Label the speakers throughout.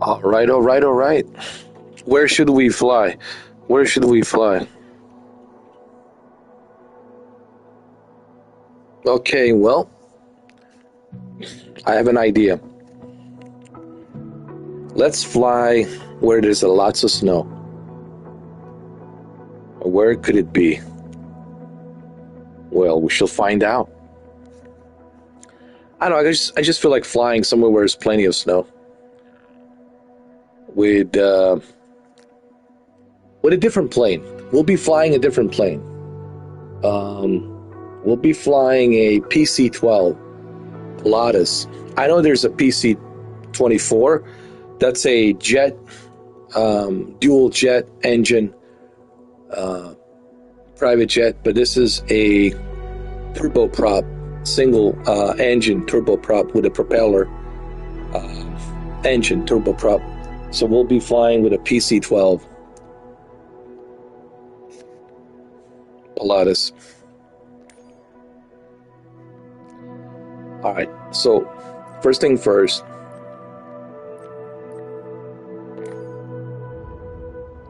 Speaker 1: All right, all right, all right. Where should we fly? Where should we fly? Okay, well, I have an idea. Let's fly where there's lots of snow. Where could it be? Well, we shall find out. I don't know, I just feel like flying somewhere where there's plenty of snow. With a different plane. We'll be flying a different plane. We'll be flying a PC-12 Pilatus. I know there's a PC-24. That's a jet, dual jet engine, private jet, but this is a turboprop, single engine turboprop with a propeller engine turboprop. So we'll be flying with a PC-12 Pilatus. All right, so first thing first,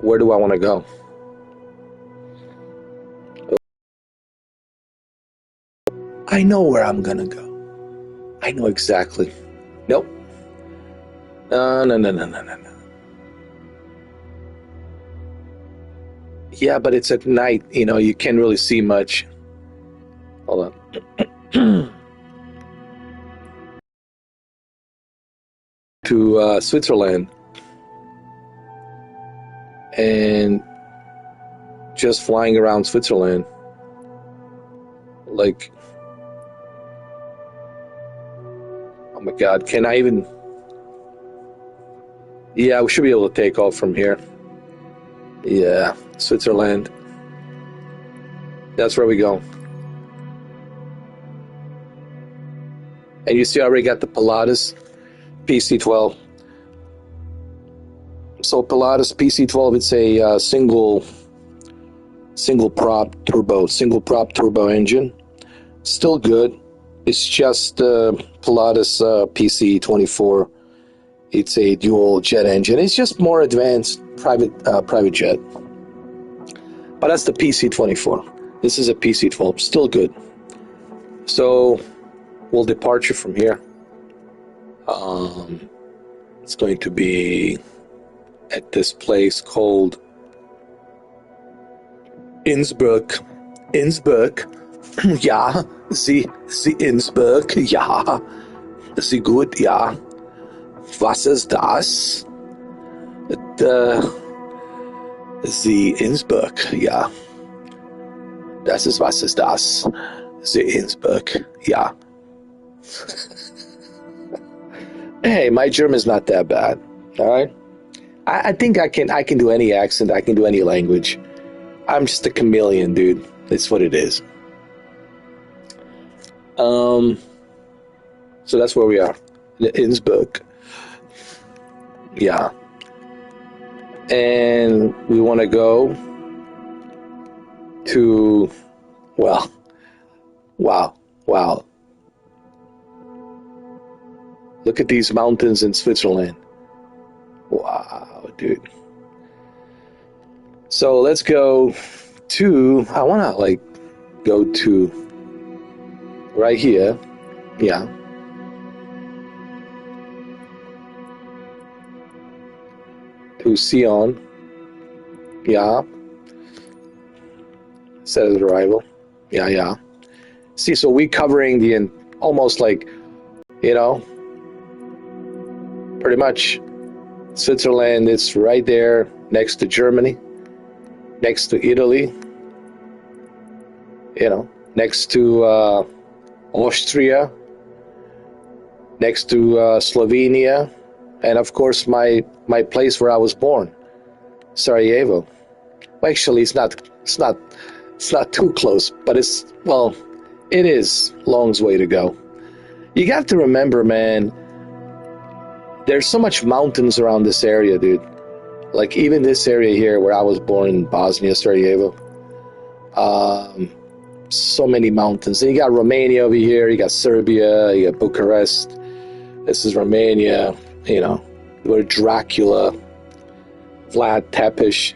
Speaker 1: where do I want to go? I know where I'm gonna go. I know exactly. Nope. No. Yeah, but it's at night, you know, you can't really see much. Hold on. To Switzerland. And just flying around Switzerland. Like, oh my God, can I even... Yeah, we should be able to take off from here. Yeah, Switzerland. That's where we go. And you see I already got the Pilatus PC-12. So Pilatus PC-12, it's a single prop turbo engine. Still good. It's just Pilatus PC-24. It's a dual jet engine. It's just more advanced private jet. But that's the PC-24. This is a PC-12. Still good. So we'll departure from here. It's going to be at this place called Innsbruck. Ja, sie Innsbruck. Ja, sie gut. Ja. Was ist das? Sie Innsbruck. Ja. Das ist was ist das? Sie Innsbruck. Ja. Hey, my German's not that bad. All right. I think I can do any accent. I can do any language. I'm just a chameleon, dude. That's what it is. So that's where we are. Innsbruck. Yeah. And we want to go to, well, wow. Look at these mountains in Switzerland. Wow, dude. So let's go to, I want to like go to right here. Yeah. To Sion. Yeah. Set of arrival. Yeah. See, so we covering the almost like, you know, pretty much Switzerland. It's right there next to Germany, next to Italy, you know, next to Austria, next to Slovenia, and of course my place where I was born, Sarajevo. Well, actually, it's not too close, but it's, well, it is a long way to go. You got to remember, man, there's so much mountains around this area, dude. Like even this area here where I was born in Bosnia, Sarajevo. So many mountains. And you got Romania over here, you got Serbia, you got Bucharest. This is Romania, you know. where Dracula, Vlad Tepes,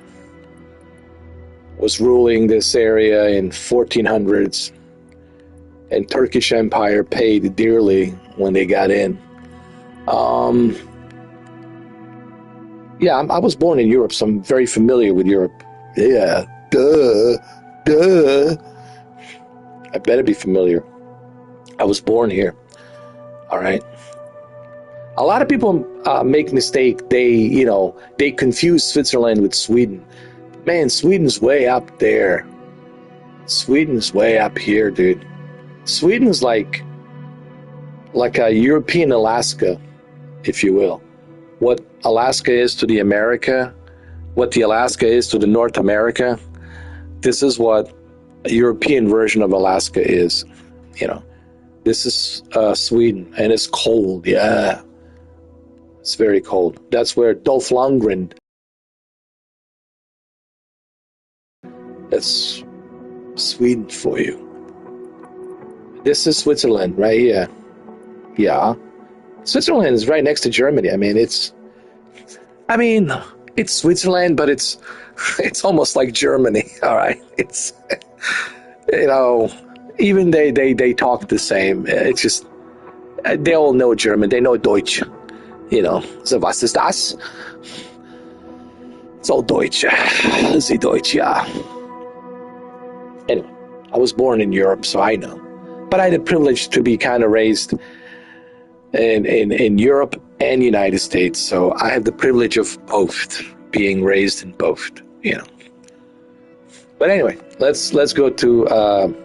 Speaker 1: was ruling this area in 1400s, and Turkish Empire paid dearly when they got in. Yeah, I was born in Europe, so I'm very familiar with Europe. Yeah, duh. I better be familiar. I was born here. All right. A lot of people make mistake. They confuse Switzerland with Sweden. Man, Sweden's way up there. Sweden's way up here, dude. Sweden's like a European Alaska, if you will. What Alaska is to the America, what the Alaska is to the North America, this is what a European version of Alaska is. This is Sweden, and it's cold. Yeah, it's very cold. That's where Dolph Lundgren. That's Sweden for you. This is Switzerland right here. Yeah. Switzerland is right next to Germany. I mean, it's Switzerland, but it's almost like Germany. All right. It's, even they talk the same. It's just, they all know German. They know Deutsch. So was ist das? It's all Deutsch. Sie Deutsch, yeah. Anyway, I was born in Europe, so I know. But I had the privilege to be kind of raised in Europe and United States, so I have the privilege of both, being raised in both. But anyway, let's go to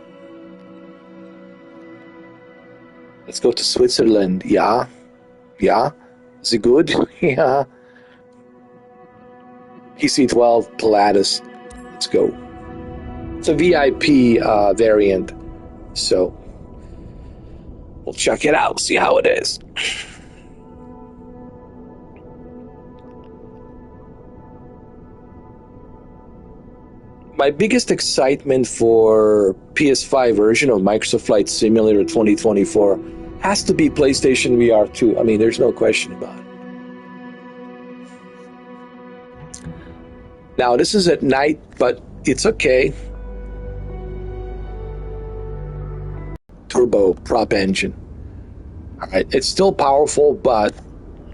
Speaker 1: Switzerland. Yeah, is it good? Yeah. PC-12 Pilatus. Let's go. It's a VIP variant, so we'll check it out, see how it is. My biggest excitement for PS5 version of Microsoft Flight Simulator 2024 has to be PlayStation VR 2. I mean, there's no question about it. Now, this is at night, but it's okay. Turbo prop engine. All right, it's still powerful, but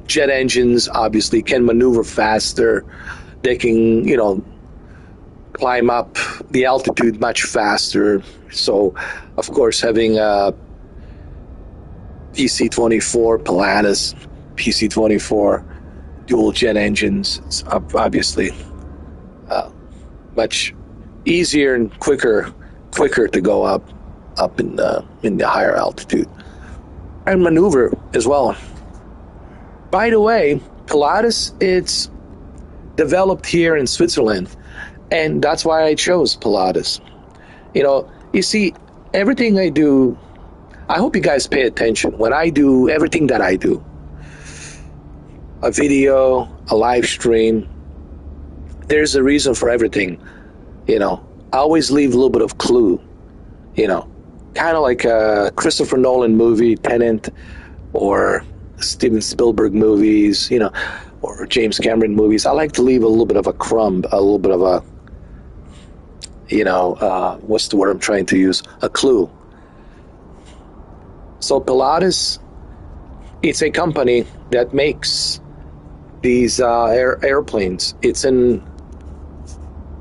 Speaker 1: jet engines obviously can maneuver faster. They can, climb up the altitude much faster. So, of course, having a PC-24 Pilatus, PC-24 dual jet engines, it's obviously much easier and quicker to go up in the higher altitude and maneuver as well. By the way, Pilatus, it's developed here in Switzerland, and that's why I chose Pilatus. You see, everything I do, I hope you guys pay attention. When I do everything that I do, a video, a live stream, there's a reason for everything. I always leave a little bit of clue, kind of like a Christopher Nolan movie, Tenet, or Steven Spielberg movies, or James Cameron movies. I like to leave a little bit of a crumb, a little bit of a, what's the word I'm trying to use? A clue. So Pilatus, it's a company that makes these airplanes. It's in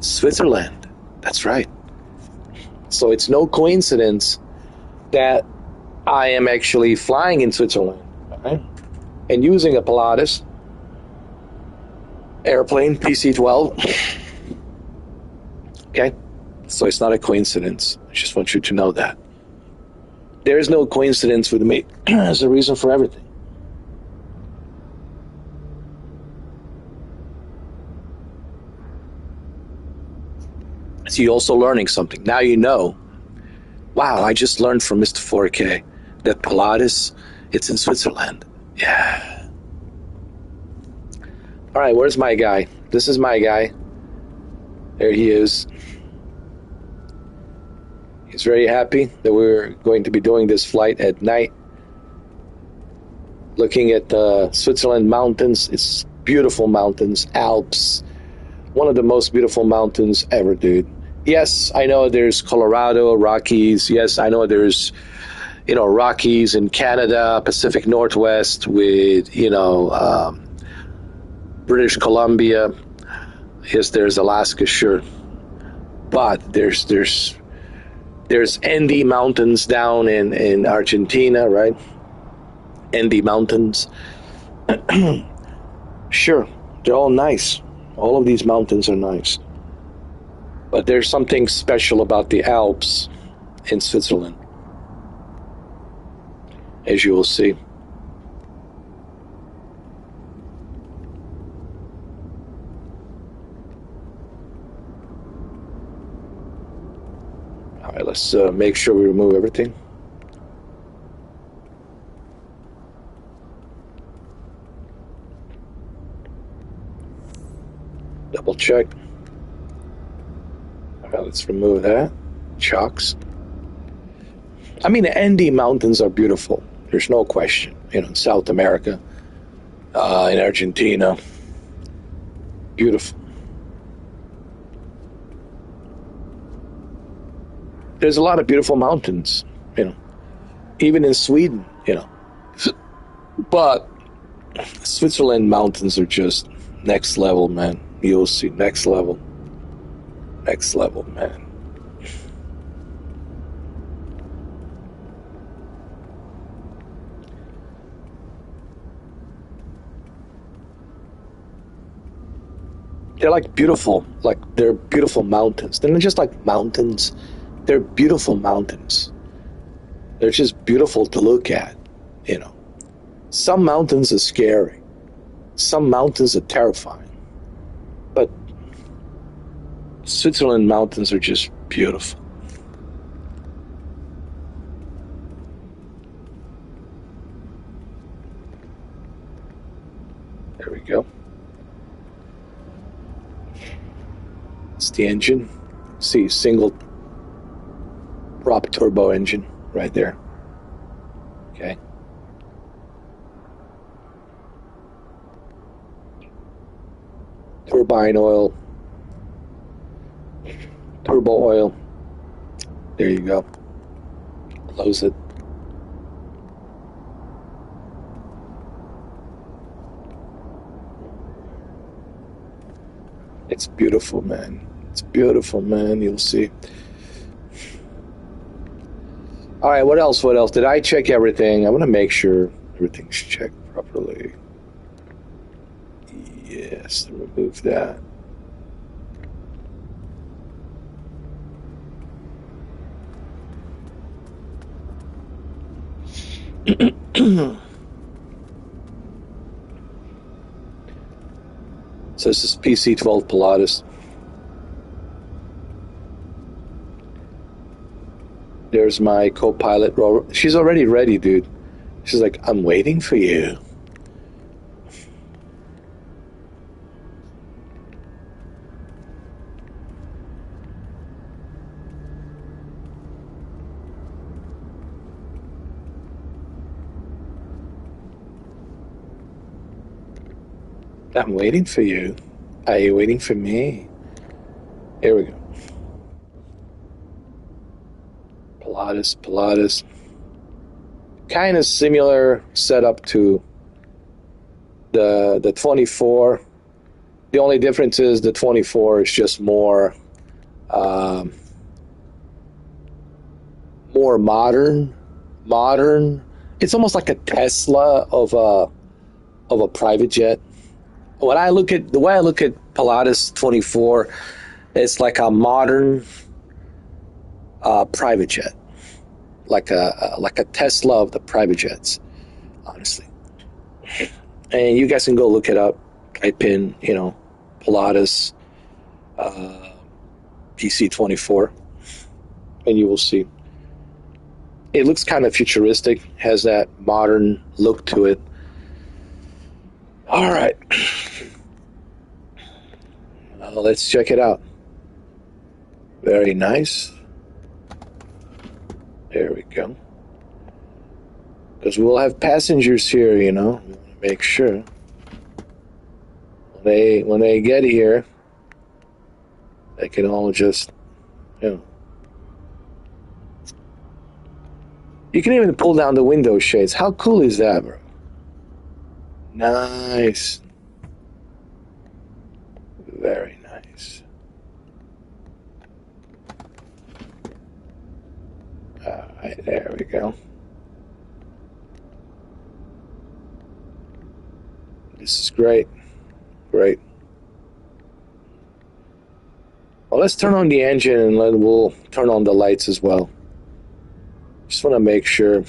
Speaker 1: Switzerland. That's right. So it's no coincidence that I am actually flying in Switzerland, right? And using a Pilatus airplane, PC-12. Okay? So it's not a coincidence. I just want you to know that. There is no coincidence with me. There's a reason for everything. So you're also learning something. Now you know. Wow, I just learned from Mr. 4K that Pilatus, it's in Switzerland. Yeah. All right, where's my guy? This is my guy. There he is. He's very happy that we're going to be doing this flight at night. looking at the Switzerland mountains. It's beautiful mountains, Alps, one of the most beautiful mountains ever, dude. Yes, I know there's Colorado, Rockies. Yes, I know there's, Rockies in Canada, Pacific Northwest with, British Columbia. Yes, there's Alaska, sure. But there's Andes Mountains down in Argentina, right? Andes Mountains. Sure, they're all nice. All of these mountains are nice. But there's something special about the Alps in Switzerland, as you will see. All right, let's make sure we remove everything. Double check. All right, let's remove that. Chocks. I mean, the Andes Mountains are beautiful. There's no question. In South America, in Argentina, beautiful. There's a lot of beautiful mountains, even in Sweden, But Switzerland mountains are just next level, man. You'll see, next level. Next level, man. They're like beautiful, they're beautiful mountains. They're not just like mountains. They're beautiful mountains. They're just beautiful to look at, Some mountains are scary. Some mountains are terrifying. But Switzerland mountains are just beautiful. There we go. It's the engine. See, single prop turbo engine right there. Okay. Turbine oil. Turbo oil. There you go. Close it. It's beautiful, man. It's beautiful, man. You'll see. All right, what else? What else? Did I check everything? I want to make sure everything's checked properly. Yes, remove that. So this is PC-12 Pilatus. There's my co-pilot. She's already ready, dude. She's like, I'm waiting for you. I'm waiting for you. Are you waiting for me? Here we go. Pilatus. Kind of similar setup to the 24. The only difference is the 24 is just more modern. It's almost like a Tesla of a private jet. The way I look at Pilatus 24, it's like a modern private jet, like a Tesla of the private jets, honestly. And you guys can go look it up. Type in, Pilatus PC-24, and you will see. It looks kind of futuristic, has that modern look to it. All right. Let's check it out. Very nice. There we go. Because we'll have passengers here, you know. We want to make sure when they get here, they can all just, you know. You can even pull down the window shades. How cool is that, bro? Nice. Very nice. All right, there we go. This is great. Great. Well, let's turn on the engine and we'll turn on the lights as well. Just want to make sure.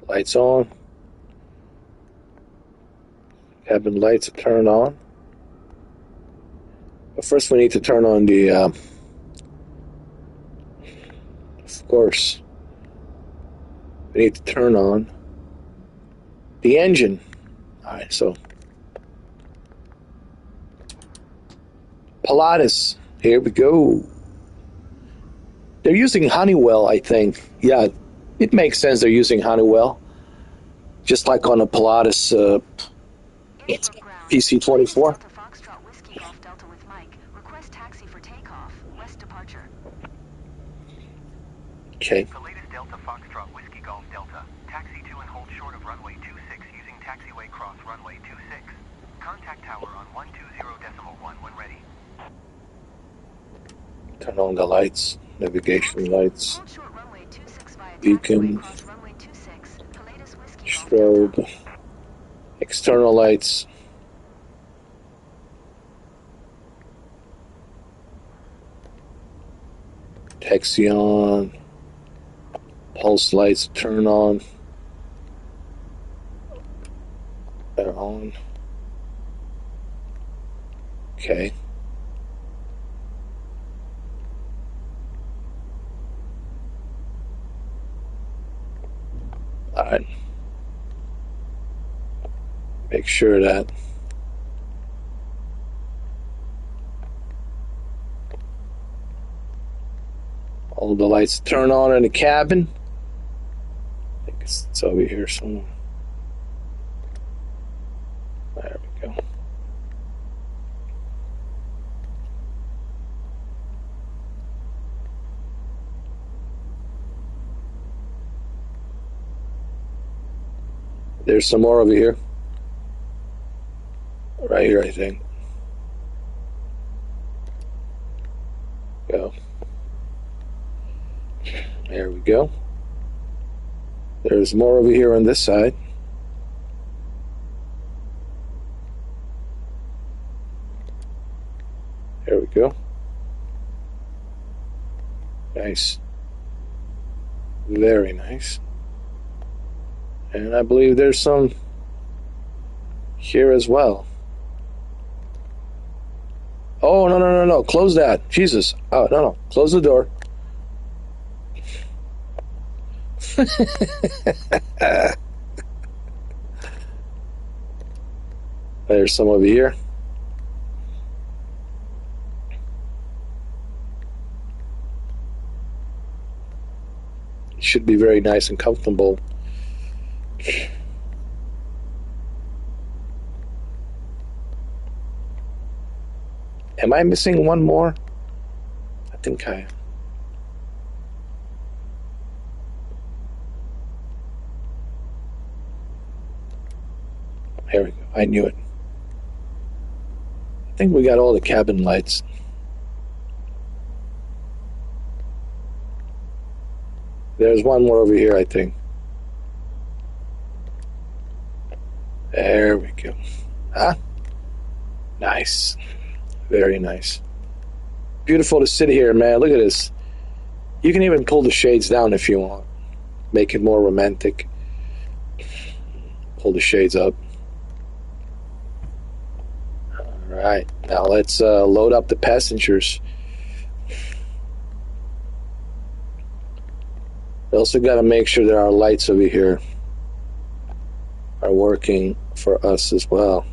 Speaker 1: Lights on. Cabin lights are turned on. But first we need to turn on the, of course, we need to turn on the engine. All right, so Pilatus, here we go. They're using Honeywell, I think. Yeah, it makes sense they're using Honeywell. Just like on a Pilatus PC-24. Okay.
Speaker 2: The latest Delta Foxtrot Whiskey Golf Delta. Taxi to and hold short of runway 26 using taxiway cross runway 26. Contact tower on 120.1 when ready.
Speaker 1: Turn on the lights, navigation lights, beacon, strobe, external lights. Taxi on. Pulse lights turn on. They're on. Okay. All right. Make sure that all the lights turn on in the cabin. I think it's over here somewhere. There we go. There's some more over here. Right here, I think. Go. There we go. There's more over here on this side. There we go. Nice. Very nice. And I believe there's some here as well. Oh, no. Close that. Jesus. Oh, no. Close the door. There's some over here. It should be very nice and comfortable. Am I missing one more? I think I am. Here we go. I knew it. I think we got all the cabin lights. There's one more over here, I think. There we go. Huh? Nice. Very nice. Beautiful to sit here, man. Look at this. You can even pull the shades down if you want. Make it more romantic. Pull the shades up. All right. Now let's load up the passengers. We also got to make sure that our lights over here are working for us as well.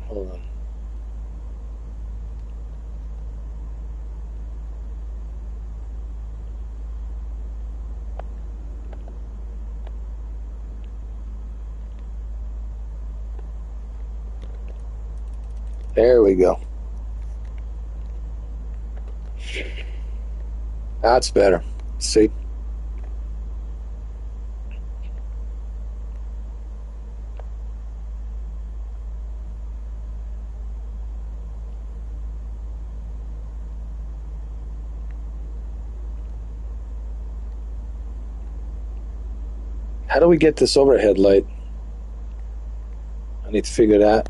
Speaker 1: Hold on. There we go. That's better. See? How do we get this overhead light? I need to figure that.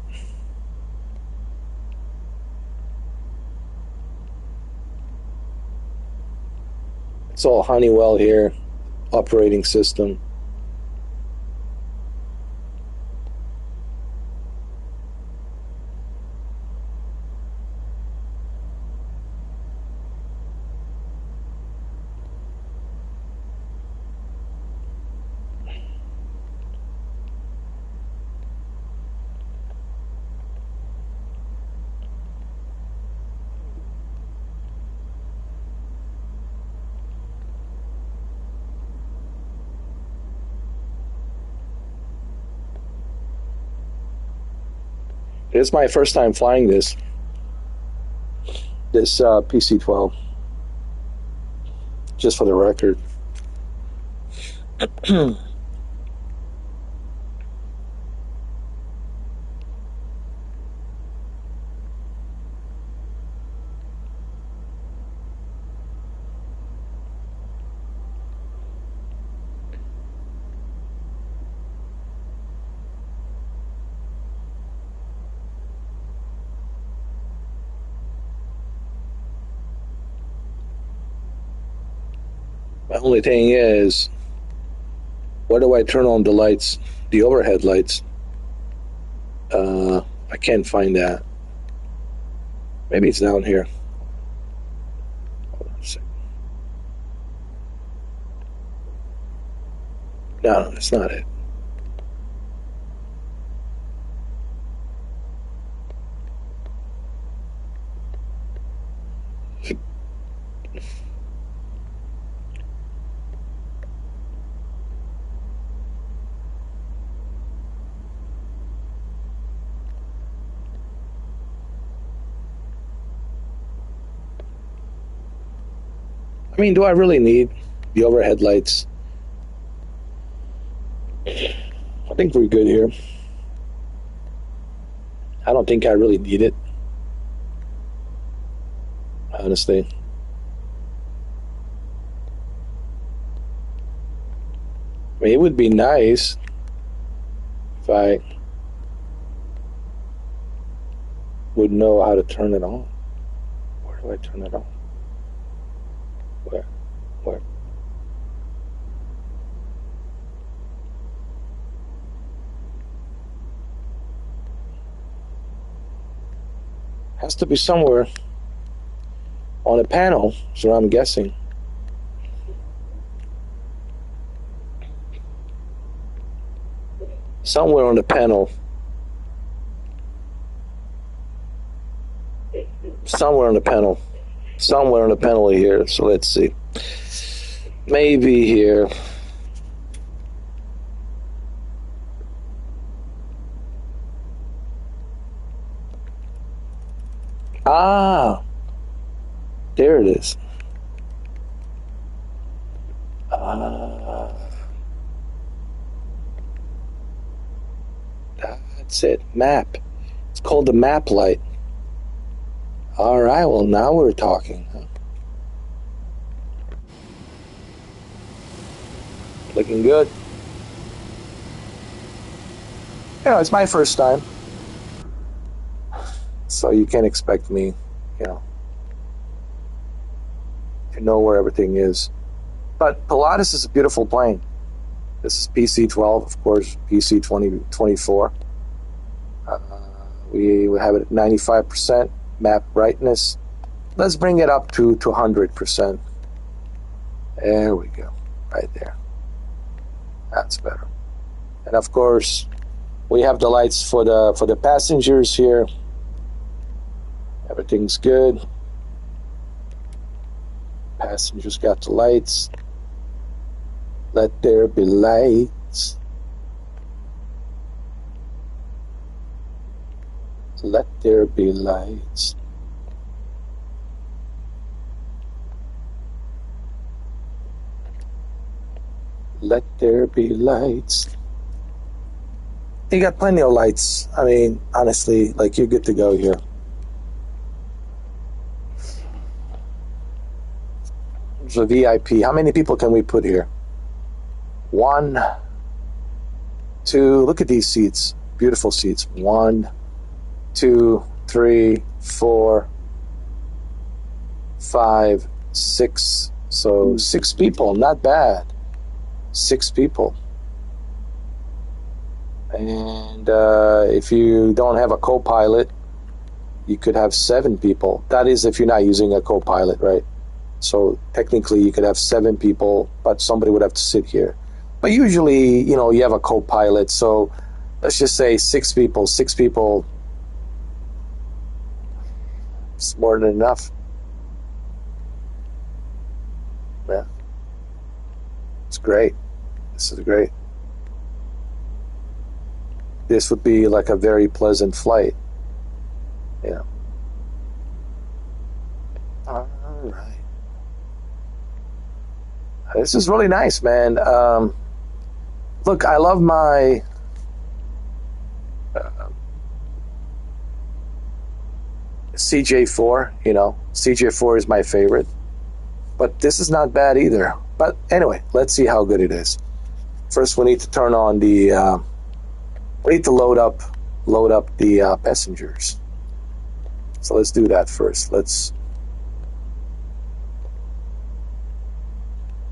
Speaker 1: It's all Honeywell here, operating system. It's my first time flying this PC-12. Just for the record. The only thing is, where do I turn on the lights, the overhead lights? I can't find that. Maybe it's down here. Hold on a second. No, that's not it. I mean, do I really need the overhead lights? I think we're good here. I don't think I really need it, honestly. I mean, it would be nice if I would know how to turn it on. Where do I turn it on? Where? Has to be somewhere on a panel, so I'm guessing. Somewhere on the panel. Somewhere on the panel. Somewhere on the panel here, so let's see. Maybe here. Ah, there it is. That's it. Map. It's called the map light. All right. Well, now we're talking. Huh? Looking good. Yeah, it's my first time. So you can't expect me, to know where everything is. But Pilatus is a beautiful plane. This is PC-12, of course, PC-24. We have it at 95% map brightness. Let's bring it up to 100%. There we go, right there. That's better. And of course, we have the lights for the passengers here. Everything's good. Passengers got the lights. Let there be lights. Let there be lights. Let there be lights. You got plenty of lights. I mean, honestly, like, you're good to go here. There's a VIP. How many people can we put here? 1, 2. Look at these seats. Beautiful seats. 1, 2, 3, 4, 5, 6. So 6 people. Not bad. 6 people. And if you don't have a co-pilot, you could have 7 people. That is if you're not using a co-pilot, right? So technically you could have 7 people, but somebody would have to sit here. But usually, you know, you have a co-pilot, so let's just say 6 people. 6 people, it's more than enough. Yeah. It's great. This is great. This would be like a very pleasant flight. Yeah. All right. This is really nice, man. Look, I love my CJ4. You know, CJ4 is my favorite. But this is not bad either. But anyway, let's see how good it is. First, we need to turn on the... we need to load up the passengers. So let's do that first. Let's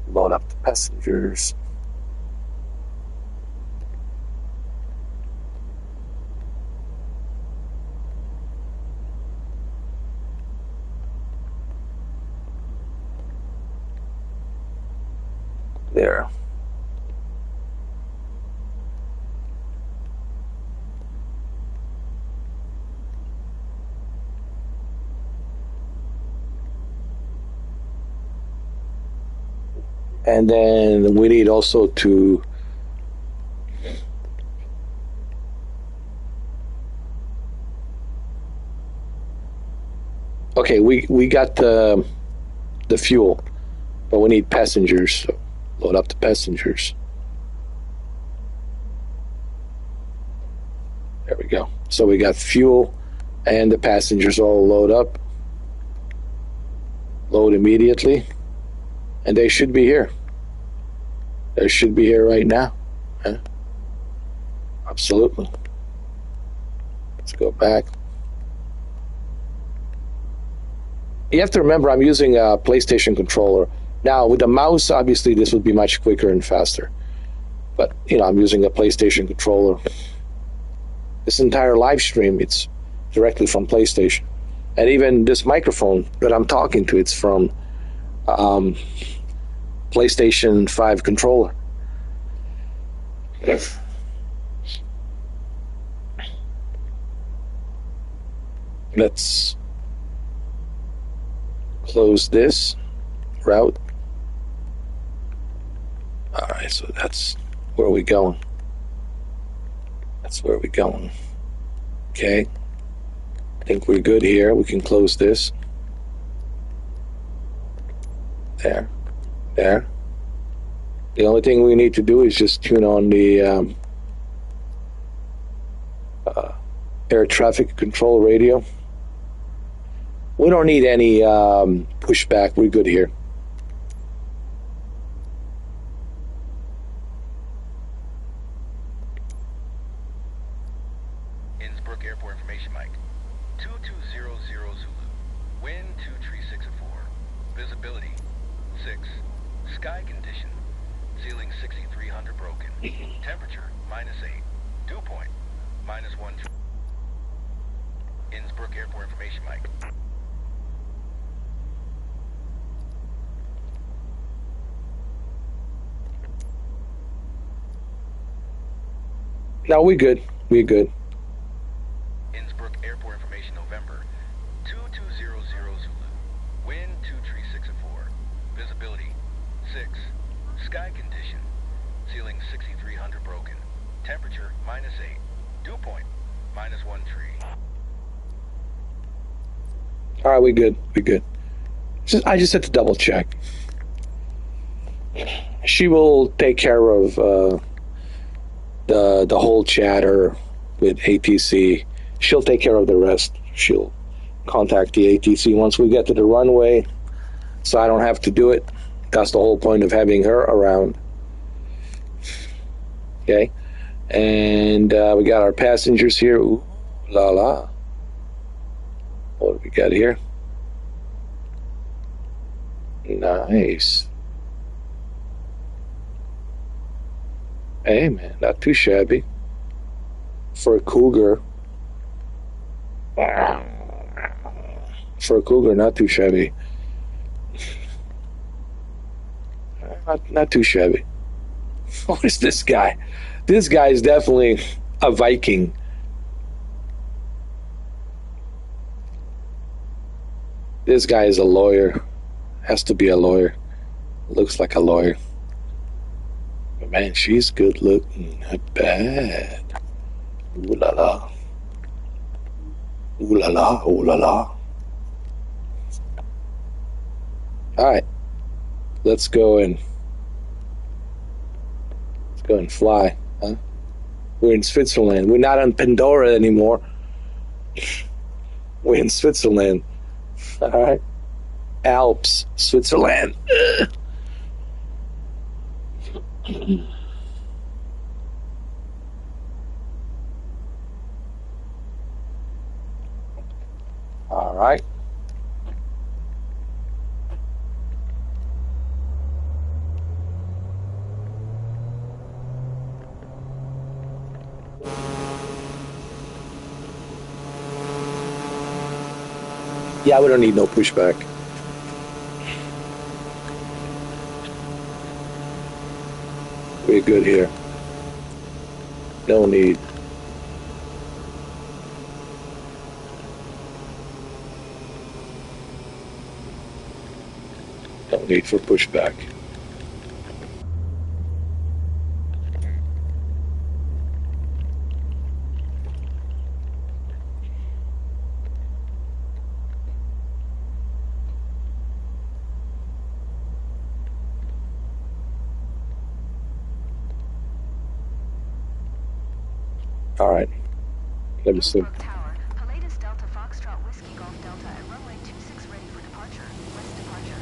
Speaker 1: load up the passengers. There. And then we need also to okay, we got the fuel, but we need passengers, so load up the passengers. There we go. So we got fuel and the passengers all load up. Load immediately. And they should be here. They should be here right now. Yeah. Absolutely. Let's go back. You have to remember, I'm using a PlayStation controller. Now, with the mouse, obviously, this would be much quicker and faster. But, you know, I'm using a PlayStation controller. This entire live stream, it's directly from PlayStation. And even this microphone that I'm talking to, it's from PlayStation 5 controller. Let's close this route. All right, so that's where we're going. That's where we're going. Okay. I think we're good here. We can close this. There. There. The only thing we need to do is just tune on the air traffic control radio. We don't need any pushback. We're good here.
Speaker 2: Innsbruck Airport information, Mike. 2200 Zulu. Wind 23604. Visibility 6. Sky condition. Ceiling 6300 broken. Temperature -8. Dew point -1. Innsbruck Airport information, Mike.
Speaker 1: No, we good. We good.
Speaker 2: Innsbruck Airport information, November 2200 Zulu. Wind 236 at 4. Visibility 6. Sky condition. Ceiling 6300 broken. Temperature -8. Dew point -1 tree.
Speaker 1: All right, we good. We good. I just had to double check. She will take care of the whole chatter with ATC. She'll take care of the rest. She'll contact the ATC once we get to the runway, so I don't have to do it. That's the whole point of having her around. Okay, and we got our passengers here. Ooh, la la. What do we got here? Nice. Hey man, not too shabby for a Cougar. For a Cougar, not too shabby. Not too shabby. What is this guy? This guy is definitely a Viking. This guy is a lawyer. Has to be a lawyer. Looks like a lawyer. But man, she's good looking. Not bad. Ooh la la. Ooh la la. Ooh la la. Alright. Let's go and fly. Huh? We're in Switzerland. We're not on Pandora anymore. We're in Switzerland. Alright. Alps, Switzerland. All right. Yeah, we don't need no pushback. We're good here. No need. No need for pushback. All right. Let me see.
Speaker 3: Tower, Pilatus Delta Foxtrot Whiskey Golf Delta at runway 26 ready for departure. West departure.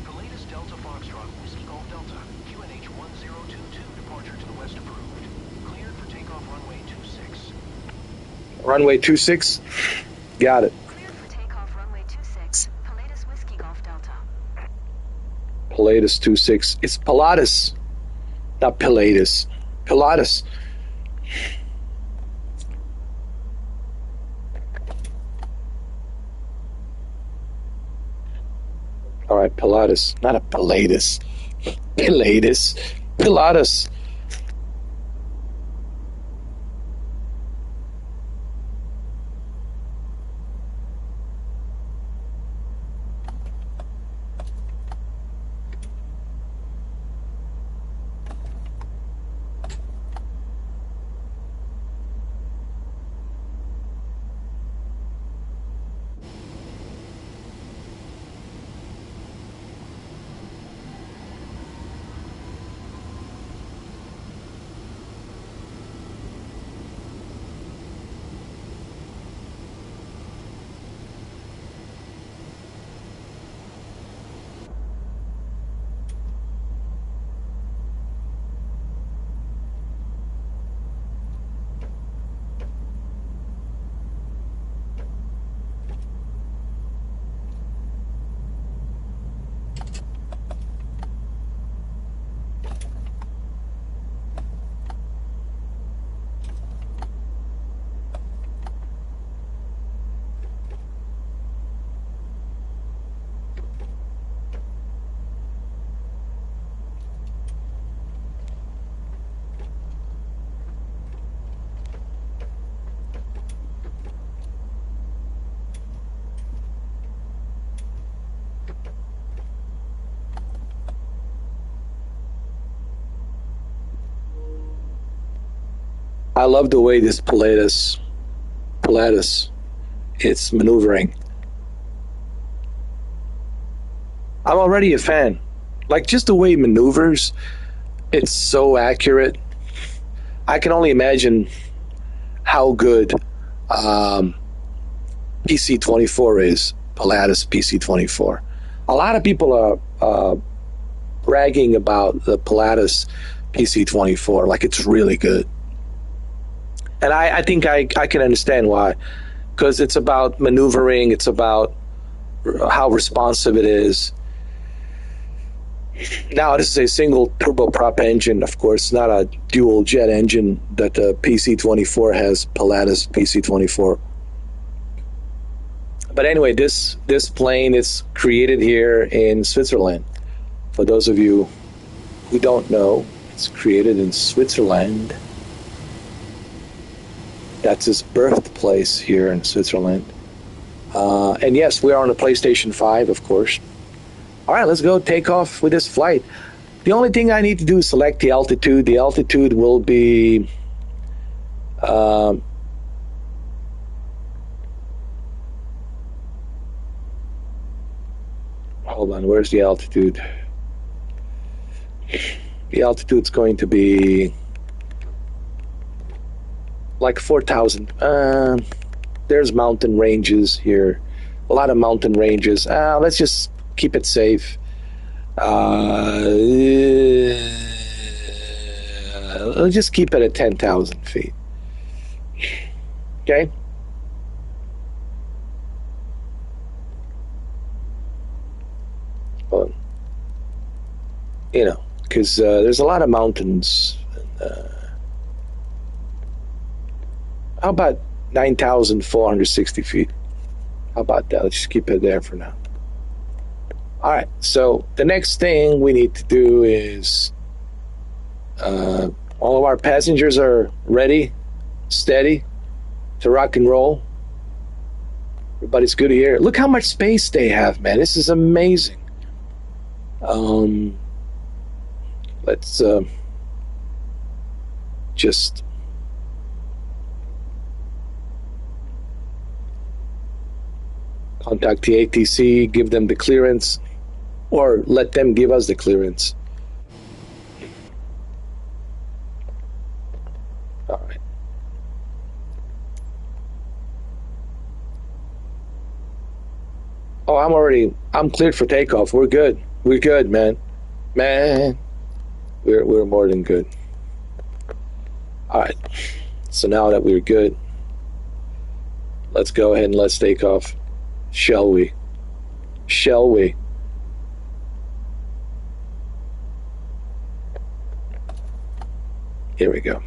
Speaker 4: Pilatus Delta Foxtrot Whiskey Golf Delta, QNH 1022 departure to the west approved. Cleared for takeoff runway 26.
Speaker 1: Runway 26. Got it.
Speaker 3: Cleared for takeoff runway 26. Pilatus Whiskey Golf Delta.
Speaker 1: Pilatus 26. It's Pilatus, not Pilatus. Pilatus. All right, Pilatus, not a Pilatus. Pilatus. Pilatus. I love the way this Pilatus it's maneuvering. I'm already a fan. Like, just the way it maneuvers, it's so accurate. I can only imagine how good PC24 is, Pilatus PC24. A lot of people are bragging about the Pilatus PC24, like it's really good. And I think I can understand why. Because it's about maneuvering, it's about how responsive it is. Now, this is a single turboprop engine, of course, not a dual jet engine that the PC24 has, Pilatus PC24. But anyway, this plane is created here in Switzerland. For those of you who don't know, it's created in Switzerland. That's his birthplace here in Switzerland. And yes, we are on the PlayStation 5, of course. All right, let's go take off with this flight. The only thing I need to do is select the altitude. The altitude will be hold on, where's the altitude? The altitude's going to be like 4,000. There's mountain ranges here. A lot of mountain ranges. Let's just keep it safe. Let's just keep it at 10,000 feet. Okay? Well, you know, because there's a lot of mountains. How about 9,460 feet? How about that? Let's just keep it there for now. All right, so the next thing we need to do is all of our passengers are ready, steady to rock and roll. Everybody's good here. Look how much space they have, man. This is amazing. Let's just contact the ATC, give them the clearance, or let them give us the clearance. All right. Oh, I'm cleared for takeoff. We're good. We're good, man. We're more than good. All right. So now that we're good, let's go ahead and let's take off. Shall we? Shall we? Here we go.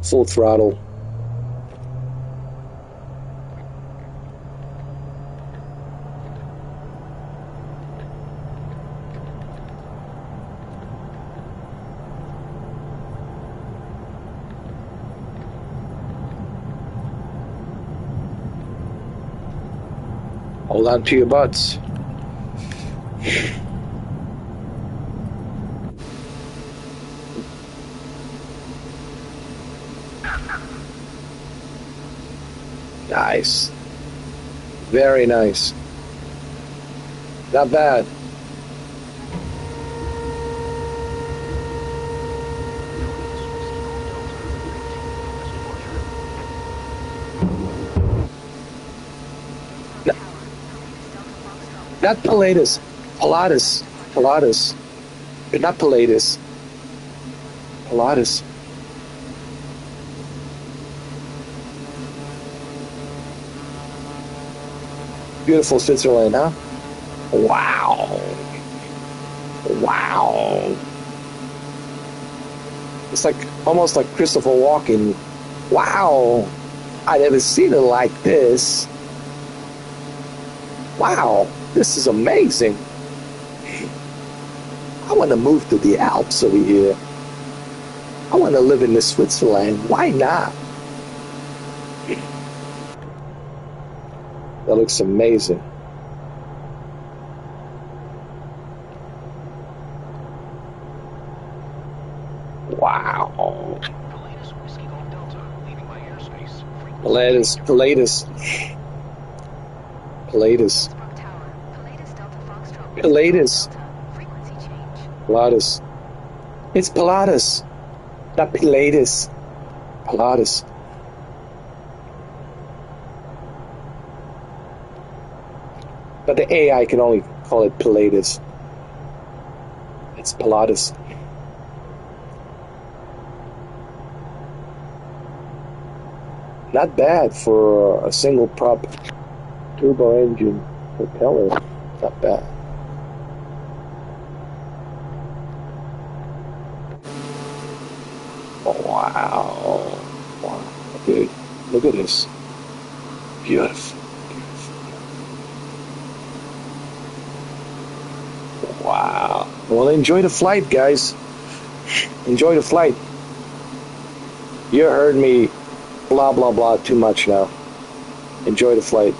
Speaker 1: Full throttle. Hold on to your butts. Nice. Very nice. Not bad. Not Pilatus. Pilatus. Pilatus. Not Pilatus. Pilatus. Beautiful Switzerland, huh? Wow. Wow. It's like almost like Christopher Walken. Wow. I never seen it like this. Wow. This is amazing. I want to move to the Alps over here. I want to live in Switzerland. Why not? That looks amazing. Wow.
Speaker 4: Pilatus Whiskey Golf Delta, leaving my airspace.
Speaker 1: Pilatus.
Speaker 3: Brook Tower, Pilatus Delta Foxtrot.
Speaker 1: Pilatus.
Speaker 3: Delta, frequency change.
Speaker 1: Pilatus. It's Pilatus. Not Pilatus. Pilatus. But the AI can only call it Pilatus. It's Pilatus. Not bad for a single prop turbo engine propeller. Not bad. Oh, wow. Wow. Dude, look at this. Beautiful. Wow. Well, enjoy the flight, guys. Enjoy the flight. You heard me blah, blah, blah too much now. Enjoy the flight.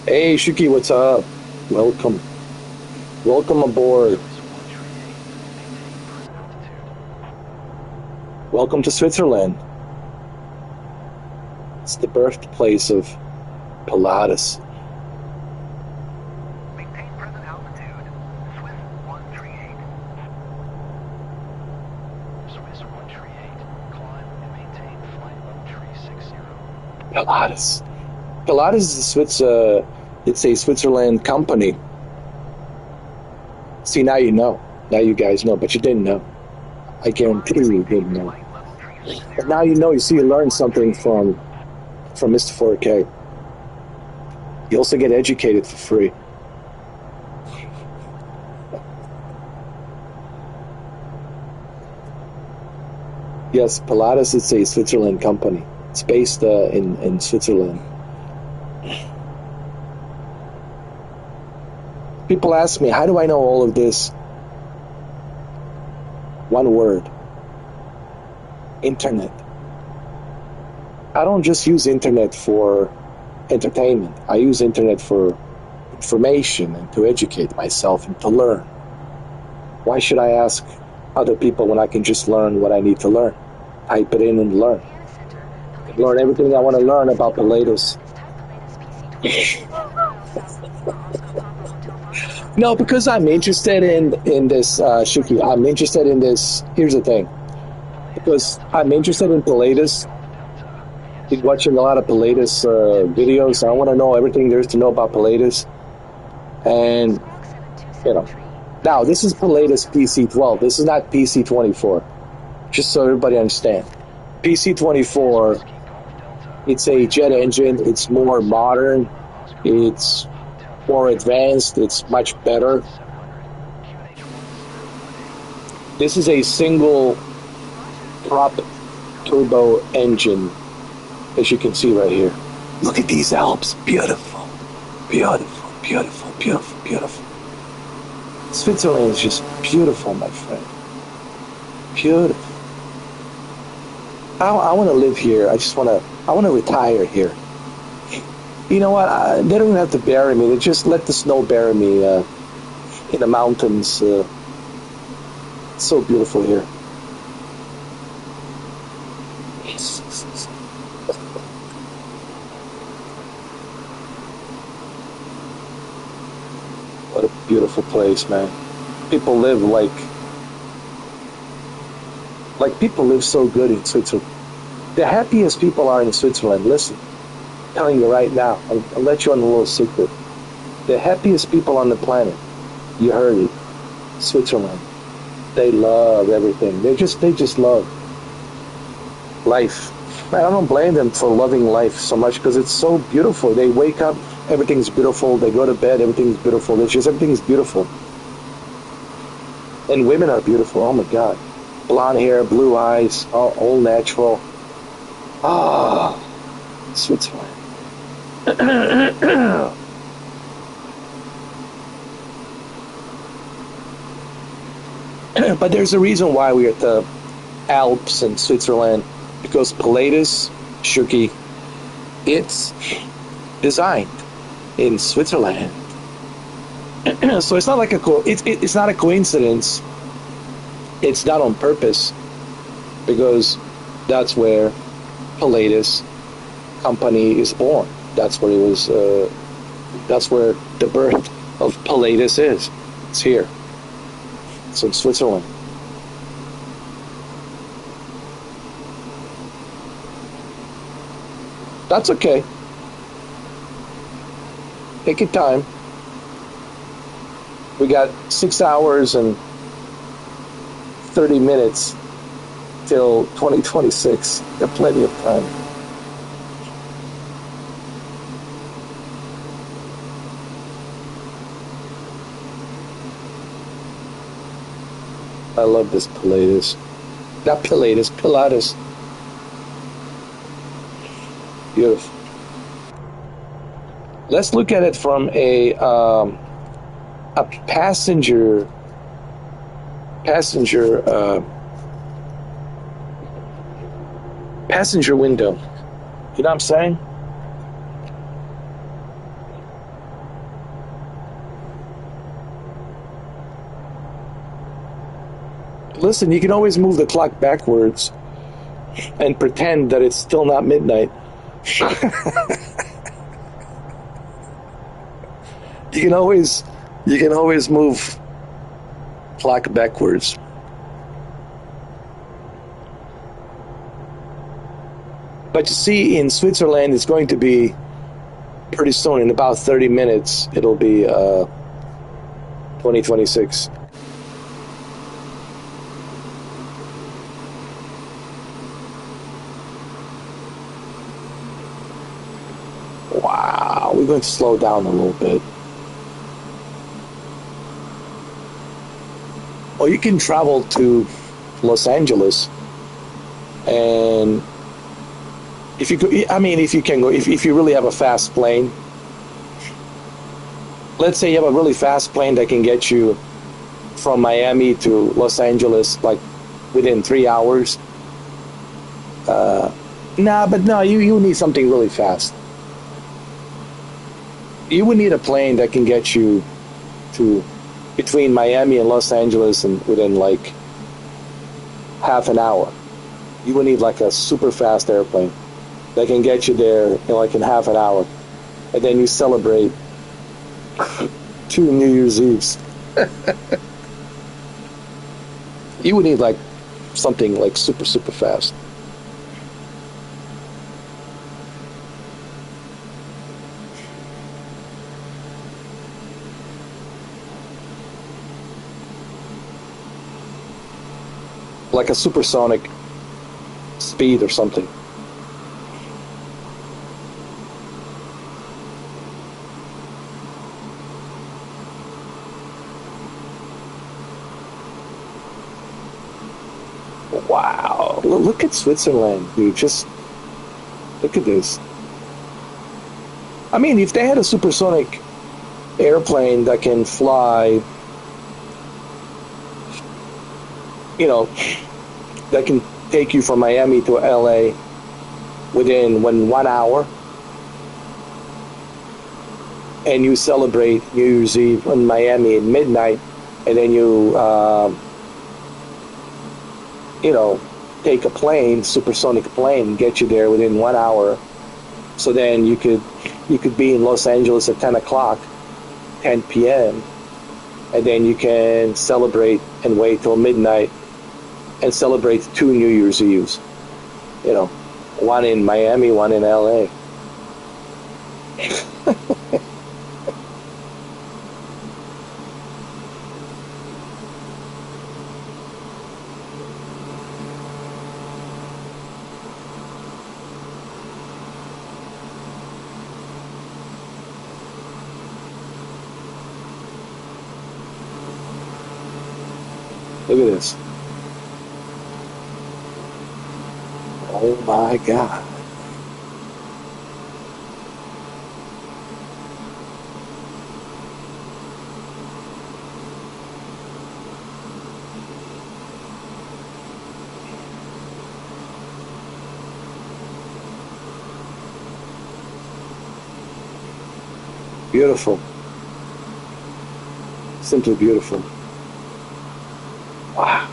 Speaker 1: Hey, Shuki, what's up? Welcome. Welcome aboard. Welcome to Switzerland. It's the birthplace of Pilatus.
Speaker 2: Maintain present altitude. Swiss 138.
Speaker 4: Swiss 138, climb and maintain flight level 360.
Speaker 1: Pilatus. Pilatus is a Swiss, it's a Switzerland company. See, now you know. Now you guys know, but you didn't know. I guarantee you didn't know. But now you know. You see, you learn something from Mr. 4K. You also get educated for free. Yes, Pilatus is a Switzerland company. It's based in Switzerland. People ask me, how do I know all of this? One word. Internet. I don't just use internet for entertainment. I use internet for information and to educate myself and to learn. Why should I ask other people when I can just learn what I need to learn? Type it in and learn. Learn everything I want to learn about Pilatus. No, because I'm interested in this, Shuki. I'm interested in this. Here's the thing. Because I'm interested in Pilatus. Been watching a lot of Pilatus videos. I want to know everything there is to know about Pilatus. And, you know. Now, this is Pilatus PC-12. This is not PC-24. Just so everybody understands. PC-24, it's a jet engine. It's more modern. It's more advanced. It's much better. This is a single prop turbo engine, as you can see right here. Look at these Alps. Beautiful. Beautiful, beautiful, beautiful, beautiful. Switzerland is just beautiful, my friend. Beautiful. I want to live here. I want to retire here. You know what? They don't even have to bury me. They just let the snow bury me in the mountains. It's so beautiful here. What a beautiful place, man. People live like people live so good in Switzerland. The happiest people are in Switzerland. Listen, I'm telling you right now, I'll let you on a little secret. The happiest people on the planet, you heard it, Switzerland. They love everything. They just love life. Man, I don't blame them for loving life so much because it's so beautiful. They wake up, everything's beautiful. They go to bed, everything's beautiful. It's just everything's beautiful. And women are beautiful. Oh my God. Blonde hair, blue eyes, all natural. Ah, Switzerland. But there's a reason why we're at the Alps in Switzerland, because Pilatus, Shuki, it's designed in Switzerland. So it's not like it's not a coincidence. It's not on purpose, because that's where Pilatus company is born. That's where it was. That's where the birth of Pilatus is. It's here. It's in Switzerland. That's okay. Take your time. We got 6 hours and 30 minutes till 2026. Got plenty of time. I love this Pilatus. Not Pilatus, Pilatus. Beautiful. Let's look at it from a passenger window. You know what I'm saying? Listen, you can always move the clock backwards and pretend that it's still not midnight. You can always move clock backwards. But you see, in Switzerland, it's going to be pretty soon. In about 30 minutes, it'll be 2026. Wow, we're going to slow down a little bit. Or you can travel to Los Angeles, and if you can go, if you really have a fast plane, let's say you have a really fast plane that can get you from Miami to Los Angeles like within 3 hours. You need something really fast. You would need a plane that can get you to between Miami and Los Angeles and within like half an hour. You would need like a super fast airplane that can get you there in half an hour, and then you celebrate 2 New Year's Eves. You would need like something like super fast. Like a supersonic speed or something. Wow, look at Switzerland, dude. Just look at this. I mean, if they had a supersonic airplane that can fly, that can take you from Miami to LA within 1 hour, and you celebrate New Year's Eve in Miami at midnight, and then you take a plane, supersonic plane, and get you there within 1 hour. So then you could be in Los Angeles at 10 o'clock, 10 p.m., and then you can celebrate and wait till midnight and celebrate 2 New Year's Eves. You know, one in Miami, one in LA. Look at this. Oh my God. Beautiful. Simply beautiful. Wow.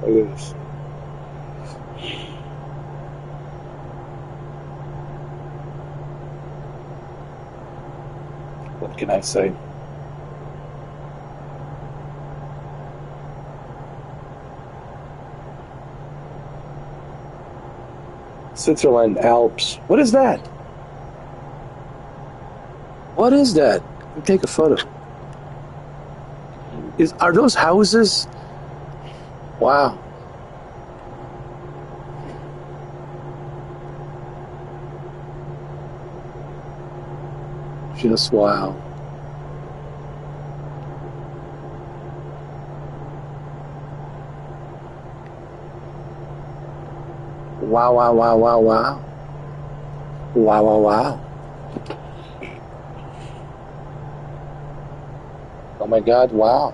Speaker 1: Look at this. What can I say? Switzerland Alps. What is that? What is that? Let me take a photo. Are those houses? Wow. Just wow. Wow, wow, wow, wow, wow. Wow, wow, wow. Oh my God, wow.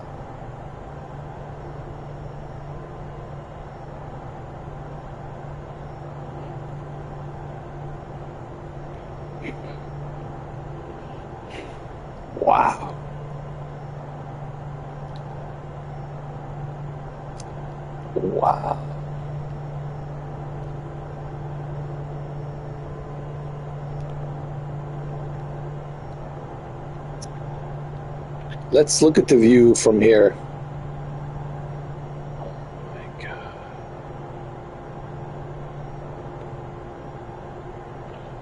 Speaker 1: Wow. Wow. Let's look at the view from here. Oh my God.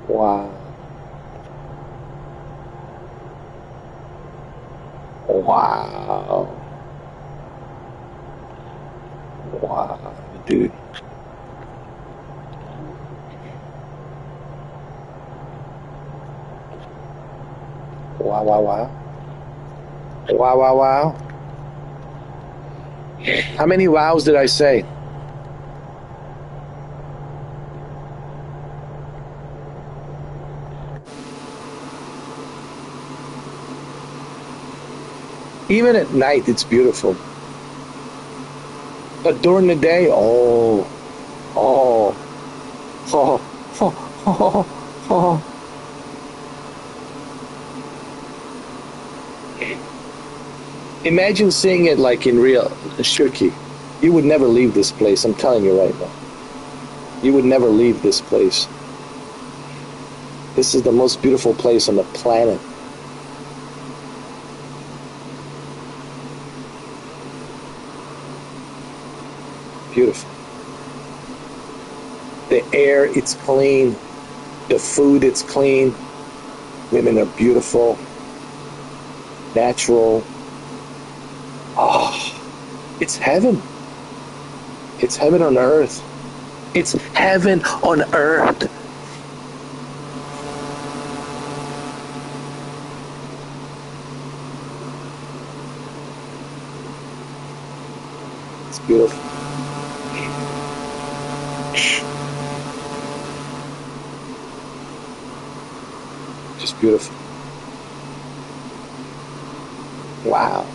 Speaker 1: Wow. Wow. Wow, dude. Wow, wow, wow. Wow, wow, wow. How many wows did I say? Even at night, it's beautiful. But during the day, oh, oh, oh, oh, oh, oh. Imagine seeing it like in real Shirki. You would never leave this place, I'm telling you right now. You would never leave this place. This is the most beautiful place on the planet. Beautiful. The air, it's clean. The food, it's clean. Women are beautiful. Natural. Oh, it's heaven. It's heaven on earth. It's heaven on earth. It's beautiful. Just beautiful. Wow.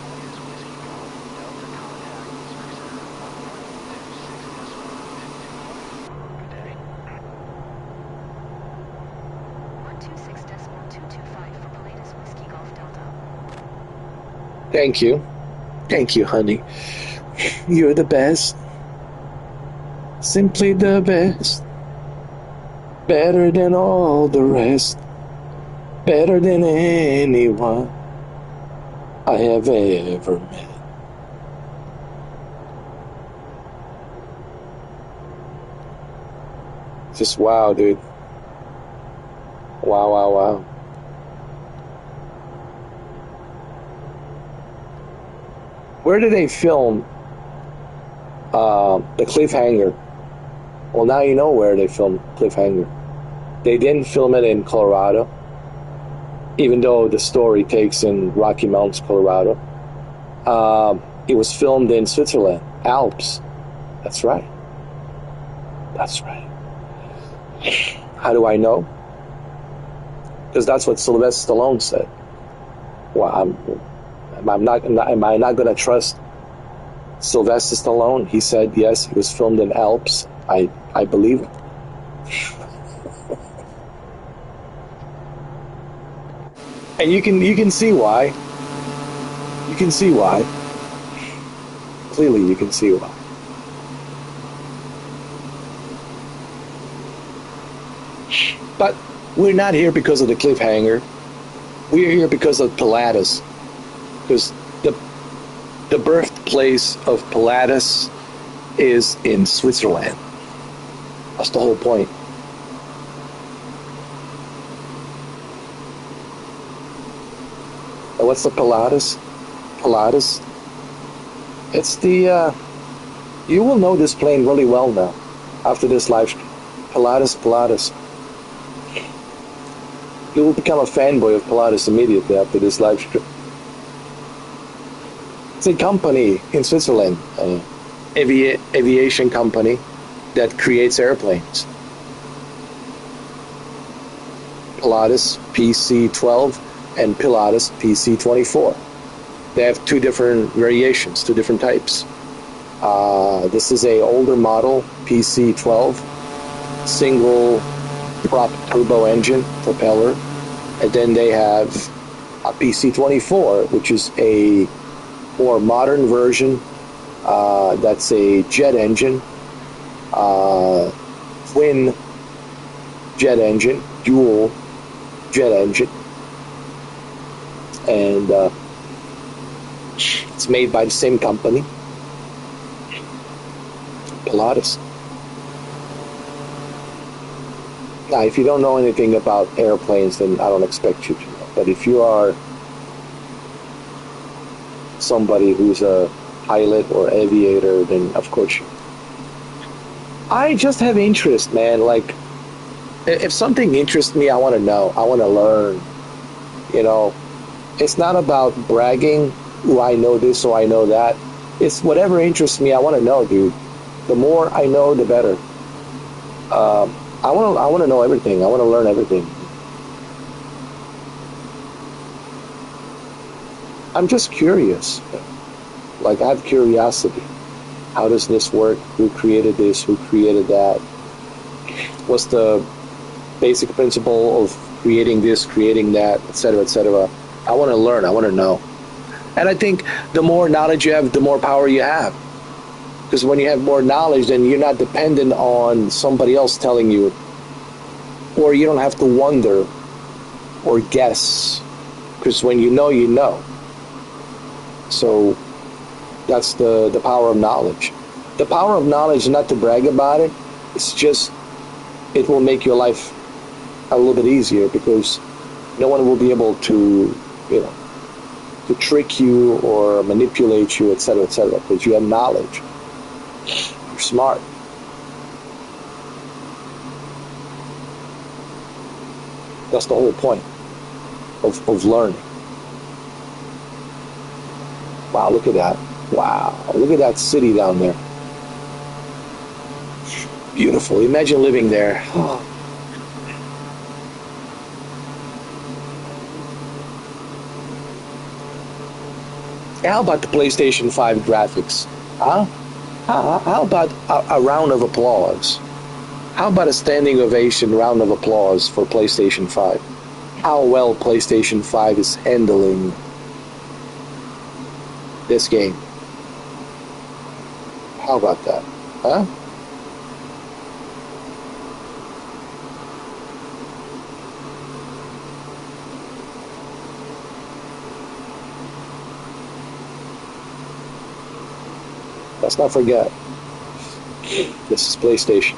Speaker 1: Thank you. Thank you, honey. You're the best. Simply the best. Better than all the rest. Better than anyone I have ever met. Just wow, dude. Wow, wow, wow. Where did they film the cliffhanger? Well, now you know where they filmed cliffhanger. They didn't film it in Colorado, even though the story takes in Rocky Mountains, Colorado. It was filmed in Switzerland, Alps. That's right. That's right. How do I know? Because that's what Sylvester Stallone said. Well, am I not going to trust Sylvester Stallone? He said, yes, it was filmed in Alps. I believe it. And you can see why. You can see why. Clearly you can see why. But we're not here because of the cliffhanger. We're here because of Pilatus. Because the birthplace of Pilatus is in Switzerland. That's the whole point. And what's the Pilatus? Pilatus? It's the, you will know this plane really well now, after this live stream. Pilatus. You will become a fanboy of Pilatus immediately after this live stream. It's a company in Switzerland, aviation company that creates airplanes. Pilatus PC-12 and Pilatus PC-24. They have two different variations, two different types. This is a older model PC-12, single prop turbo engine propeller, and then they have a PC-24, which is a more modern version. That's a jet engine, twin jet engine, dual jet engine, and it's made by the same company, Pilatus. Now, if you don't know anything about airplanes, then I don't expect you to know. But if you are somebody who's a pilot or aviator, then of course I just have interest, man. Like, if something interests me, I want to know. I want to learn. You know, it's not about bragging. Oh, I know this, or I know that. It's whatever interests me. I want to know, dude. The more I know, the better. I want to know everything. I want to learn everything. I'm just curious. Like, I have curiosity. How does this work? Who created this? Who created that? What's the basic principle of creating this, creating that, etc., etc.? I want to learn. I want to know. And I think the more knowledge you have, the more power you have. Because when you have more knowledge, then you're not dependent on somebody else telling you. Or you don't have to wonder or guess. Because when you know, you know. So that's the power of knowledge. The power of knowledge is not to brag about it. It's just, it will make your life a little bit easier, because no one will be able to, you know, to trick you or manipulate you, etc., etc., because you have knowledge. You're smart. That's the whole point of learning. Wow, look at that. Wow, look at that city down there. Beautiful. Imagine living there. Oh. How about the PlayStation 5 graphics? Huh? How about a round of applause? How about a standing ovation round of applause for PlayStation 5? How well PlayStation 5 is handling this game. How about that? Huh? Let's not forget, this is PlayStation.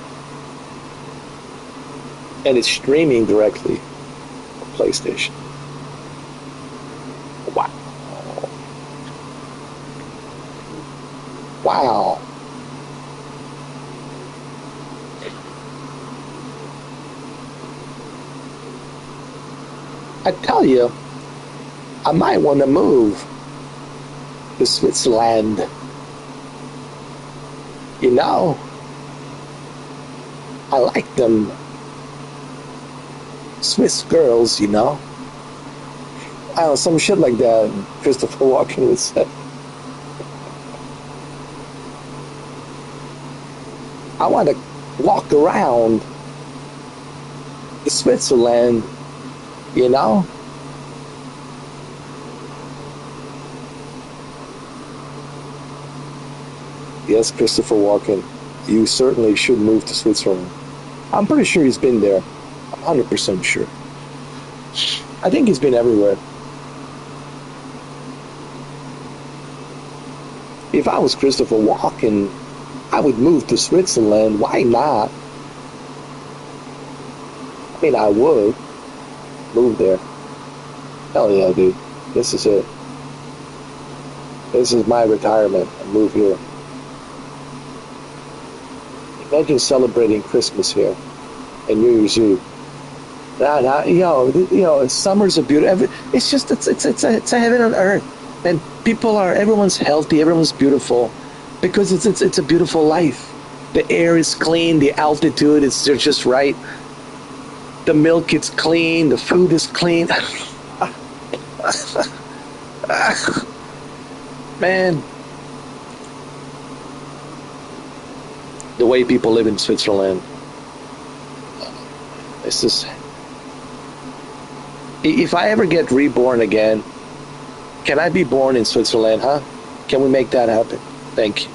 Speaker 1: And it's streaming directly from PlayStation. Wow. Wow. I tell you, I might want to move to Switzerland. You know, I like them Swiss girls, you know. I don't know, some shit like that Christopher Walken would say. I want to walk around Switzerland, you know. Yes, Christopher Walken, you certainly should move to Switzerland. I'm pretty sure he's been there. I'm 100% sure. I think he's been everywhere. If I was Christopher Walken, I would move to Switzerland. Why not? I mean, I would move there. Hell yeah, dude. This is it. This is my retirement. I move here. Imagine celebrating Christmas here and New Year's Eve. Summers are beautiful. It's just it's a heaven on earth, and everyone's healthy, everyone's beautiful, because it's a beautiful life. The air is clean, the altitude is just right. The milk is clean, the food is clean. Man. The way people live in Switzerland. It's just... If I ever get reborn again, can I be born in Switzerland, huh? Can we make that happen? Thank you.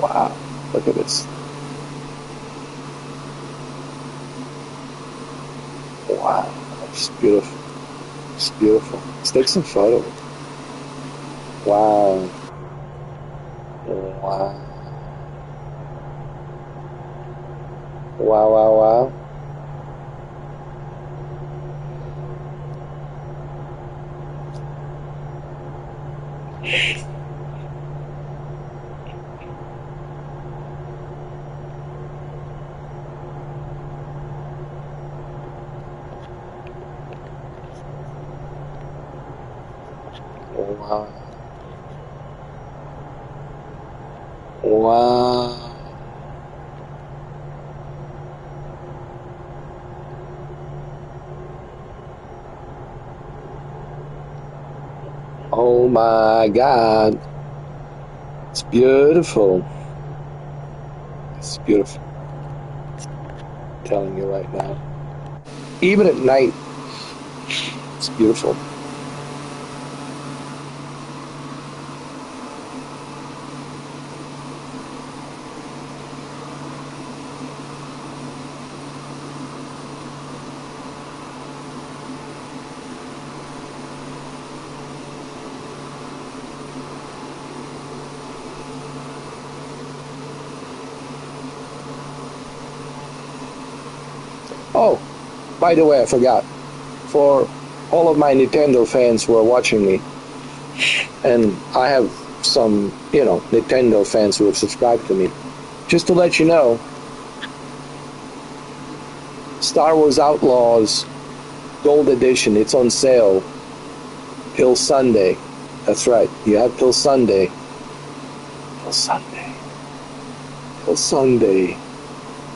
Speaker 1: Wow. Look at this. Wow, it's beautiful. It's beautiful. Let's take some photos. Wow. Wow. Wow, wow, wow. Wow. Wow. Oh my God. It's beautiful. It's beautiful. I'm telling you right now. Even at night, it's beautiful. Oh, by the way, I forgot. For all of my Nintendo fans who are watching me, and I have some, Nintendo fans who have subscribed to me, just to let you know, Star Wars Outlaws Gold Edition, it's on sale till Sunday. That's right. You have till Sunday. Till Sunday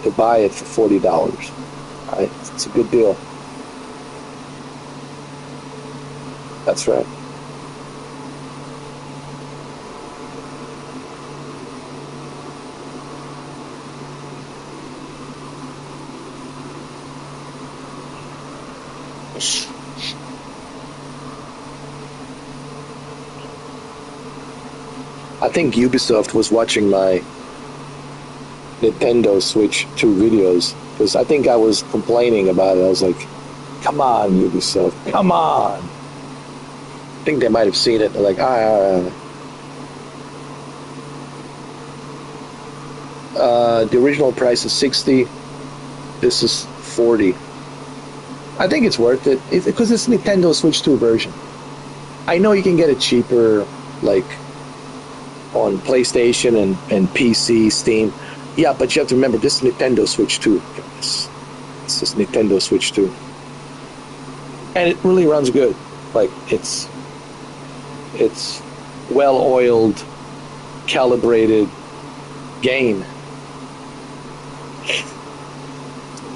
Speaker 1: to buy it for $40. Right? It's a good deal. That's right. I think Ubisoft was watching my Nintendo Switch 2 videos because I think I was complaining about it. I was like, come on, Ubisoft, come on. I think they might have seen it. They're like, the original price is 60. This is 40. I think it's worth it because it's Nintendo Switch 2 version. I know you can get it cheaper, like on PlayStation and PC, Steam. Yeah, but you have to remember, this is Nintendo Switch 2. This is Nintendo Switch 2. And it really runs good. Like, it's well-oiled, calibrated game.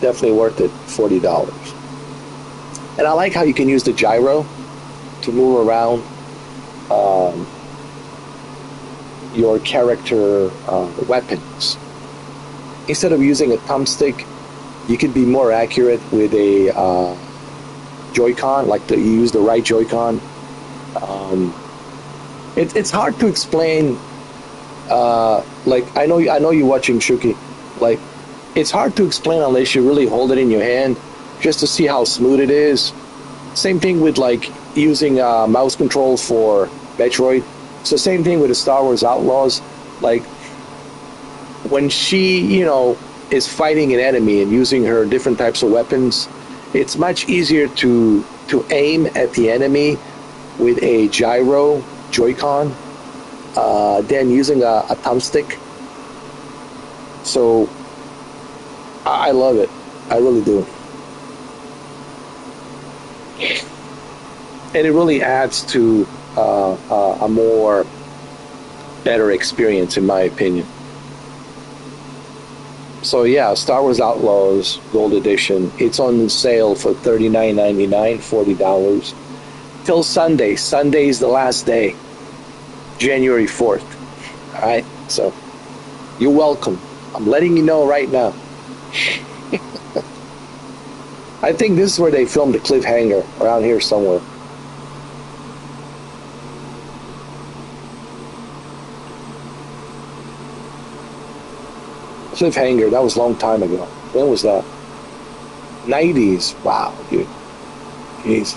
Speaker 1: Definitely worth it, $40. And I like how you can use the gyro to move around your character weapons. Instead of using a thumbstick, you could be more accurate with a Joy-Con, like you use the right Joy-Con. It's hard to explain. Like I know you're watching Shuki. Like, it's hard to explain unless you really hold it in your hand, just to see how smooth it is. Same thing with like using mouse control for Metroid. It's the same thing with the Star Wars Outlaws. Like, when she, is fighting an enemy and using her different types of weapons, it's much easier to aim at the enemy with a gyro Joy-Con than using a thumbstick. So I love it. I really do. And it really adds to a more better experience, in my opinion. So yeah, Star Wars Outlaws Gold Edition. It's on sale for $39.99, $40 till Sunday. Sunday is the last day, January 4th. All right, so you're welcome. I'm letting you know right now. I think this is where they filmed the cliffhanger, around here somewhere. Cliffhanger, that was a long time ago. When was that? 90s. Wow, dude. Jeez.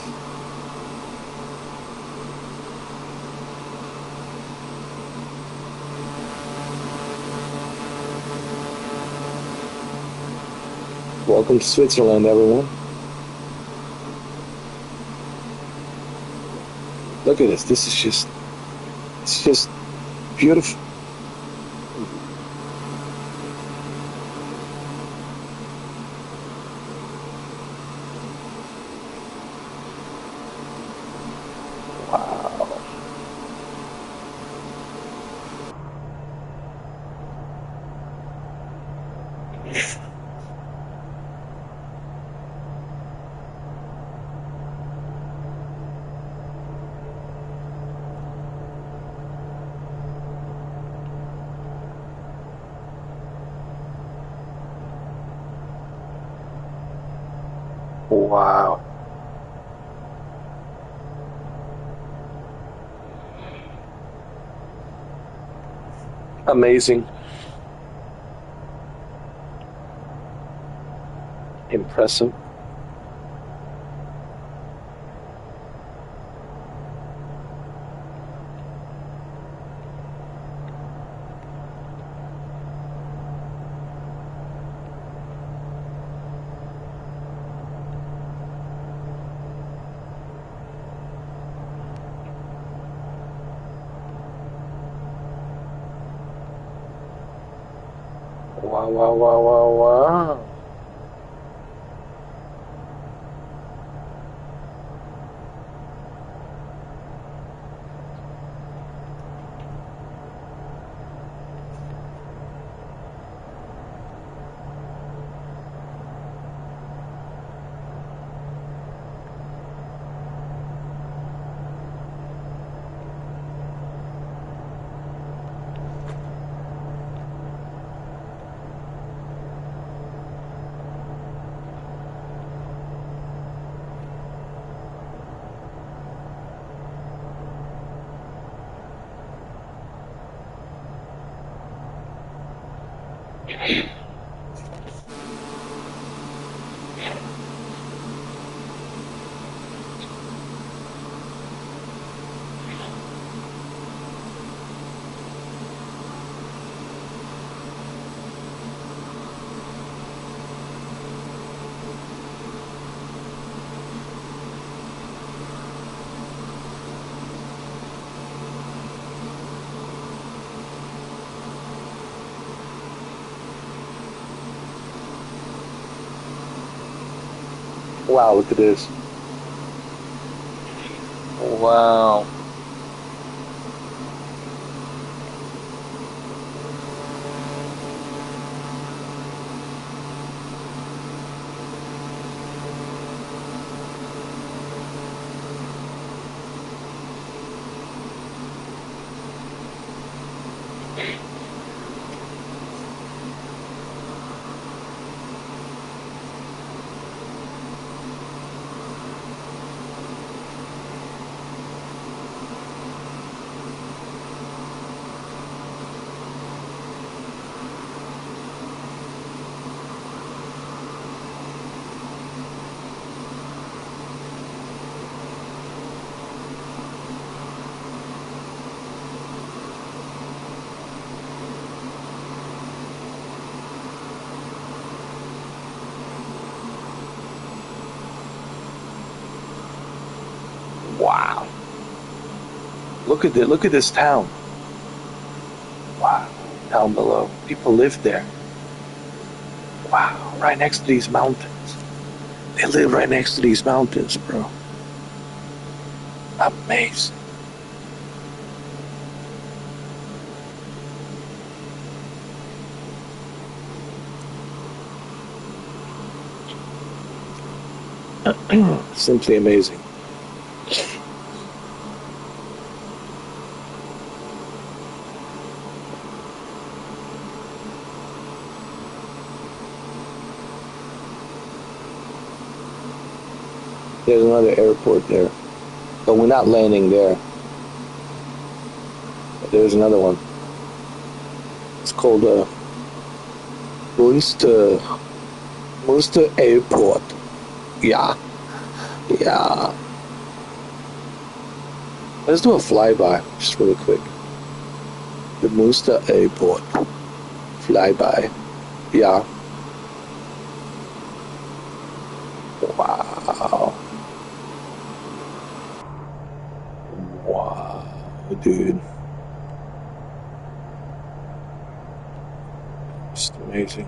Speaker 1: Welcome to Switzerland, everyone. Look at this. This is just, it's just beautiful. Wow. Amazing. Impressive. Wow, wow, wow, wow, wow. Wow, look at this.
Speaker 5: Wow.
Speaker 1: Wow. Look at this town. Wow. Down below. People live there. Wow. Right next to these mountains. They live right next to these mountains, bro. Amazing. Simply amazing. There's another airport there, but we're not landing there. But there's another one. It's called Munster Airport. Yeah. Let's do a flyby, just really quick. The Munster Airport. Flyby. Yeah. Wow. Wow, dude. Just amazing.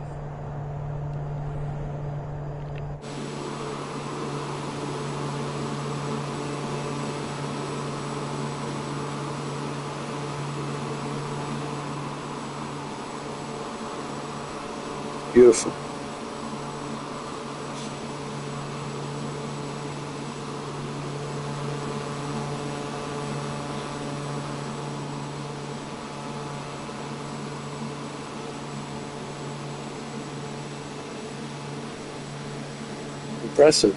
Speaker 1: Beautiful. Impressive.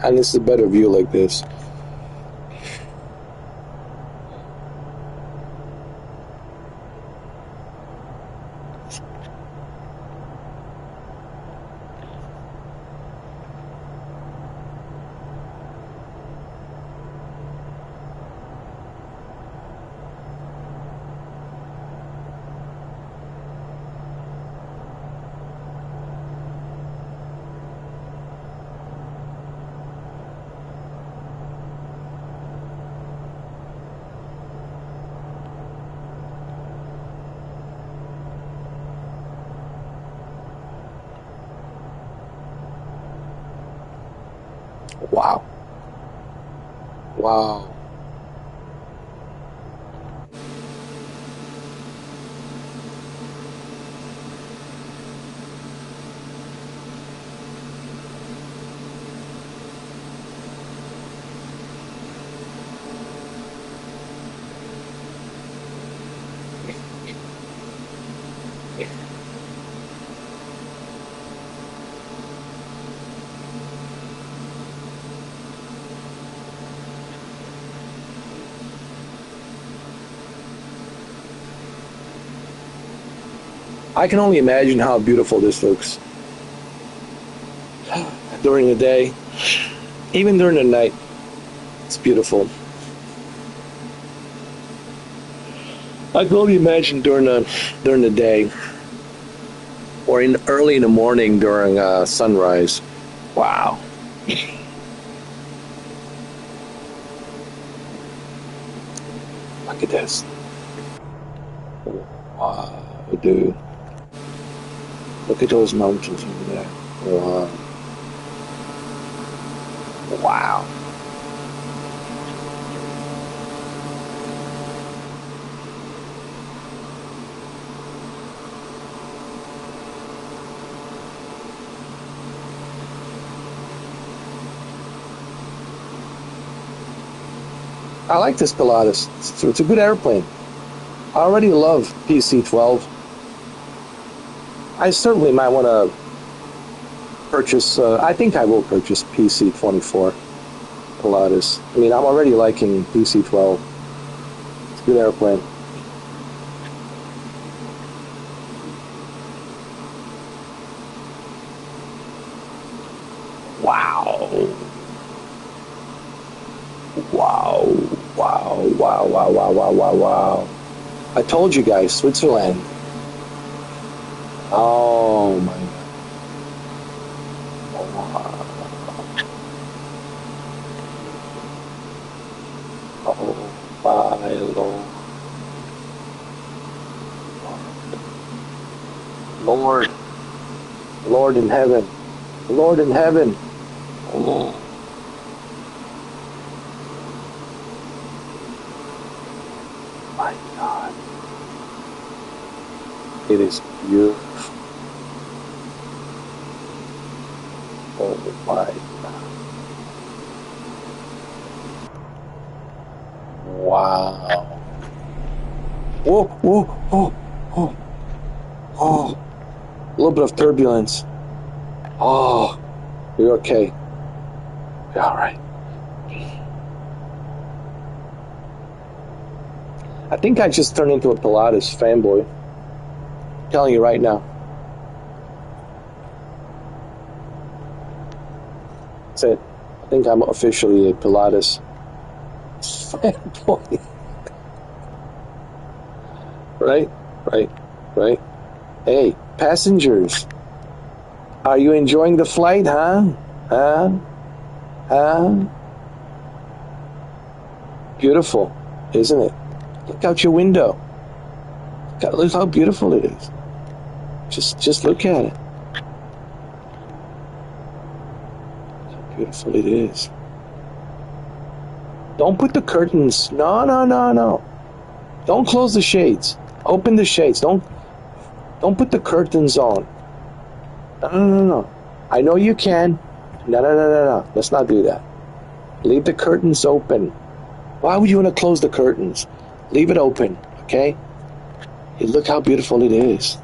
Speaker 1: And it's a better view like this. Wow. Wow. I can only imagine how beautiful this looks during the day, even during the night. It's beautiful. I can only imagine during the day, or early in the morning during sunrise. Wow. Look at this. Wow, dude. Look at those mountains over there. Wow. Wow. I like this Pilatus. It's a good airplane. I already love PC-12. I certainly might want to purchase, I think I will purchase PC-24 Pilatus. I mean, I'm already liking PC-12. It's a good airplane. Wow. Wow. Wow, wow, wow, wow, wow, wow, wow. I told you guys, Switzerland. Oh my God. Oh my Lord. Lord. Lord in heaven. Lord in heaven. Oh. My God. It is beautiful. Oh my God. Wow. Whoa, whoa, whoa, whoa. Oh. A little bit of turbulence. Oh. You're okay. You're all right. I think I just turned into a Pilatus fanboy. I'm telling you right now. That's it. I think I'm officially a Pilatus fanboy. Right? Right? Right? Hey, passengers. Are you enjoying the flight, huh? Huh? Huh? Beautiful, isn't it? Look out your window. Look how beautiful it is. Just look at it. How beautiful it is. Don't put the curtains. No, no, no, no. Don't close the shades. Open the shades. Don't put the curtains on. No, no, no, no. I know you can. No, no, no, no, no. Let's not do that. Leave the curtains open. Why would you want to close the curtains? Leave it open, okay? Hey, look how beautiful it is.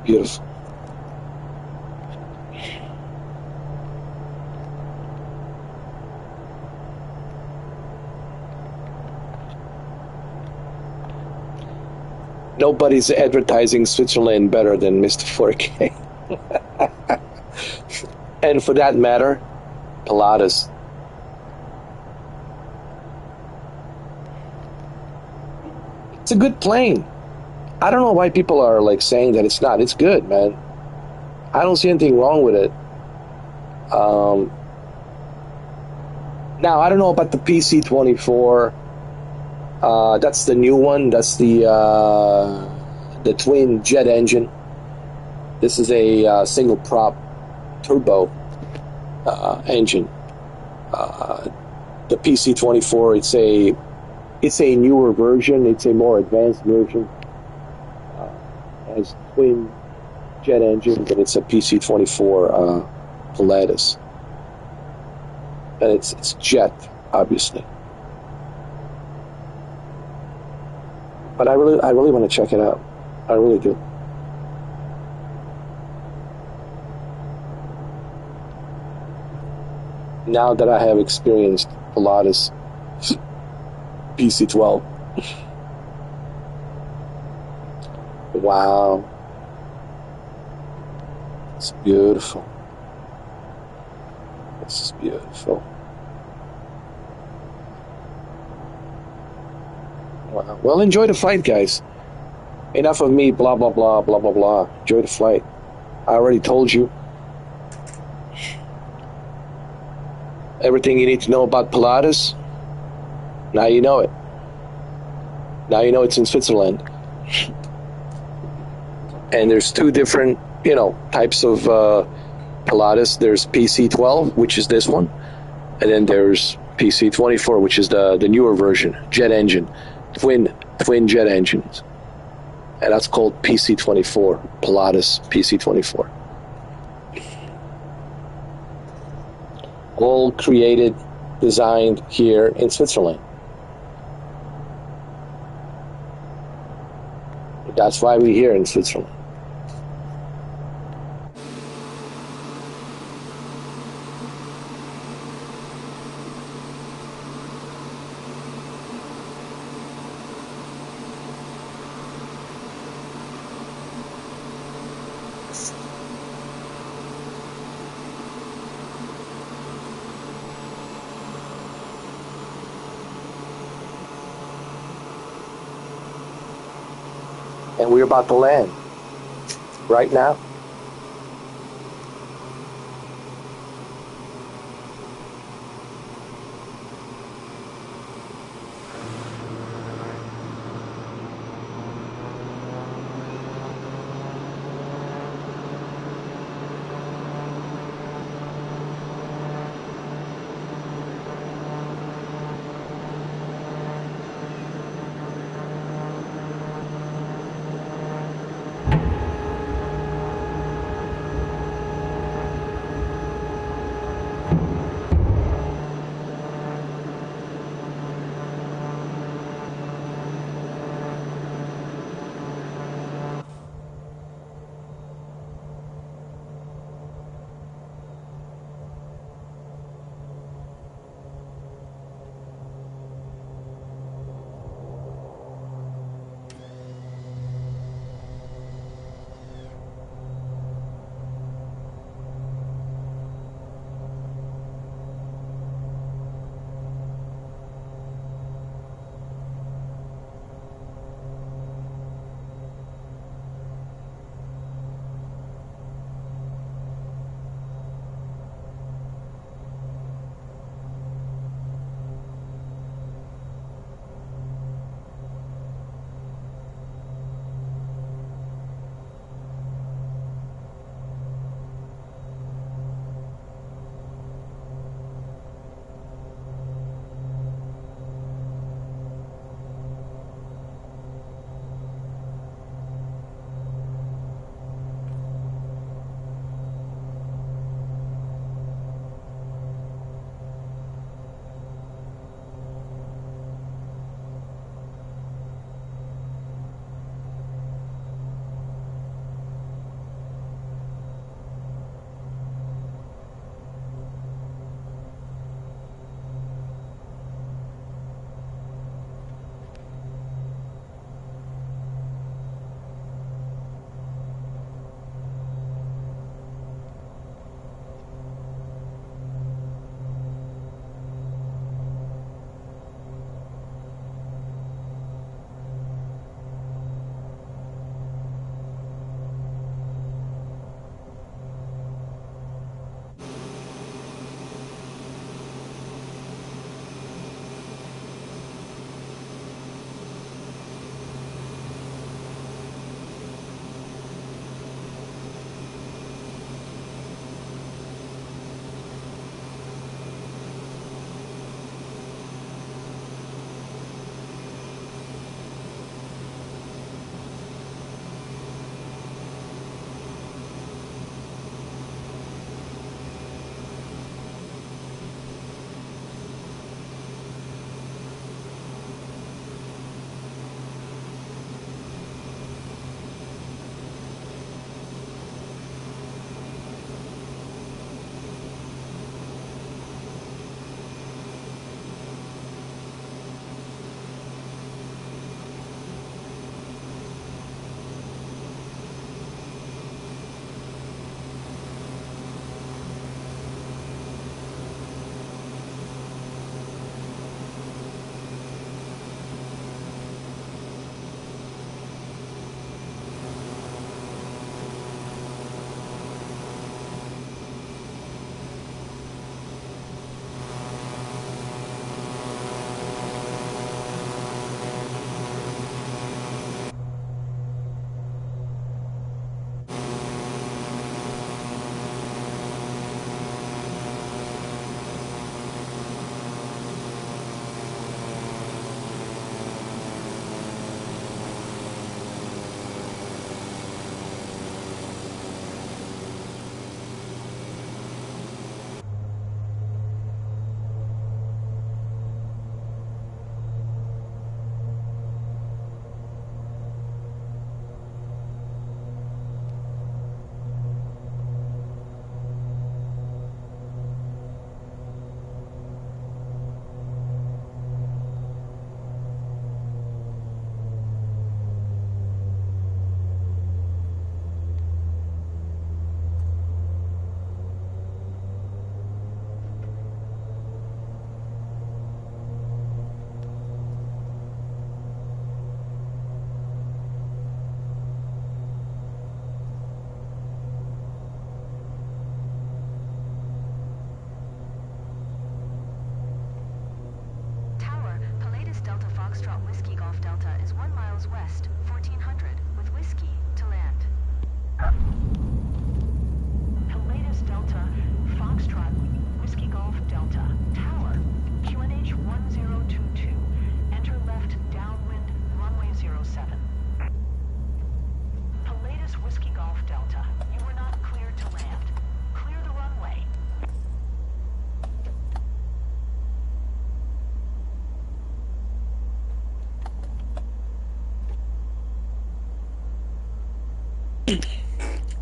Speaker 1: Beautiful. Nobody's advertising Switzerland better than Mr. 4K. And for that matter, Pilatus. It's a good plane. I don't know why people are like saying that it's not. It's good, man. I don't see anything wrong with it. Now, I don't know about the PC-24. That's the new one. That's the twin jet engine. This is a single prop turbo engine. The PC24, it's a newer version. It's a more advanced version. It has twin jet engines, and it's a PC24 Pilatus. And it's jet, obviously. But I really want to check it out. I really do. Now that I have experienced Pilatus PC12. Wow. It's beautiful. This is beautiful. Wow. Well, enjoy the flight, guys. Enough of me, blah, blah, blah, blah, blah, blah. Enjoy the flight. I already told you everything you need to know about Pilatus. Now you know it. Now you know it's in Switzerland. And there's two different, types of Pilatus. There's PC12, which is this one. And then there's PC24, which is the newer version, jet engine, twin jet engines. And that's called PC24, Pilatus PC24. All created, designed here in Switzerland. That's why we're here in Switzerland. And we're about to land right now.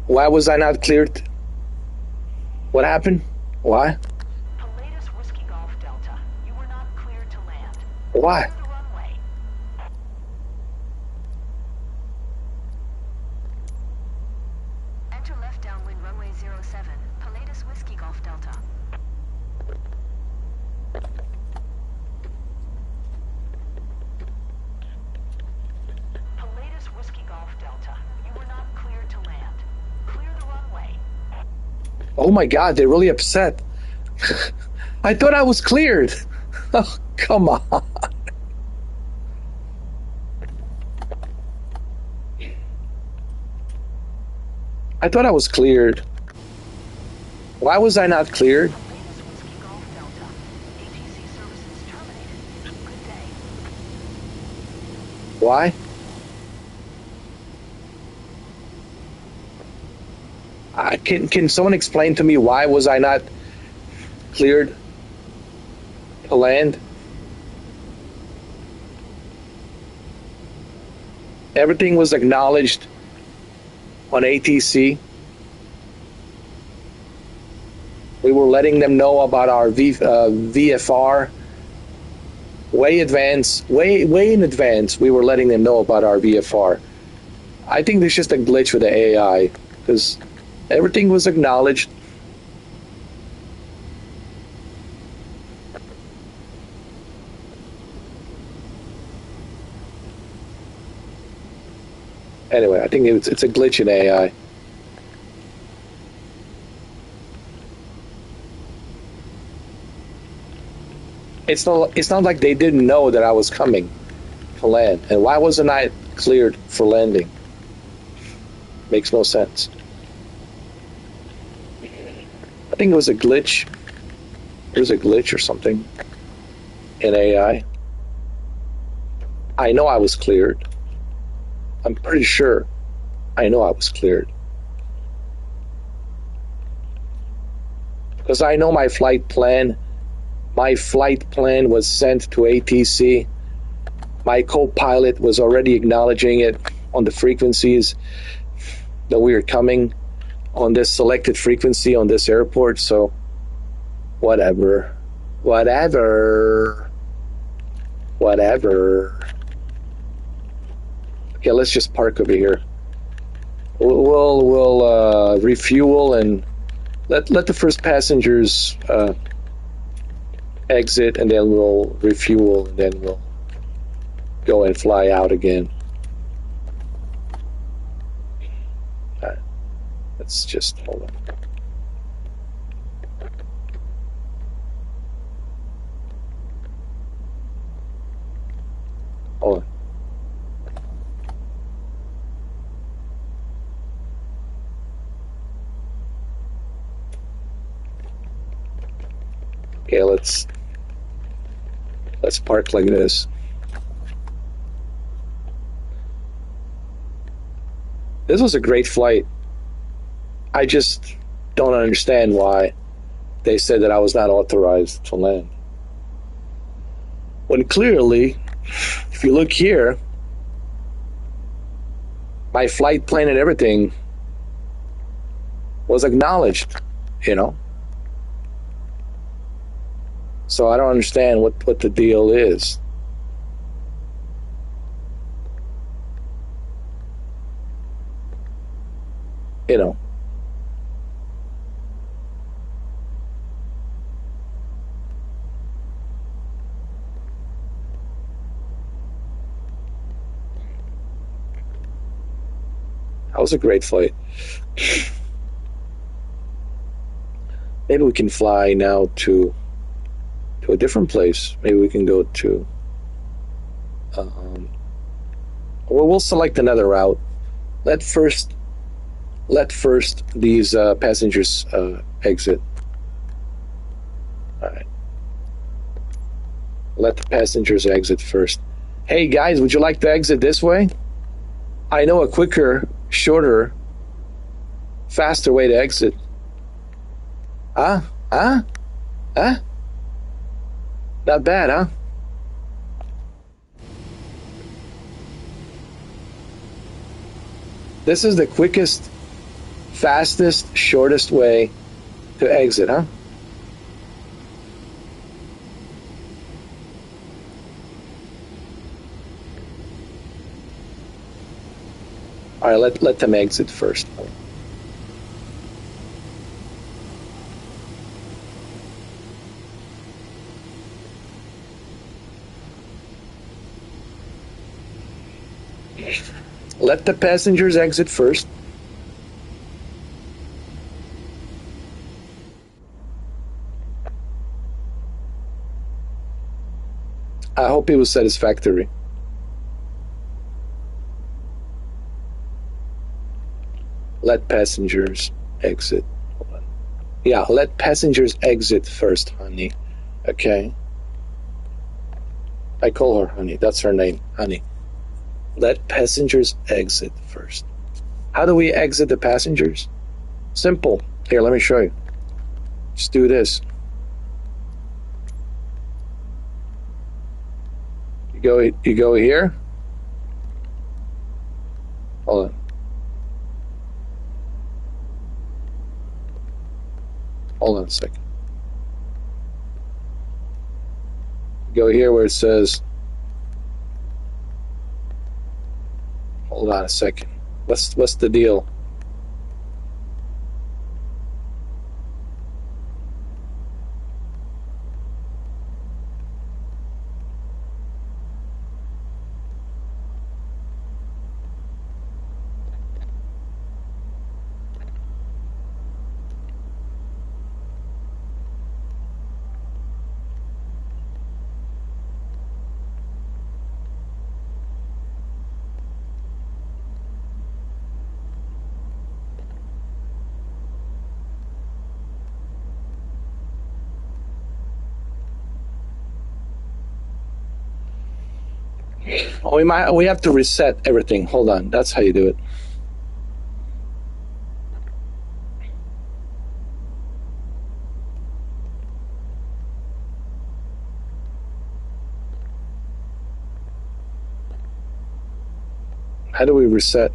Speaker 1: Why was I not cleared? What happened? Why?
Speaker 3: Pilatus Whiskey Golf Delta. You were not cleared to land.
Speaker 1: Why?
Speaker 3: Clear the runway. Enter left downwind runway 07. Pilatus Whiskey Golf Delta. Pilatus Whiskey Golf Delta. You were not cleared to land. Clear the runway.
Speaker 1: Oh my God, they're really upset. I thought I was cleared. Oh, come on. I thought I was cleared. Why was I not cleared?
Speaker 3: Pilatus Whiskey Golf Delta. ATC services terminated. Good day.
Speaker 1: Why? Can someone explain to me why was I not cleared to land? Everything was acknowledged on ATC. We were letting them know about our VFR way in advance. We were letting them know about our VFR. I think there's just a glitch with the AI because everything was acknowledged. Anyway, I think it's a glitch in AI. It's not like they didn't know that I was coming to land. And why wasn't I cleared for landing? Makes no sense. I think it was a glitch. It was a glitch or something in AI. I know I was cleared. I'm pretty sure I know I was cleared. Because I know my flight plan was sent to ATC. My co-pilot was already acknowledging it on the frequencies that we are coming on this selected frequency on this airport. So whatever. Okay, let's just park over here. We'll refuel and let the first passengers exit, and then we'll refuel, and then we'll go and fly out again. All right. Let's just hold on. Hold on. Okay, let's park like this. This was a great flight. I just don't understand why they said that I was not authorized to land. When clearly, if you look here, my flight plan and everything was acknowledged, you know? So I don't understand what the deal is. You know. That was a great flight. Maybe we can fly now to a different place. Maybe we can go to we'll select another route. Let first these passengers exit. All right. Let the passengers exit first. Hey guys, would you like to exit this way? I know a quicker, shorter, faster way to exit. Huh? Not bad, huh? This is the quickest, fastest, shortest way to exit, huh? All right, let them exit first. Let the passengers exit first. I hope it was satisfactory. Let passengers exit. Hold on. Yeah, let passengers exit first, honey. Okay. I call her honey. That's her name, honey. Let passengers exit first. How do we exit the passengers? Simple. Here, let me show you. Just do this. You go here. Hold on. Hold on a second. Go here where it says, hold on a second. What's the deal? Oh, we have to reset everything. Hold on. That's how you do it. How do we reset?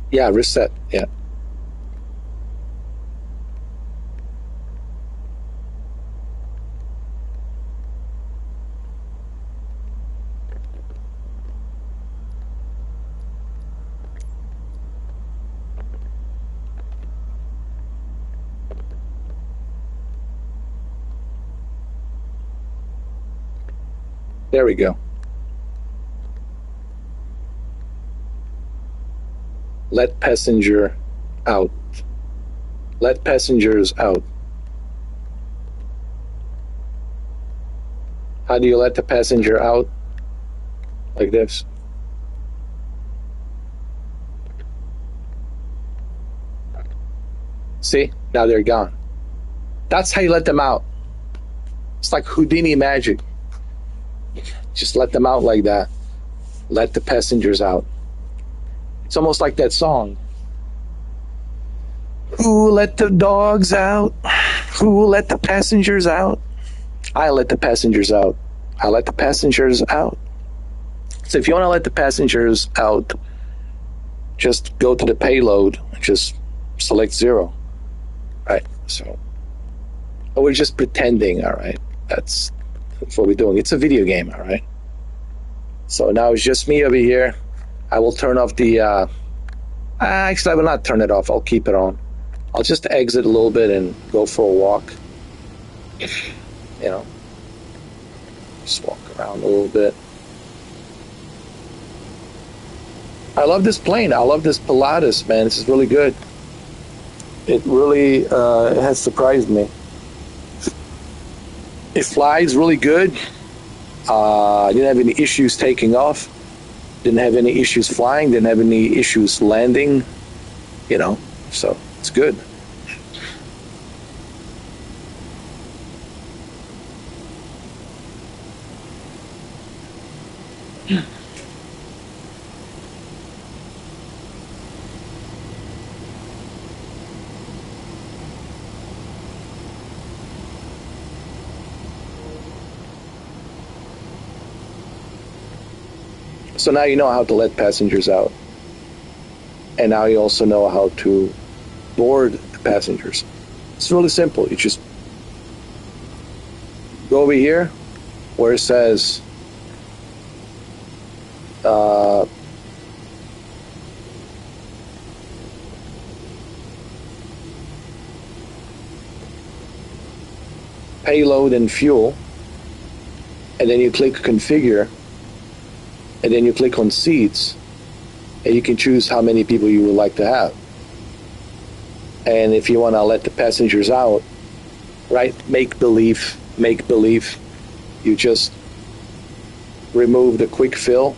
Speaker 1: Yeah, reset. Yeah. There we go. Let passenger out. Let passengers out. How do you let the passenger out? Like this. See? Now they're gone. That's how you let them out. It's like Houdini magic. Just let them out like that. Let the passengers out. It's almost like that song. Who let the dogs out? Who let the passengers out? I let the passengers out. I let the passengers out. So if you want to let the passengers out, just go to the payload and just select 0. Right. So we're just pretending, all right? That's what we're doing. It's a video game, all right? So now it's just me over here. I will turn off the... actually, I will not turn it off. I'll keep it on. I'll just exit a little bit and go for a walk. You know, just walk around a little bit. I love this plane. I love this Pilatus, man. This is really good. It really has surprised me. It flies really good. Didn't have any issues taking off. Didn't have any issues flying. Didn't have any issues landing. You know, so it's good. So now you know how to let passengers out. And now you also know how to board the passengers. It's really simple. You just go over here where it says payload and fuel, and then you click configure, and then you click on seats, and you can choose how many people you would like to have. And if you want to let the passengers out, right, make believe, you just remove the quick fill,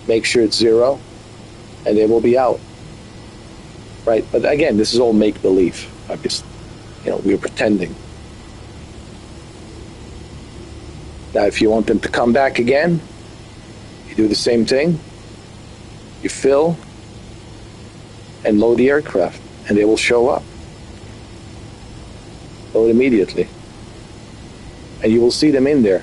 Speaker 1: make sure it's 0, and they will be out. Right, but again, this is all make believe. Obviously, we're pretending. Now, if you want them to come back again, you do the same thing. You fill and load the aircraft, and they will show up. Load immediately. And you will see them in there.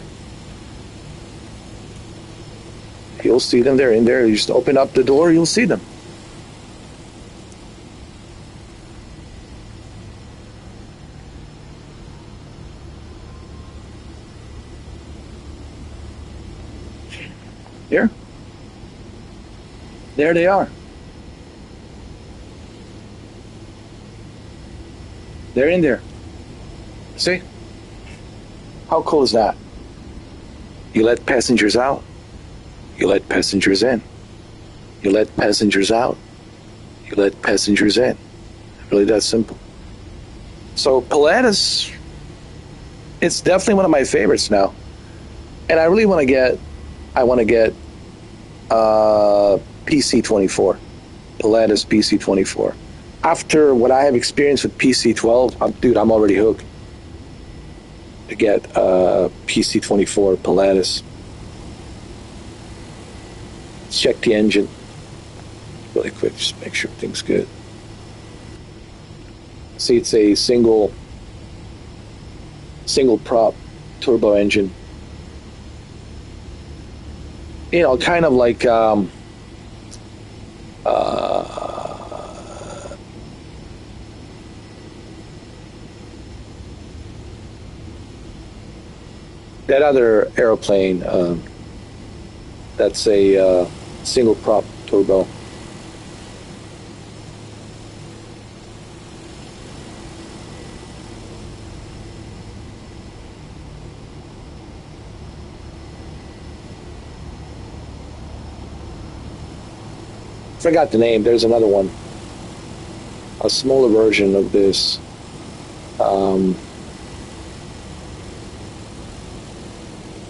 Speaker 1: You'll see them, they're in there. You just open up the door, you'll see them. Here. There they are. They're in there. See? How cool is that? You let passengers out. You let passengers in. You let passengers out. You let passengers in. Really that simple. So Pilatus, it's definitely one of my favorites now. And I really want to get PC24, Pilatus PC24. After what I have experienced with PC12, dude, I'm already hooked to get PC24 Pilatus. Let's check the engine really quick, just make sure everything's good. See, it's a single prop turbo engine. Kind of like that other aeroplane, that's a single prop turbo. Forgot the name. There's another one, a smaller version of this.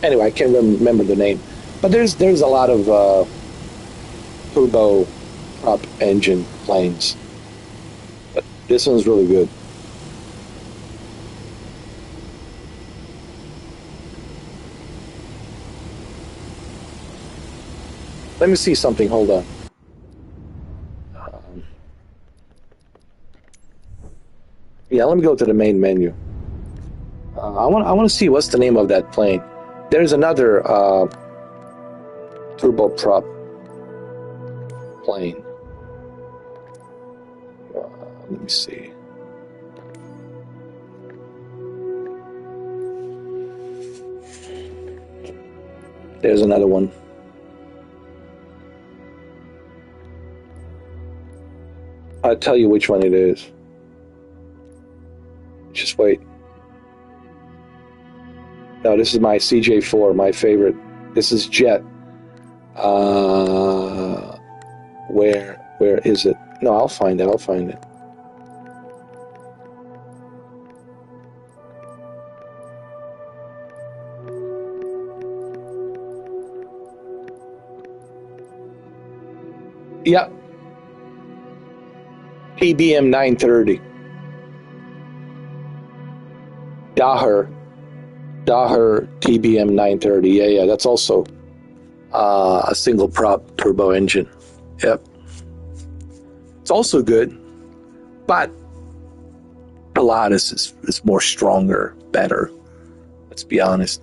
Speaker 1: Anyway, I can't remember the name, but there's a lot of turbo prop engine planes, but this one's really good. Let me see something. Hold on. Yeah, let me go to the main menu. I want to see what's the name of that plane. There's another turboprop plane. Let me see. There's another one. I'll tell you which one it is. Just wait. No, this is my CJ4, my favorite. This is Jet. Where is it? No, I'll find it. Yeah. PBM 930. Daher TBM 930. Yeah, that's also a single prop turbo engine. Yep. It's also good, but Pilatus is more stronger, better. Let's be honest.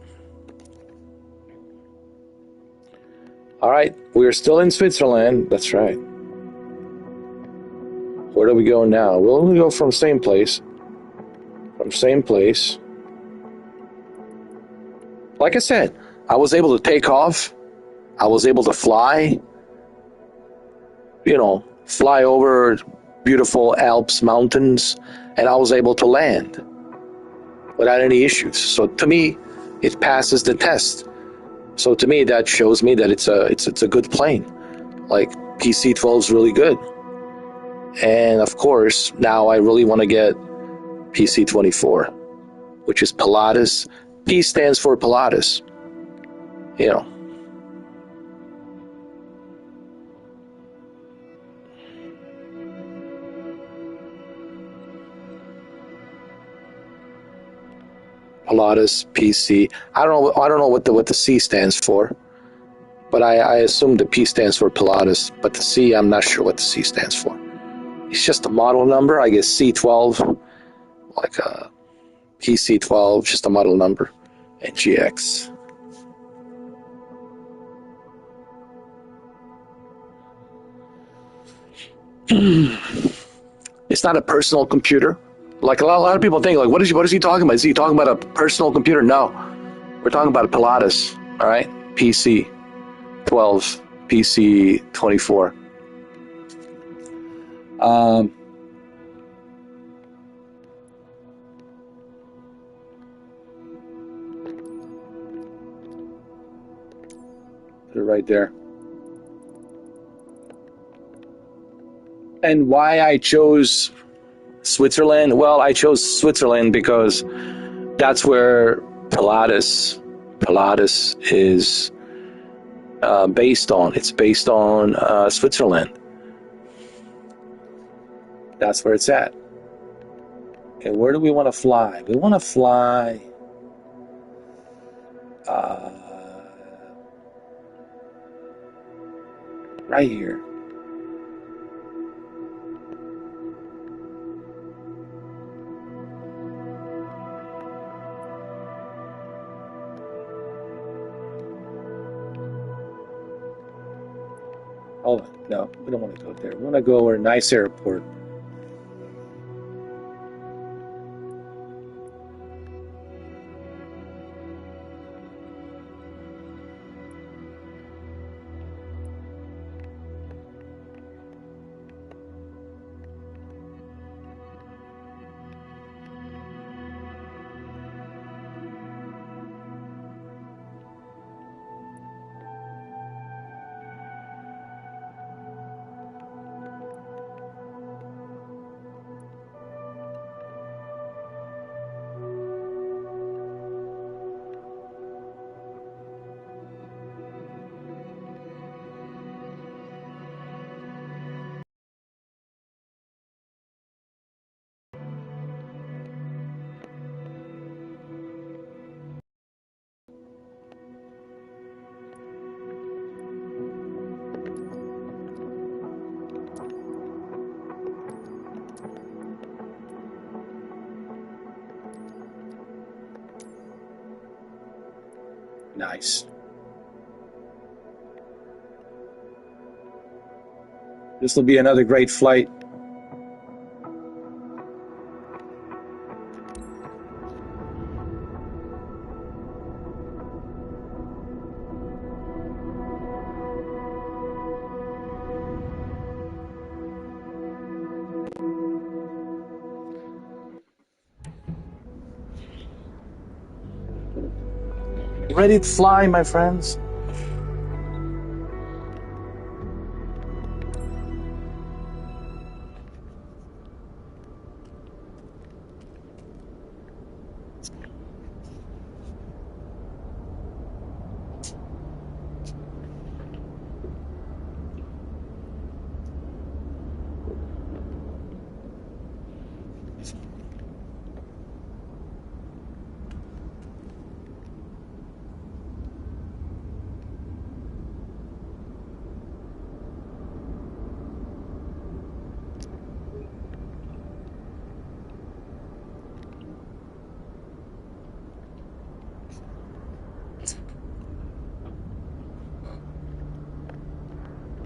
Speaker 1: All right, we're still in Switzerland. That's right. Where do we go now? We'll only go from same place. From same place. Like I said, I was able to take off. I was able to fly. You know, fly over beautiful Alps mountains, and I was able to land without any issues. So to me, it passes the test. So to me, that shows me that it's a good plane. Like PC-12 is really good. And of course, now I really want to get PC-24, which is Pilatus. P stands for Pilatus. You know. Pilatus, PC. I don't know what the C stands for, but I assume the P stands for Pilatus. But the C, I'm not sure what the C stands for. It's just a model number, I guess. C12, like a PC-12, just a model number, and GX. It's not a personal computer. Like a lot of people think, like, what is he talking about? Is he talking about a personal computer? No, we're talking about a Pilatus. All right, PC 12, PC 24. Put it right there. And why I chose Switzerland? Well, I chose Switzerland because that's where Pilatus is based on. It's based on Switzerland. That's where it's at. Okay, where do we want to fly? We want to fly right here. Oh, no, we don't want to go there. We want to go to a nice airport. Nice. This will be another great flight. Ready to fly, my friends?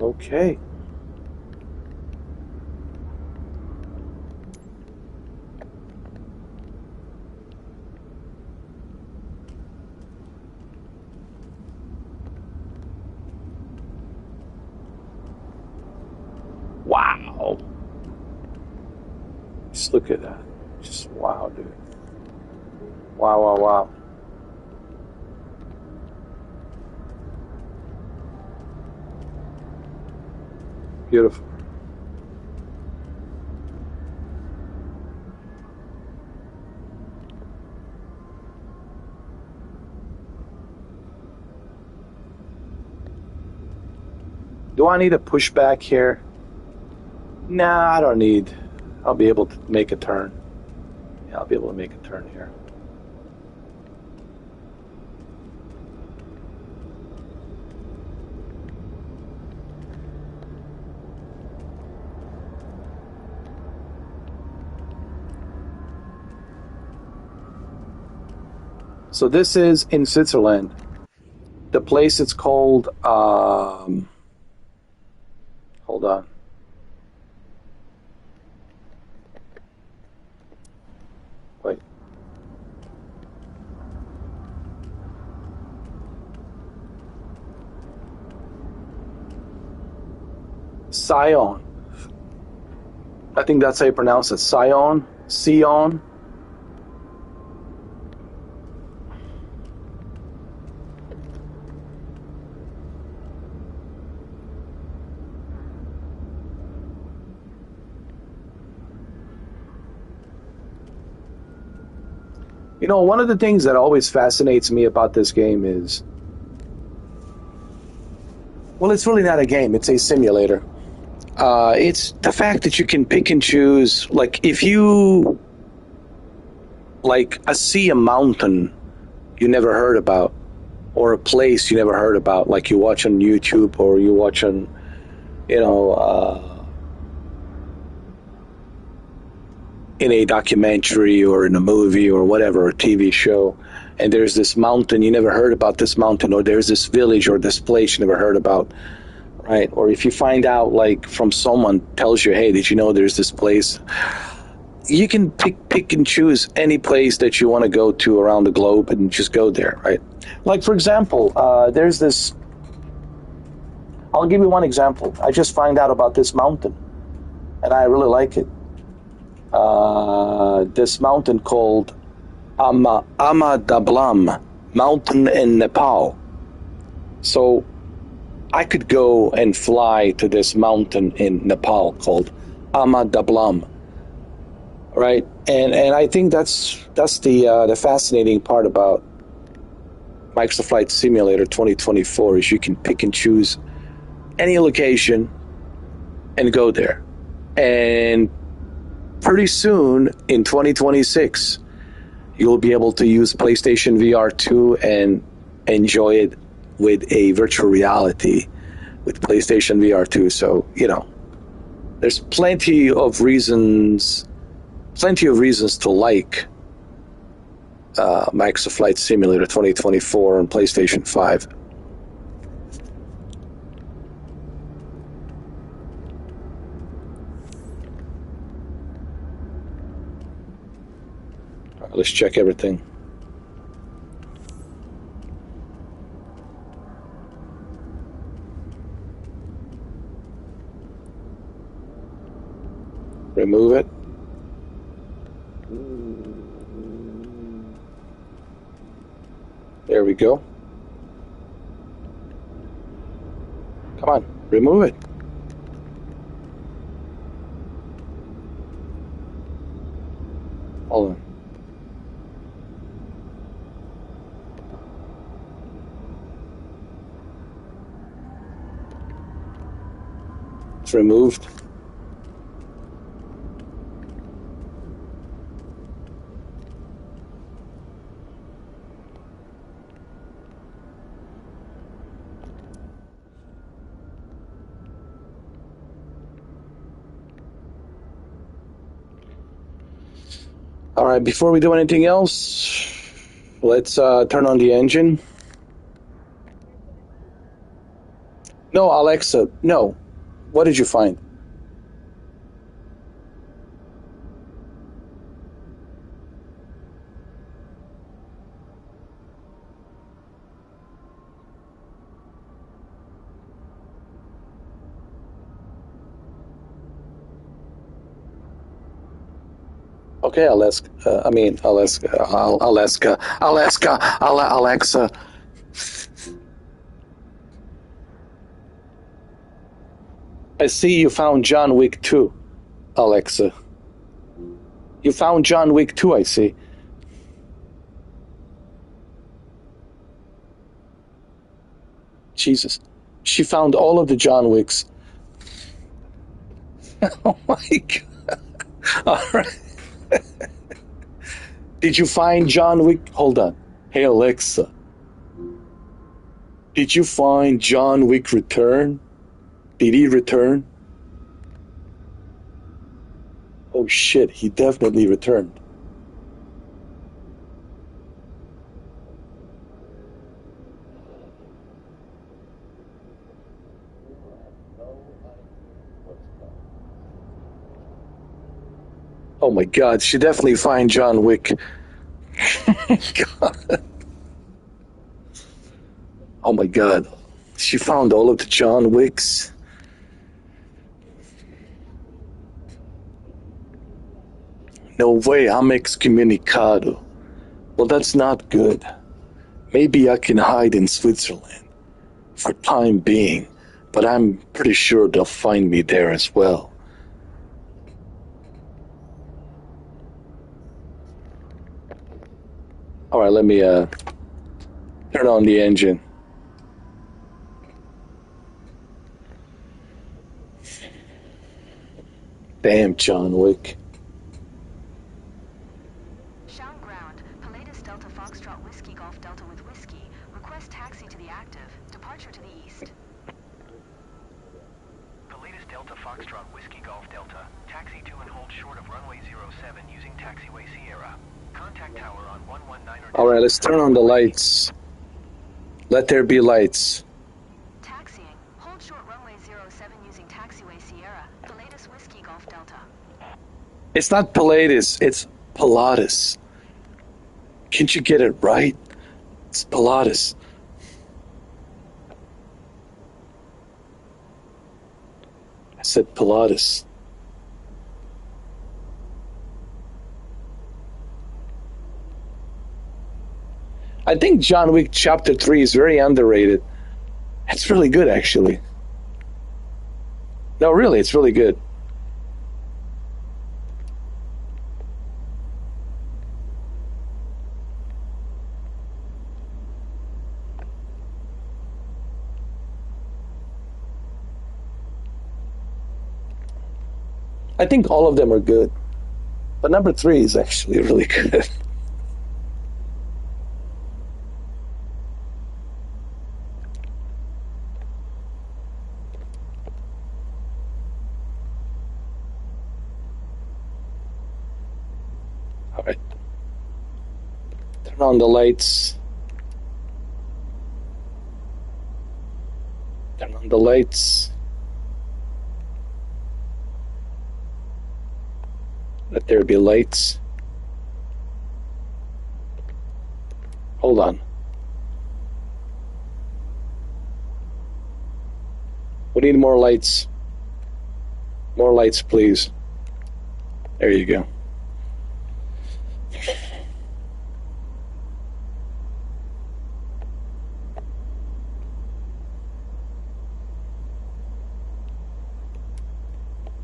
Speaker 1: Okay. Wow. Just look at that. Just wow, dude. Wow, wow, wow. Beautiful. Do I need a pushback here? Nah, I don't need. I'll be able to make a turn. Yeah, I'll be able to make a turn here. So this is in Switzerland. The place it's called, hold on. Wait. Sion. I think that's how you pronounce it. Sion. Sion. You know, one of the things that always fascinates me about this game is, well, it's really not a game, it's a simulator. It's the fact that you can pick and choose, like, if you, like, see a mountain you never heard about, or a place you never heard about, like you watch on YouTube or you watch on, you know, in a documentary or in a movie or whatever, a TV show, and there's this mountain, you never heard about this mountain, or there's this village or this place you never heard about, right? Or if you find out, like, from someone tells you, hey, did you know there's this place? You can pick and choose any place that you want to go to around the globe and just go there, right? Like, for example, there's this, I'll give you one example. I just find out about this mountain, and I really like it. This mountain called Amadablam mountain in Nepal. So I could go and fly to this mountain in Nepal called Amadablam, right? And I think that's the fascinating part about Microsoft Flight Simulator 2024 is you can pick and choose any location and go there. And pretty soon in 2026, you'll be able to use PlayStation VR 2 and enjoy it with a virtual reality with PlayStation VR 2. So, you know, there's plenty of reasons to like Microsoft Flight Simulator 2024 on PlayStation 5. Let's check everything. Remove it. There we go. Come on, remove it. Hold on. It's removed. All right, before we do anything else, let's turn on the engine. No, Alexa, no. What did you find? Okay, Alaska. Alexa. I see you found John Wick 2, Alexa. You found John Wick 2, I see. Jesus. She found all of the John Wicks. Oh my God. All right. Did you find John Wick? Hold on. Hey, Alexa. Did you find John Wick Return? Did he return? Oh shit, he definitely returned. Oh my God, she definitely find John Wick. God. Oh my God, she found all of the John Wicks. No way, I'm excommunicado. Well, that's not good. Maybe I can hide in Switzerland for time being, but I'm pretty sure they'll find me there as well. All right, let me turn on the engine. Damn, John Wick.
Speaker 3: Sound ground. Pilatus Delta Foxtrot Whiskey Golf Delta with Whiskey. Request taxi to the active. Departure to the east.
Speaker 4: The latest Delta Foxtrot Whiskey Golf Delta. Taxi to and hold short of runway 07 using taxiway Sierra. Contact tower on 119 or...
Speaker 1: All right, let's turn on the lights. Let there be lights.
Speaker 3: Taxiing. Hold short runway 07 using taxiway Sierra. Pilatus Whiskey Golf Delta.
Speaker 1: It's not Pilatus, it's Pilatus. Can't you get it right? It's Pilatus. I said Pilatus. I think John Wick Chapter 3 is very underrated. It's really good, actually. No, really, it's really good. I think all of them are good. But number 3 is actually really good. All right. Turn on the lights. Turn on the lights. Let there be lights. Hold on. We need more lights. More lights, please. There you go.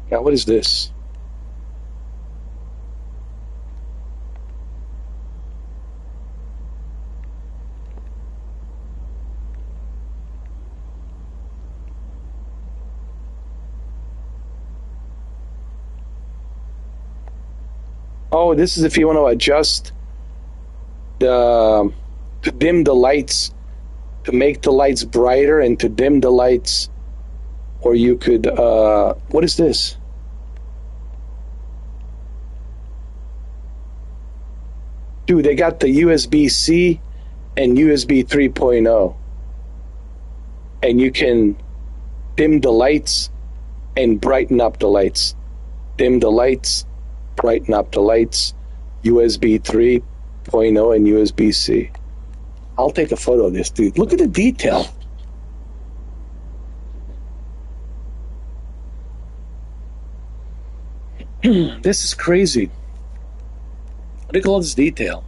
Speaker 1: Now, what is this? Oh, this is if you want to adjust the, to dim the lights, to make the lights brighter and to dim the lights. Or you could, what is this? Dude, they got the USB-C and USB 3.0. And you can dim the lights and brighten up the lights. Dim the lights, brighten up the lights, USB 3.0 and USB-C. I'll take a photo of this, dude. Look at the detail. This is crazy. Look at all this detail.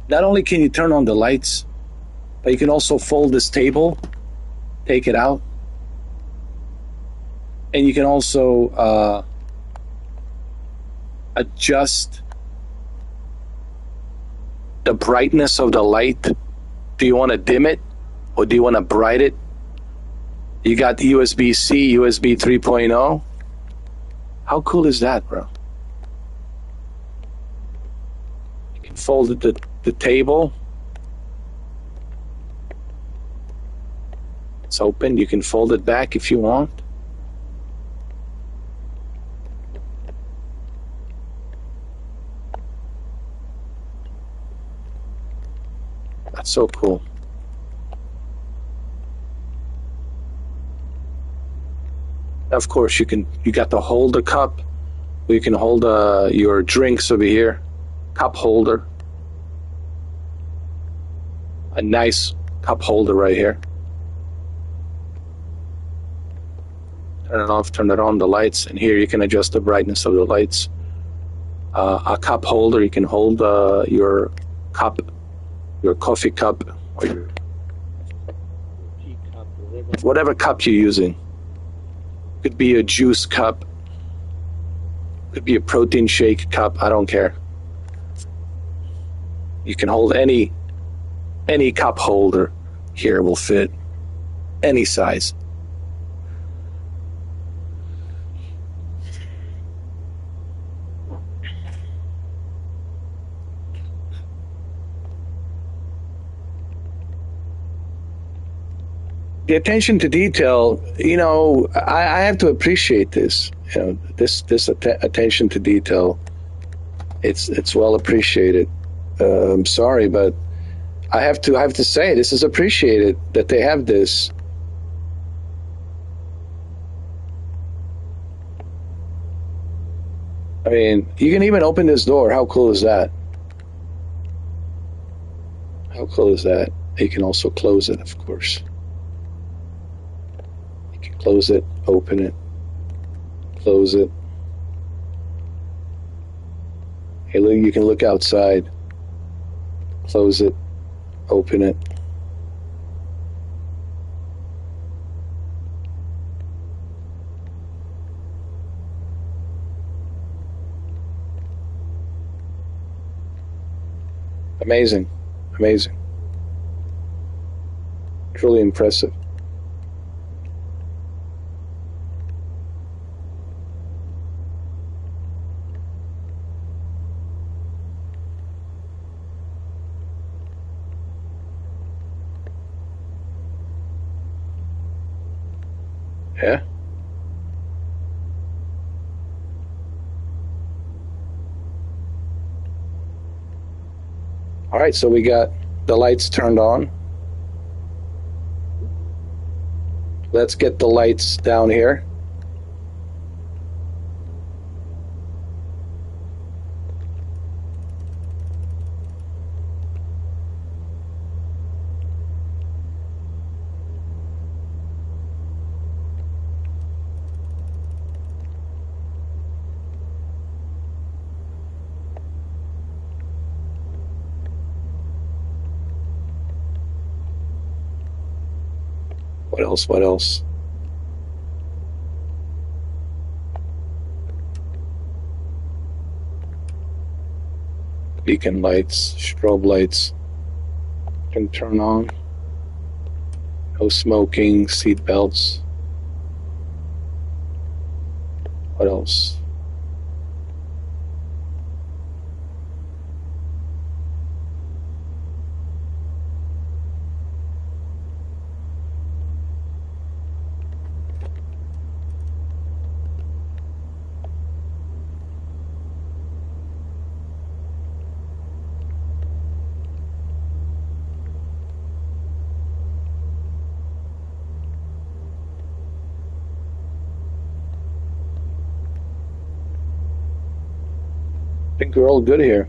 Speaker 1: Not only can you turn on the lights, but you can also fold this table, take it out, and you can also adjust the brightness of the light. Do you want to dim it or do you want to bright it? You got USB-C, USB 3.0. How cool is that, bro? You can fold the table. It's open. You can fold it back if you want. That's so cool. Of course, you got the holder cup. You can hold your drinks over here. Cup holder. A nice cup holder right here. Turn it off, turn it on, the lights. And here you can adjust the brightness of the lights. A cup holder, you can hold your cup, your coffee cup, or your tea cup, whatever cup you're using. Could be a juice cup, could be a protein shake cup, I don't care. You can hold any cup holder here will fit, any size. The attention to detail, you know, I have to appreciate this. You know, this attention to detail, it's well appreciated. I'm sorry, but I have to say this is appreciated that they have this. I mean, you can even open this door. How cool is that? How cool is that? You can also close it, of course. Close it, open it, close it. Hey, look, you can look outside. Close it, open it. Amazing, amazing. Truly impressive. Yeah. All right, so we got the lights turned on. Let's get the lights down here. What else? What else? Beacon lights, strobe lights can turn on. No smoking, seat belts. What else? think we're all good here.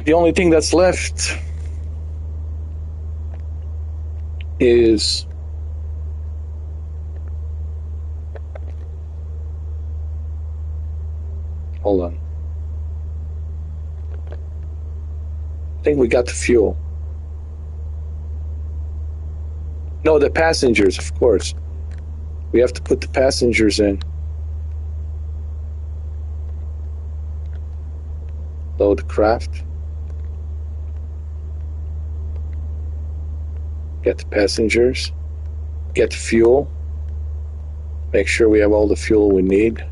Speaker 1: The only thing that's left is hold on. I think we got the fuel. No, the passengers, of course. We have to put the passengers in. Load the craft. Get the passengers. Get the fuel. Make sure we have all the fuel we need.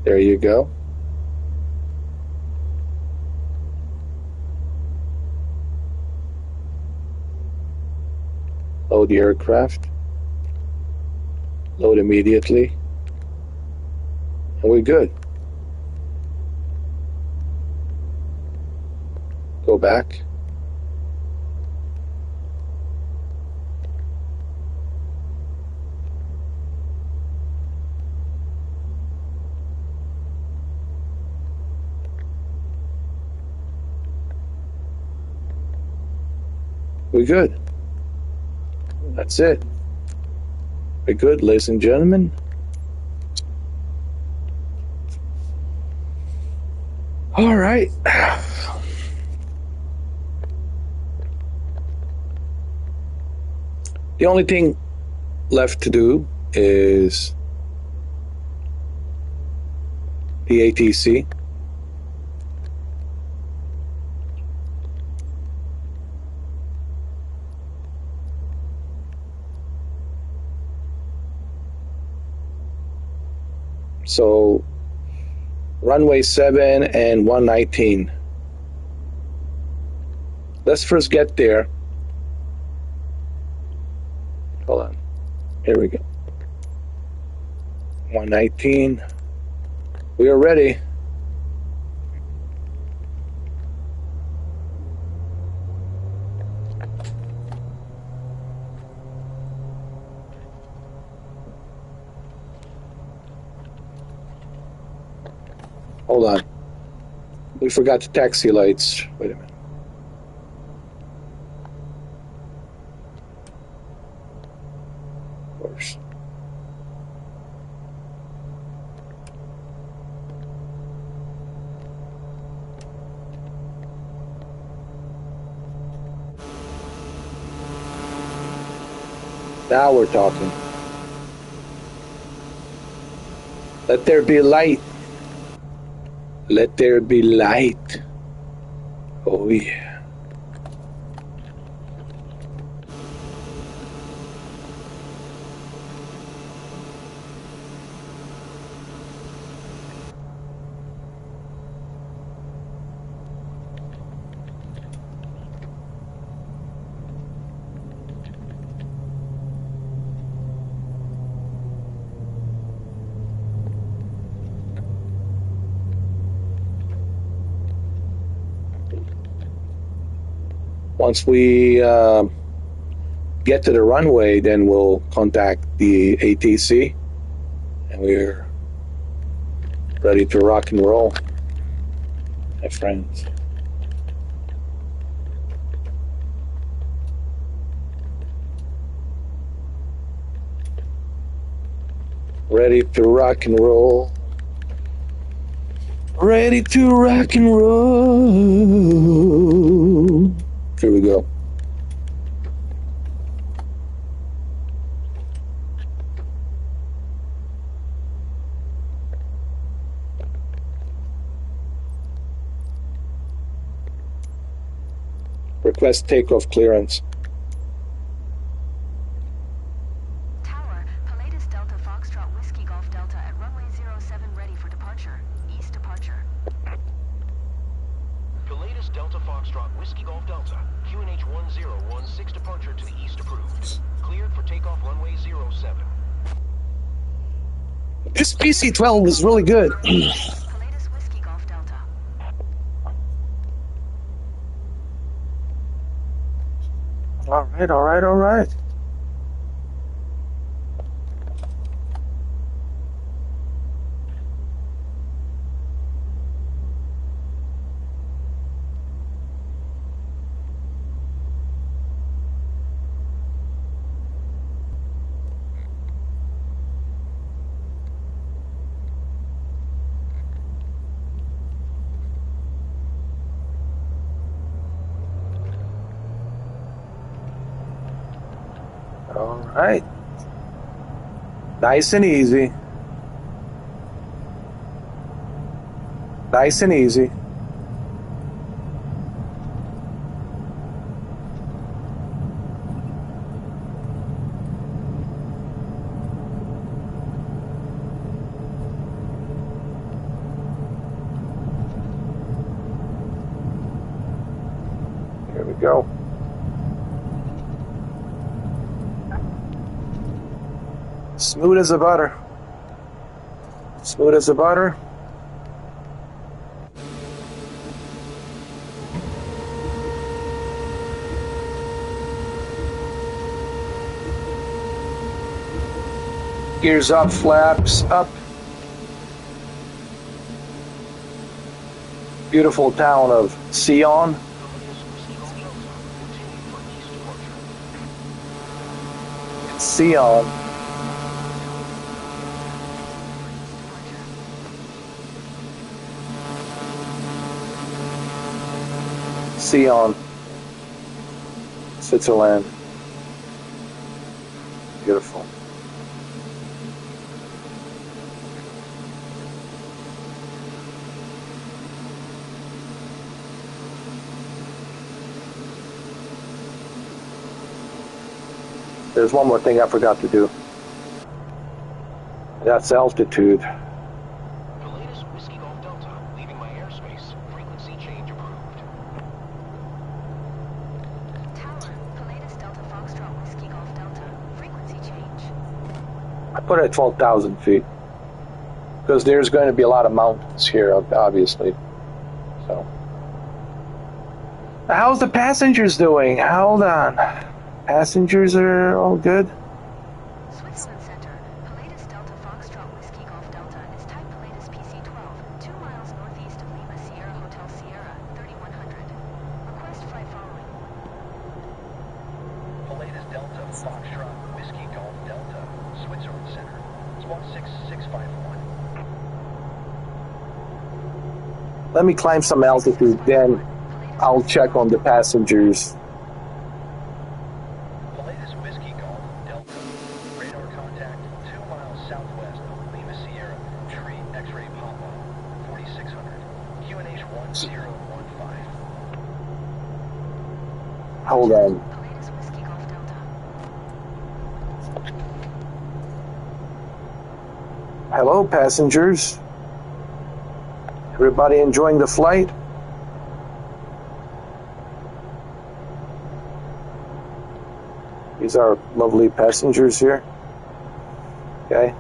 Speaker 1: There you go. Load the aircraft. Load immediately. And we're good. Go back. We're good. That's it. We're good, ladies and gentlemen. All right. The only thing left to do is the ATC. So runway 7 and 119. Let's first get there. Hold on. Here we go. 119. We are ready. Hold on. We forgot the taxi lights. Wait a minute. Of course. Now we're talking. Let there be light. Let there be light. Oh yeah. Once we get to the runway, then we'll contact the ATC, and we're ready to rock and roll, my friends. Ready to rock and roll. Ready to rock and roll. Here we go. Request takeoff clearance.
Speaker 3: Tower, Pilatus Delta Foxtrot Whiskey Golf Delta at runway 07 ready for departure. East departure.
Speaker 4: Pilatus Delta Foxtrot Whiskey Golf Delta. QNH 1016 departure to the east approved. Cleared for takeoff runway 07.
Speaker 1: This PC-12 is really good.
Speaker 3: Pilatus Whiskey
Speaker 1: All right, all right, all right. All right. Nice and easy. Nice and easy. Here we go. Smooth as a butter. Smooth as a butter. Gears up, flaps up. Beautiful town of Sion. Sion. Sion, Switzerland. Beautiful. There's one more thing I forgot to do. That's altitude.
Speaker 4: The latest Whiskey Golf Delta, leaving my airspace. Frequency change approved.
Speaker 3: Tower, Pilatus Delta Foxtrot Whiskey Golf Delta. Frequency change.
Speaker 1: I put it at 12,000 feet because there's going to be a lot of mountains here, obviously. So, how's the passengers doing? Hold on. Passengers are all good.
Speaker 3: Switzerland Center, Pilatus Delta Foxtrot Whiskey Golf Delta is type Pilatus PC-12, 2 miles northeast of Lima Sierra Hotel Sierra, 3100. Request flight following.
Speaker 4: Pilatus Delta Foxtrot Whiskey Golf Delta, Switzerland Center. 16651.
Speaker 1: Let me climb some altitude, then I'll check on the passengers.
Speaker 4: Pilatus Whiskey Golf Delta. Radar contact 2 miles southwest of Lima Sierra. Tree X-ray Papa. 4600. QNH 1015.
Speaker 1: Hold on.
Speaker 3: Pilatus Whiskey Golf Delta.
Speaker 1: Hello, passengers. Everybody enjoying the flight? These are lovely passengers here. Okay.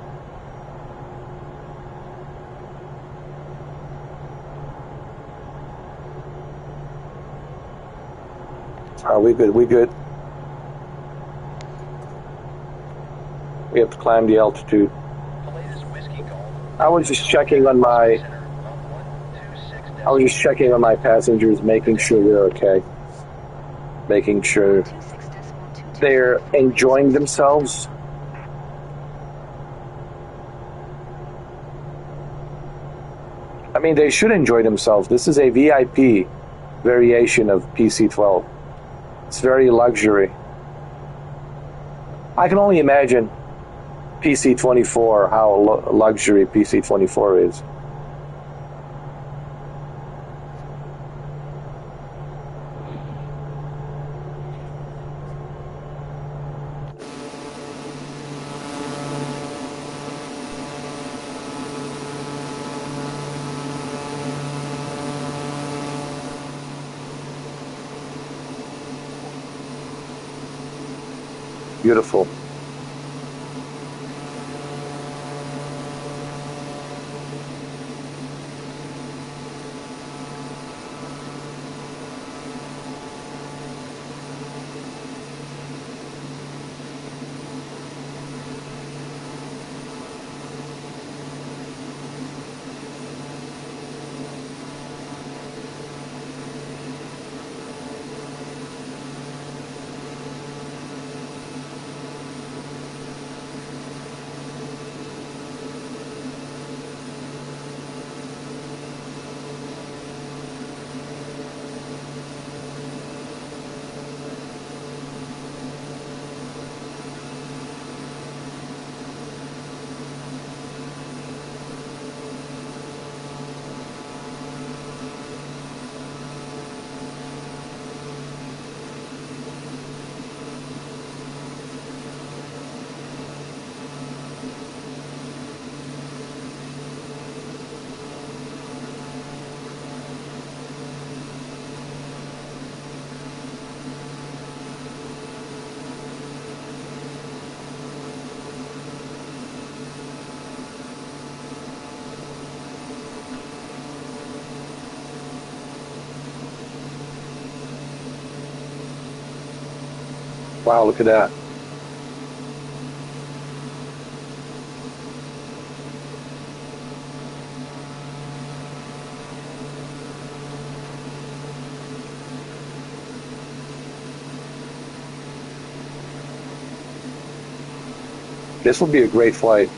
Speaker 1: Are we good? We good? We have to climb the altitude.
Speaker 4: Pilatus Whiskey Golf.
Speaker 1: I was just checking on my passengers, making sure they're okay. Making sure they're enjoying themselves. I mean, they should enjoy themselves. This is a VIP variation of PC-12. It's very luxury. I can only imagine PC-24, how luxury PC-24 is. Beautiful. Wow, look at that. This will be a great flight.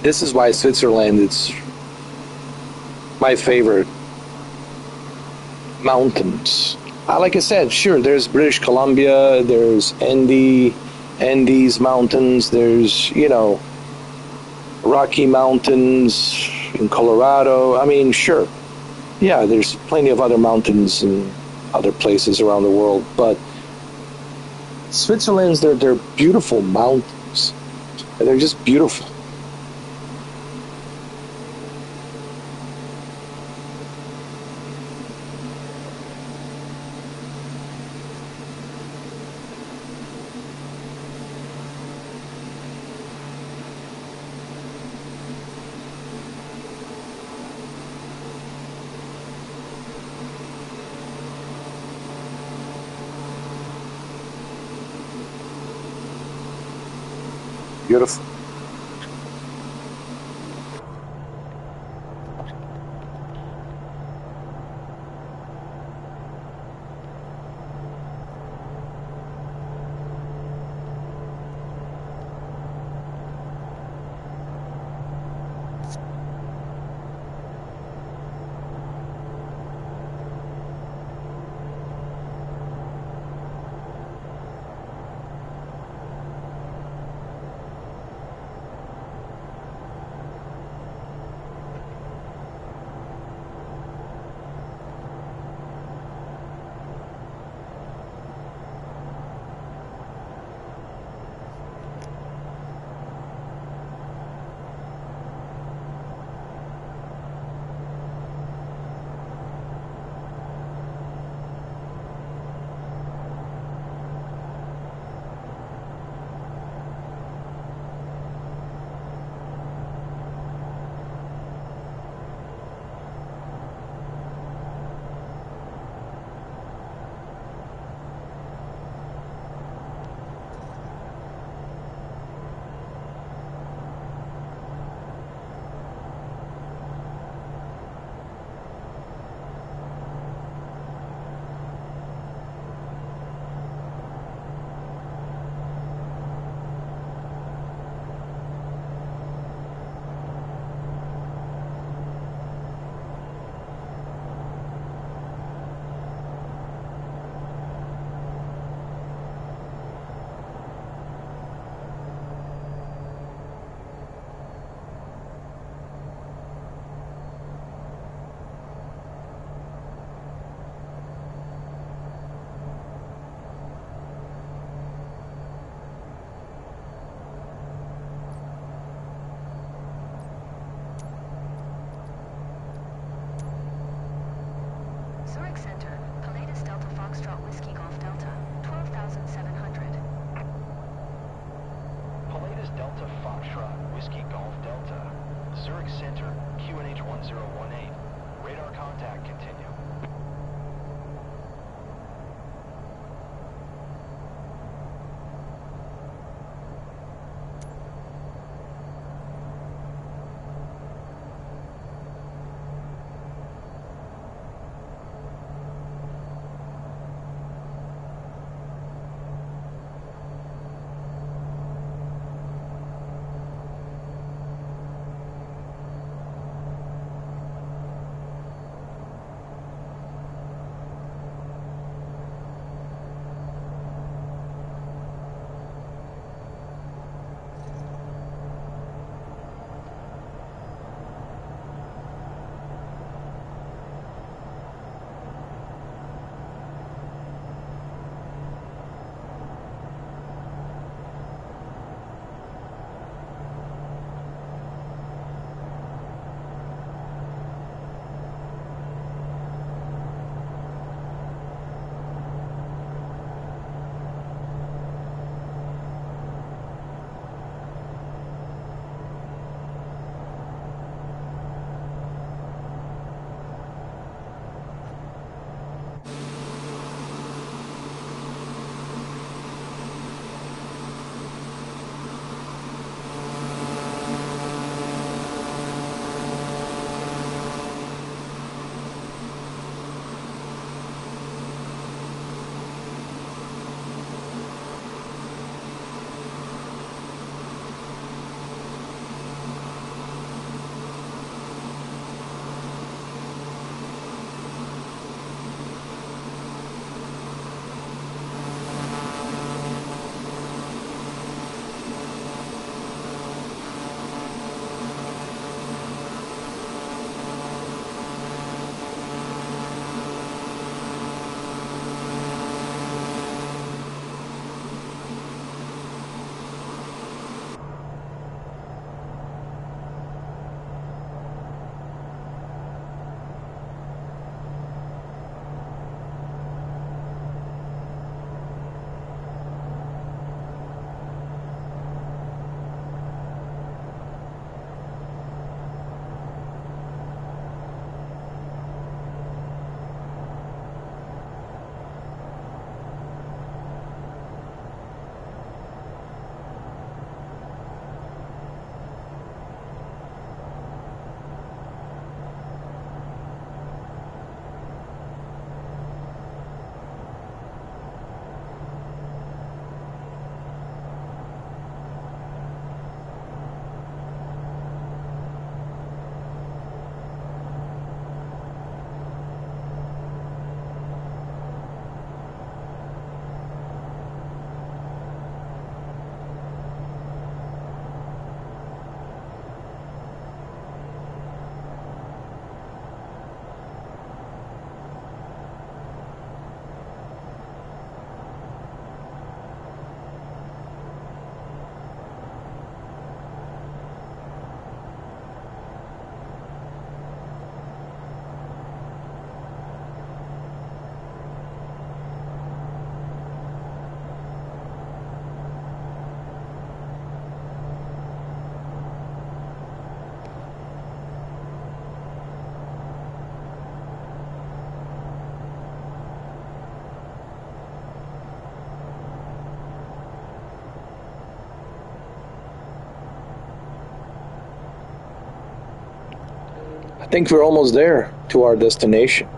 Speaker 1: this is why Switzerland is my favorite. Mountains. Like I said, sure, there's British Columbia, there's Andes Mountains, there's, Rocky Mountains in Colorado. I mean, sure. Yeah, there's plenty of other mountains in other places around the world, but Switzerland's, they're beautiful mountains. They're just beautiful. Beautiful.
Speaker 3: Zurich Center, Pilatus Delta Foxtrot Whiskey Golf Delta, 12,700.
Speaker 4: Pilatus Delta Foxtrot Whiskey Golf Delta. Zurich Center, QNH 1018. Radar contact continue.
Speaker 1: I think we're almost there to our destination.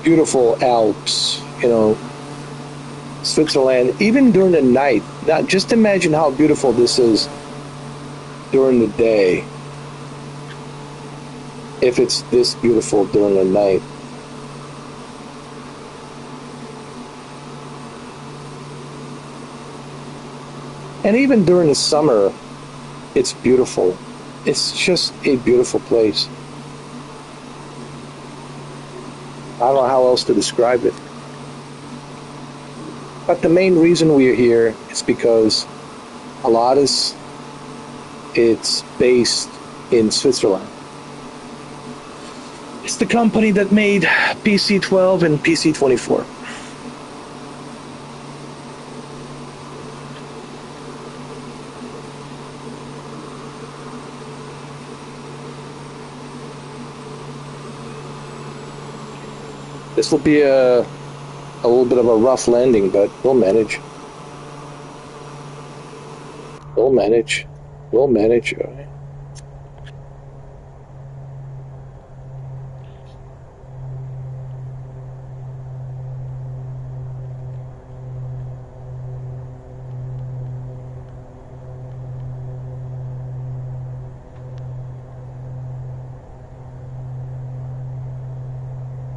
Speaker 1: Beautiful Alps, you know, Switzerland, even during the night. Now, just imagine how beautiful this is during the day. If it's this beautiful during the night. And even during the summer, it's beautiful. It's just a beautiful place. I don't know how else to describe it. But the main reason we're here is because Alps, it's based in Switzerland. It's the company that made PC-12 and PC-24. This will be a little bit of a rough landing, but we'll manage. We'll manage. We'll manage. All right.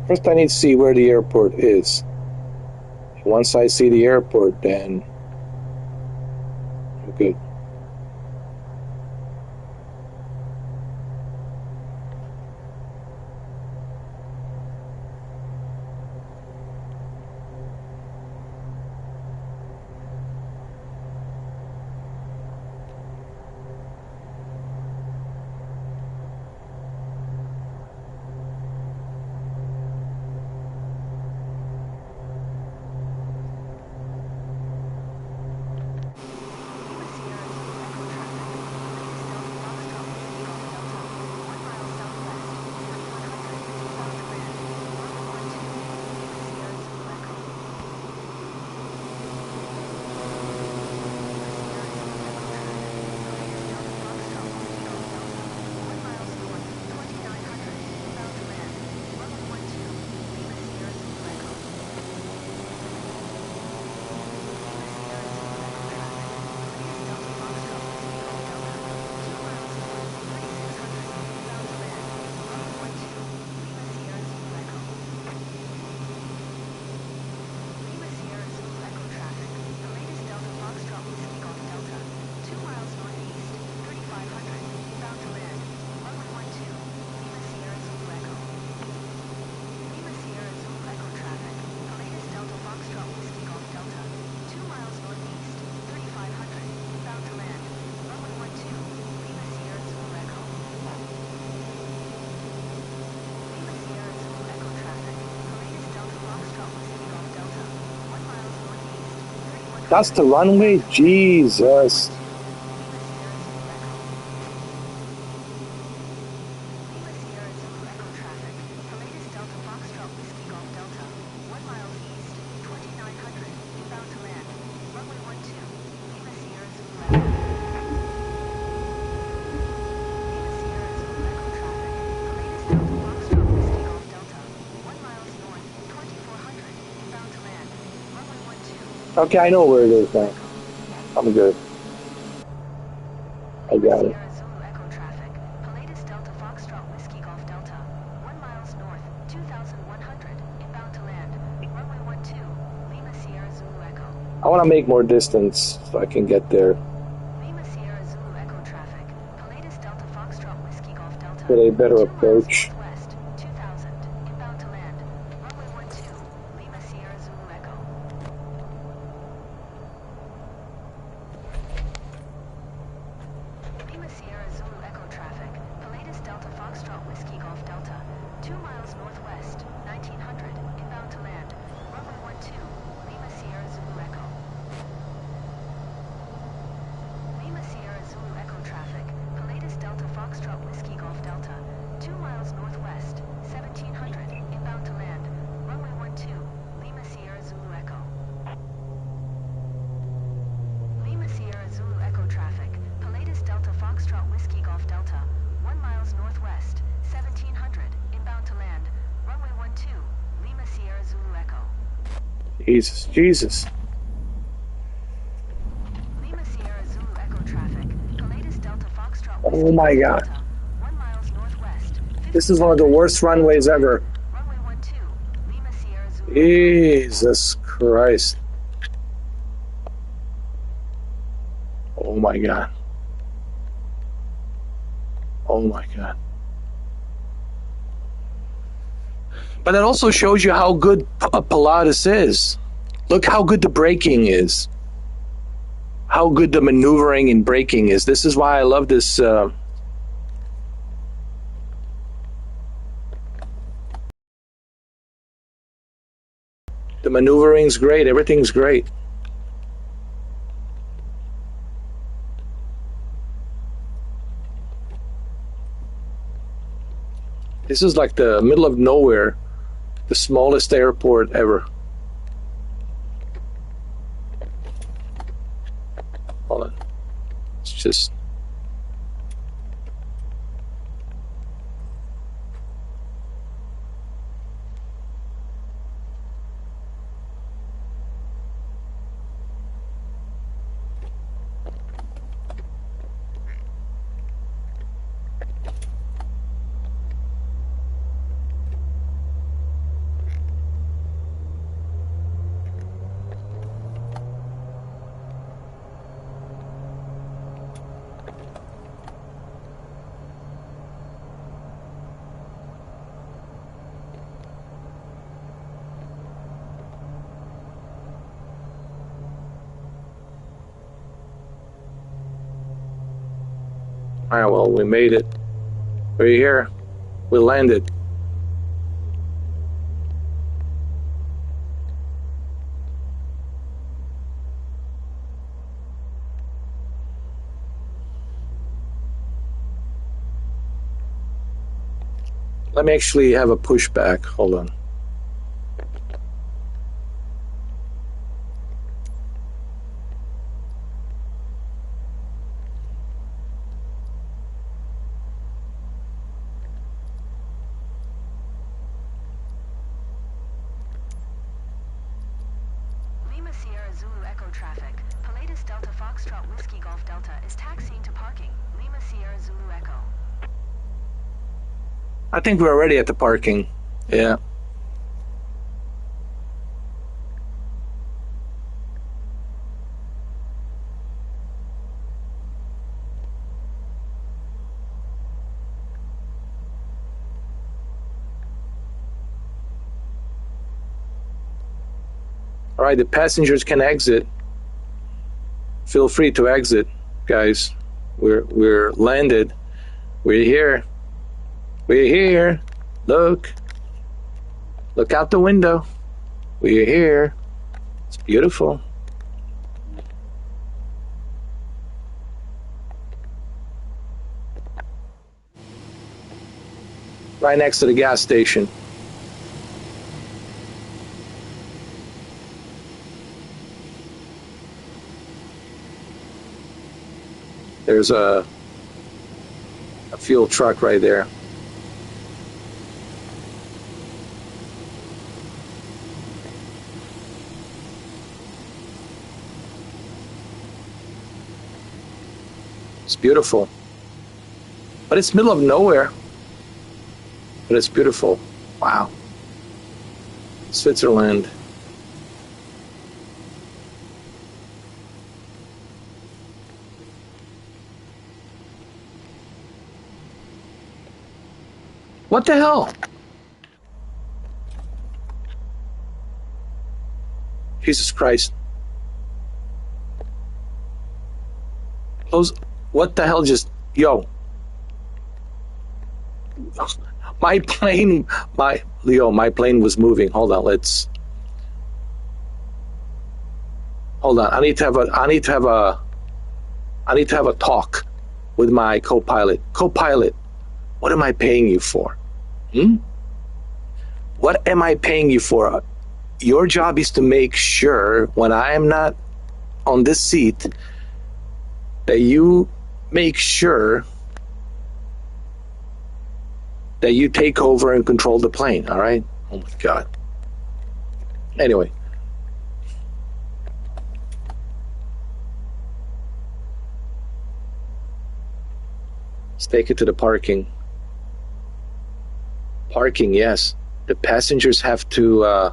Speaker 1: First, I need to see where the airport is. Once I see the airport, then I'm good. That's the runway? Jesus. Okay, I know where it is now. I'm good. I got it. I want to make more distance so I can get there with a better approach. Jesus, Jesus.
Speaker 3: Lima Sierra Zulu Echo traffic. Pilatus Delta Foxtrot
Speaker 1: Oh
Speaker 3: Whiskey
Speaker 1: my
Speaker 3: Golf
Speaker 1: God.
Speaker 3: Delta. 1 miles northwest.
Speaker 1: This is one of the worst runways ever.
Speaker 3: Runway 12. Lima Sierra Zulu Echo.
Speaker 1: Jesus Christ. Oh my God. Oh my God. But that also shows you how good Pilatus is. Look how good the braking is. How good the maneuvering and braking is. This is why I love this. The maneuvering's great. Everything's great. This is like the middle of nowhere, the smallest airport ever. Hold on. It's just... All right, well, we made it. We're here. We landed. Let me actually have a pushback. Hold on.
Speaker 3: Lima Sierra Zulu Echo traffic. Pilatus Delta Foxtrot Whiskey Golf Delta is taxiing to parking. Lima Sierra Zulu Echo.
Speaker 1: I think we're already at the parking. Yeah. All right, the passengers can exit. Feel free to exit, guys. We're landed. We're here. We're here. Look out the window. We're here. It's beautiful. Right next to the gas station. There's a fuel truck right there. It's beautiful. But it's middle of nowhere. But it's beautiful. Wow. Switzerland. What the hell? Jesus Christ. Those, what the hell just, yo. My plane was moving. Hold on, hold on. I need to have a talk with my co-pilot. Co-pilot, what am I paying you for? What am I paying you for? Your job is to make sure when I am not on this seat that you make sure that you take over and control the plane, all right? Oh my God. Anyway, Let's take it to the parking. Parking, yes. The passengers have to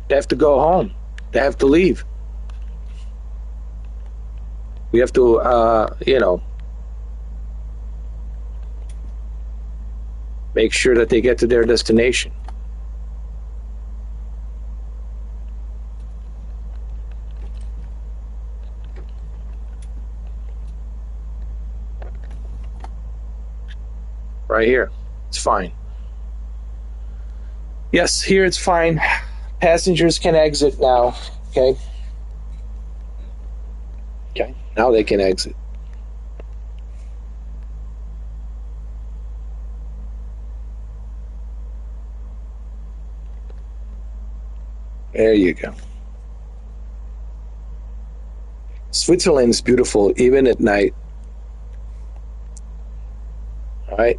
Speaker 1: they have to go home. They have to leave. We have to, make sure that they get to their destination. Right here. It's fine. Yes, here it's fine. Passengers can exit now. Okay. Okay. Now they can exit. There you go. Switzerland is beautiful even at night. All right.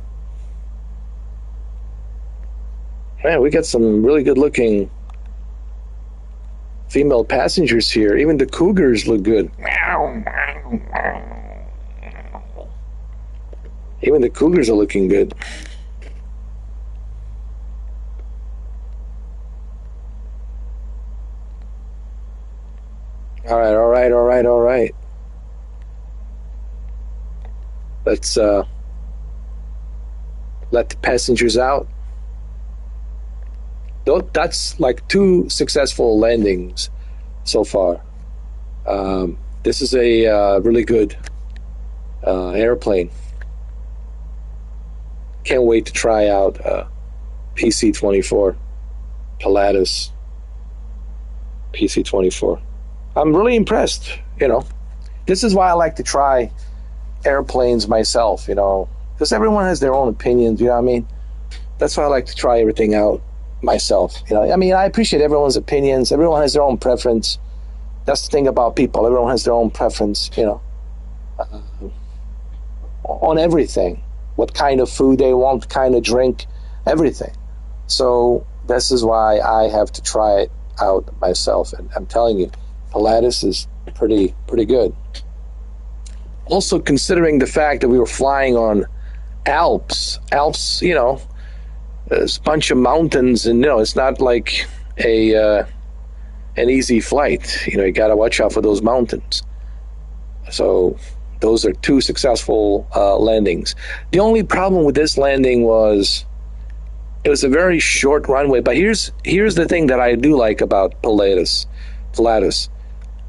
Speaker 1: Man, we got some really good looking female passengers here. Even the cougars look good. Even the cougars are looking good. All right. Let's let the passengers out. That's like 2 successful landings so far. This is a really good airplane. Can't wait to try out PC-24, Pilatus PC-24. I'm really impressed, This is why I like to try airplanes myself, because everyone has their own opinions, you know what I mean? That's why I like to try everything out myself, I appreciate everyone's opinions. Everyone has their own preference. That's the thing about people. Everyone has their own preference, on everything. What kind of food they want, kind of drink, everything. So this is why I have to try it out myself. And I'm telling you, Pilatus is pretty good. Also, considering the fact that we were flying on Alps, there's a bunch of mountains, and it's not like an easy flight. You got to watch out for those mountains. So those are 2 successful landings. The only problem with this landing was it was a very short runway. But here's the thing that I do like about Pilatus.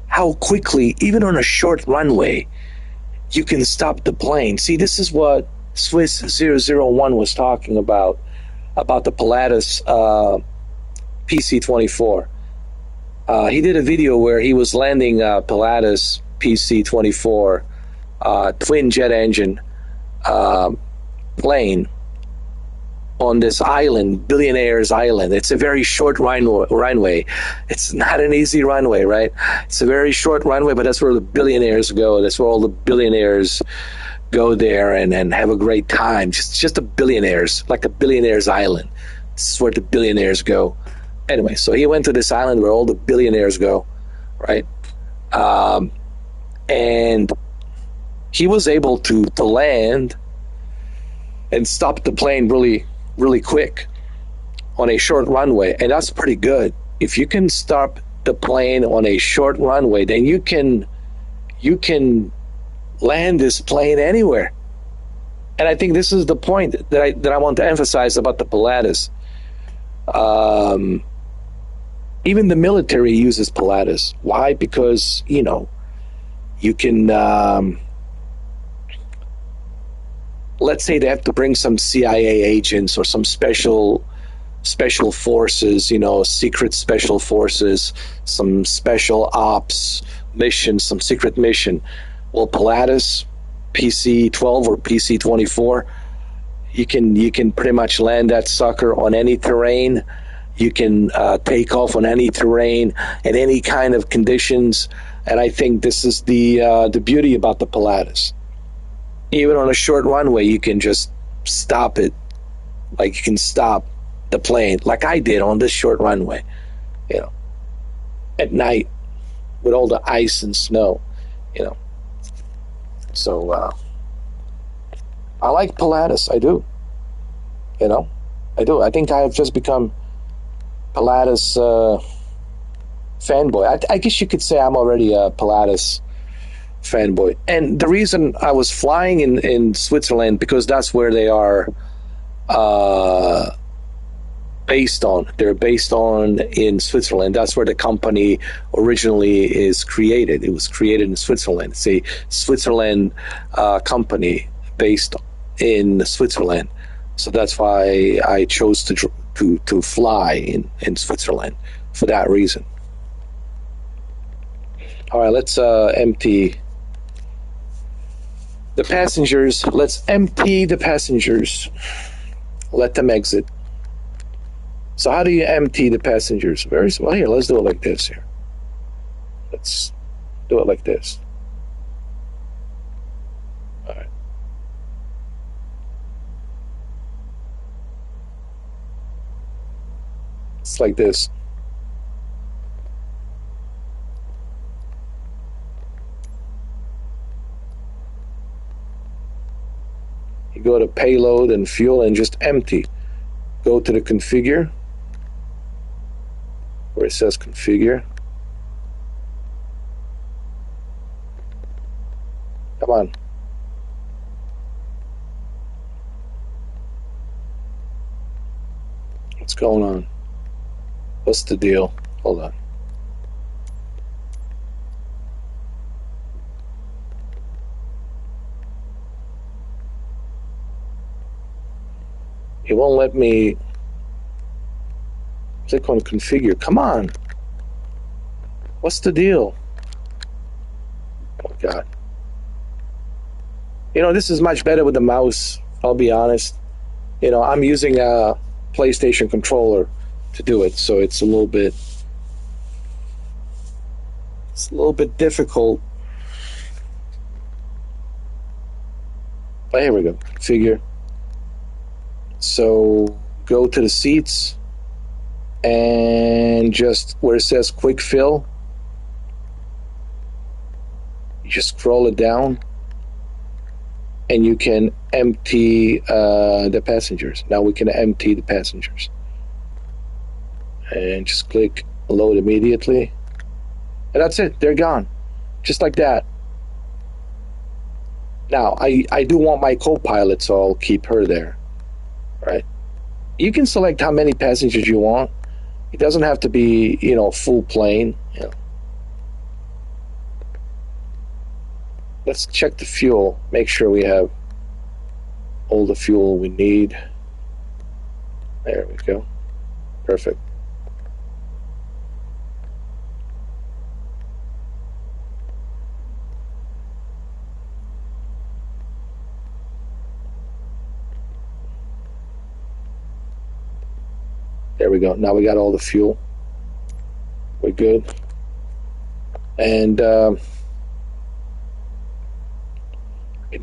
Speaker 1: How quickly, even on a short runway, you can stop the plane. See, this is what Swiss 001 was talking about the Pilatus PC-24. He did a video where he was landing Pilatus PC-24 twin jet engine plane on this island, Billionaires Island. It's a very short runway. It's not an easy runway, right? It's a very short runway, but that's where the billionaires go. That's where all the billionaires go there and have a great time. Just the billionaires, like a billionaires island. This is where the billionaires go. Anyway, so he went to this island where all the billionaires go, right? And he was able to land and stop the plane really quick on a short runway, and that's pretty good. If you can stop the plane on a short runway, then you can land this plane anywhere. And I think this is the point that I want to emphasize about the Pilatus. Even the military uses Pilatus. Why? Because you can let's say they have to bring some CIA agents or some special forces, secret special forces, some special ops mission, some secret mission. Well, Pilatus PC-12 or PC-24, you can pretty much land that sucker on any terrain. You can take off on any terrain in any kind of conditions. And I think this is the beauty about the Pilatus. Even on a short runway, you can just stop it. Like you can stop the plane like I did on this short runway, at night with all the ice and snow, So I like Pilatus. I do. I do. I think I have just become Pilatus fanboy. I guess you could say I'm already a Pilatus fanboy. And the reason I was flying in Switzerland, because that's where they are based on. They're based on in Switzerland. That's where the company originally is created. It was created in Switzerland. It's a Switzerland company based in Switzerland. So that's why I chose to fly in Switzerland for that reason. All right, let's empty the passengers. Let's empty the passengers. Let them exit. So how do you empty the passengers? Very well. Here, let's do it like this. Here, let's do it like this. All right. It's like this. You go to payload and fuel and just empty. Go to the configure, where it says configure. Come on. What's going on? What's the deal? Hold on. It won't let me click on configure. Come on. What's the deal? Oh, God. This is much better with the mouse, I'll be honest. I'm using a PlayStation controller to do it, so it's a little bit difficult. But here we go. Configure. So go to the seats and just where it says quick fill, you just scroll it down and you can empty the passengers. Now we can empty the passengers. And just click load immediately. And that's it. They're gone. Just like that. Now, I do want my co-pilot, so I'll keep her there. Right? You can select how many passengers you want. It doesn't have to be, full plane. Let's check the fuel. Make sure we have all the fuel we need. There we go. Perfect. There we go. Now we got all the fuel. We're good. And can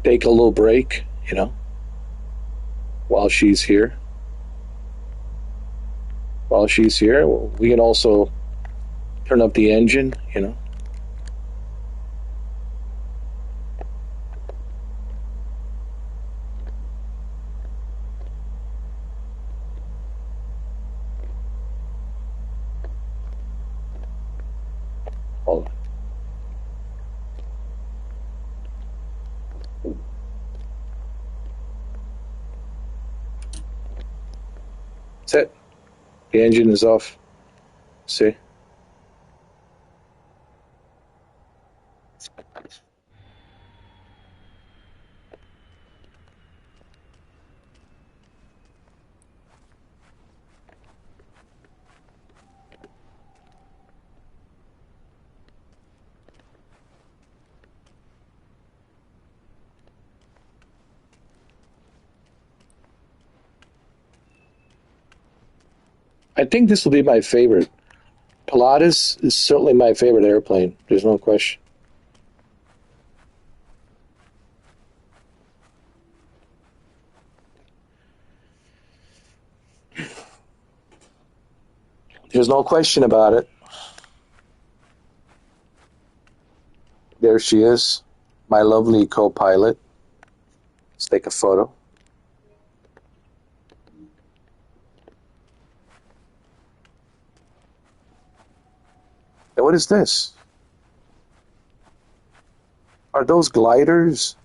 Speaker 1: take a little break, while she's here. While she's here, we can also turn up the engine, Hold on. That's it. The engine is off. See? I think this will be my favorite. Pilatus is certainly my favorite airplane. There's no question. There's no question about it. There she is, my lovely co-pilot. Let's take a photo. And what is this? Are those gliders?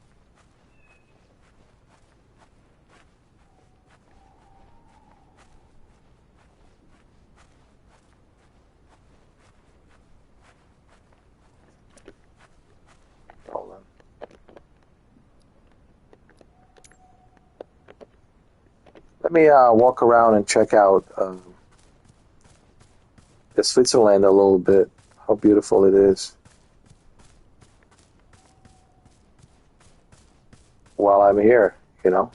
Speaker 1: Hold on. Let me walk around and check out the Switzerland a little bit. How beautiful it is. While I'm here, you know.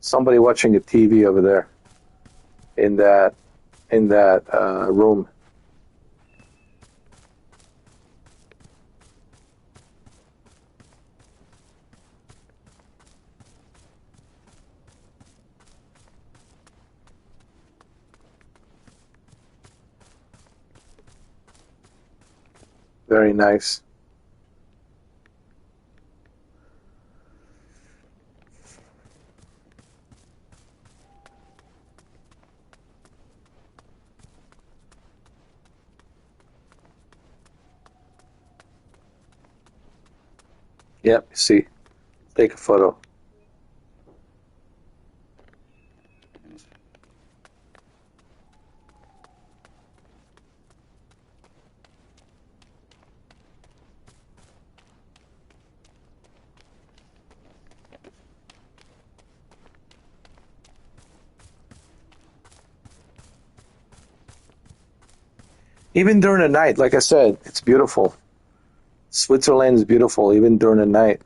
Speaker 1: Somebody watching a TV over there in that room. Very nice. Yep, see. Take a photo. Even during the night, like I said, it's beautiful. Switzerland is beautiful, even during the night.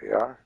Speaker 1: We are.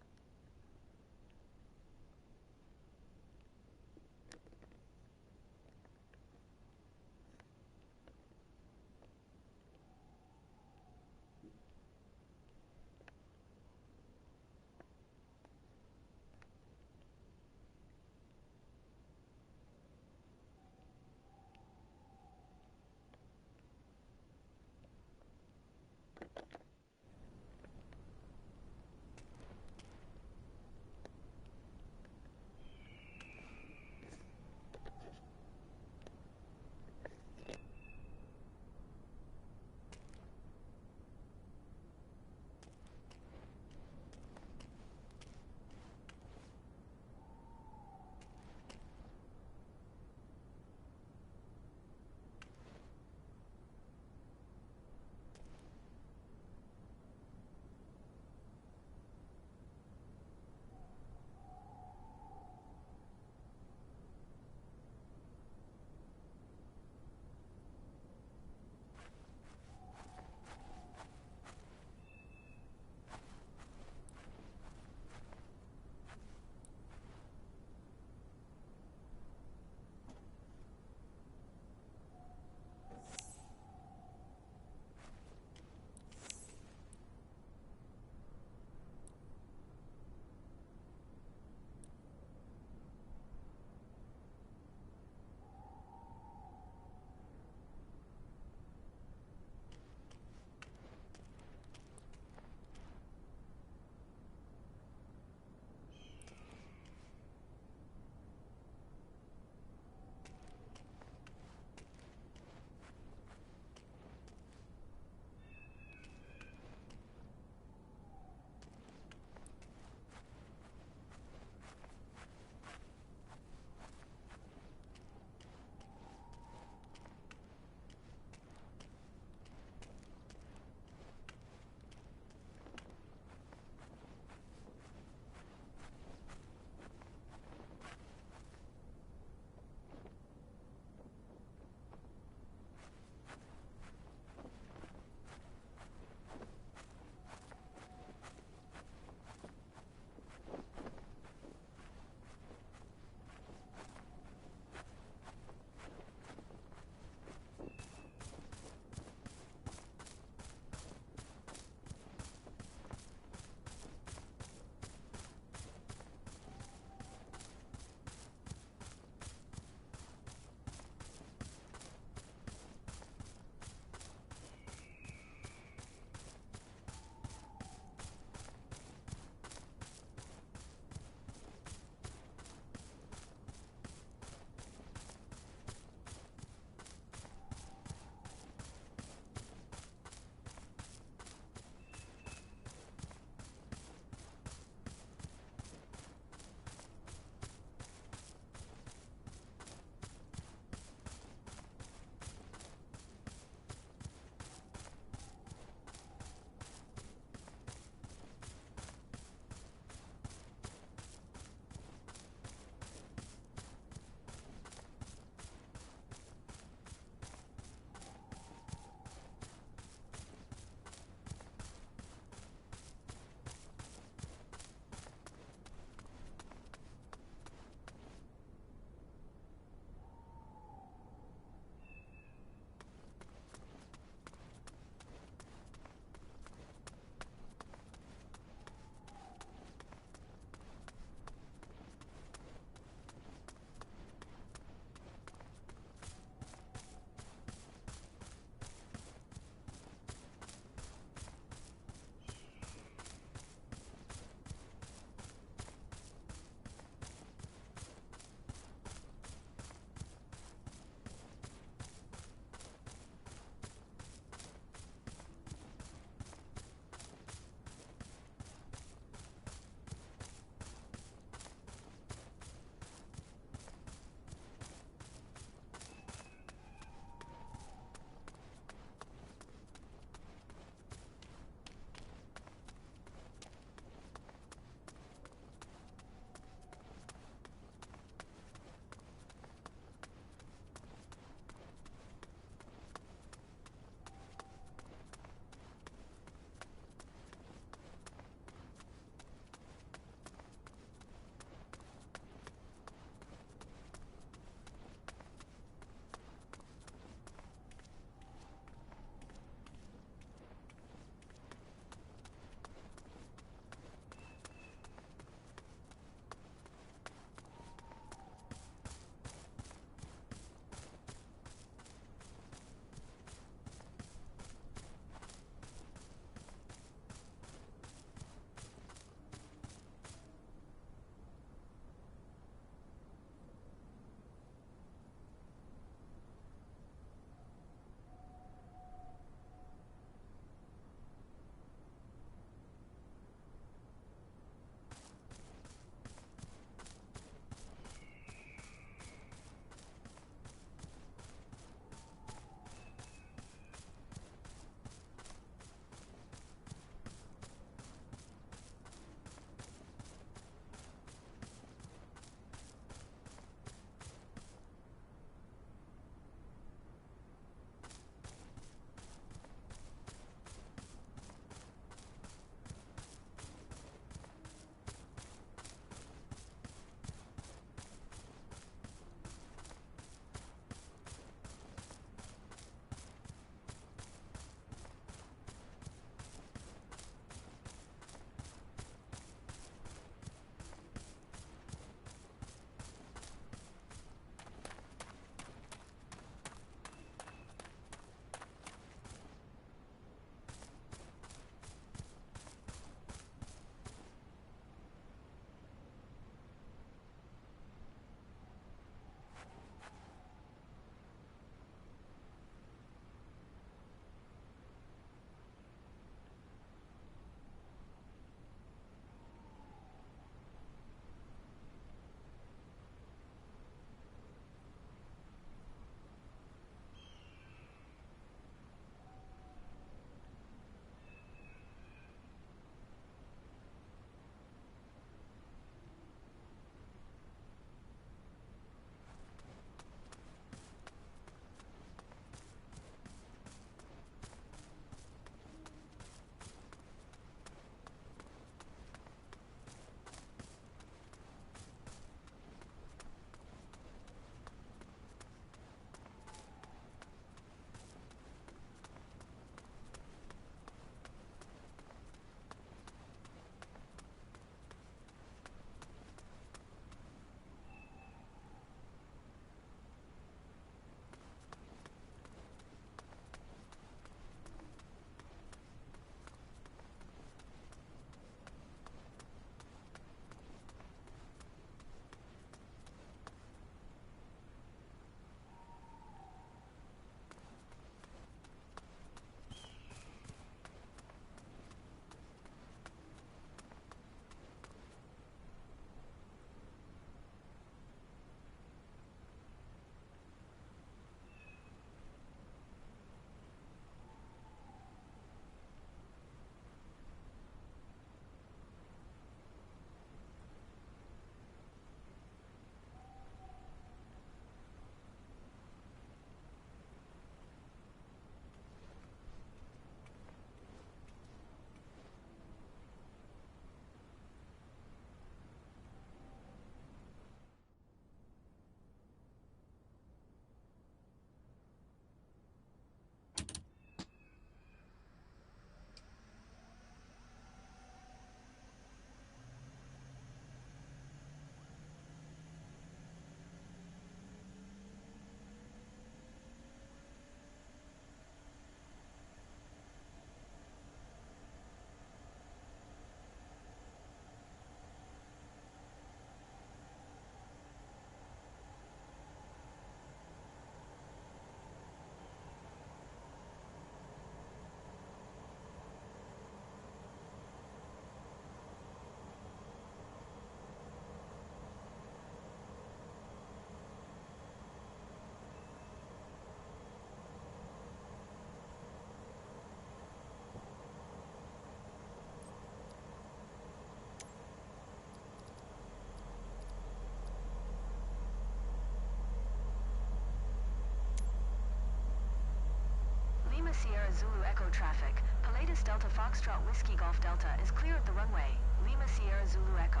Speaker 3: Sierra Zulu Echo traffic. Pilatus Delta Foxtrot Whiskey Golf Delta is clear of the runway. Lima Sierra Zulu Echo.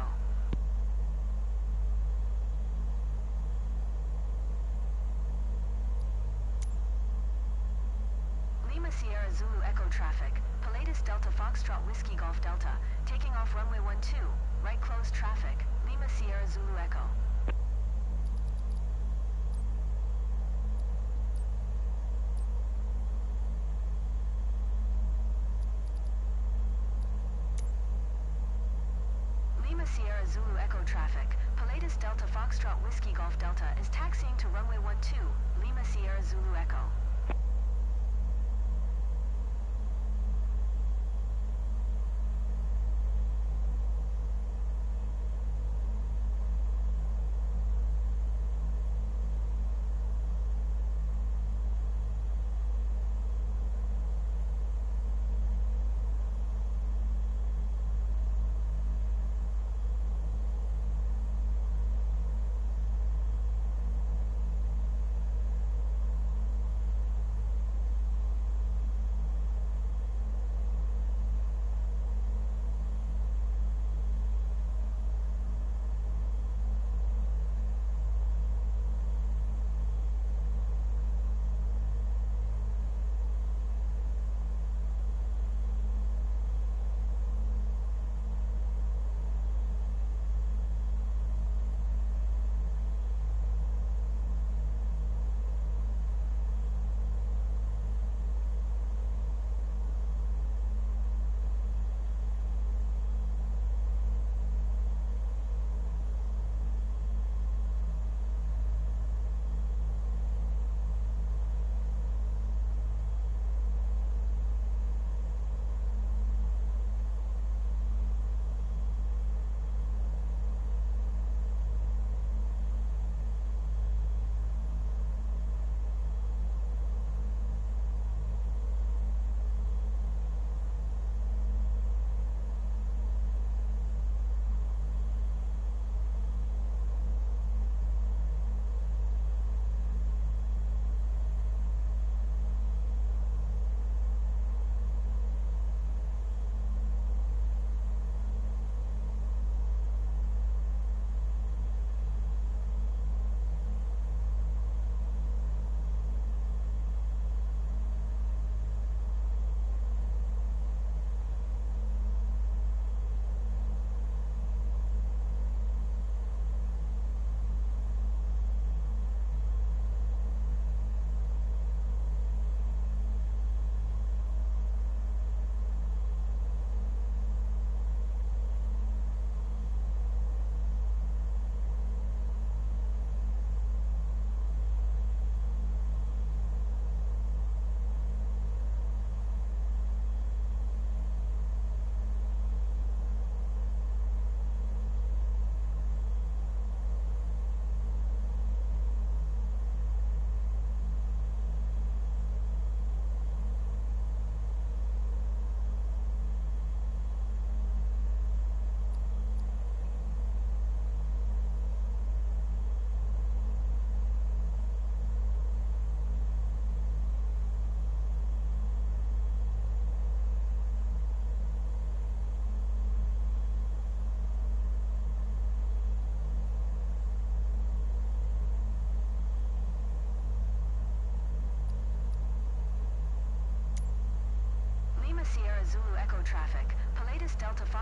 Speaker 3: Lima Sierra Zulu Echo traffic. Pilatus Delta Foxtrot Whiskey Golf Delta. Taking off runway 12. Right closed traffic. Lima Sierra Zulu Echo. Lima Sierra Zulu Echo traffic. Pilatus Delta Foxtrot Whiskey Golf Delta is taxiing to runway 12. Lima Sierra Zulu Echo.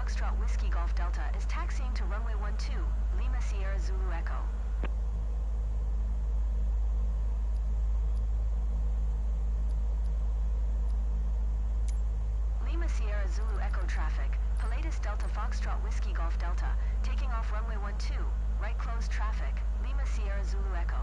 Speaker 3: Foxtrot Whiskey Golf Delta is taxiing to runway 12, Lima Sierra Zulu Echo. Lima Sierra Zulu Echo traffic, Pilatus Delta Foxtrot Whiskey Golf Delta, taking off runway 12, right closed traffic, Lima Sierra Zulu Echo.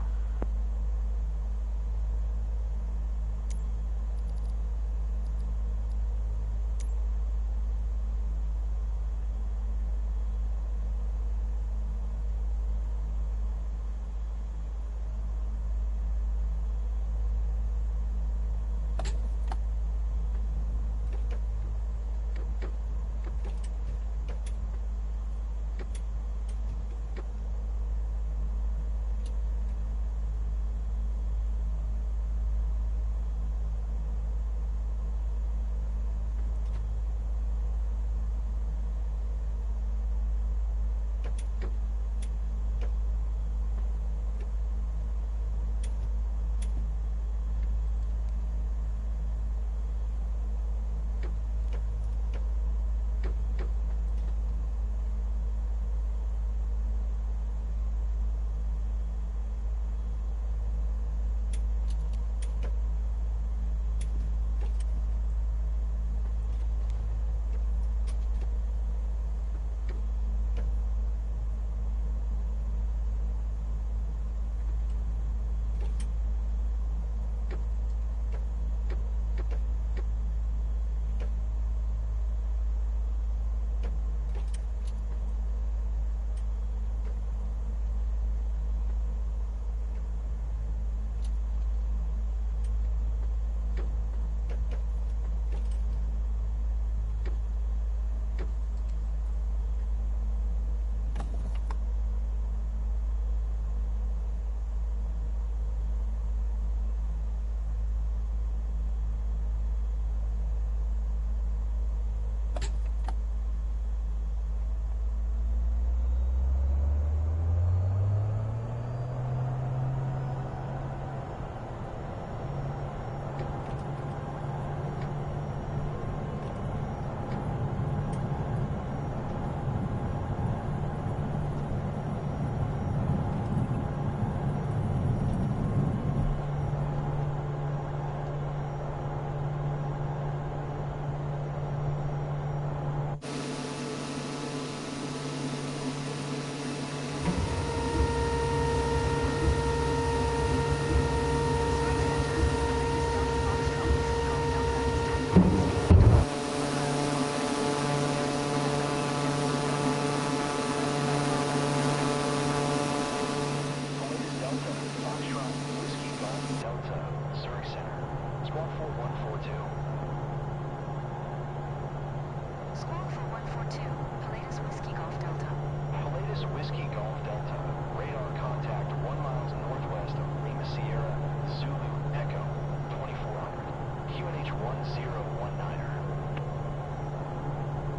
Speaker 3: Squawk for 142, Pilatus Whiskey Golf Delta.
Speaker 4: Pilatus Whiskey Golf Delta. Radar contact 1 miles northwest of Lima Sierra, Zulu Echo 2400. QNH 1019er.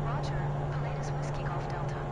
Speaker 3: Roger, Pilatus Whiskey Golf Delta.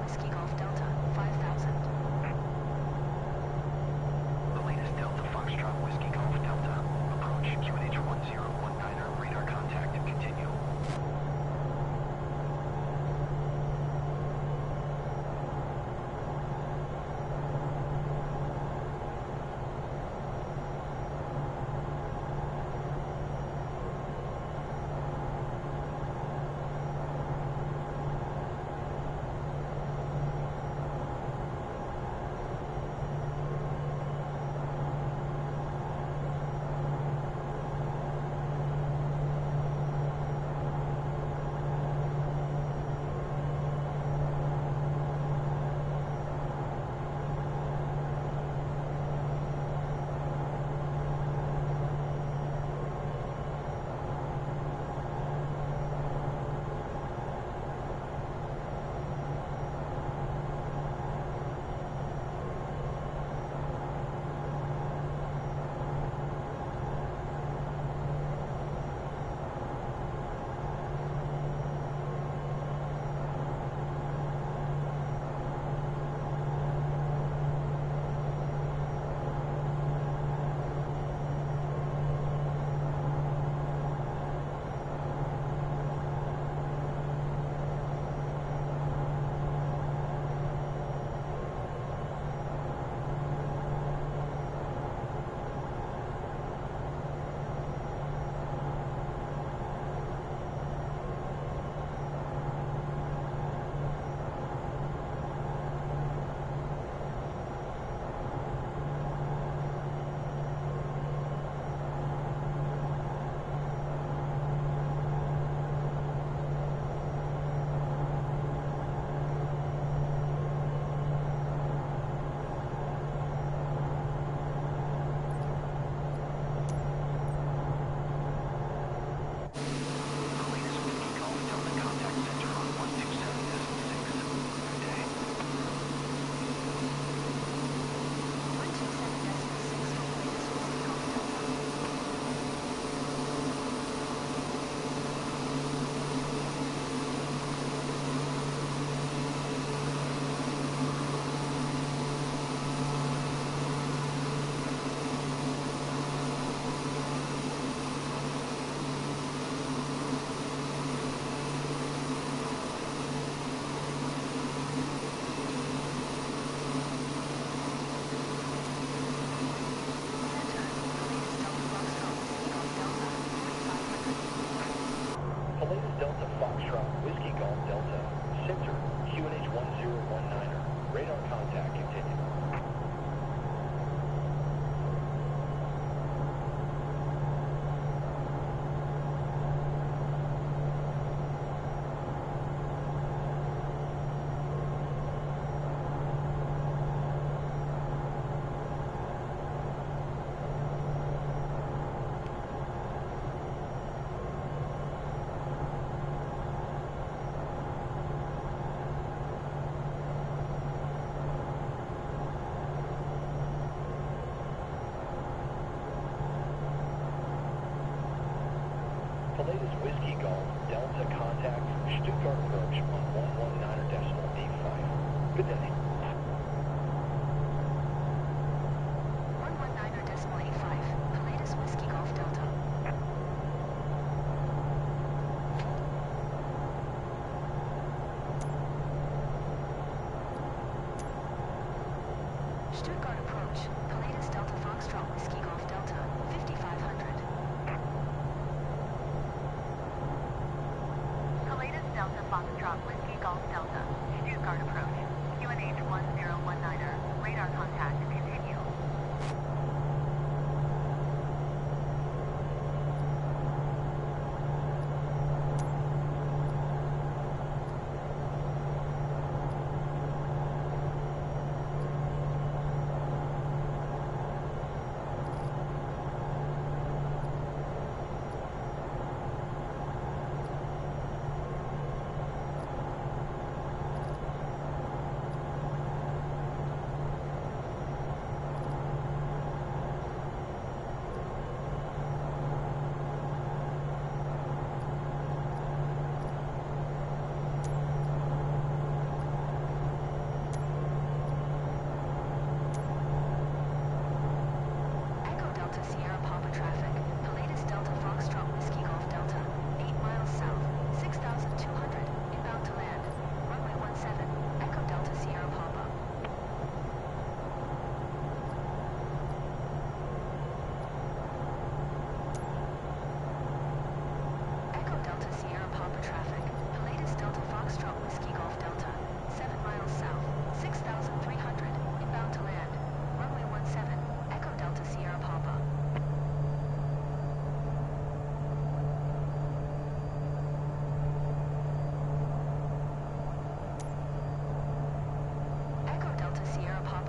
Speaker 3: Whiskey Golf Delta, 5000.
Speaker 2: The latest Delta Foxtrot Whiskey Golf Delta. Approach QNH 1019er. Radar contact. Continue.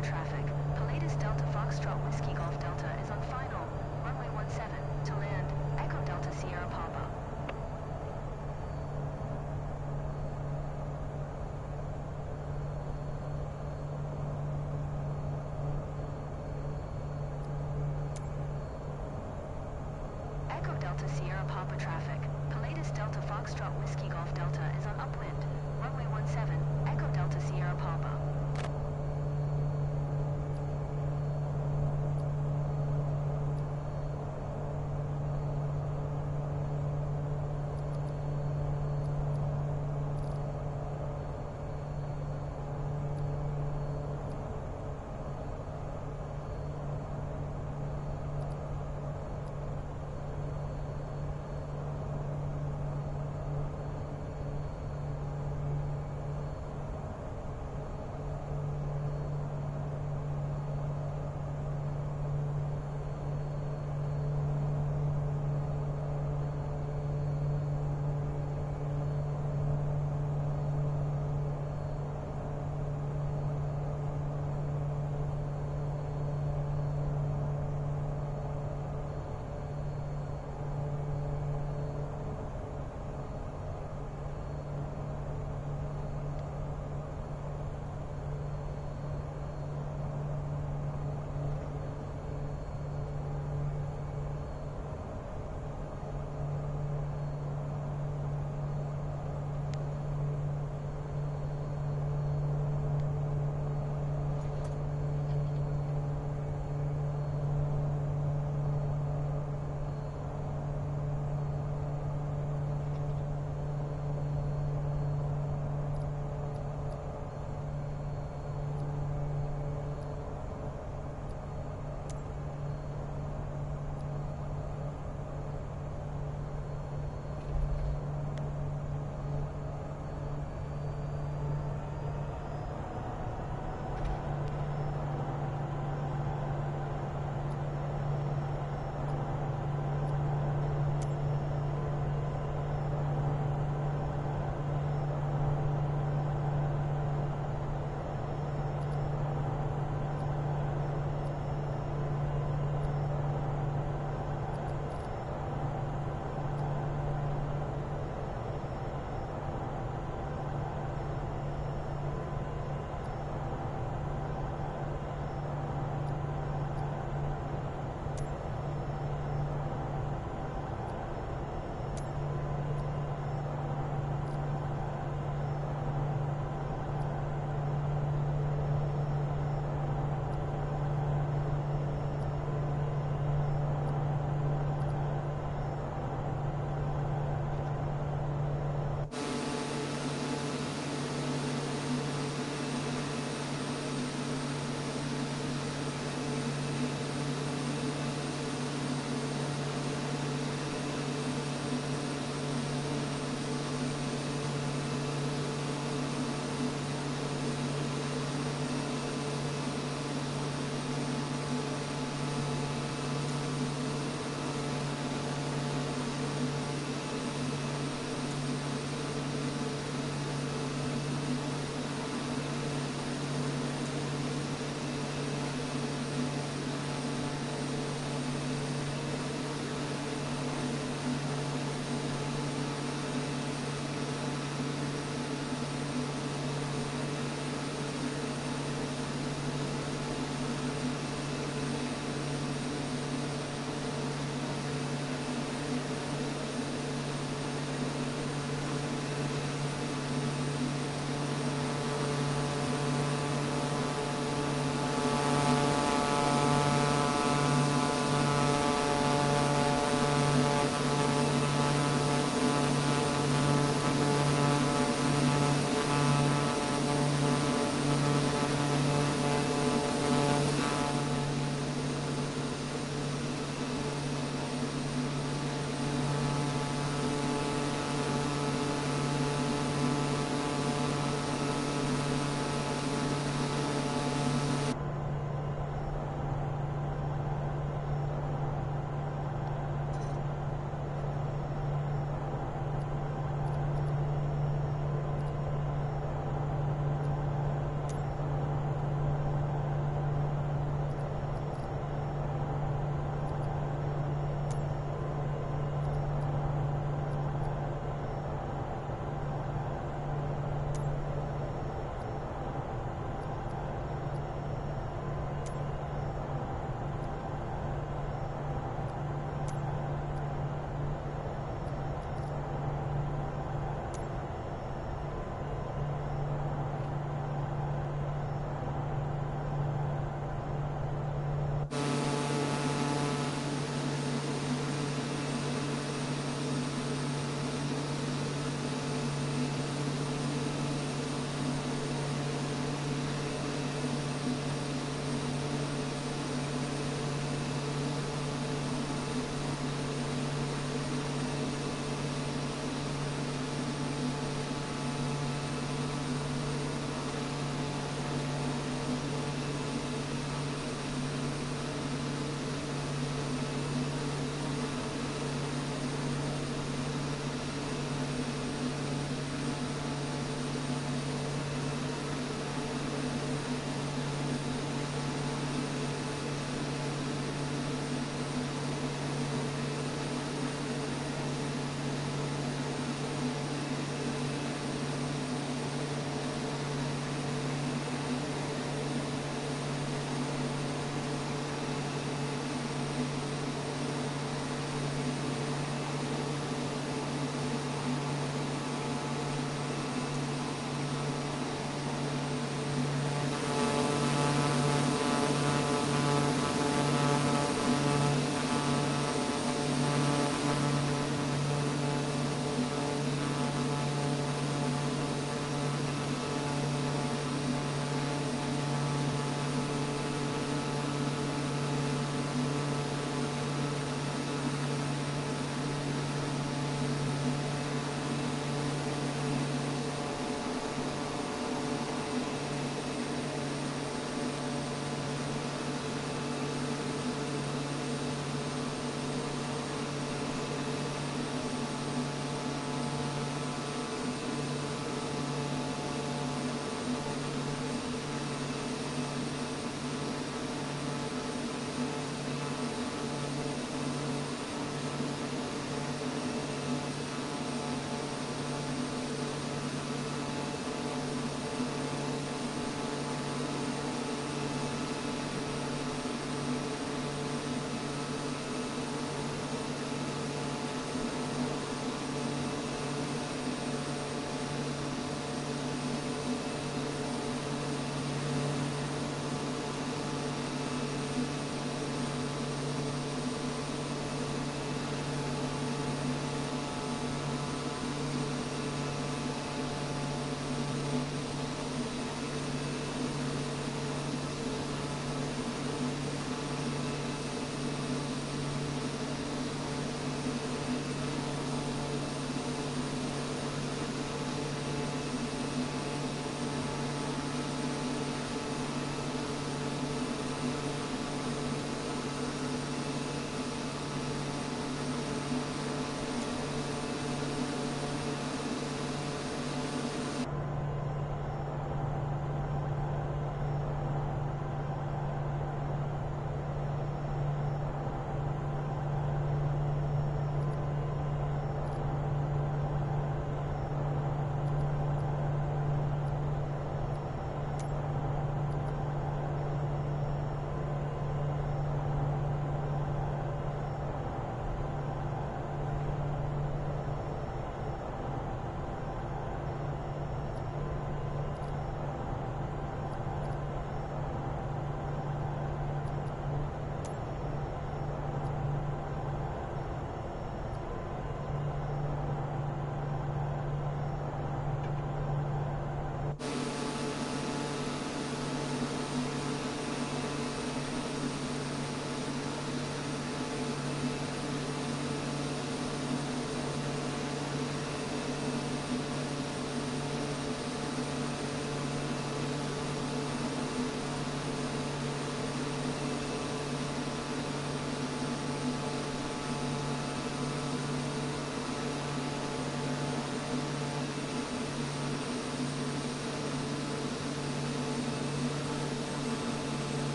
Speaker 3: Papa traffic. Pilatus Delta Foxtrot Whiskey Golf Delta is on final. Runway 17 to land. Echo Delta Sierra Papa. Echo Delta Sierra Papa traffic. Pilatus Delta Foxtrot Whiskey Golf Delta is on upwind. Runway 17, Echo Delta Sierra Papa.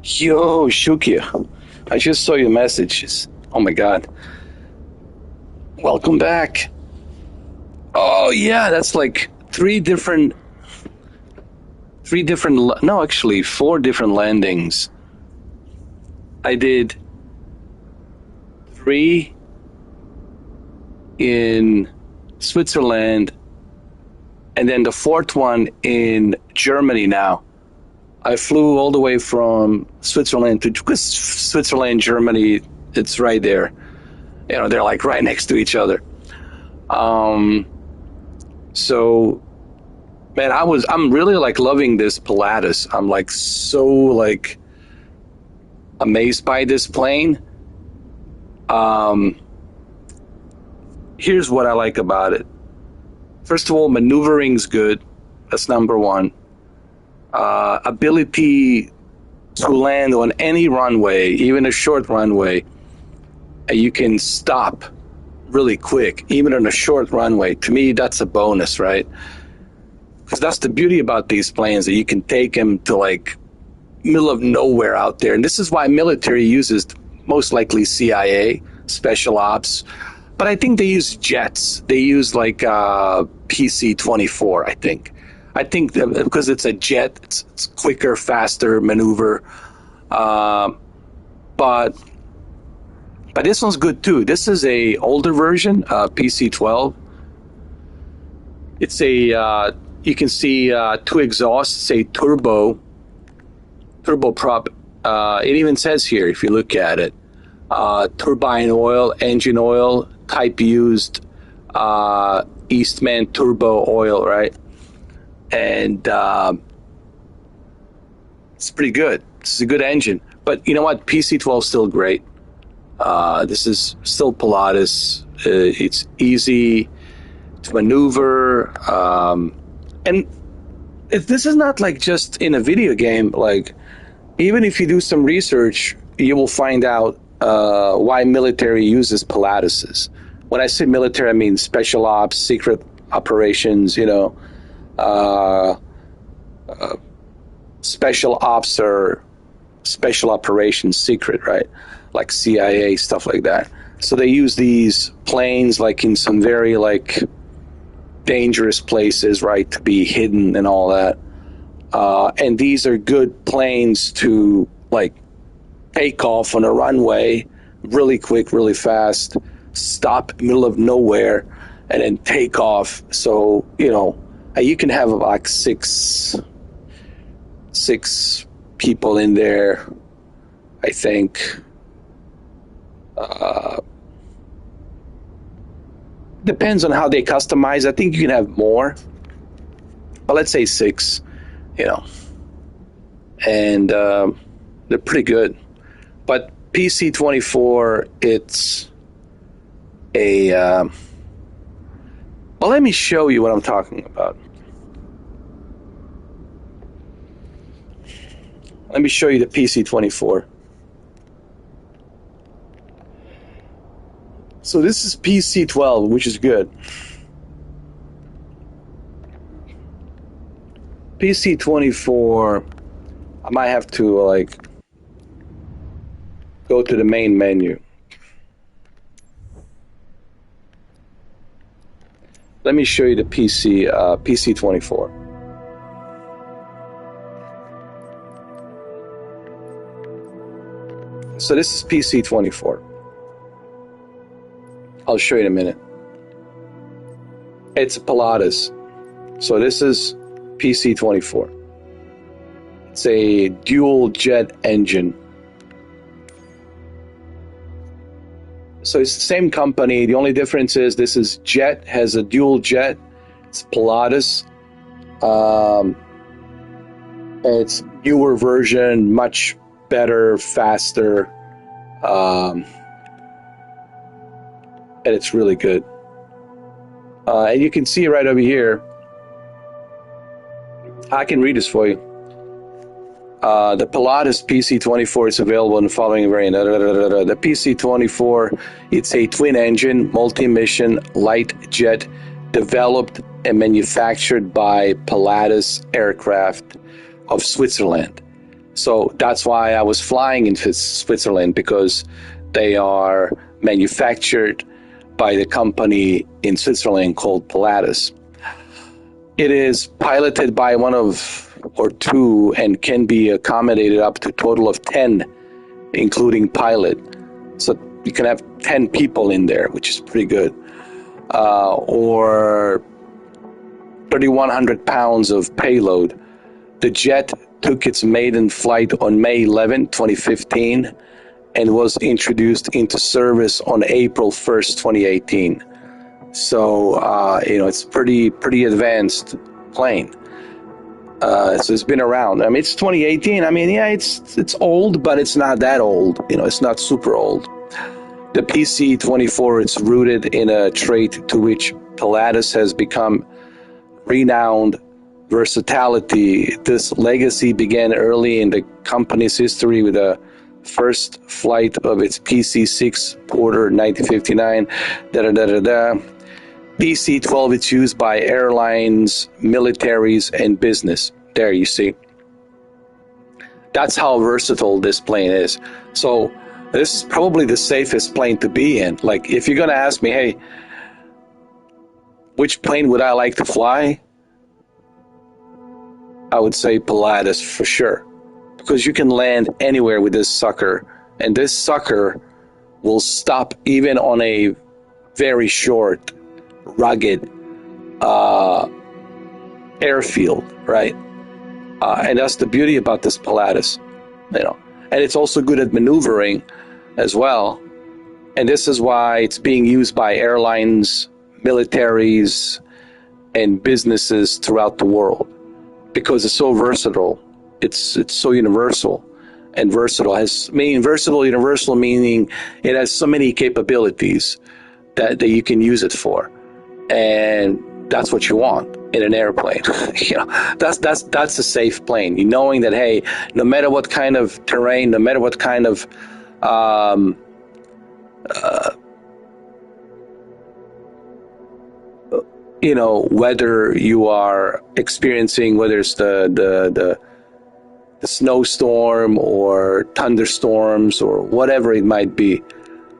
Speaker 5: Yo, Shukia. I just saw your messages. Oh my god. Welcome back. Oh yeah, that's like no, actually 4 different landings. I did 3 in Switzerland, and then the 4th one in Germany now. I flew all the way from Switzerland because Switzerland, Germany, it's right there. You know, they're like right next to each other. So, man, I'm really like loving this Pilatus. I'm like so like amazed by this plane. Here's what I like about it. First of all, maneuvering's good. That's number one. Ability to land on any runway, even a short runway, you can stop really quick, even on a short runway. To me, that's a bonus, right? Because that's the beauty about these planes, that you can take them to like middle of nowhere out there. And this is why military uses most likely CIA, special ops. But I think they use jets. They use like PC-24, I think. I think that because it's a jet, it's quicker, faster maneuver. But this one's good too. This is a older version, PC-12. It's a you can see 2 exhausts, a turboprop. It even says here, if you look at it, turbine oil, engine oil, type used, Eastman turbo oil, right? And it's pretty good. This is a good engine. But you know what? PC-12 is still great. This is still Pilatus. It's easy to maneuver. And this is not like just in a video game. Like, even if you do some research, you will find out why military uses Pilatuses. When I say military, I mean special ops, secret operations, you know, special ops or special operations secret, right? Like CIA, stuff like that. So they use these planes like in some very like dangerous places, right, to be hidden and all that. And these are good planes to like take off on a runway really quick, really fast, stop middle of nowhere, and then take off. So, you know, you can have like six people in there, I think. Depends on how they customize. I think you can have more, but let's say 6, you know. And they're pretty good. But PC-24, it's a... well, let me show you what I'm talking about. Let me show you the PC-24. So this is PC-12, which is good. PC-24, I might have to like go to the main menu. Let me show you the PC-24. So this is PC-24. I'll show you in a minute. It's a Pilatus. So this is PC-24. It's a dual jet engine. So it's the same company. The only difference is this is jet, has a dual jet. It's Pilatus. It's newer version, much better, faster. And it's really good. And you can see right over here. I can read this for you. The Pilatus PC-24 is available in the following variant. The PC-24, it's a twin-engine, multi-mission, light jet, developed and manufactured by Pilatus Aircraft of Switzerland. So that's why I was flying in Switzerland, because they are manufactured by the company in Switzerland called Pilatus. It is piloted by one of or two and can be accommodated up to a total of 10, including pilot. So you can have 10 people in there, which is pretty good. Or 3,100 pounds of payload. The jet took its maiden flight on May 11, 2015, and was introduced into service on April 1st, 2018. So, it's pretty advanced plane. So it's been around. I mean, it's 2018. I mean, yeah, it's old, but it's not that old. It's not super old. The PC-24, it's rooted in a trait to which Pilatus has become renowned: versatility. This legacy began early in the company's history with the first flight of its PC-6 Porter in 1959. PC-12, it's used by airlines, militaries, and business. There, you see. That's how versatile this plane is. So this is probably the safest plane to be in. Like, if you're going to ask me, hey, which plane would I like to fly? I would say Pilatus for sure. Because you can land anywhere with this sucker. And this sucker will stop even on a very short, rugged airfield, right? And that's the beauty about this Pilatus, And it's also good at maneuvering as well. And this is why it's being used by airlines, militaries, and businesses throughout the world, because it's so versatile. It's so universal and versatile. Universal meaning it has so many capabilities that you can use it for. And that's what you want in an airplane. That's a safe plane. Knowing that, hey, no matter what kind of terrain, no matter what kind of weather you are experiencing, whether it's the snowstorm or thunderstorms or whatever it might be,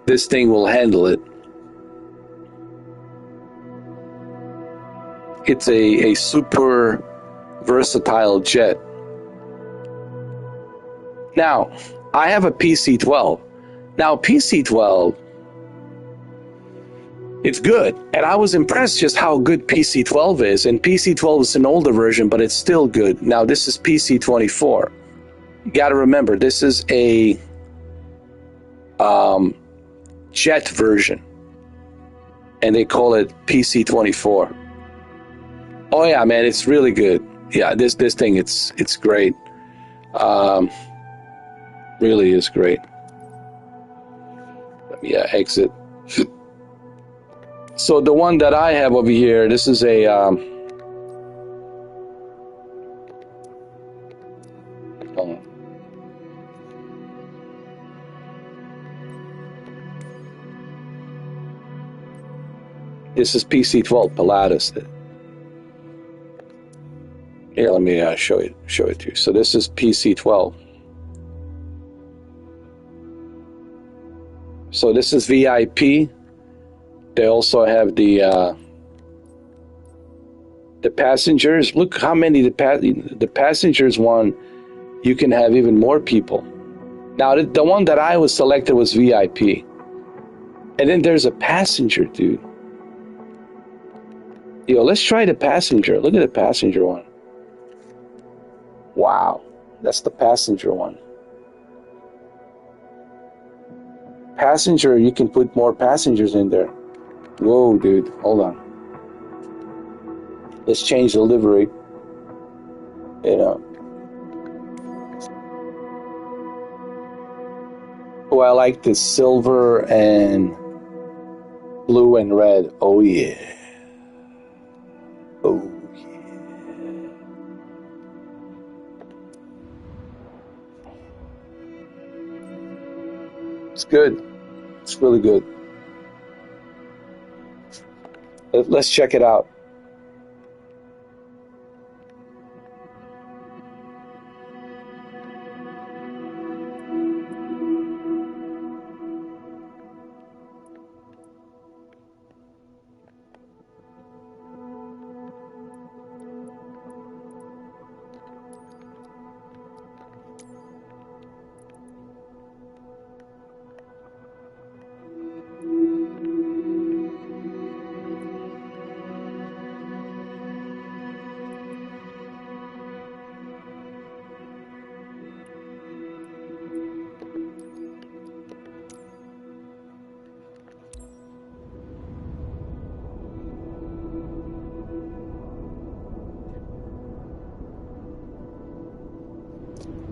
Speaker 5: this thing will handle it. It's a super versatile jet. Now, I have a PC-12. Now, PC-12, it's good. And I was impressed just how good PC-12 is. And PC-12 is an older version, but it's still good. Now, this is PC-24. You got to remember, this is a jet version. And they call it PC-24. Oh yeah, man, it's really good. Yeah, this thing, it's great. Really is great. Let me exit. So the one that I have over here, this is a this is PC-12 Pilatus. Here, let me show it to you. So this is PC-12. So this is VIP. They also have the passengers. Look how many the passengers one. You can have even more people. Now the one that I was selected was VIP, and then there's a passenger, dude. Yo, let's try the passenger. Look at the passenger one. Wow, that's the passenger one. Passenger, you can put more passengers in there. Whoa, dude, hold on. Let's change the livery. Oh, I like this silver and blue and red. Oh, yeah. Oh, it's good. It's really good. Let's check it out.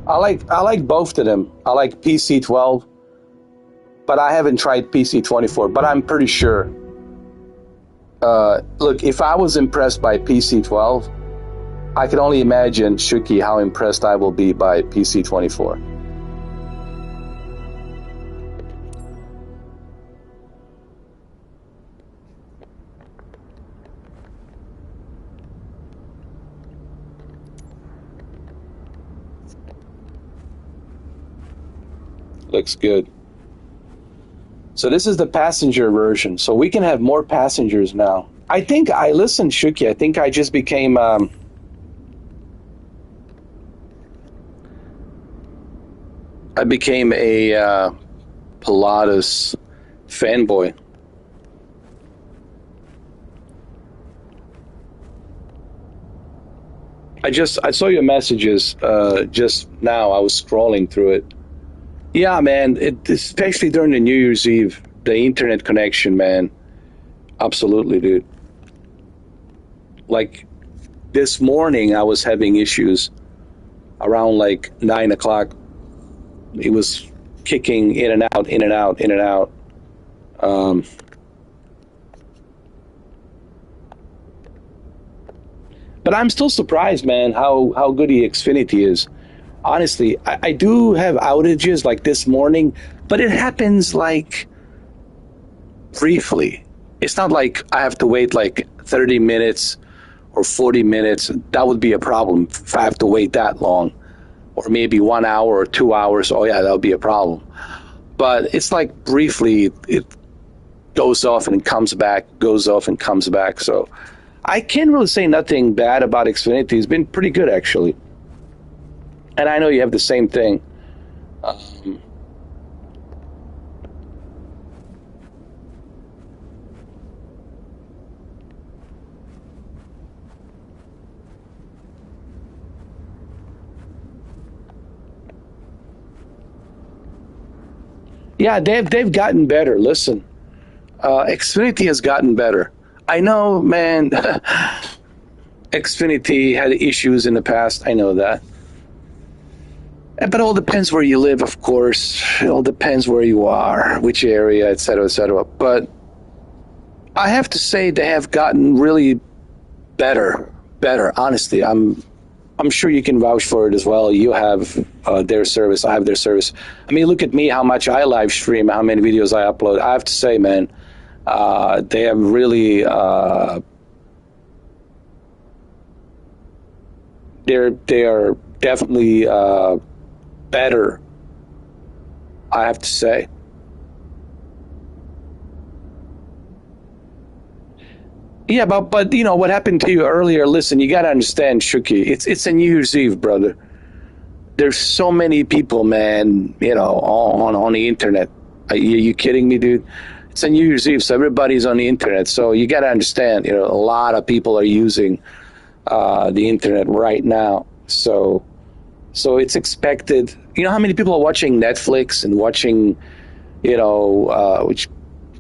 Speaker 5: I like both of them. I like PC-12, but I haven't tried PC-24. But I'm pretty sure. Look, if I was impressed by PC-12, I can only imagine, Shuki, how impressed I will be by PC-24. Looks good. So this is the passenger version. So we can have more passengers now. I think listen, Shuki, I think I just became I became a Pilatus fanboy. I saw your messages just now. I was scrolling through it. Yeah, man, especially during the New Year's Eve, the internet connection, man. Absolutely, dude. Like this morning, I was having issues around like 9 o'clock. It was kicking in and out, in and out, in and out. But I'm still surprised, man, how good the Xfinity is. Honestly, I do have outages like this morning, but it happens like briefly. It's not like I have to wait like 30 minutes or 40 minutes. That would be a problem if I have to wait that long. Or maybe 1 hour or 2 hours. Oh, yeah, that would be a problem. But it's like briefly, it goes off and comes back, goes off and comes back. So I can't really say nothing bad about Xfinity. It's been pretty good, actually. And I know you have the same thing. Yeah, they've gotten better. Listen, Xfinity has gotten better. I know, man. Xfinity had issues in the past. I know that. But it all depends where you live, of course. It all depends where you are, which area, et cetera, et cetera. But I have to say they have gotten really better. Honestly, I'm sure you can vouch for it as well. You have their service. I have their service. I mean, look at me, how much I live stream, how many videos I upload. I have to say, man, they have really... they are definitely... better, I have to say. Yeah, but you know what happened to you earlier. Listen, you gotta understand, Shuki. It's a New Year's Eve, brother. There's so many people, man. You know, on the internet. Are you kidding me, dude? It's a New Year's Eve, so everybody's on the internet. So you gotta understand. You know, a lot of people are using the internet right now. So it's expected. You know how many people are watching Netflix and watching,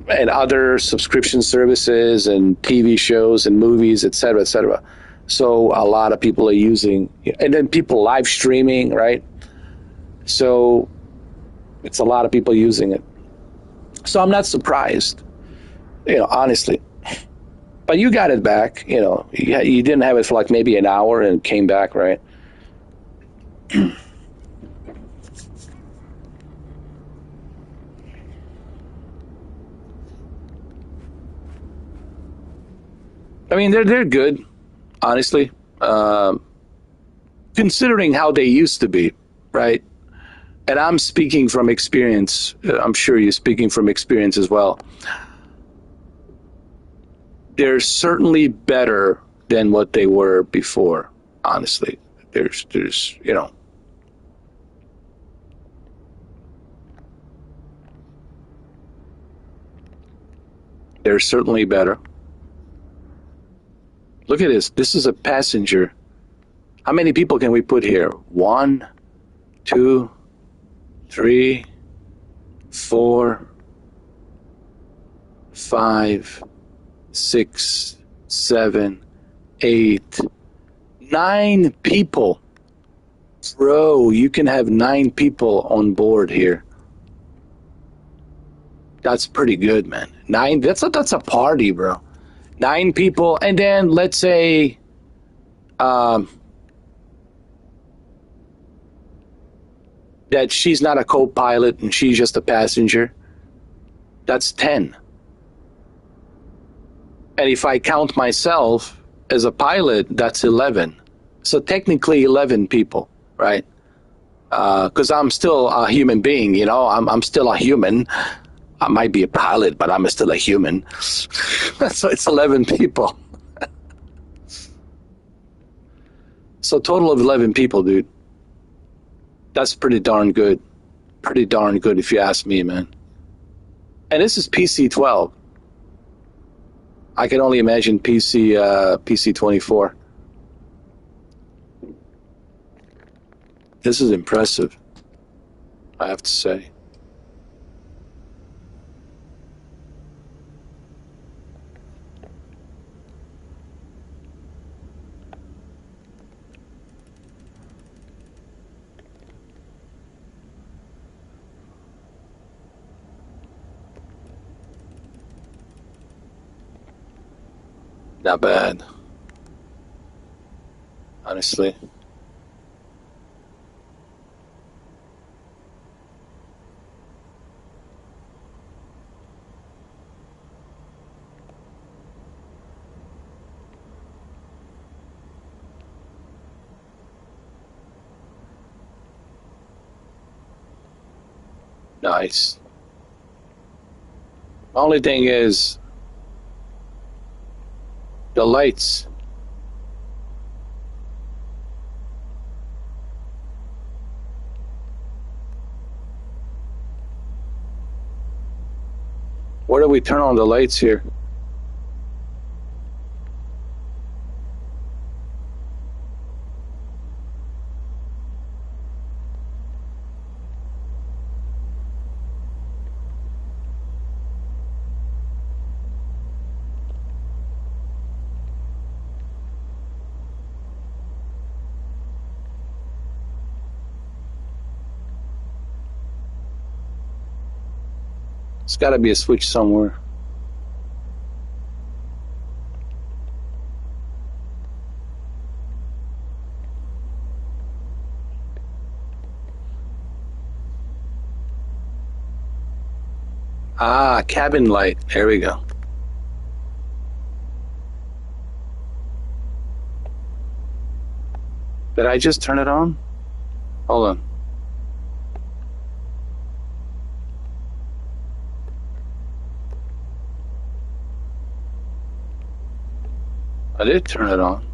Speaker 5: and other subscription services and TV shows and movies, et cetera, et cetera. So a lot of people are using, and then people live streaming, right? So it's a lot of people using it. So I'm not surprised, honestly. But you got it back, you didn't have it for like maybe an hour and came back, right? I mean, they're good, honestly, considering how they used to be, right? And I'm speaking from experience. I'm sure you're speaking from experience as well. They're certainly better than what they were before, honestly. There's they're certainly better. Look at this. This is a passenger. How many people can we put here? 1, 2, 3, 4, 5, 6, 7, 8, 9 people. Bro, you can have 9 people on board here. That's pretty good, man. 9, that's a party, bro. 9 people, and then let's say that she's not a co-pilot and she's just a passenger. That's 10. And if I count myself as a pilot, that's 11. So technically 11 people, right? Because I'm still a human being, you know. I'm still a human. I might be a pilot, but I'm still a human. So it's 11 people. So total of 11 people, dude. That's pretty darn good. Pretty darn good if you ask me, man. And this is PC 12. I can only imagine PC 24. This is impressive, I have to say. Not bad, honestly. Nice. Only thing is the lights. Where do we turn on the lights here? It's got to be a switch somewhere. Ah, cabin light. There we go. Did I just turn it on? Hold on. I did turn it on.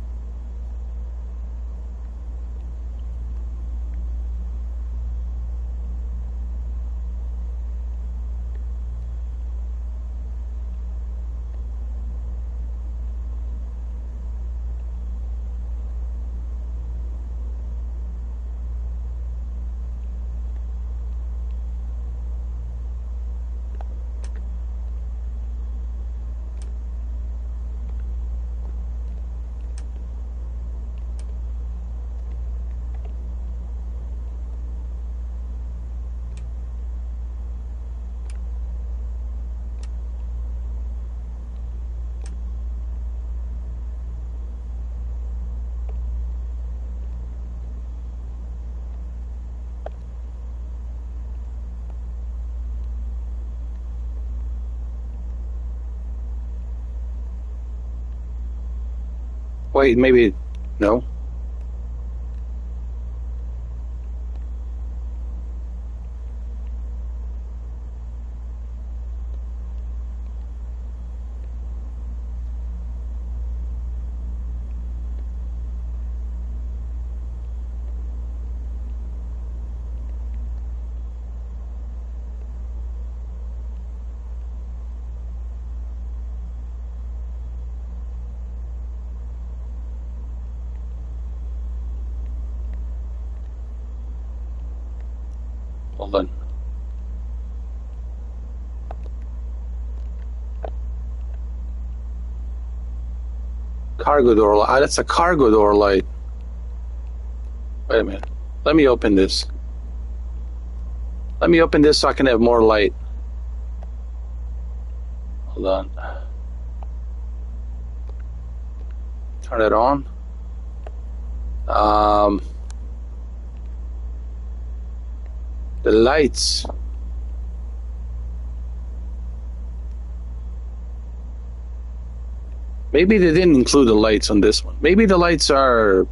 Speaker 5: Wait, maybe no. Hold on. Cargo door light. Ah, that's a cargo door light. Wait a minute. Let me open this. Let me open this so I can have more light. Hold on. Turn it on. The lights. Maybe they didn't include the lights on this one. Maybe the lights are...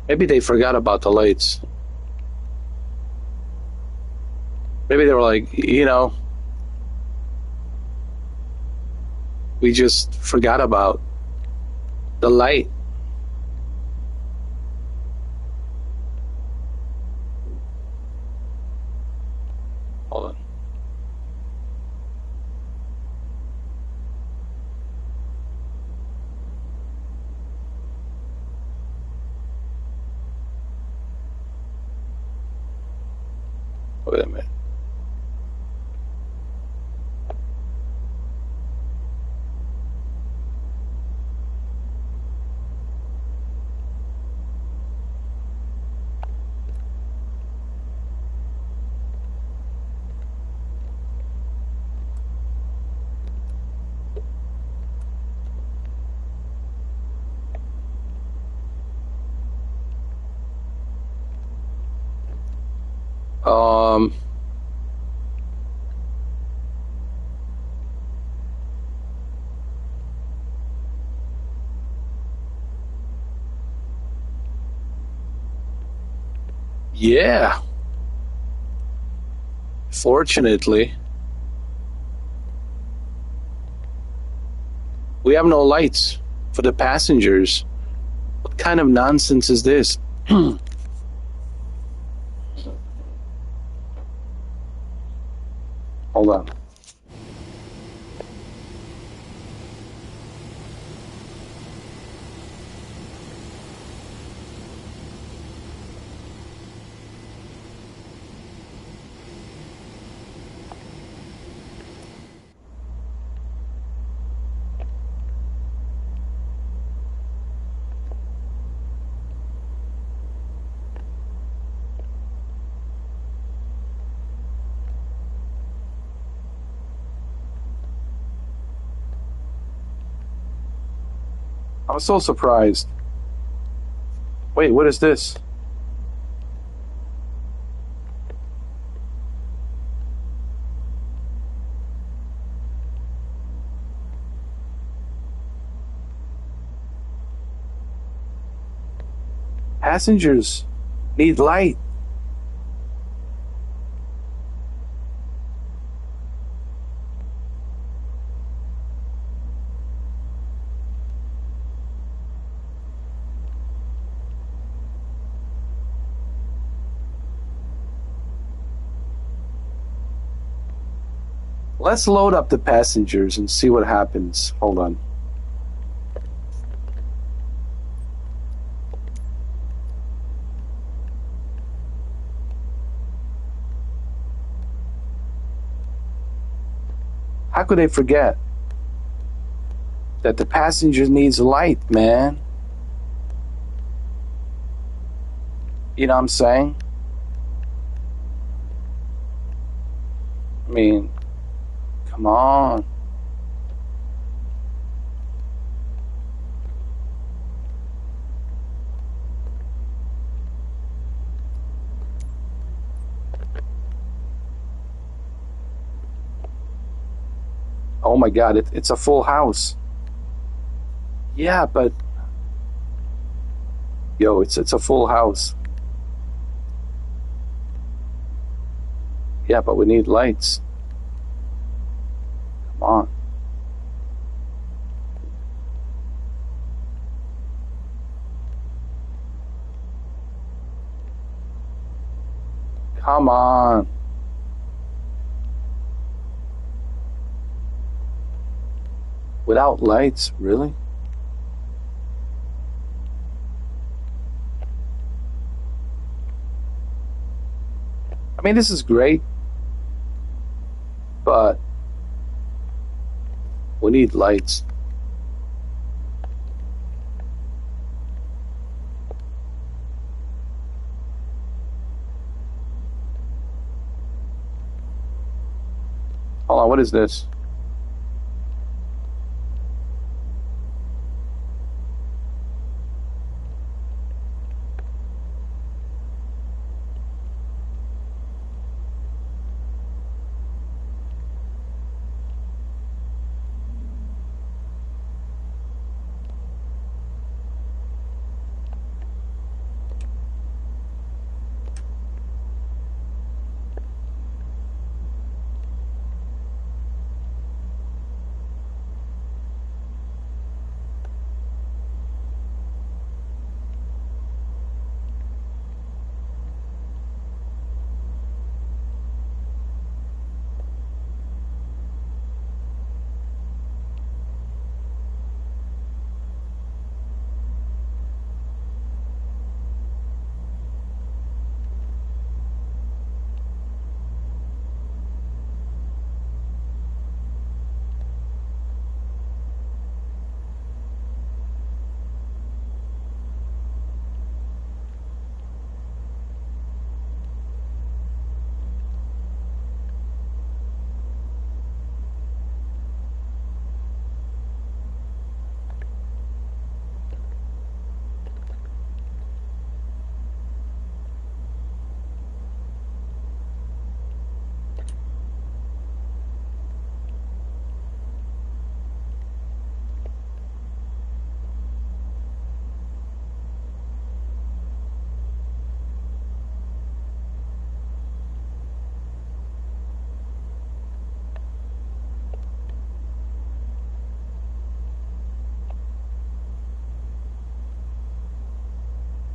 Speaker 5: Maybe they forgot about the lights. Maybe they were like, you know, we just forgot about the light. Hold on. Wait a minute. Yeah. Fortunately, we have no lights for the passengers. What kind of nonsense is this? Hold on. I was so surprised. Wait, what is this? Passengers need light. Let's load up the passengers and see what happens. Hold on. How could they forget that the passenger needs light, man? You know what I'm saying? I mean, come on. Oh my God, it's a full house. Yeah, but yo, it's a full house. Yeah, but we need lights. Come on. Come on. Without lights, really? I mean, this is great, but We need lights. Hold on, what is this?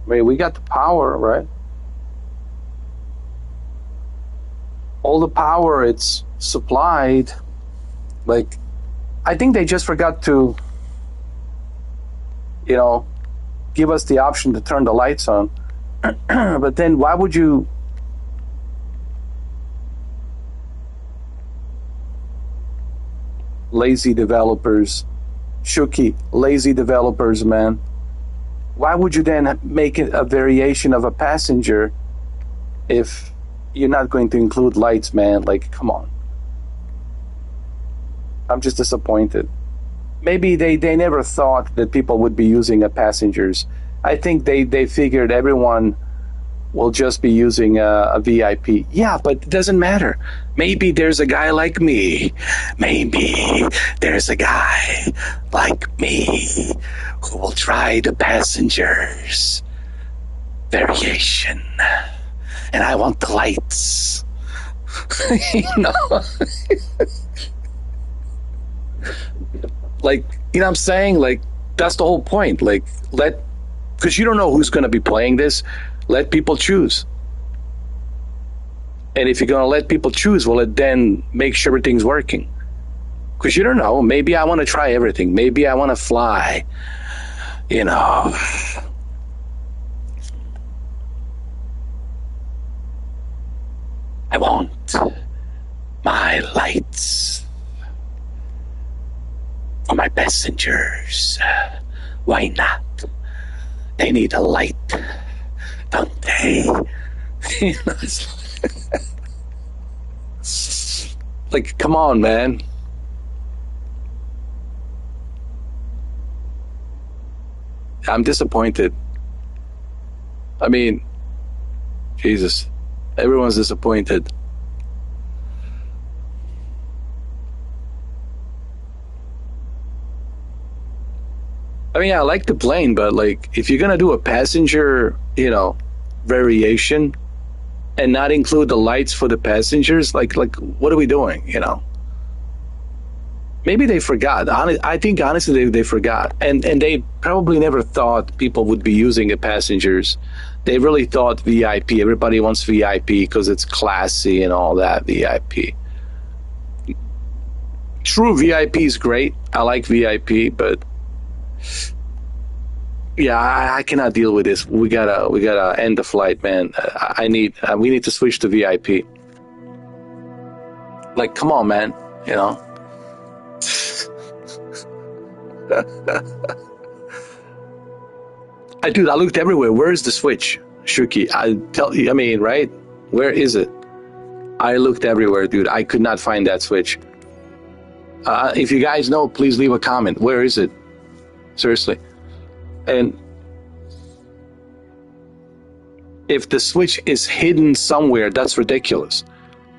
Speaker 5: I mean, we got the power, right? All the power, it's supplied. Like, I think they just forgot to, you know, give us the option to turn the lights on. But then why would you... Lazy developers. Shuki, lazy developers, man. Why would you then make it a variation of a passenger if you're not going to include lights, man? Like, come on. I'm just disappointed. Maybe they never thought that people would be using a passengers. I think they figured everyone will just be using a VIP. Yeah, but it doesn't matter. Maybe there's a guy like me. Maybe there's a guy like me who will try the passengers variation. And I want the lights. You know? Like, you know what I'm saying? Like, that's the whole point. Like, because you don't know who's going to be playing this. Let people choose. And if you're going to let people choose, well, then make sure everything's working. Because you don't know. Maybe I want to try everything. Maybe I want to fly. You know. I want my lights for my passengers. Why not? They need a light. Don't they? You know, like, come on, man. I'm disappointed. I mean, Jesus, everyone's disappointed. I mean, I like the plane, but like, if you're gonna do a passenger, you know, variation, and not include the lights for the passengers, like, what are we doing? You know? Maybe they forgot. I think honestly they forgot, and they probably never thought people would be using the passengers. They really thought VIP. Everybody wants VIP because it's classy and all that. VIP. True, VIP is great. I like VIP, but. Yeah, I cannot deal with this. We gotta end the flight, man. We need to switch to VIP. Like, come on, man. You know. Dude, I looked everywhere. Where is the switch, Shuki? I tell you, I mean, right? Where is it? I looked everywhere, dude. I could not find that switch. If you guys know, please leave a comment. Where is it? Seriously. And if the switch is hidden somewhere, that's ridiculous.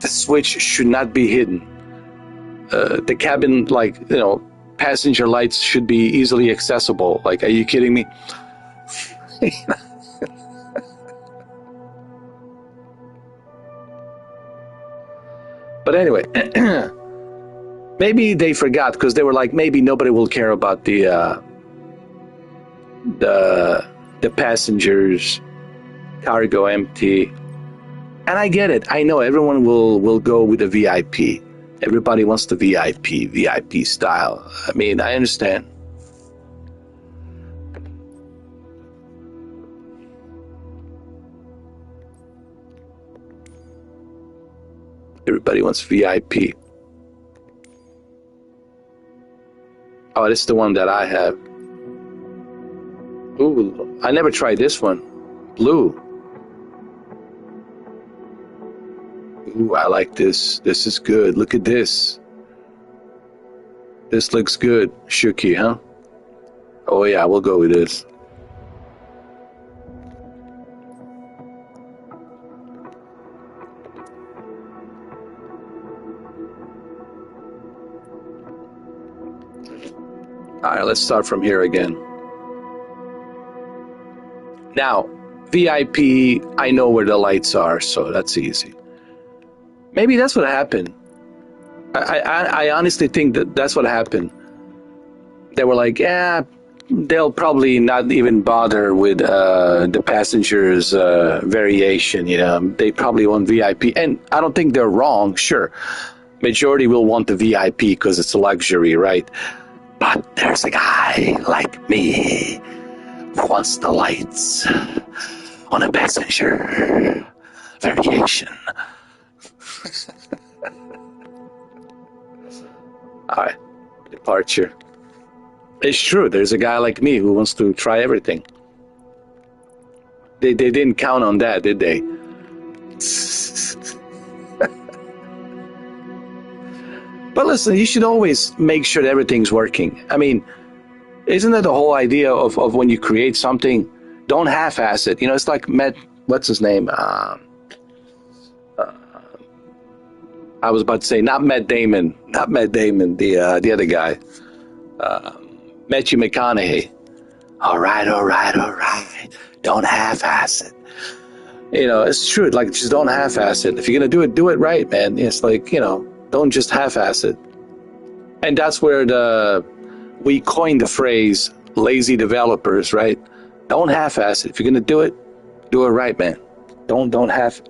Speaker 5: The switch should not be hidden. The cabin, like, you know, passenger lights should be easily accessible. Like, are you kidding me? But anyway, maybe they forgot because they were like, maybe nobody will care about the passengers, cargo empty. And I get it. I know everyone will go with the VIP. Everybody wants the VIP style. I mean, I understand. Everybody wants VIP. Oh, this is the one that I have. Ooh, I never tried this one. Blue. Ooh, I like this. This is good. Look at this. This looks good. Shuki, huh? Oh yeah, we'll go with this. All right, let's start from here again. Now, VIP, I know where the lights are, so that's easy. Maybe that's what happened. I honestly think that's what happened. They were like, yeah, they'll probably not even bother with the passengers' variation. You know, they probably want VIP, and I don't think they're wrong. Sure, majority will want the VIP because it's a luxury, right? But there's a guy like me who wants the lights on a passenger variation. All right, departure. It's true. There's a guy like me who wants to try everything. They didn't count on that, did they? But listen, you should always make sure that everything's working. I mean, isn't that the whole idea of when you create something? Don't half-ass it. You know, it's like what's his name? I was about to say not Matt Damon, the other guy, Matthew McConaughey. All right. Don't half-ass it. You know, it's true. Like, just don't half-ass it. If you're gonna do it right, man. It's like, you know, don't just half-ass it. And that's where we coined the phrase "lazy developers," right? Don't half-ass it. If you're gonna do it right, man. Don't half.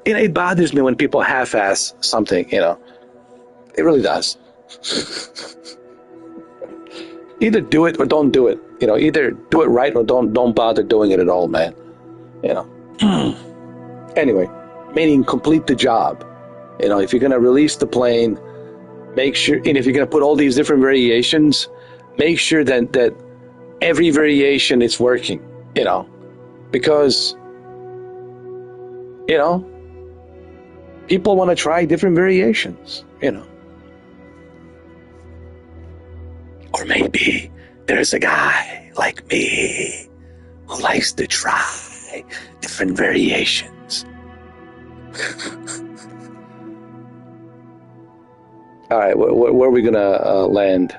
Speaker 5: It bothers me when people half-ass something. You know, it really does. Either do it or don't do it. You know, either do it right or don't bother doing it at all, man. You know. Anyway, meaning complete the job. You know, if you're gonna release the plane, make sure, and if you're gonna put all these different variations, make sure that every variation is working. You know, because you know, people want to try different variations. You know. Or maybe there's a guy like me who likes to try different variations. All right, where are we gonna land?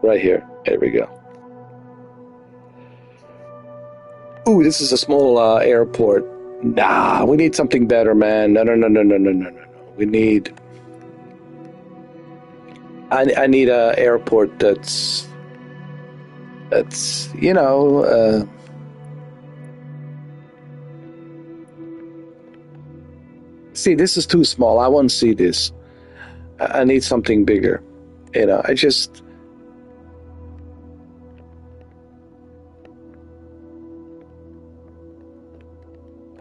Speaker 5: Right here. There we go. Ooh, this is a small airport. Nah, we need something better, man. No. We need. I need a airport that's you know. See, this is too small. I won't see this. I need something bigger. You know, I just.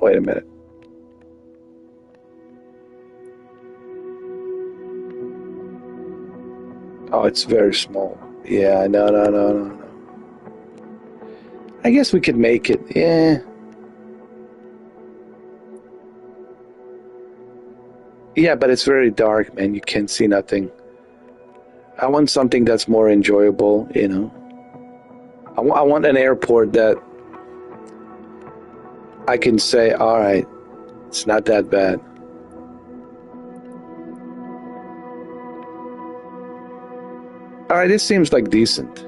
Speaker 5: Wait a minute. Oh, it's very small. Yeah, no. I guess we could make it. Yeah. Yeah, but it's very dark, man. You can't see nothing. I want something that's more enjoyable, you know. I want an airport that I can say, all right, it's not that bad. All right, this seems like decent.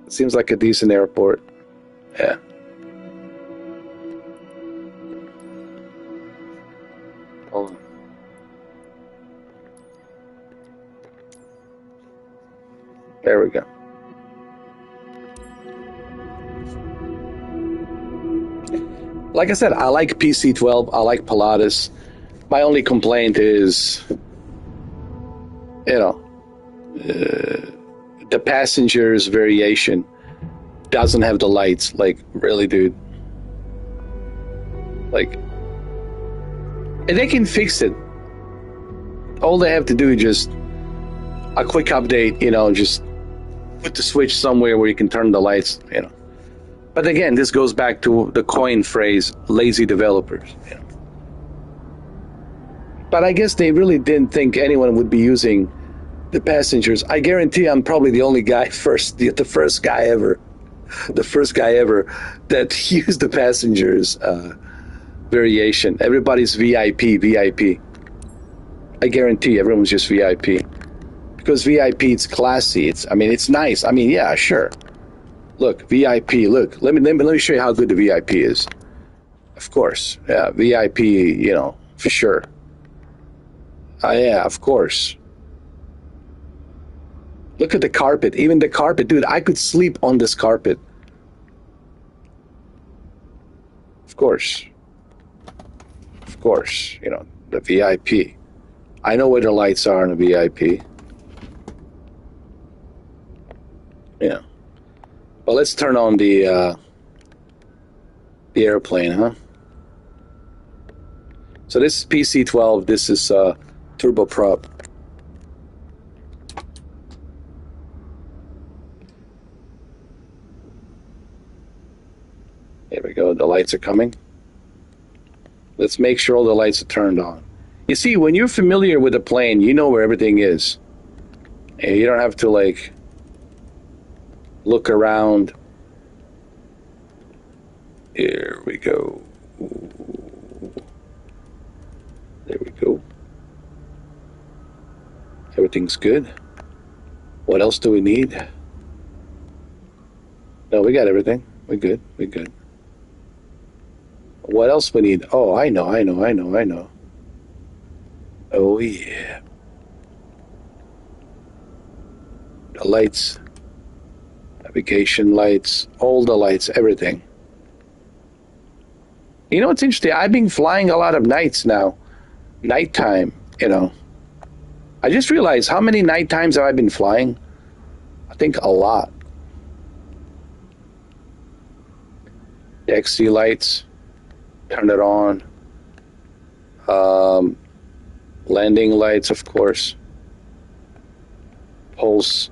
Speaker 5: It seems like a decent airport. Yeah. Hold on. There we go. Like I said, I like PC-12. I like Pilatus. My only complaint is, you know, the passengers variation doesn't have the lights. Like, really, dude. Like, and they can fix it. All they have to do is just a quick update, you know, just put the switch somewhere where you can turn the lights, you know. But again, this goes back to the coin phrase, lazy developers, you know. But I guess they really didn't think anyone would be using the passengers. I guarantee I'm probably the only guy the first guy ever that used the passengers variation. Everybody's VIP. I guarantee everyone's just VIP. Because VIP, it's classy. It's nice. I mean, yeah, sure. Look, VIP. Look, let me show you how good the VIP is. Of course, yeah, VIP. You know, for sure. Yeah, of course. Look at the carpet. Even the carpet, dude. I could sleep on this carpet. Of course. You know, the VIP. I know where the lights are in the VIP. Yeah. Well, let's turn on the airplane, huh? So this is PC-12. This is turboprop. Here we go. The lights are coming. Let's make sure all the lights are turned on. You see, when you're familiar with a plane, you know where everything is. And you don't have to, like, look around. Here we go. There we go. Everything's good. What else do we need? No, we got everything. We're good. What else we need? Oh, I know. Oh, yeah. The lights. Navigation lights. All the lights. Everything. You know what's interesting? I've been flying a lot of nights now. Nighttime, you know. I just realized how many night times have I been flying? I think a lot. The XC lights. Turn it on. Landing lights, of course. Pulse.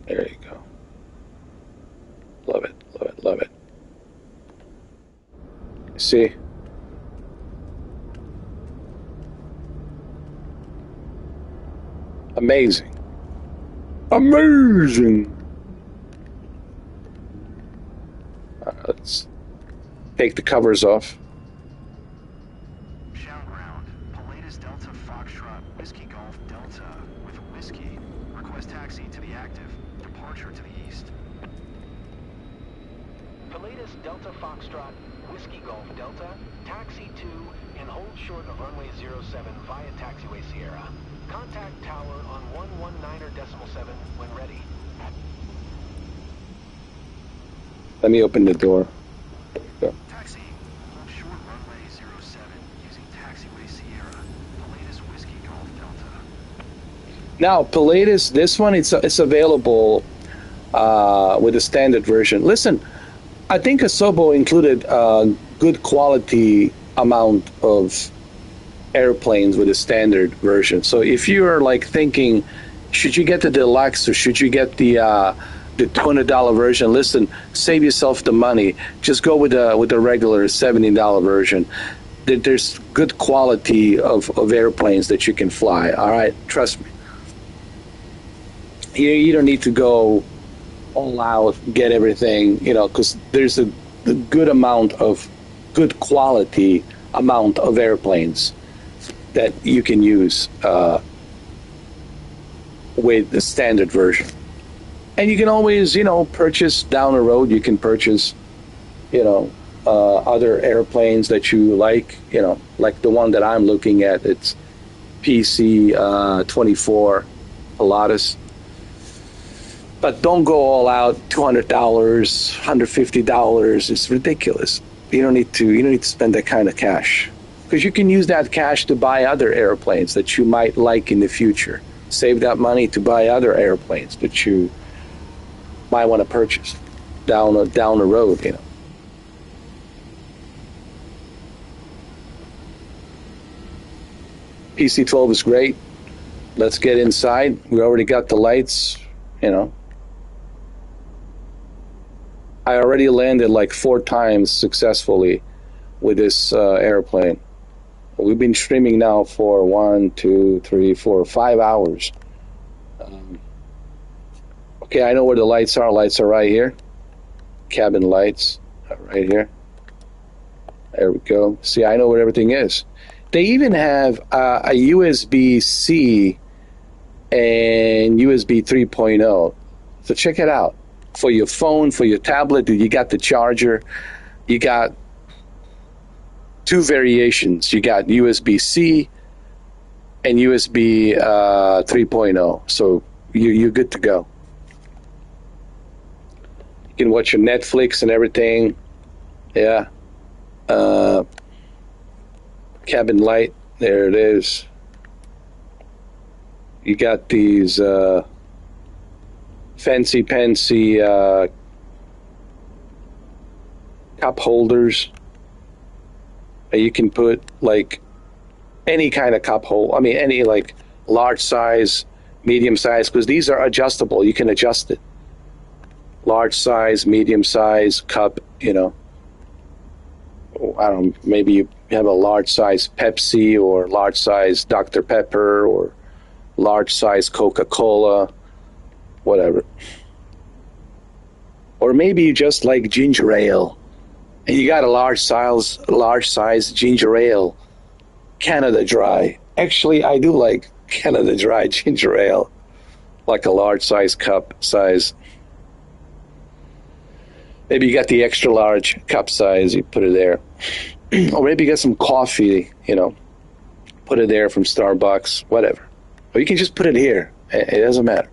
Speaker 5: There you go. Love it. See? Amazing. Let's take the covers off.
Speaker 2: Shout ground. Pilatus Delta Foxtrot Whiskey Golf Delta with Whiskey. Request taxi to the active. Departure to the east. Pilatus Delta Foxtrot Whiskey Golf Delta. Taxi to and hold short of runway 07 via taxiway Sierra. Contact tower on 119.7 when ready.
Speaker 5: Let me open the door. Go.
Speaker 2: Taxi. Hold short runway 07 using taxiway Sierra. Pilatus Whiskey Golf Delta.
Speaker 5: Now, Pilatus, this one, it's available with the standard version. Listen, I think Asobo included a good quality amount of airplanes with a standard version. So if you're like thinking, should you get the deluxe or should you get the $200 version? Listen, save yourself the money. Just go with the regular $70 version. There's good quality of airplanes that you can fly. All right, trust me. You don't need to go all out, get everything, because there's a good amount of good quality amount of airplanes that you can use with the standard version. And you can always, purchase down the road. You can purchase, other airplanes that you like, like the one that I'm looking at. It's PC-24 Pilatus. But don't go all out, $200, $150. It's ridiculous. You don't need to spend that kind of cash, because you can use that cash to buy other airplanes that you might like in the future. Save that money to buy other airplanes that you might want to purchase down the road. PC-12 is great. Let's get inside. We already got the lights. I already landed like 4 times successfully with this airplane. We've been streaming now for 1, 2, 3, 4, 5 hours. Okay, I know where the lights are. Lights are right here. Cabin lights are right here. There we go. See, I know where everything is. They even have a USB-C and USB 3.0. So check it out. For your phone, for your tablet, you got the charger. You got 2 variations. You got USB-C and USB 3.0. So you're good to go. You can watch your Netflix and everything. Yeah. Cabin light. There it is. You got these fancy cup holders. You can put like any kind of cup holder. I mean, any like large size, medium size, because these are adjustable. You can adjust it. Large size, medium size cup. I don't know. Maybe you have a large size Pepsi or large size Dr. Pepper or large size Coca-Cola. Whatever. Or maybe you just like ginger ale and you got a large size ginger ale, Canada Dry. Actually, I do like Canada Dry ginger ale, like a large size cup size. Maybe you got the extra large cup size, you put it there. Or maybe you got some coffee, put it there from Starbucks, whatever. Or you can just put it here. It doesn't matter.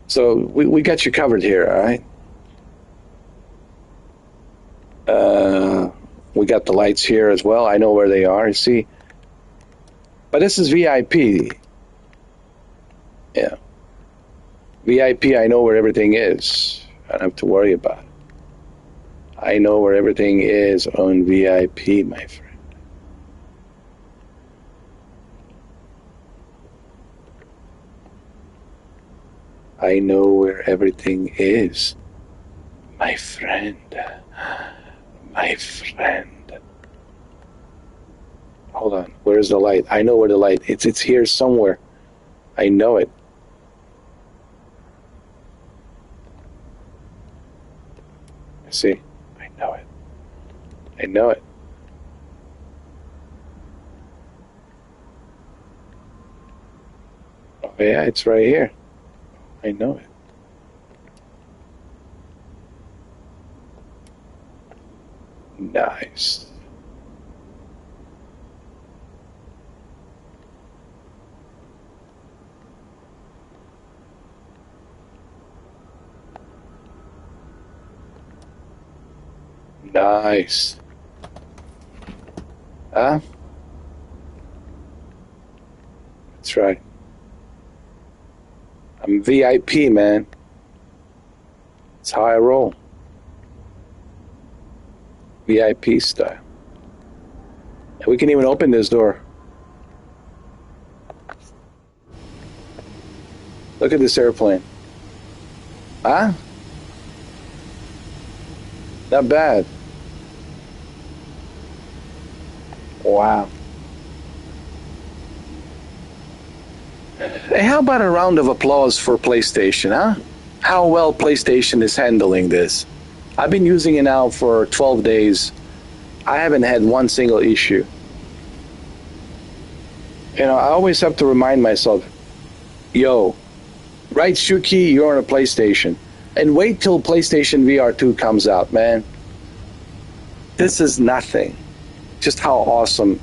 Speaker 5: So we got you covered here, all right? We got the lights here as well. I know where they are, you see. But this is VIP. Yeah. VIP, I know where everything is. I don't have to worry about it. I know where everything is on VIP, my friend. I know where everything is, my friend. My friend. Hold on. Where's the light? I know where the light is. It's here somewhere. I know it. See? I know it. I know it. Oh, yeah, it's right here. I know it. Nice. Nice. Huh? That's right. I'm VIP, man. It's how I roll. VIP style. And we can even open this door. Look at this airplane. Huh? Not bad. Wow. Hey, how about a round of applause for PlayStation, huh? How well PlayStation is handling this. I've been using it now for 12 days. I haven't had one single issue. You know, I always have to remind myself, yo, right, Shuki, you're on a PlayStation. And wait till PlayStation VR 2 comes out, man. This is nothing. Just how awesome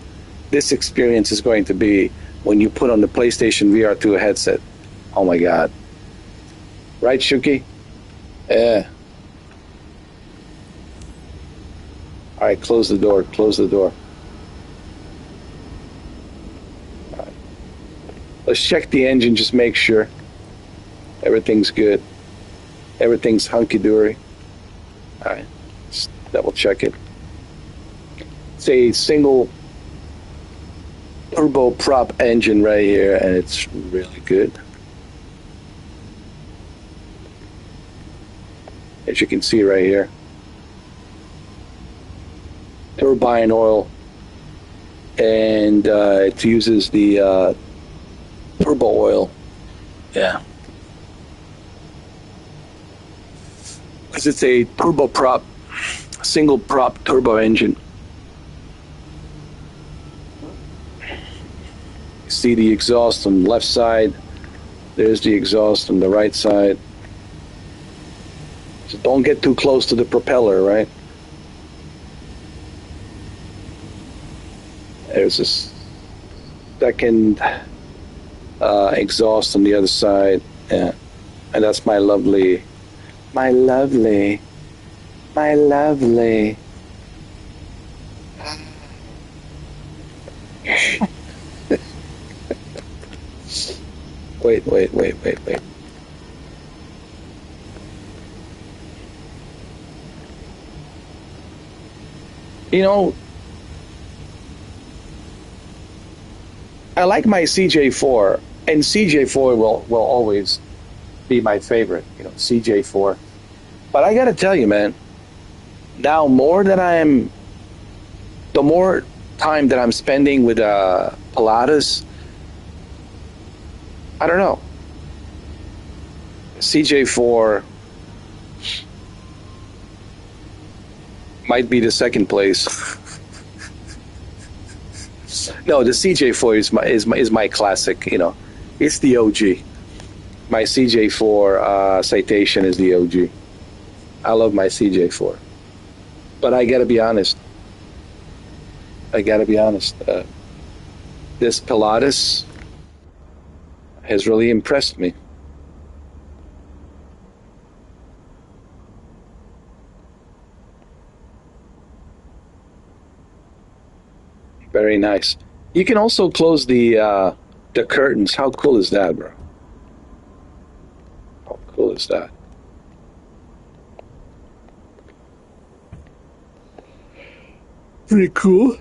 Speaker 5: this experience is going to be when you put on the PlayStation VR 2 headset. Oh my God. Right, Shuki? Yeah. All right, close the door, close the door. All right. Let's check the engine, just make sure everything's good. Everything's hunky-dory. All right, just double check it. It's a single turboprop engine right here, and it's really good. As you can see right here. Turbine oil, and it uses the turbo oil. Yeah. Because it's a turboprop, single prop turbo engine. You see the exhaust on the left side. There's the exhaust on the right side. So don't get too close to the propeller, right? There's this second exhaust on the other side. Yeah. And that's my lovely. Wait. You know, I like my CJ4, and CJ4 will always be my favorite, you know, CJ4. But I gotta tell you, man, now the more time that I'm spending with Pilatus, I don't know. CJ4 might be the second place. No, the CJ4 is my classic. You know, it's the OG. My CJ4 Citation is the OG. I love my CJ4, but I gotta be honest. This Pilatus has really impressed me. Very nice. You can also close the curtains. How cool is that, bro? How cool is that? Pretty cool.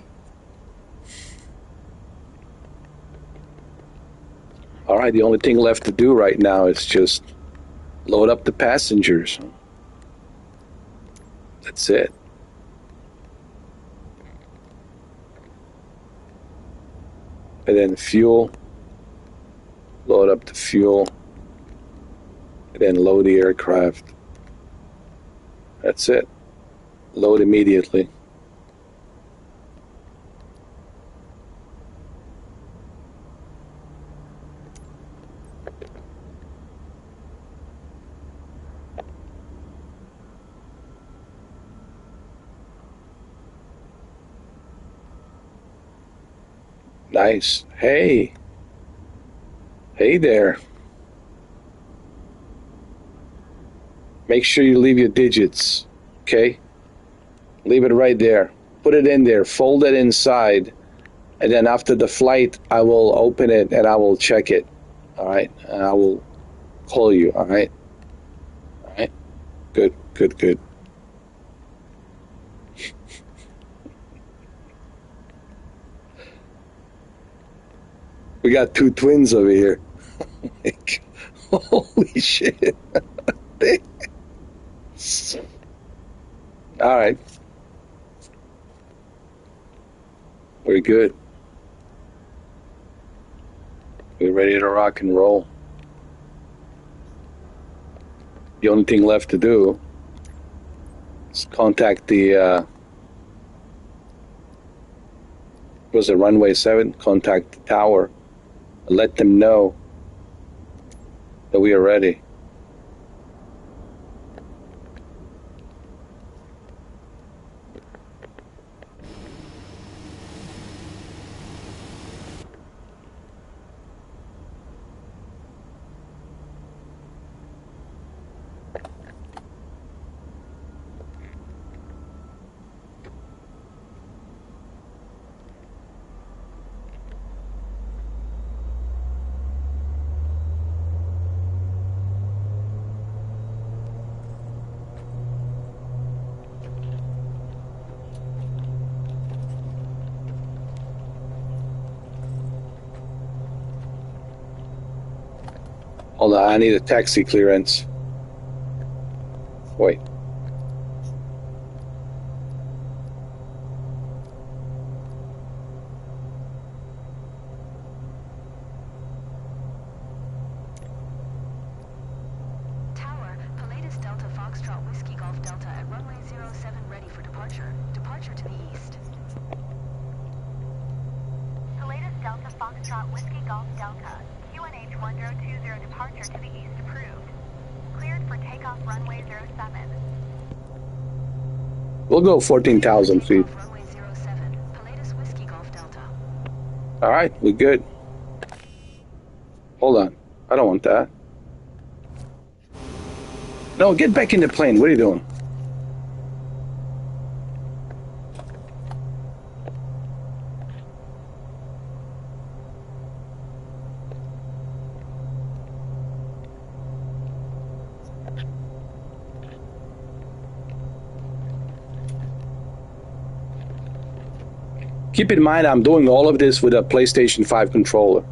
Speaker 5: All right, the only thing left to do right now is just load up the passengers. That's it. And then fuel, load up the fuel, and then load the aircraft. That's it. Load immediately. Nice. Hey there. Make sure you leave your digits, okay? Leave it right there. Put it in there. Fold it inside. And then after the flight, I will open it and I will check it. All right? And I will call you. All right? All right? Good, good, good. We got two twins over here. Holy shit. All right. We're good. We're ready to rock and roll. The only thing left to do is contact the was it runway 7? Contact the tower and let them know that we are ready. Hold on, I need a taxi clearance. Wait.
Speaker 3: Tower, Pilatus Delta Foxtrot Whiskey Golf Delta at runway 07 ready for departure. Departure to the east.
Speaker 6: Pilatus Delta Foxtrot Whiskey Golf Delta. QNH 1020 departure to the east approved. Cleared for takeoff runway 07.
Speaker 5: We'll go 14,000 feet.
Speaker 3: Takeoff runway 07. Pilatus Whiskey Golf Delta.
Speaker 5: All right, we're good. Hold on. I don't want that. No, get back in the plane. What are you doing? Keep in mind, I'm doing all of this with a PlayStation 5 controller.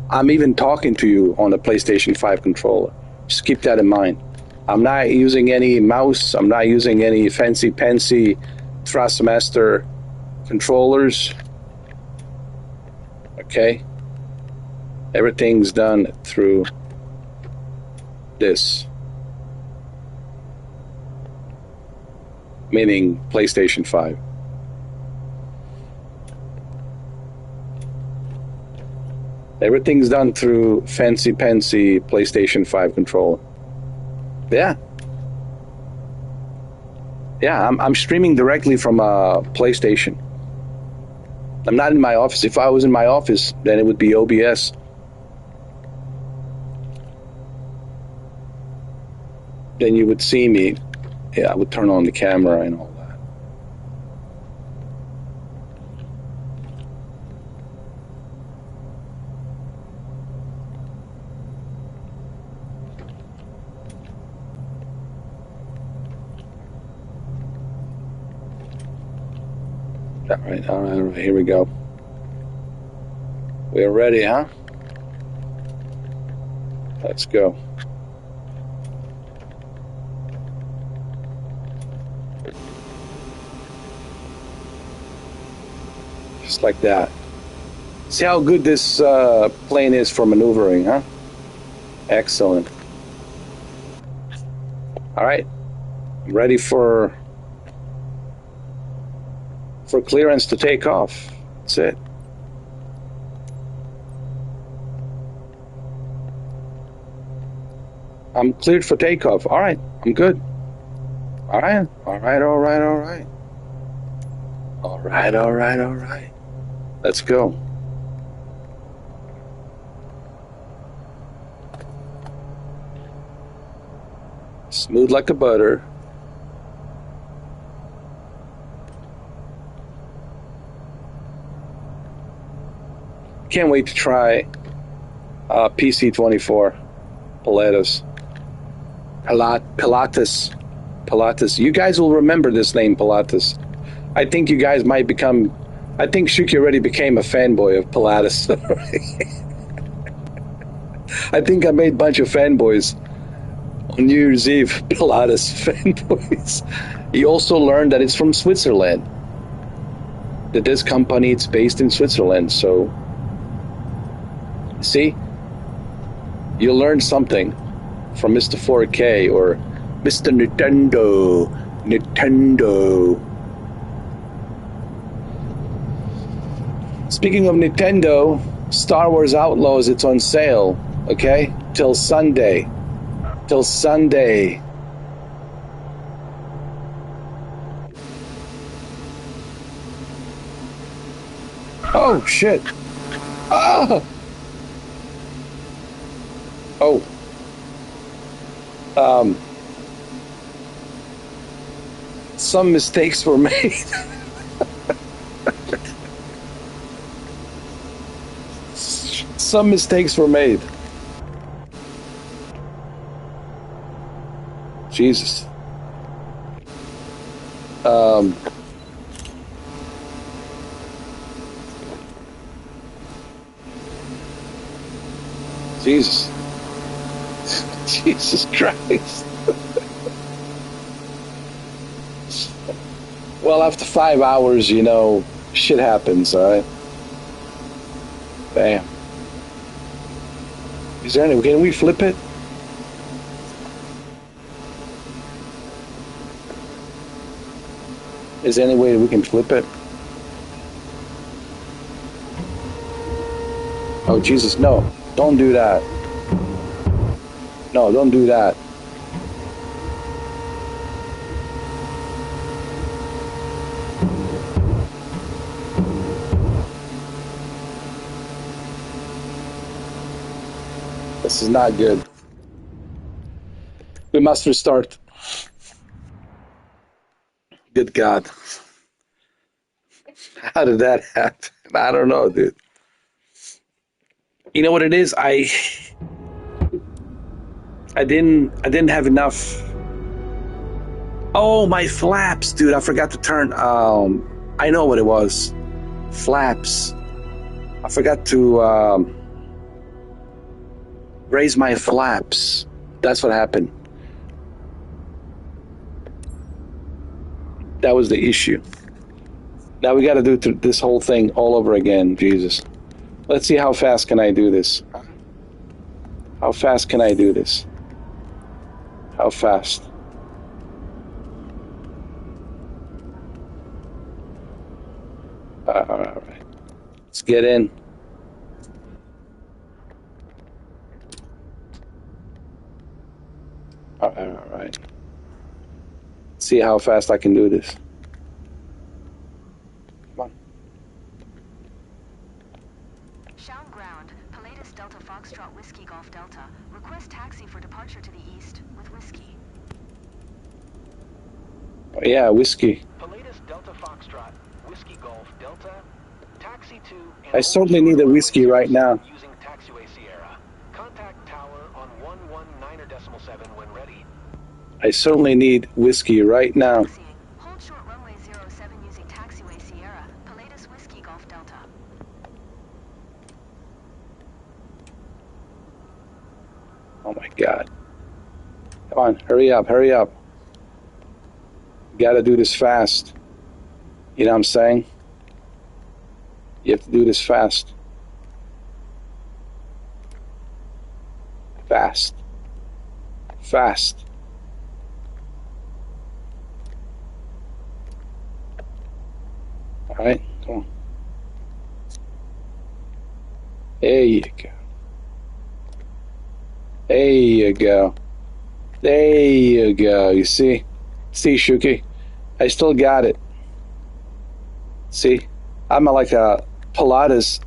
Speaker 5: I'm even talking to you on a PlayStation 5 controller. Just keep that in mind. I'm not using any mouse. I'm not using any fancy-pantsy Thrustmaster controllers. Okay? Everything's done through this. Meaning PlayStation 5. Everything's done through fancy-pantsy PlayStation 5 controller. Yeah. Yeah, I'm streaming directly from a PlayStation. I'm not in my office. If I was in my office, then it would be OBS. Then you would see me. Yeah, I would turn on the camera and all that. All right, here we go. We're ready, huh? Let's go. Just like that. See how good this plane is for maneuvering, huh? Excellent. All right, I'm ready for clearance to take off. That's it. I'm cleared for takeoff. All right, I'm good. All right, all right, all right, all right. All right, all right, all right. Let's go. Smooth like a butter. Can't wait to try PC-24 Pilatus. Pilates. You guys will remember this name, Pilates. I think you guys might become... I think Shuki already became a fanboy of Pilates. I think I made a bunch of fanboys on New Year's Eve. Pilates fanboys. He also learned that it's from Switzerland. That this company, it's based in Switzerland. So, see? You learn something from Mr. 4K or Mr. Nintendo. Speaking of Nintendo, Star Wars Outlaws, it's on sale, okay? Till Sunday. Till Sunday. Oh, shit. Ah! Oh. Some mistakes were made. Some mistakes were made. Jesus. Jesus. Jesus Christ. Well, after 5 hours, you know, shit happens, alright? Bam. Is there any... Can we flip it? Is there any way we can flip it? Oh, Jesus, no. Don't do that. No, don't do that. This is not good. We must restart. Good God. How did that happen? I don't know, dude. You know what it is? I didn't have enough. Oh, my flaps, dude. I forgot to turn. I know what it was. Flaps. I forgot to raise my flaps. That's what happened. That was the issue. Now we got to do this whole thing all over again. Jesus. Let's see how fast can I do this. How fast can I do this? How fast? All right. Let's get in. All right. See how fast I can do this. Come on.
Speaker 3: Sound ground. Pilatus Delta Foxtrot Whiskey Golf Delta. Request taxi for departure to the east with whiskey.
Speaker 5: Oh, yeah, whiskey.
Speaker 2: Pilatus Delta Foxtrot Whiskey Golf Delta. Taxi to...
Speaker 5: I certainly need a whiskey right now.
Speaker 2: Using taxiway Sierra. Contact tower on 119.7 when ready.
Speaker 5: I certainly need whiskey right now.
Speaker 3: Hold short runway 07 using taxiway Sierra. Pilatus Whiskey Golf Delta.
Speaker 5: Oh my God. Come on, hurry up, hurry up. Gotta do this fast. You know what I'm saying? You have to do this fast. Fast. Fast. All right, come on. There you go. There you go. There you go. You see? See, Shuki? I still got it. See? I'm like a Pilates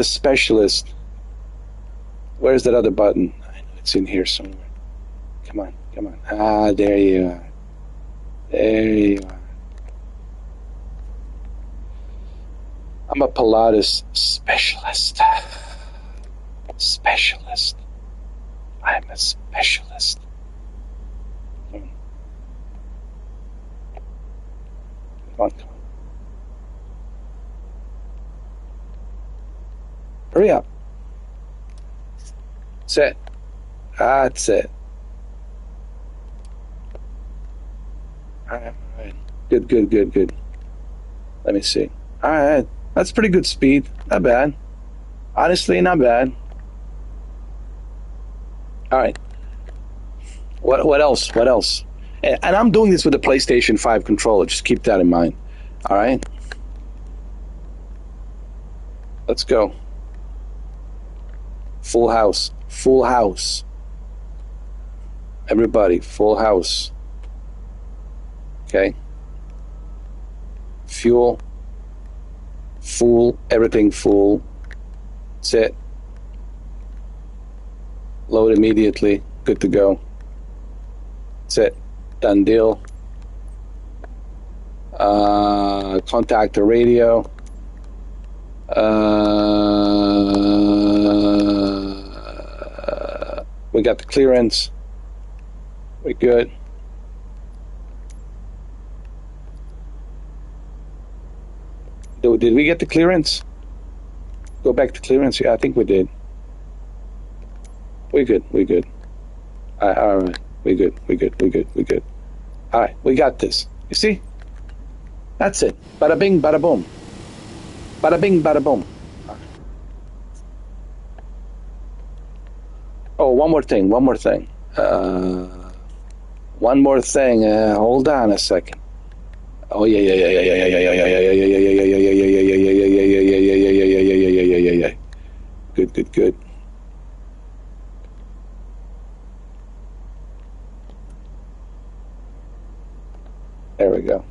Speaker 5: specialist. Where's that other button? I know it's in here somewhere. Come on, come on. Ah, there you are. There you are. I'm a Pilates specialist. Specialist. I'm a specialist. Hurry up. That's it. That's it. All right. Good. Let me see. All right. That's pretty good speed. Not bad. Honestly, not bad. All right. What else? What else? And I'm doing this with the PlayStation 5 controller. Just keep that in mind. All right. Let's go. Full house. Full house. Everybody, full house. Okay. Fuel. Full. Everything full. That's it. Load immediately. Good to go. That's it. Done deal. Contact the radio. We got the clearance. We're good. Did we get the clearance? Go back to clearance. Yeah, I think we did. We're good. All right. We're good. All right, we got this. You see? That's it. Bada bing, bada boom. Bada bing, bada boom. Oh, one more thing. Hold on a second. Oh yeah. Good. There we go.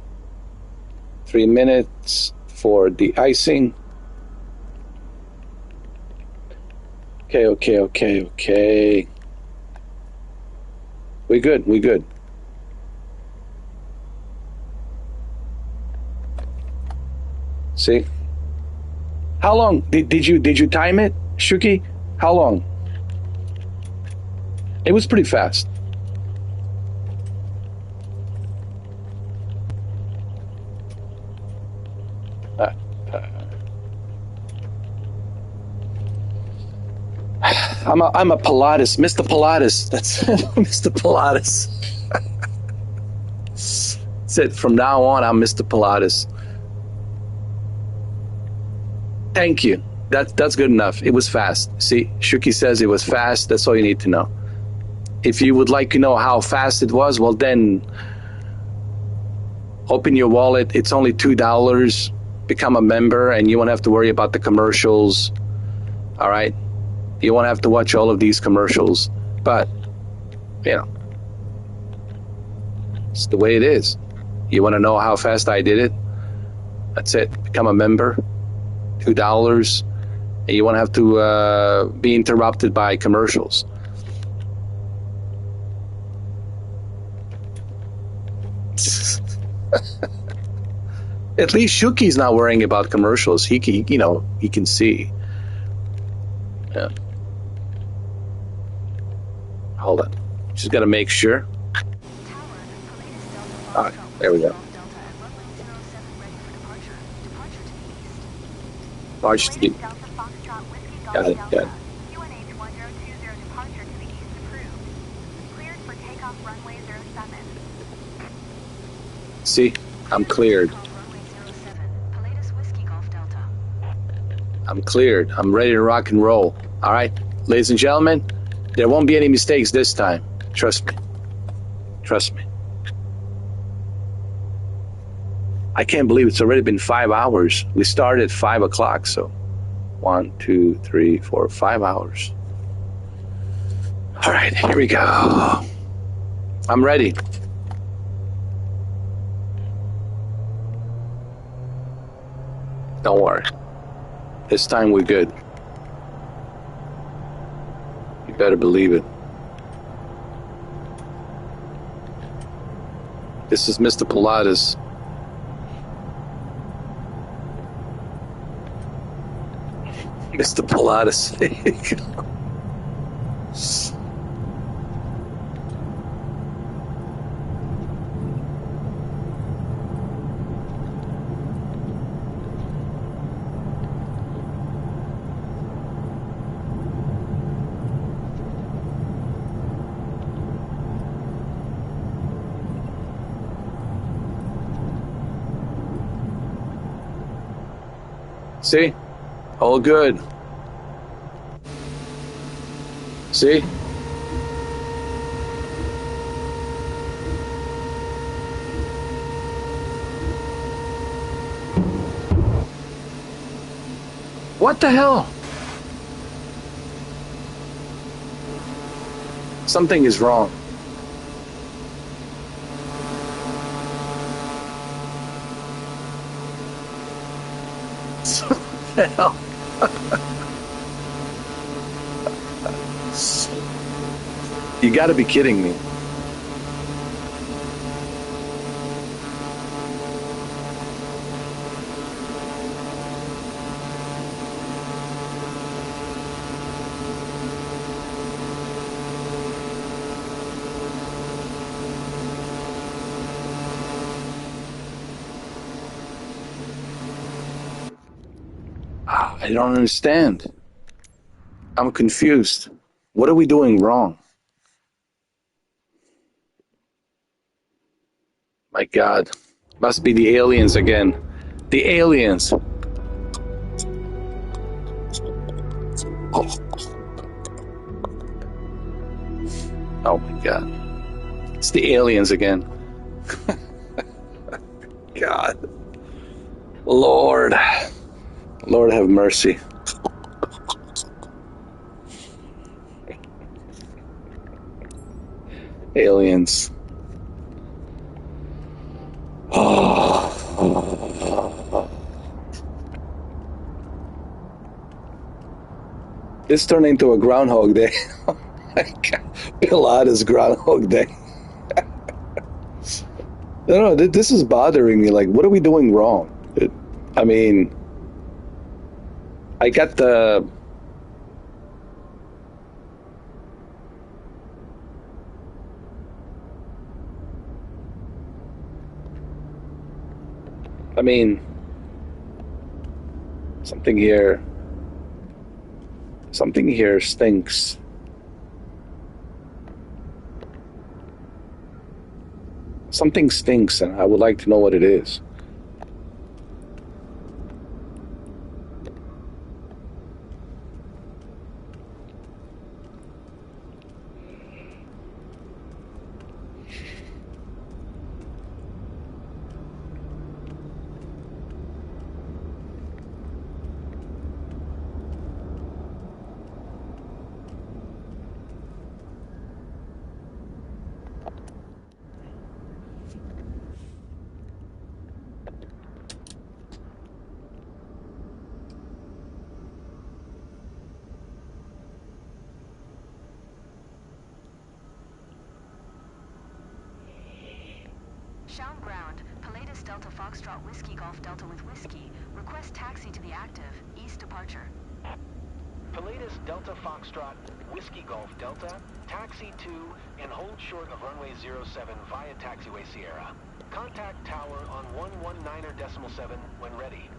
Speaker 5: 3 minutes for de-icing. Okay. We good. See? How long did you time it, Shuki? How long? It was pretty fast. I'm a Pilatus, Mr. Pilatus. That's Mr. Pilatus. That's it. From now on, I'm Mr. Pilatus. Thank you. That's good enough. It was fast. See, Shuki says it was fast. That's all you need to know. If you would like to know how fast it was, well then, open your wallet. It's only $2. Become a member, and you won't have to worry about the commercials. All right. You won't have to watch all of these commercials, but, it's the way it is. You want to know how fast I did it? That's it. Become a member, $2, and you won't have to be interrupted by commercials. At least Shuki's not worrying about commercials. He can see. Yeah. Hold on. Just got to make sure. All right, there we go. March to the east. Got it.
Speaker 6: QNH 1020 departure to the east approved. Cleared for takeoff runway 07.
Speaker 5: See, I'm cleared. I'm cleared. I'm ready to rock and roll. All right, ladies and gentlemen, there won't be any mistakes this time. Trust me. I can't believe it's already been 5 hours. We started at 5 o'clock, so 1, 2, 3, 4, 5 hours. All right, here we go. I'm ready. Don't worry. This time we're good. You better believe it. This is Mr. Pilatus. Mr. Pilatus. There you go. See? All good. See? What the hell? Something is wrong. What the hell? You gotta be kidding me. I don't understand. I'm confused. What are we doing wrong? My God. Must be the aliens again. The aliens. Oh my God. It's the aliens again. God. Lord. Lord have mercy. Aliens. This turned into a Groundhog Day. Oh my God. Pilata's Groundhog Day. No, this is bothering me. Like, what are we doing wrong? I mean, I got the... I mean, something here stinks. Something stinks, and I would like to know what it is.
Speaker 3: Sound ground. Pilatus Delta Foxtrot Whiskey Golf Delta with Whiskey. Request taxi to the active. East departure.
Speaker 2: Pilatus Delta Foxtrot, Whiskey Golf Delta, taxi to and hold short of runway 07 via taxiway Sierra. Contact tower on 119.7 when ready.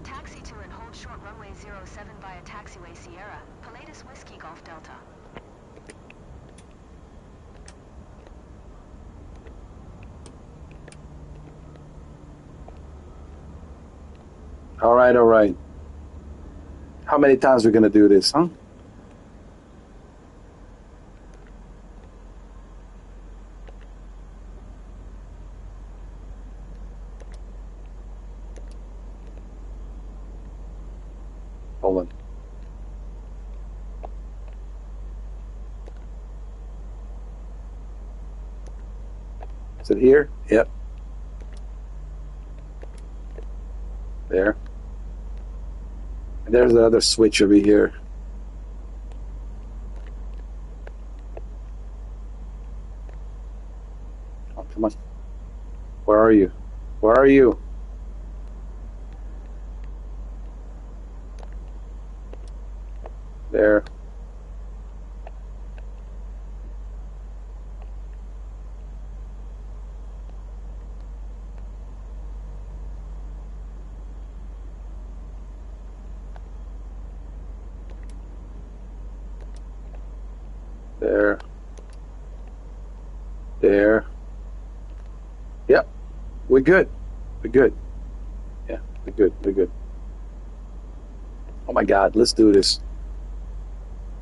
Speaker 3: Taxi to and hold short runway 07 via taxiway Sierra. Pilatus Whiskey Golf Delta.
Speaker 5: All right. How many times are we going to do this, huh? Hold on. Is it here? Yep. There. And there's the other switch over here. Oh, come on. Where are you? Where are you? There. There. There. Yep. We're good. We're good. We're good. We're good. Oh my God, let's do this.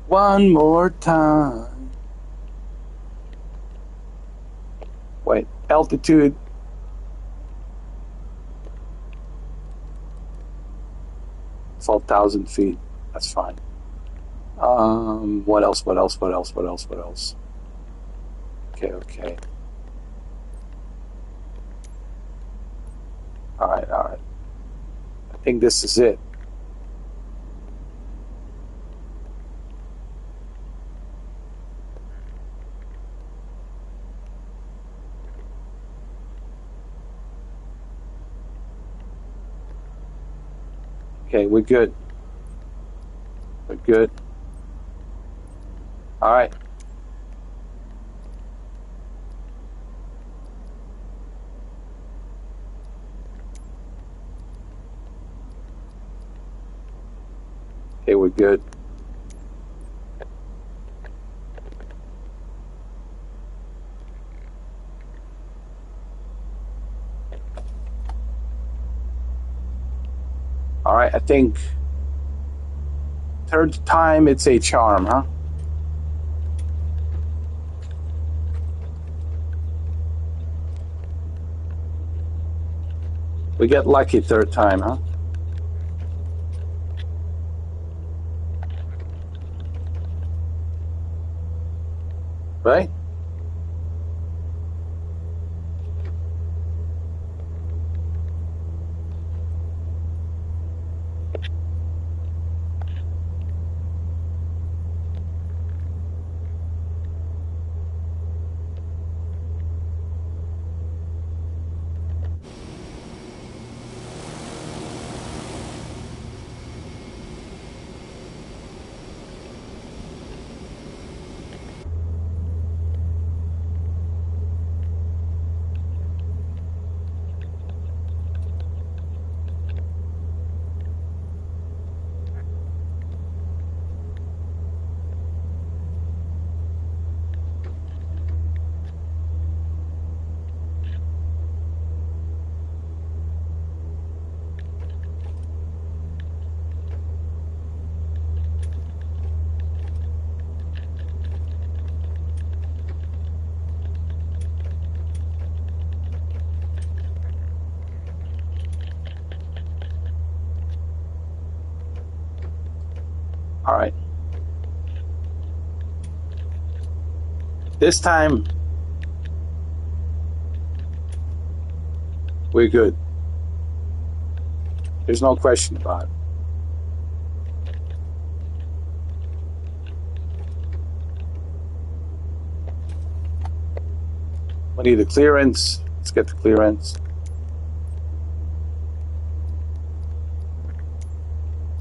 Speaker 5: One more time. Wait, altitude. It's 12,000 feet. That's fine. What else? What else? What else? What else? What else? Okay, okay. All right, all right. I think this is it. Okay, we're good. We're good. All right. Okay, we're good. All right, I think third time it's a charm, huh? We get lucky third time, huh? Right? All right. This time, we're good. There's no question about it. We need the clearance. Let's get the clearance.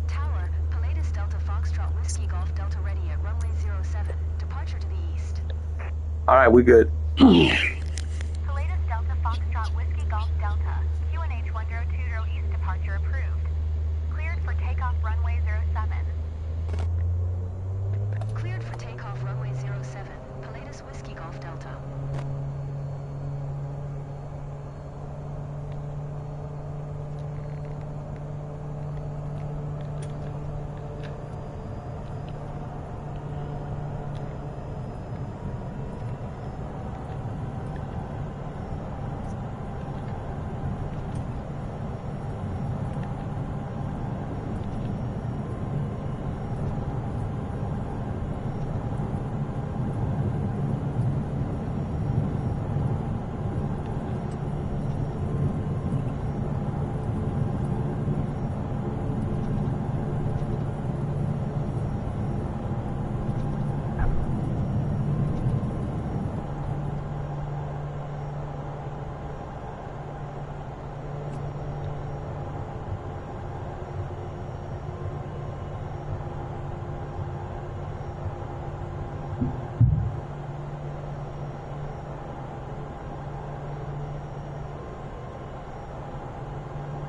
Speaker 3: Tower, Pilatus Delta Foxtrot Whiskey Golf Delta ready at runway 07. Departure to the east.
Speaker 5: All right, we're good.
Speaker 6: Pilatus Delta Foxtrot Whiskey Golf Delta. QNH 1020 East departure approved. Cleared for takeoff runway 07.
Speaker 3: Cleared for takeoff runway 07. Pilatus Whiskey Golf Delta.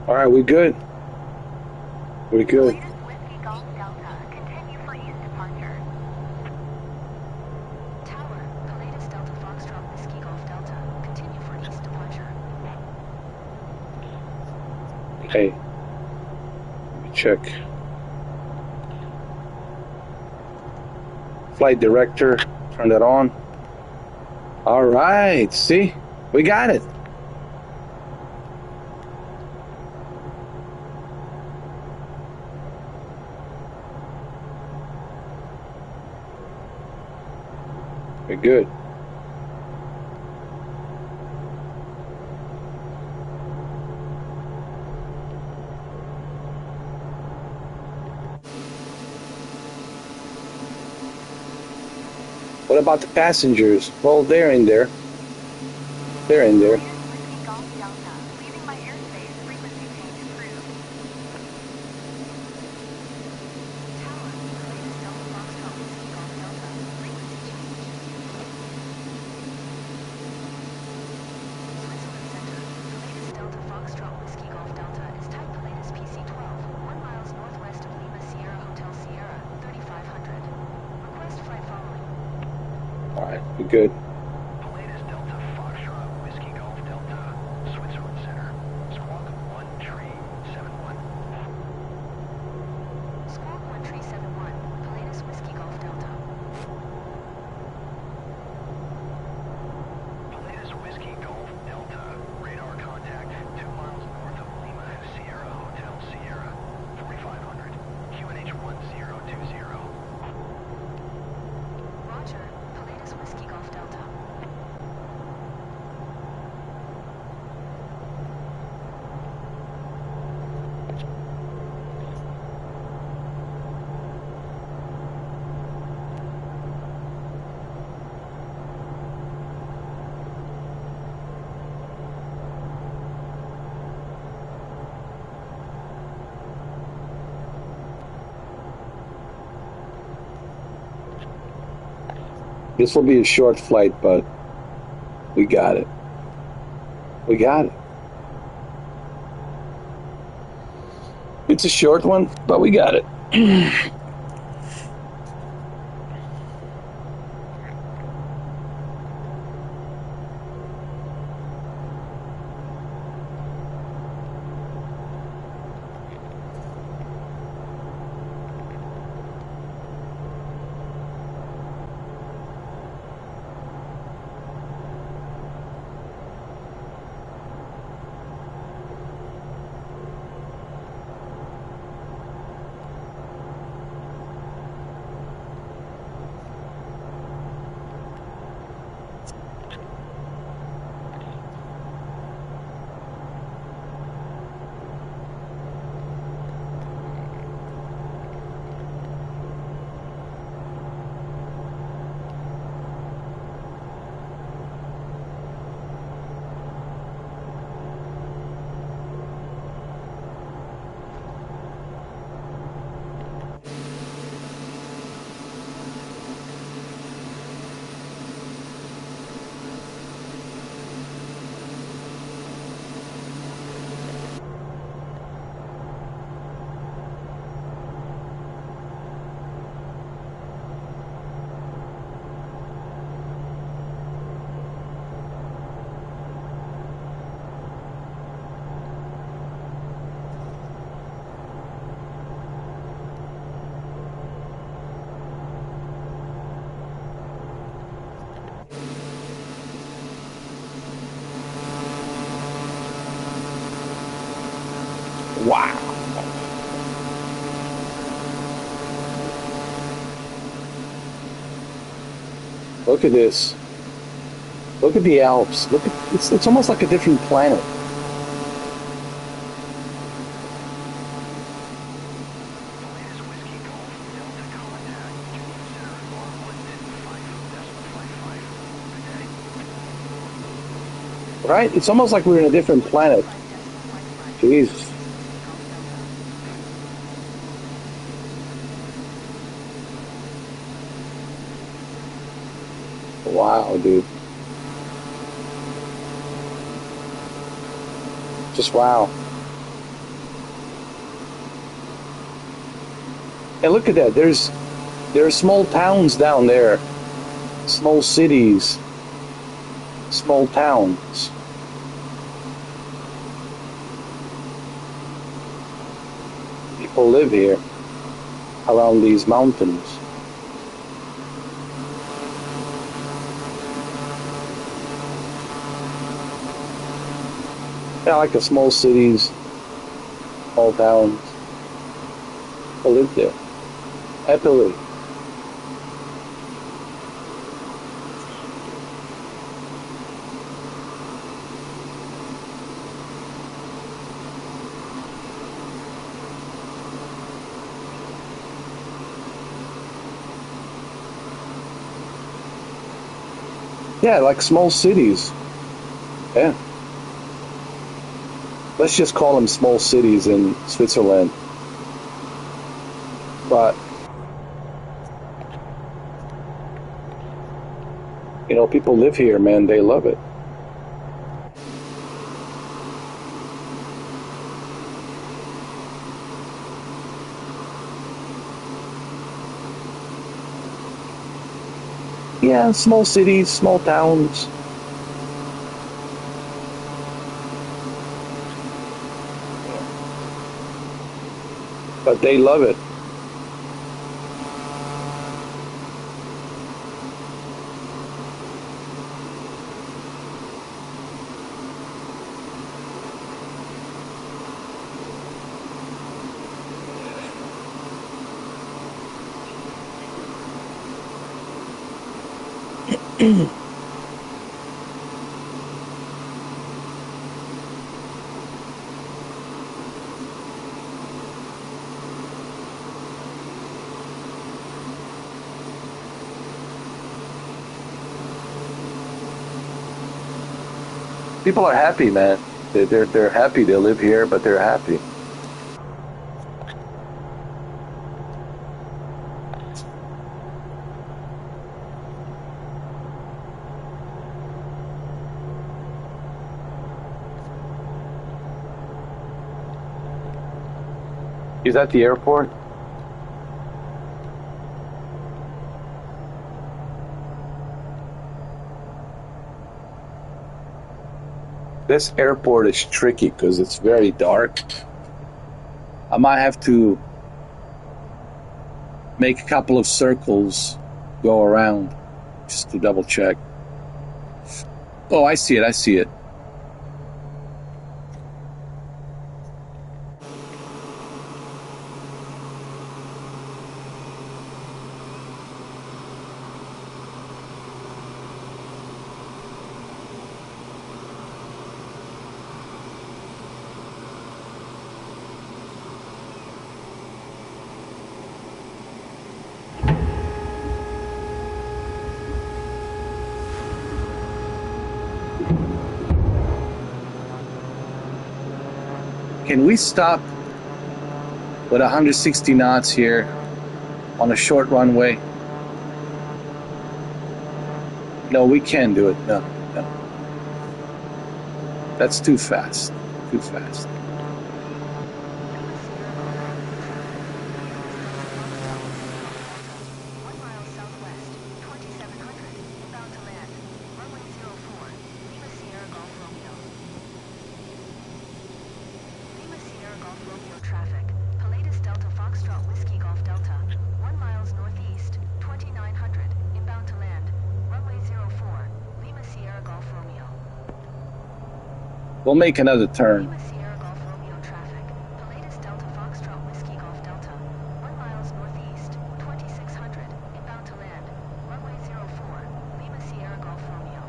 Speaker 5: All right, we're good. We're good.
Speaker 6: Pilatus Whiskey Golf Delta. Continue for east departure.
Speaker 3: Tower, Pilatus Delta Foxtrot Whiskey Golf Delta. Continue for east departure.
Speaker 5: Okay. check. Flight director, turn that on. All right, see, we got it. We're good. What about the passengers? Well, they're in there. They're in there.
Speaker 6: Whiskey Golf Delta. Leaving my airspace. Frequency change approved.
Speaker 3: Tower, latest Delta Foxtrot Whiskey Golf Delta, frequency change. Switzerland Center, latest Delta Foxtrot Whiskey Golf Delta is type Pilatus PC-12, 1 miles northwest of Lima Sierra Hotel Sierra, 3500. Request flight following.
Speaker 5: All right, we're good.
Speaker 4: Pilatus Delta Foxtrot Whiskey Golf Delta, Switzerland Center. Squawk 1371.
Speaker 3: Squawk 1371, Pilatus Whiskey Golf Delta.
Speaker 4: Pilatus Whiskey Golf Delta. Radar contact 2 miles north of Lima Sierra Hotel Sierra, 4500. QNH 1020.
Speaker 3: Roger, Pilatus Whiskey Golf Delta.
Speaker 5: This will be a short flight, but we got it. We got it. It's a short one, but we got it. Wow. Look at this. Look at the Alps. Look at it's almost like a different planet.
Speaker 4: Pilatus Whiskey Golf Delta contact. Center Squawk 12.55. Good day.
Speaker 5: Right? It's almost like we're in a different planet. Jesus. Wow, dude. Just wow. And look at that. There are small towns down there. Small cities. Small towns. people live here around these mountains. Yeah, like the small cities, small towns. People live there happily. Yeah, like small cities. Yeah. Let's just call them small cities in Switzerland. But, you know, people live here, man. They love it. Yeah, small cities, small towns. But they love it. People are happy, man. They're happy. They live here, but they're happy. Is that the airport? This airport is tricky because it's very dark. I might have to make a couple of circles, go around, just to double check. Oh, I see it, I see it. Can we stop with 160 knots here on a short runway? No, we can't do it. No, no. That's too fast. Too fast.
Speaker 3: 1 mile southwest, 2700, inbound to land. Runway 04, Lima Sierra Golf Romeo. Lima Sierra Golf Romeo traffic. Pilatus Delta Foxtrot Whiskey Golf Delta. 1 miles northeast, 2900, inbound to land. Runway 04, Lima Sierra Golf Romeo.
Speaker 5: We'll make another turn.
Speaker 3: Lima Sierra Golf Romeo traffic. Pilatus Delta Foxtrot Whiskey Golf Delta. 1 miles northeast, 2600, inbound to land. Runway 04, Lima Sierra Golf Romeo.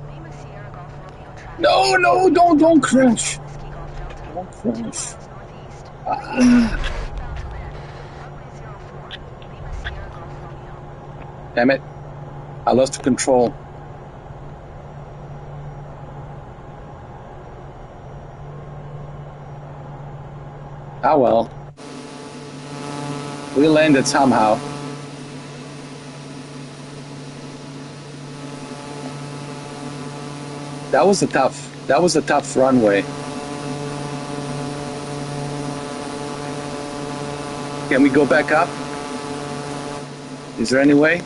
Speaker 3: Lima Sierra Golf Romeo traffic.
Speaker 5: No, no, don't crash.
Speaker 3: Whiskey Golf Delta.
Speaker 5: Don't
Speaker 3: 2
Speaker 5: crash.
Speaker 3: miles northeast,
Speaker 5: Ah.
Speaker 3: inbound to land. Runway 04, Lima Sierra Golf Romeo.
Speaker 5: Damn it. I lost control. Ah well. We landed somehow. That was a tough runway. Can we go back up? Is there any way?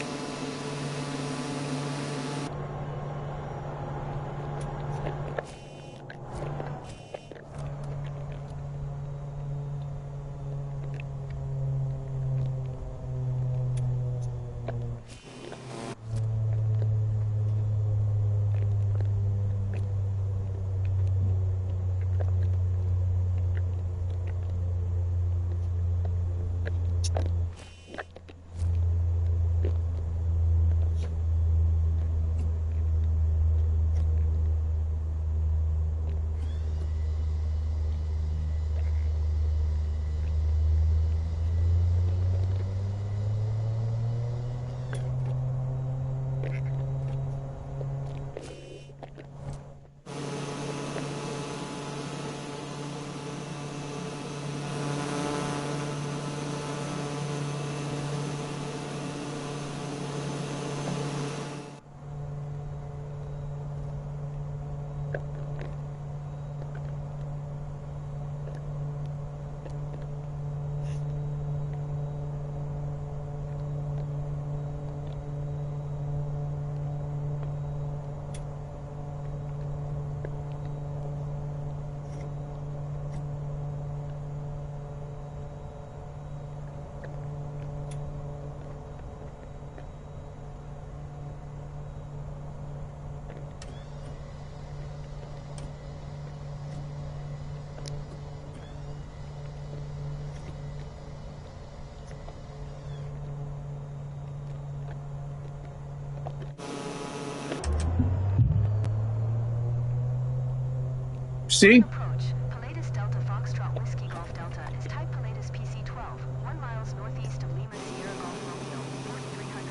Speaker 5: See?
Speaker 3: Approach. Pilatus Delta Foxtrot Whiskey Golf Delta is type Pilatus PC-12, 1 miles northeast of Lima Sierra Golf Romeo, 4300.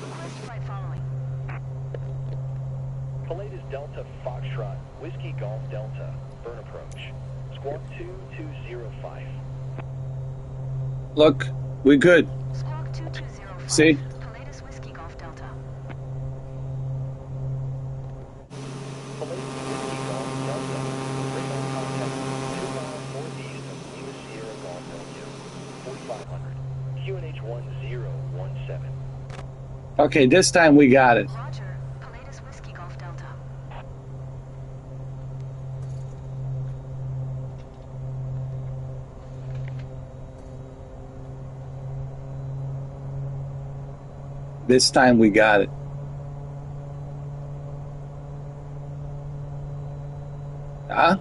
Speaker 3: Request flight following.
Speaker 4: Pilatus Delta Foxtrot Whiskey Golf Delta. Burn approach. Squawk 2205.
Speaker 5: Look, we good.
Speaker 3: Squawk 2205.
Speaker 5: See?
Speaker 3: Pilatus Whiskey Golf Delta.
Speaker 4: Pilatus Whiskey Golf Delta. Radar contact 2 miles northeast of Lima Sierra Golf Romeo, 4500. QNH 1017.
Speaker 5: Okay, this time we got it.
Speaker 3: Roger. Pilatus Whiskey Golf Delta.
Speaker 5: This time we got it. Huh?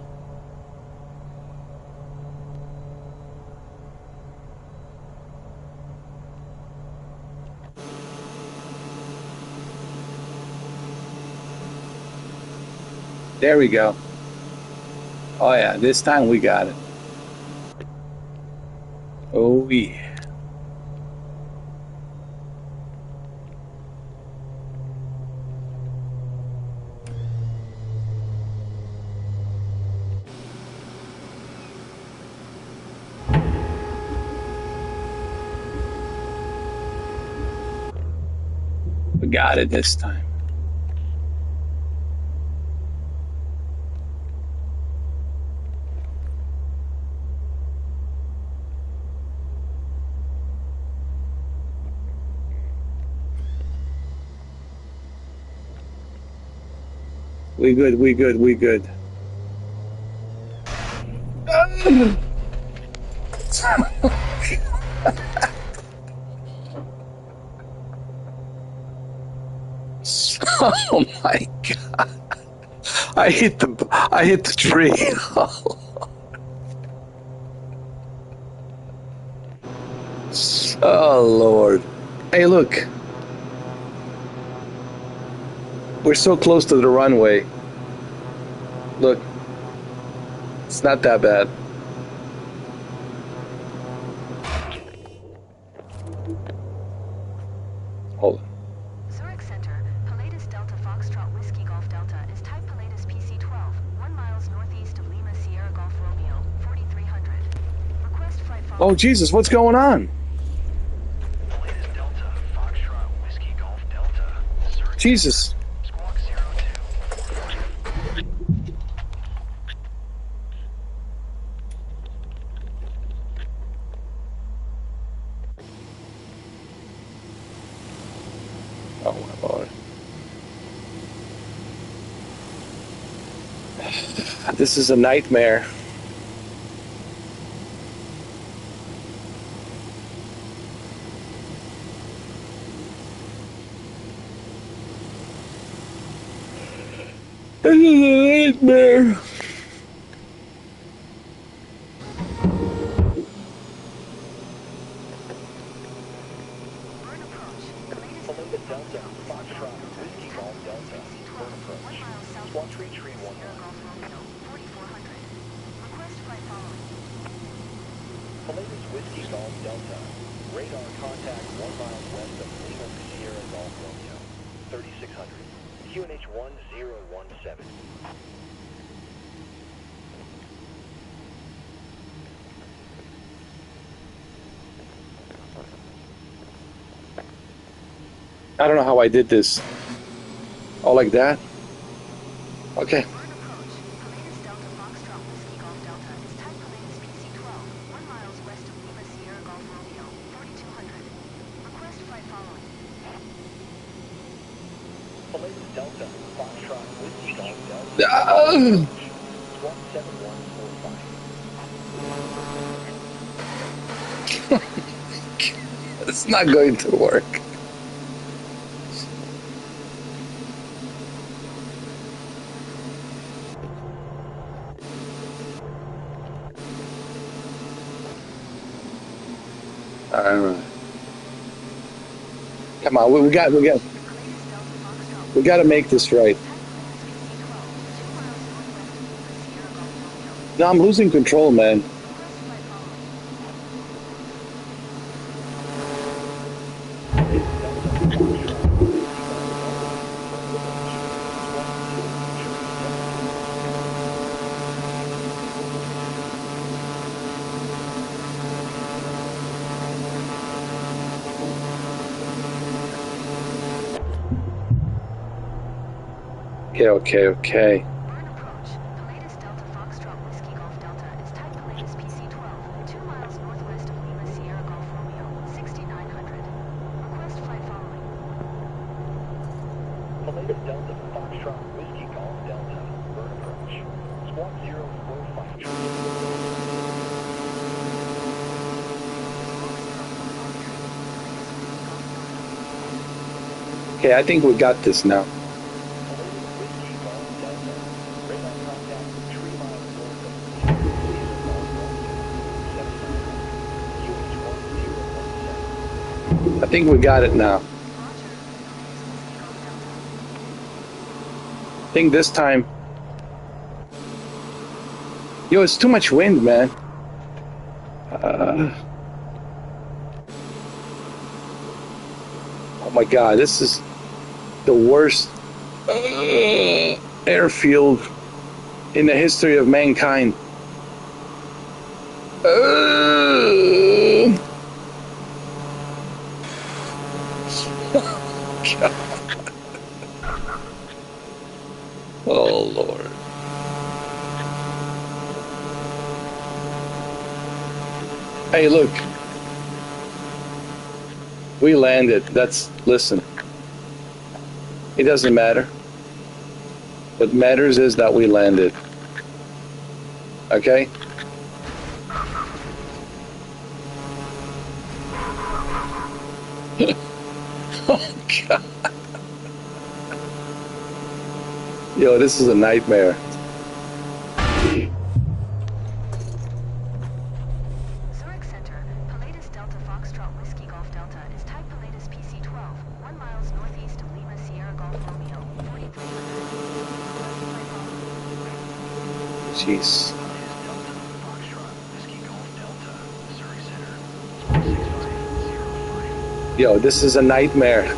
Speaker 5: There we go. Oh yeah, this time we got it. Oh yeah. We got it this time. We good, we good, we good. Oh my god. I hit the tree. Oh Lord. Hey look. We're so close to the runway. Look. It's not that bad. Hold on.
Speaker 3: Zurich Center, Pilatus Delta Foxtrot Whiskey Golf Delta is type Pilatus PC-12, 1 miles northeast of Lima Sierra Golf Romeo, 4300. Request flight following.
Speaker 5: Oh Jesus, what's going on?
Speaker 4: Pilatus Delta Foxtrot Whiskey Golf Delta. Zurich
Speaker 5: Jesus.
Speaker 4: Squawk 02.
Speaker 5: Oh my Lord. This is a nightmare. This is a nightmare.
Speaker 4: Lima Delta, Foxtrot, Whiskey Golf Delta, burn approach. Squawk tree 11. Polaris Whiskey Golf Delta, radar contact 1 mile west of Lima Sierra Golf Romeo, 3600, QNH 1017.
Speaker 5: I don't know how I did this. Oh, like that? Okay.
Speaker 4: Polaris Delta, Foxtrot, Whiskey Golf Delta, Squawk 7145.
Speaker 5: It's not going to work. Alright. Come on, we got to make this right. No, I'm losing control, man. Okay.
Speaker 3: Burn approach. Palladius Delta Foxtrot Whiskey Golf Delta is type Palladius PC-12, 2 miles northwest of Lima Sierra Golf Romeo, 6900. Request flight following.
Speaker 4: Polaris Delta, Foxtrot, Whiskey Golf Delta, burn approach. Squawk 045.
Speaker 5: Okay, I think we got this now. I think we got it now. I think this time. Yo, it's too much wind, man. Oh my God, this is the worst airfield in the history of mankind. Oh, Lord. Hey, look. We landed. Listen. It doesn't matter. What matters is that we landed. Okay? Oh, God. Yo, this is a nightmare.
Speaker 3: Zurich Center, Palladius Delta Foxtrot Whiskey Golf Delta is type Palladius PC-12, 1 miles northeast of Lima Sierra Golf Romeo, 4300.
Speaker 5: Jeez. Yo, this is a nightmare.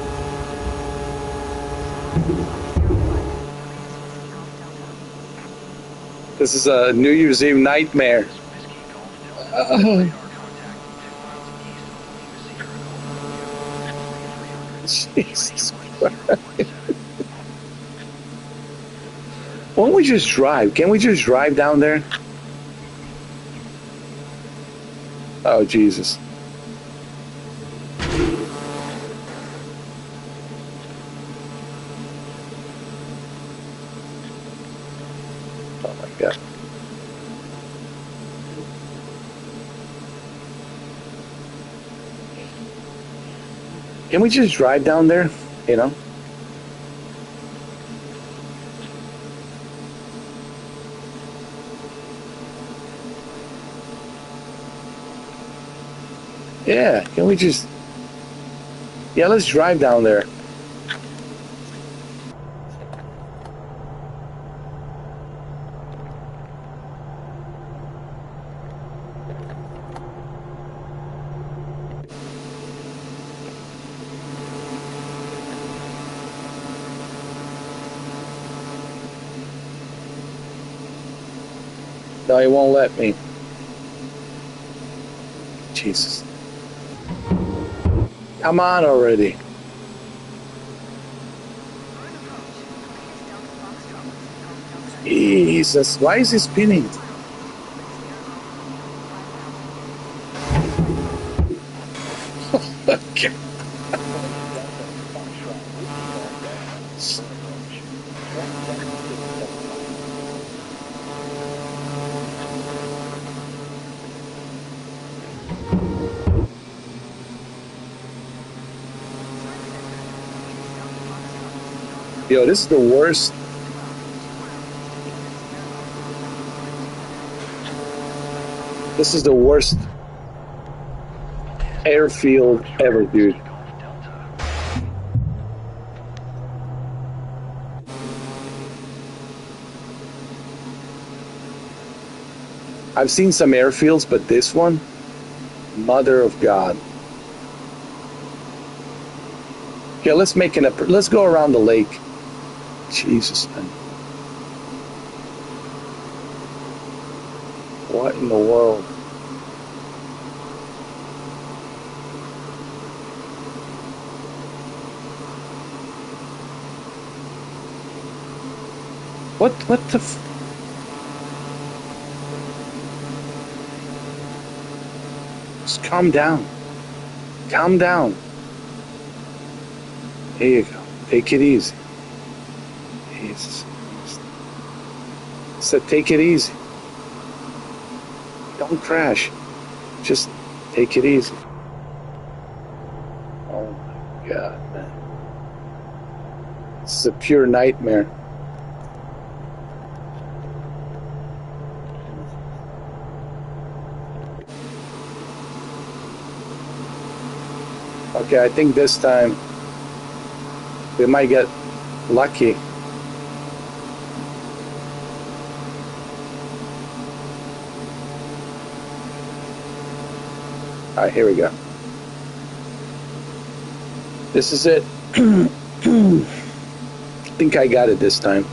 Speaker 5: This is a New Year's Eve nightmare. Jesus Christ. Why don't we just drive? Can't we just drive down there? Oh, Jesus. Oh, my God. Can we just drive down there? You know? Yeah, can we just... Yeah, let's drive down there. No, it won't let me. Jesus. Come on already. Jesus, why is he spinning? Okay. Yo, this is the worst. This is the worst airfield ever, dude. I've seen some airfields, but this one, mother of God. Okay, let's go around the lake. Jesus, man. What in the world? What the Just calm down. Calm down. There you go. Take it easy. Jesus. I said take it easy. Don't crash. Just take it easy. Oh my God, man. This is a pure nightmare. Okay, I think this time we might get lucky. All right, here we go. This is it. I think I got it this time.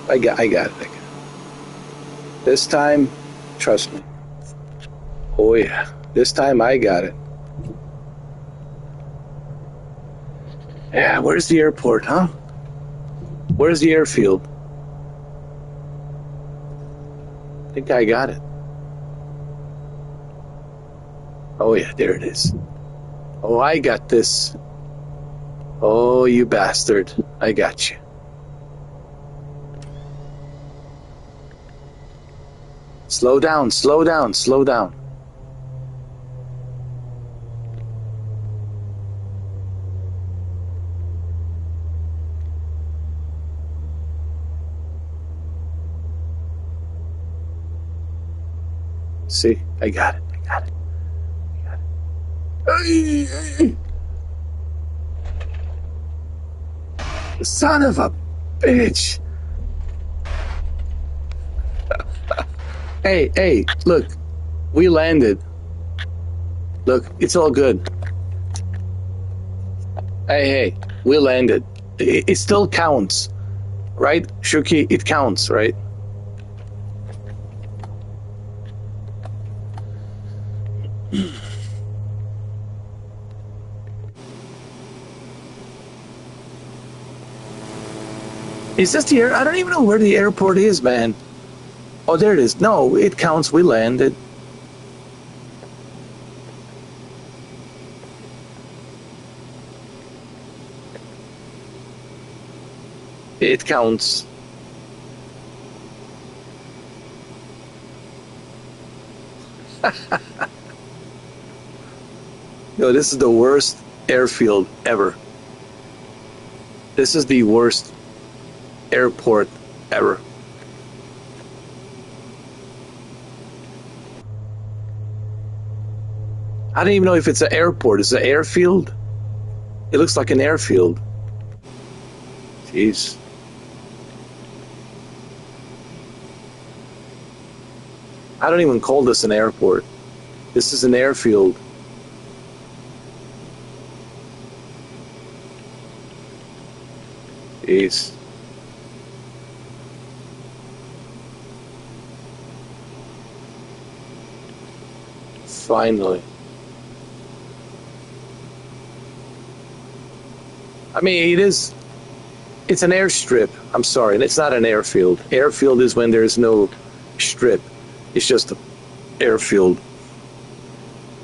Speaker 5: I got it. This time, trust me. Oh yeah, this time I got it. Yeah, where's the airport, huh? Where's the airfield? I think I got it. Oh yeah, there it is. Oh, I got this. Oh, you bastard. I got you. Slow down, slow down, slow down. See, I got it, I got it. Son of a bitch. Hey, look, we landed. Look, it's all good. Hey, we landed. It still counts, right? Shuki, it counts, right? Is this the air? I don't even know where the airport is, man. Oh, there it is. No, it counts. We landed. It counts. Yo, this is the worst airfield ever. This is the worst airport ever. I don't even know if it's an airport. It's an airfield. It looks like an airfield. Jeez.
Speaker 1: I don't even call this an airport. This is an airfield. Jeez. Finally. I mean, it's an airstrip. I'm sorry, it's not an airfield. Airfield is when there's no strip. It's just an airfield.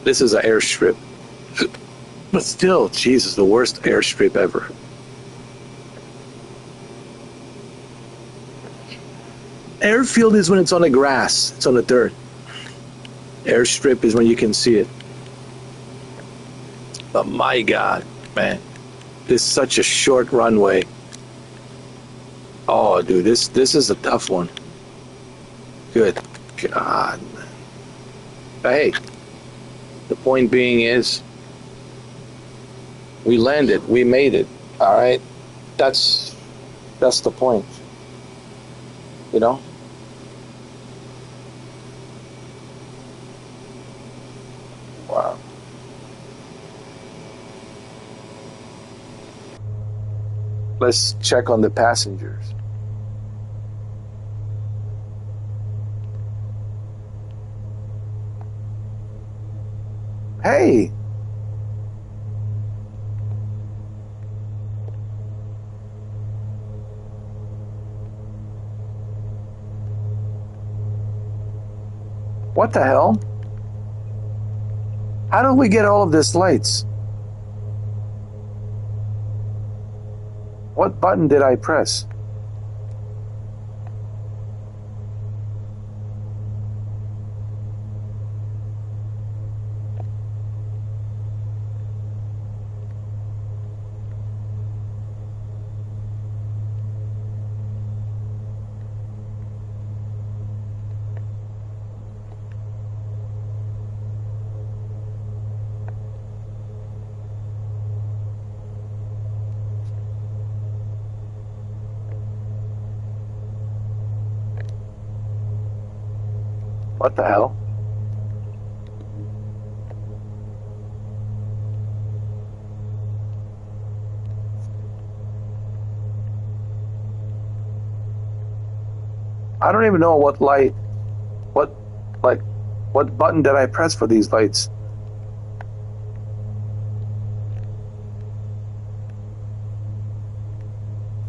Speaker 1: This is an airstrip. But still, Jesus, the worst airstrip ever. Airfield is when it's on the grass, it's on the dirt. Airstrip is when you can see it. But my God, man, this is such a short runway. Oh, dude, this is a tough one. Good God, man. But hey, the point being is, we landed, we made it. All right, that's the point. You know. Wow. Let's check on the passengers. Hey! What the hell? How did we get all of these lights? What button did I press? What the hell? I don't even know what button did I press for these lights?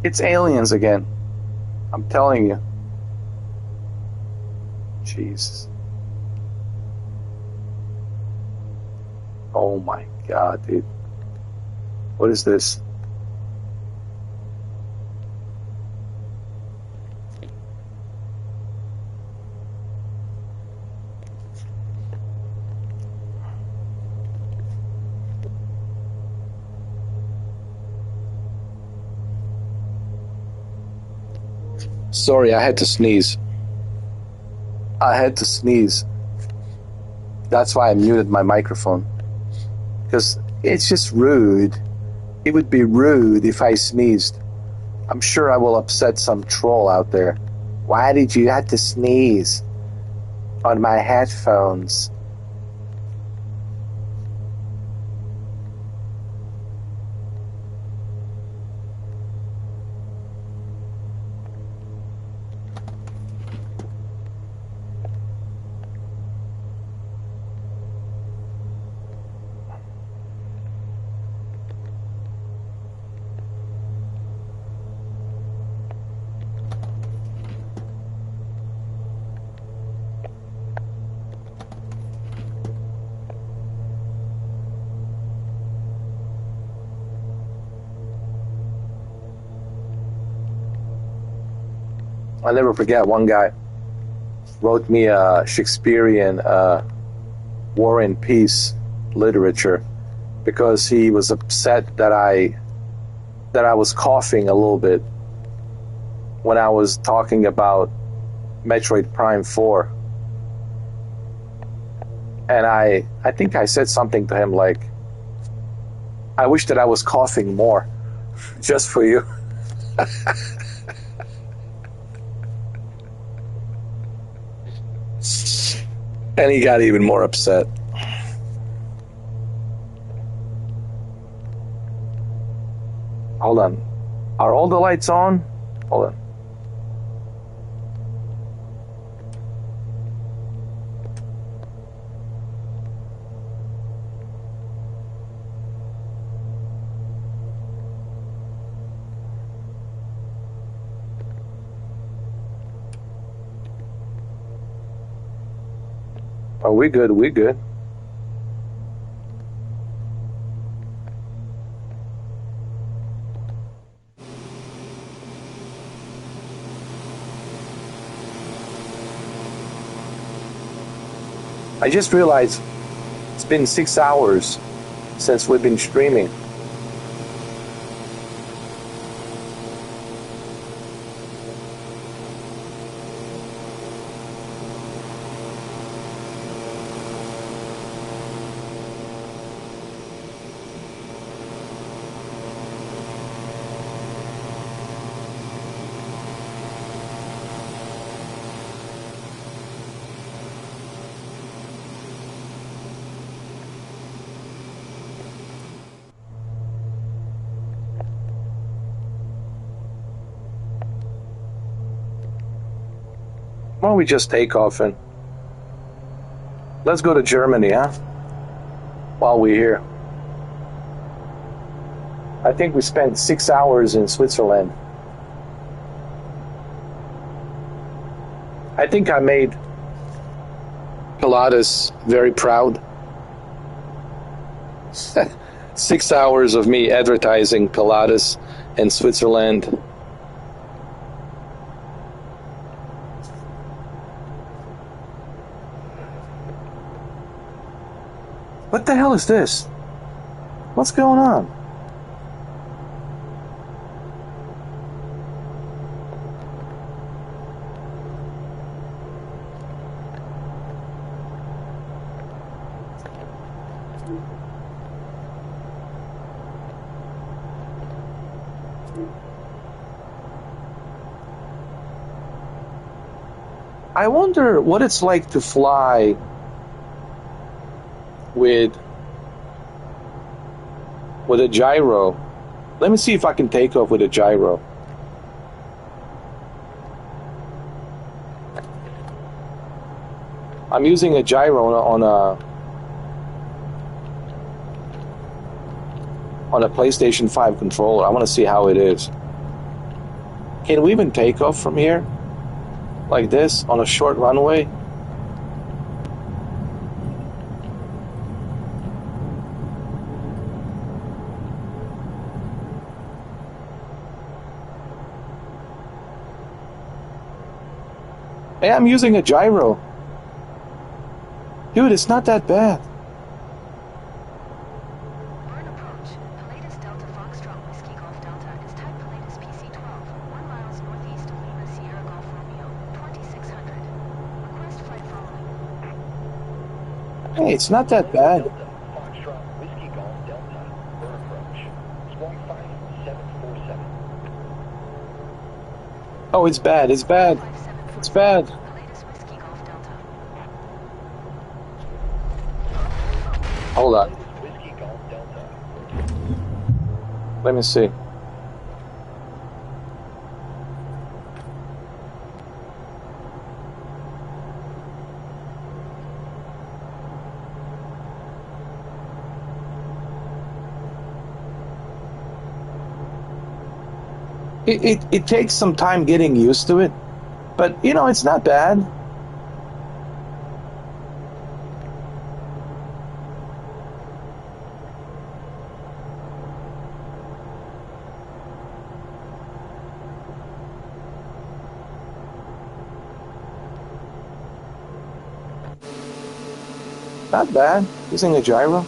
Speaker 1: It's aliens again. I'm telling you. Jesus. Oh my God, dude. What is this? Sorry, I had to sneeze. I had to sneeze. That's why I muted my microphone. Because it's just rude. It would be rude if I sneezed. I'm sure I will upset some troll out there. Why did you have to sneeze on my headphones? I'll never forget, one guy wrote me a Shakespearean War and Peace literature because he was upset that I was coughing a little bit when I was talking about Metroid Prime 4. And I think I said something to him like, I wish that I was coughing more just for you.
Speaker 5: And he got even more upset. Hold on. Are all the lights on? Hold on. Oh, we good, we good. I just realized it's been 6 hours since we've been streaming. Why don't we just take off and let's go to Germany, huh? While we're here. I think we spent 6 hours in Switzerland. I think I made Pilatus very proud. 6 hours of me advertising Pilatus in Switzerland. What the hell is this? What's going on? I wonder what it's like to fly with a gyro. Let me see if I can take off with a gyro. I'm using a gyro on a PlayStation 5 controller. I want to see how it is. Can we even take off from here? Like this, on a short runway? Hey, I'm using a gyro. Dude, it's not that bad.
Speaker 3: Burn approach. Pilatus Delta Foxtrot Whiskey Golf Delta is type Pilatus PC-12, 1 miles northeast of Lima Sierra Golf Romeo, 2600. Request flight following.
Speaker 5: Hey, it's not that bad.
Speaker 4: Delta Foxtrot Whiskey Golf Delta. Burn approach. Swarm flight 747.
Speaker 5: Oh, it's bad. It's bad. It's bad.
Speaker 3: Pilatus Whiskey Golf Delta.
Speaker 5: Hold on.
Speaker 4: Whiskey Golf Delta.
Speaker 5: Let me see. It takes some time getting used to it, but you know, it's not bad. Not bad. Using a gyro.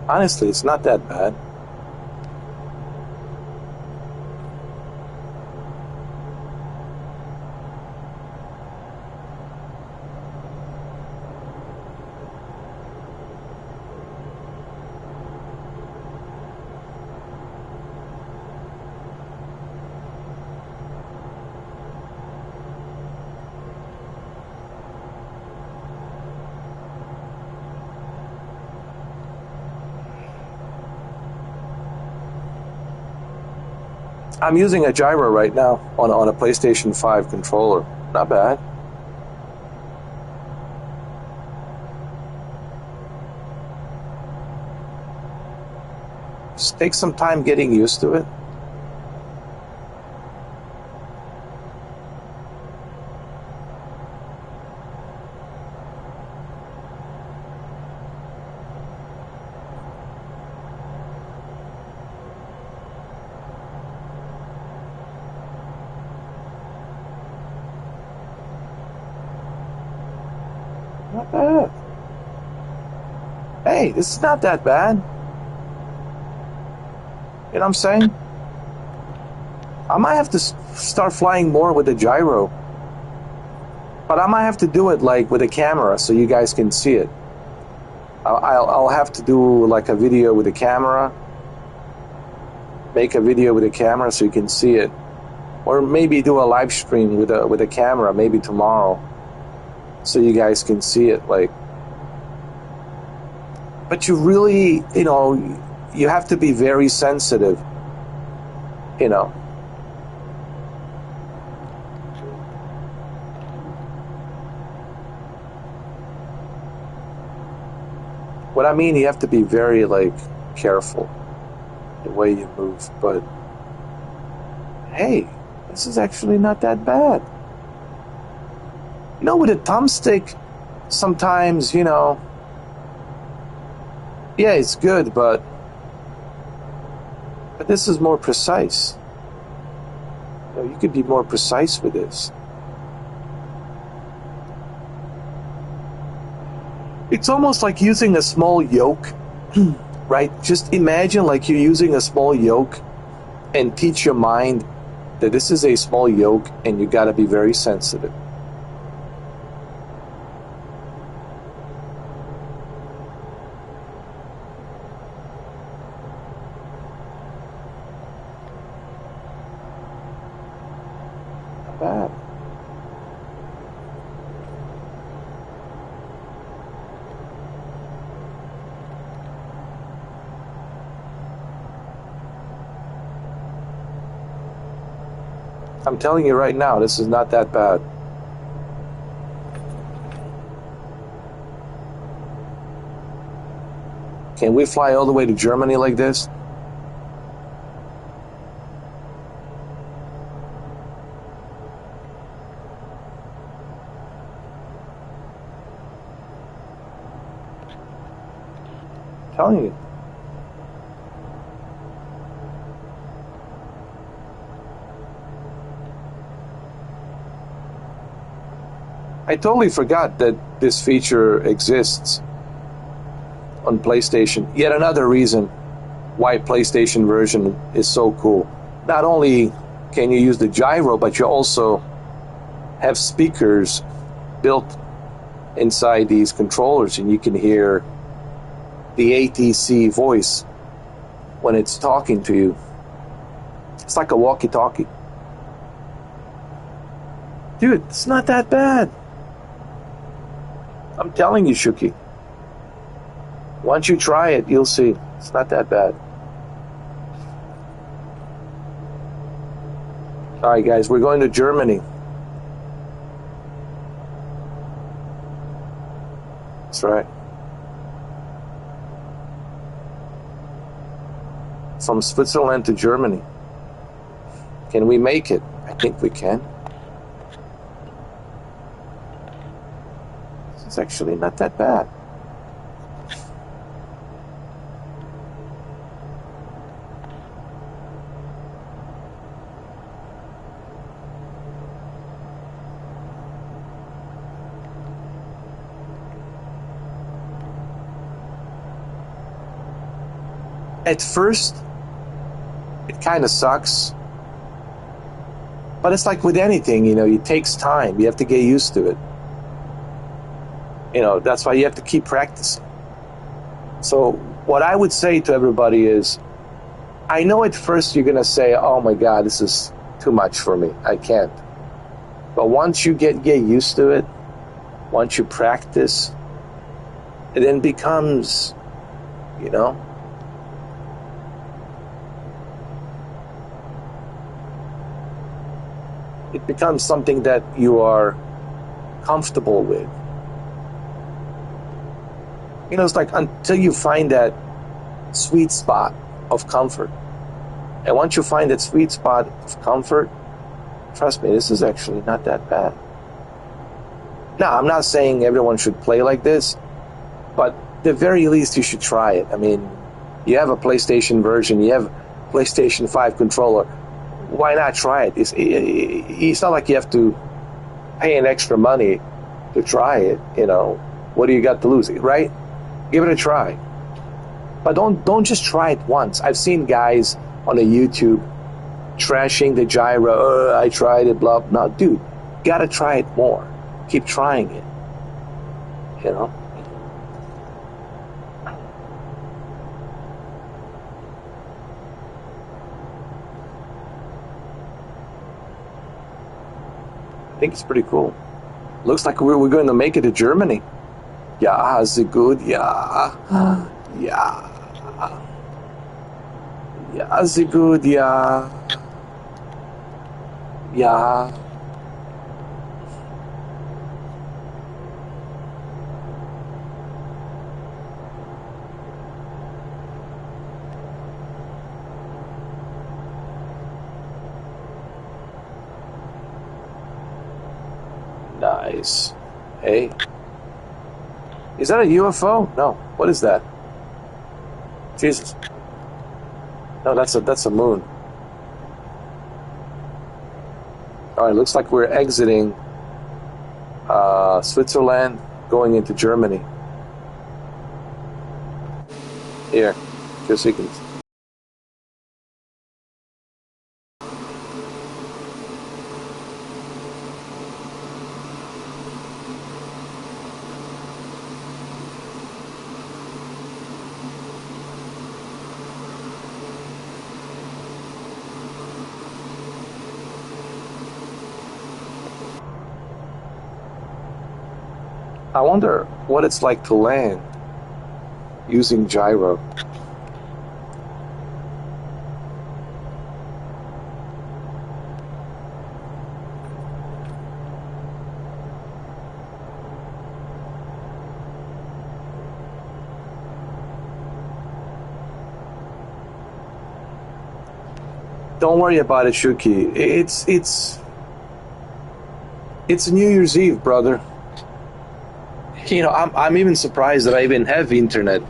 Speaker 5: Honestly, it's not that bad. I'm using a gyro right now on a PlayStation 5 controller. Not bad. Just take some time getting used to it. Not bad. Hey, this is not that bad. You know what I'm saying? I might have to start flying more with the gyro. But I might have to do it like with a camera so you guys can see it. I'll have to do like a video with a camera. Make a video with a camera so you can see it. Or maybe do a live stream with a camera maybe tomorrow. So you guys can see it, like. But you really, you know, you have to be very sensitive, you know. What I mean, you have to be very, like, careful the way you move. But hey, this is actually not that bad. You know, with a thumbstick, sometimes, you know, yeah, it's good, but this is more precise. You know, you could be more precise with this. It's almost like using a small yoke, right? Just imagine like you're using a small yoke and teach your mind that this is a small yoke and you got to be very sensitive. Bad. I'm telling you right now, this is not that bad. Can we fly all the way to Germany like this? Telling you. I totally forgot that this feature exists on PlayStation. Yet another reason why PlayStation version is so cool. Not only can you use the gyro, but you also have speakers built inside these controllers, and you can hear the ATC voice when it's talking to you. It's like a walkie-talkie. Dude, it's not that bad. I'm telling you, Shuki. Once you try it, you'll see. It's not that bad. Alright guys, we're going to Germany. That's right. From Switzerland to Germany. Can we make it? I think we can. It's actually not that bad. at first, it kind of sucks. But it's like with anything, you know, it takes time. You have to get used to it. You know, that's why you have to keep practicing. So what I would say to everybody is, I know at first you're going to say, oh my God, this is too much for me. I can't. But once you get used to it, once you practice, it then becomes, you know, it becomes something that you are comfortable with. You know, it's like until you find that sweet spot of comfort. And once you find that sweet spot of comfort, trust me, this is actually not that bad. Now, I'm not saying everyone should play like this, but at the very least you should try it. I mean, you have a PlayStation version, you have PlayStation 5 controller. Why not try it? It's not like you have to pay an extra money to try it, you know. What do you got to lose, right? Give it a try. But don't just try it once. I've seen guys on the YouTube trashing the gyro. Oh, I tried it, blah. No, dude, gotta try it more. Keep trying it. You know? I think it's pretty cool. Looks like we're going to make it to Germany. Yeah, is it good? Yeah. Yeah. Yeah, is it good? Yeah. Yeah. Nice. Hey. Is that a UFO? No. What is that? Jesus. No, that's a moon. Alright, looks like we're exiting Switzerland, going into Germany. Here, just so you can... I wonder what it's like to land using gyro. Don't worry about it, Shuki. It's New Year's Eve, brother. You know, I'm even surprised that I even have internet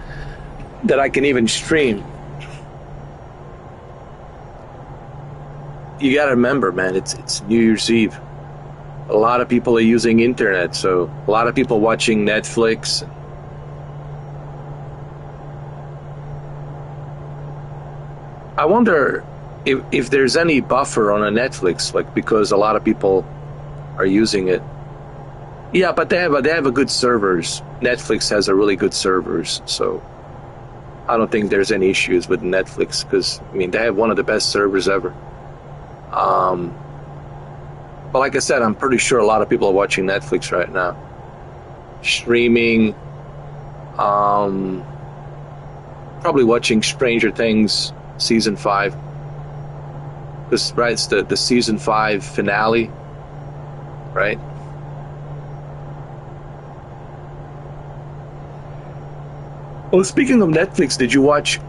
Speaker 5: that I can even stream. You gotta remember, man, it's New Year's Eve. A lot of people are using internet, so a lot of people watching Netflix. I wonder if there's any buffer on a Netflix, like, because a lot of people are using it. Yeah, but they have a good servers. Netflix has a really good servers, so I don't think there's any issues with Netflix, because I mean they have one of the best servers ever. But like I said, I'm pretty sure a lot of people are watching Netflix right now, streaming. Probably watching Stranger Things season 5, because right, it's the season 5 finale, right? Well, speaking of Netflix, did you watch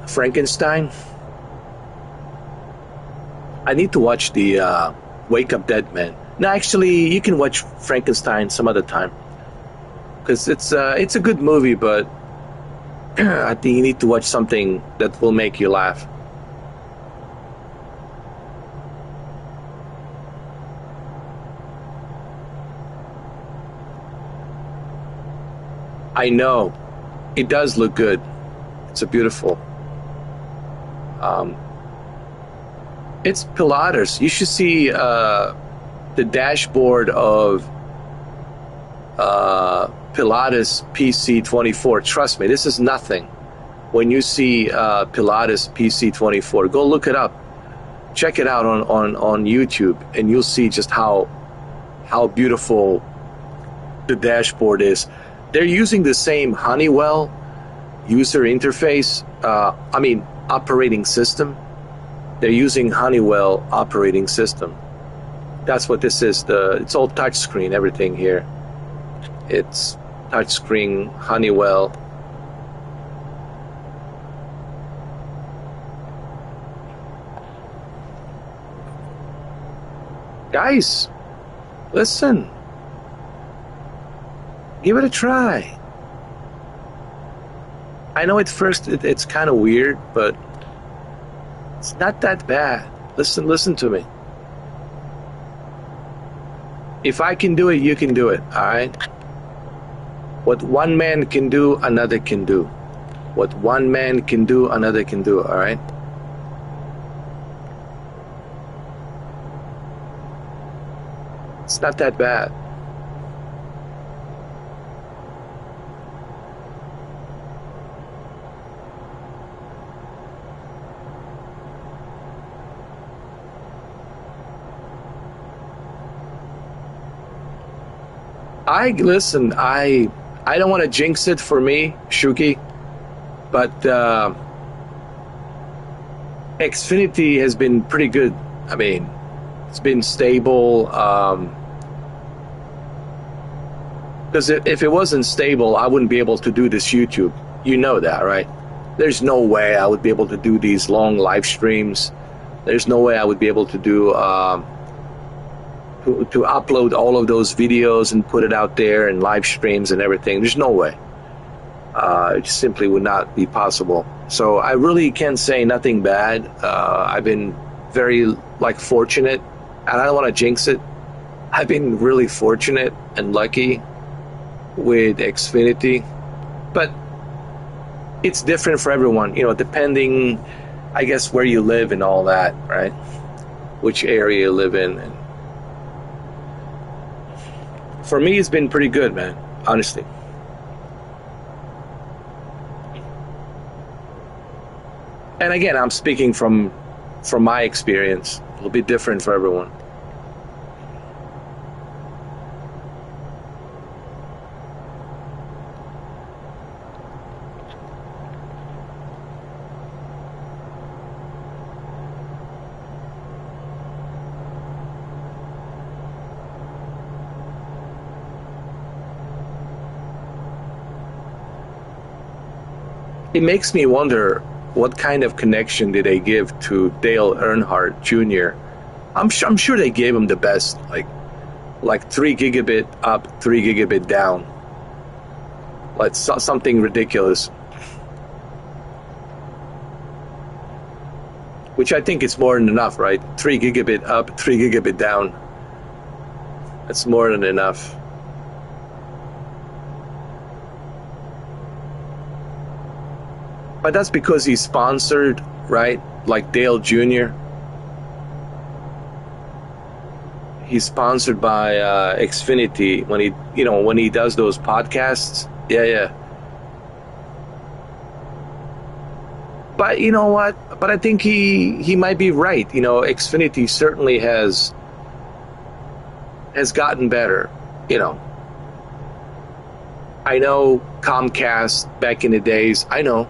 Speaker 5: Frankenstein? I need to watch the Wake Up Dead Man. No, actually, you can watch Frankenstein some other time, because it's a good movie, but I think you need to watch something that will make you laugh. I know. It does look good. It's a beautiful. It's Pilatus. You should see the dashboard of Pilatus PC24. Trust me, this is nothing. When you see Pilatus PC24, go look it up. Check it out on YouTube, and you'll see just how beautiful the dashboard is. They're using the same Honeywell user interface, operating system. They're using Honeywell operating system. That's what this is. It's all touchscreen, everything here. It's touchscreen Honeywell. Guys, listen. Give it a try. I know at first it's kind of weird, but it's not that bad. Listen to me. If I can do it, you can do it, all right? What one man can do, another can do. What one man can do, another can do, all right? It's not that bad. I don't want to jinx it for me, Shuki, but Xfinity has been pretty good. I mean, it's been stable. Because if it wasn't stable, I wouldn't be able to do this YouTube. You know that, right? There's no way I would be able to do these long live streams. There's no way I would be able to do to upload all of those videos and put it out there and live streams and everything. There's no way. It simply would not be possible. So I really can't say nothing bad. I've been very fortunate, and I don't want to jinx it. I've been really fortunate and lucky with Xfinity, but it's different for everyone, depending, I guess, where you live and all that, right? Which area you live in. And for me, it's been pretty good, man, honestly. And again, I'm speaking from my experience. It'll be different for everyone. It makes me wonder, what kind of connection did they give to Dale Earnhardt Jr.? I'm sure they gave him the best, like 3 gigabit up, 3 gigabit down. Like something ridiculous. Which I think is more than enough, right? 3 gigabit up, 3 gigabit down. That's more than enough. But that's because he's sponsored, right? Like Dale Jr. He's sponsored by Xfinity when he does those podcasts. Yeah. But you know what? But I think he might be right. Xfinity certainly has gotten better. I know Comcast back in the days. I know.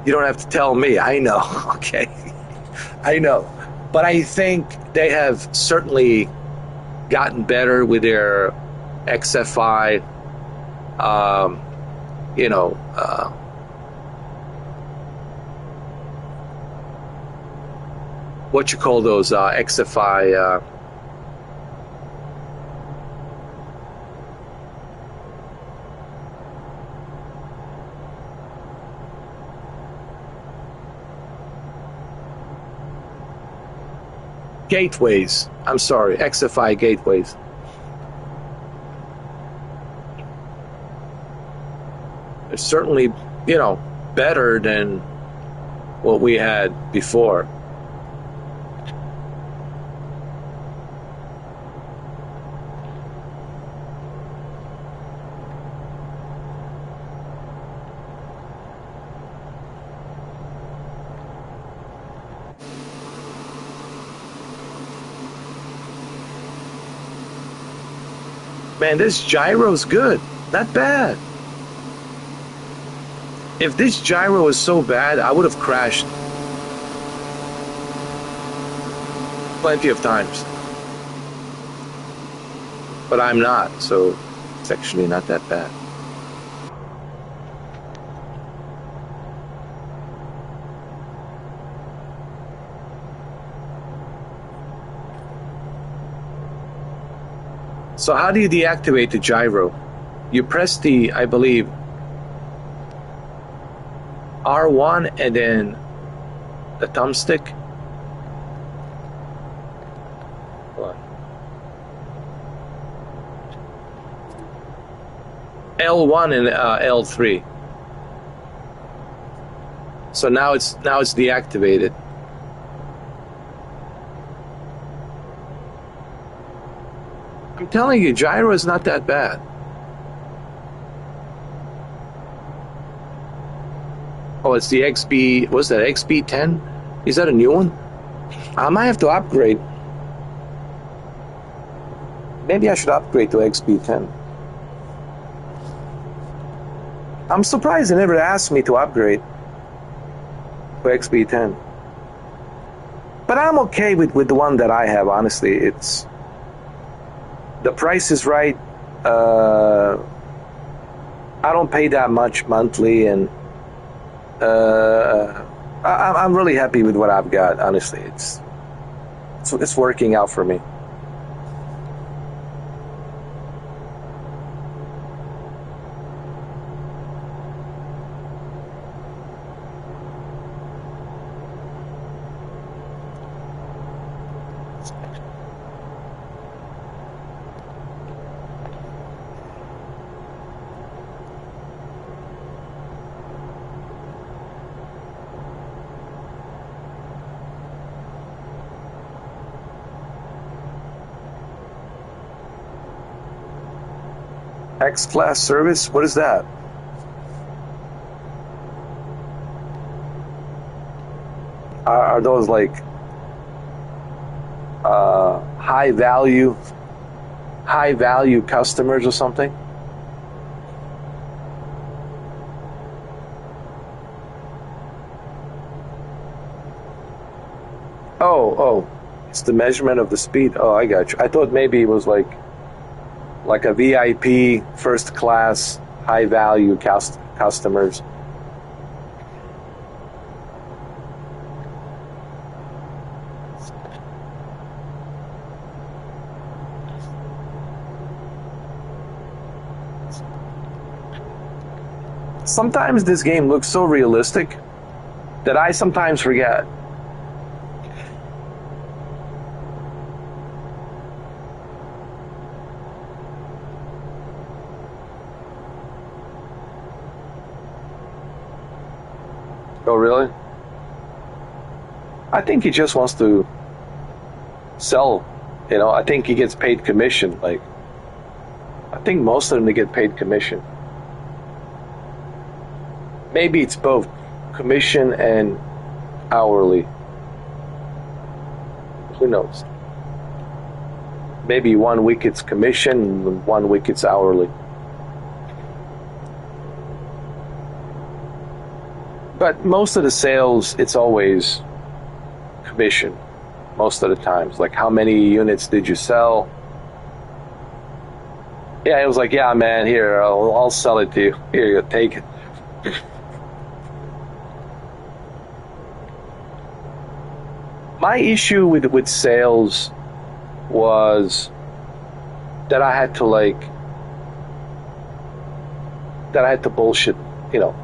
Speaker 5: You don't have to tell me. I know. Okay. I know. But I think they have certainly gotten better with their XFI, what you call those XFI, gateways. I'm sorry, XFI gateways. It's certainly, better than what we had before. Man, this gyro's good. Not bad. If this gyro was so bad, I would have crashed plenty of times. But I'm not, so it's actually not that bad. So how do you deactivate the gyro? You press the, I believe, R1 and then the thumbstick. L1 and L3. So now it's deactivated. I'm telling you, gyro is not that bad. Oh, it's the XB, what's that, XB10? Is that a new one? I might have to upgrade. Maybe I should upgrade to XB10. I'm surprised they never asked me to upgrade to XB10. But I'm okay with the one that I have, honestly. It's... The price is right. I don't pay that much monthly, and I'm really happy with what I've got. Honestly, it's working out for me. X-Class service? What is that? Are those like high value customers or something? Oh, it's the measurement of the speed. Oh, I got you. I thought maybe it was like a VIP, first class, high value customers. Sometimes this game looks so realistic that I sometimes forget. Oh, really? I think he just wants to sell, you know. I think he gets paid commission. Like, I think most of them, they get paid commission. Maybe it's both commission and hourly. Who knows? Maybe 1 week it's commission, and 1 week it's hourly. But most of the sales, it's always commission. Most of the times, like how many units did you sell? Yeah, it was like, yeah, man, here, I'll sell it to you. Here you go, take it. My issue with sales was that I had to bullshit, you know,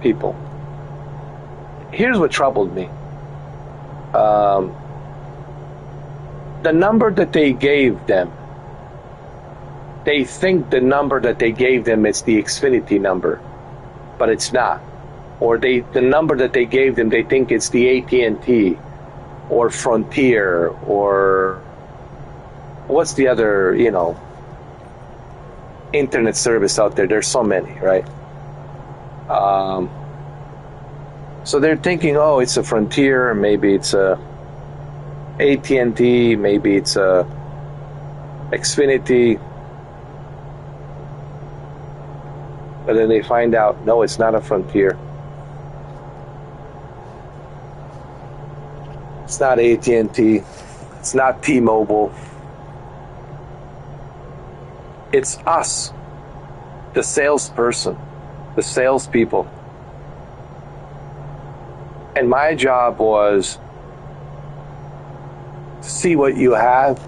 Speaker 5: people. Here's what troubled me. The number that they gave them, they think the number that they gave them is the Xfinity number, but it's not.
Speaker 1: or the number that they gave them, they think it's the AT&T or Frontier or what's the other, internet service out there. There's so many, right? So they're thinking, oh, it's a Frontier, maybe it's a AT&T, maybe it's a Xfinity. But then they find out, no, it's not a Frontier. It's not AT&T. It's not T-Mobile. It's us, the salesperson, the salespeople. And my job was to see what you have,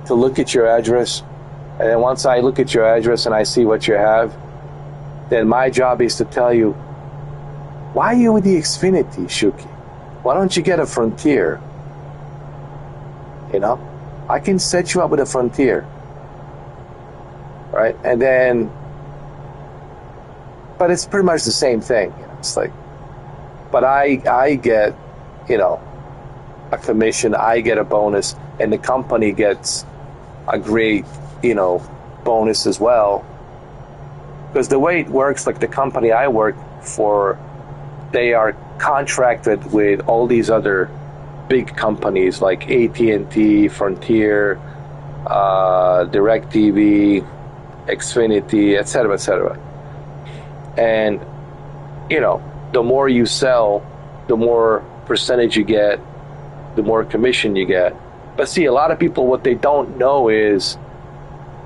Speaker 1: to look at your address. And then once I look at your address and I see what you have, then my job is to tell you, why are you with the Xfinity, Shuki? Why don't you get a Frontier? I can set you up with a Frontier. Right? And then, but it's pretty much the same thing. It's like, but I get, a commission, I get a bonus, and the company gets a great, bonus as well. Because the way it works, like the company I work for, they are contracted with all these other big companies like AT&T, Frontier, DirecTV, Xfinity, etc., etc. And, the more you sell, the more percentage you get, the more commission you get. But see, a lot of people, what they don't know is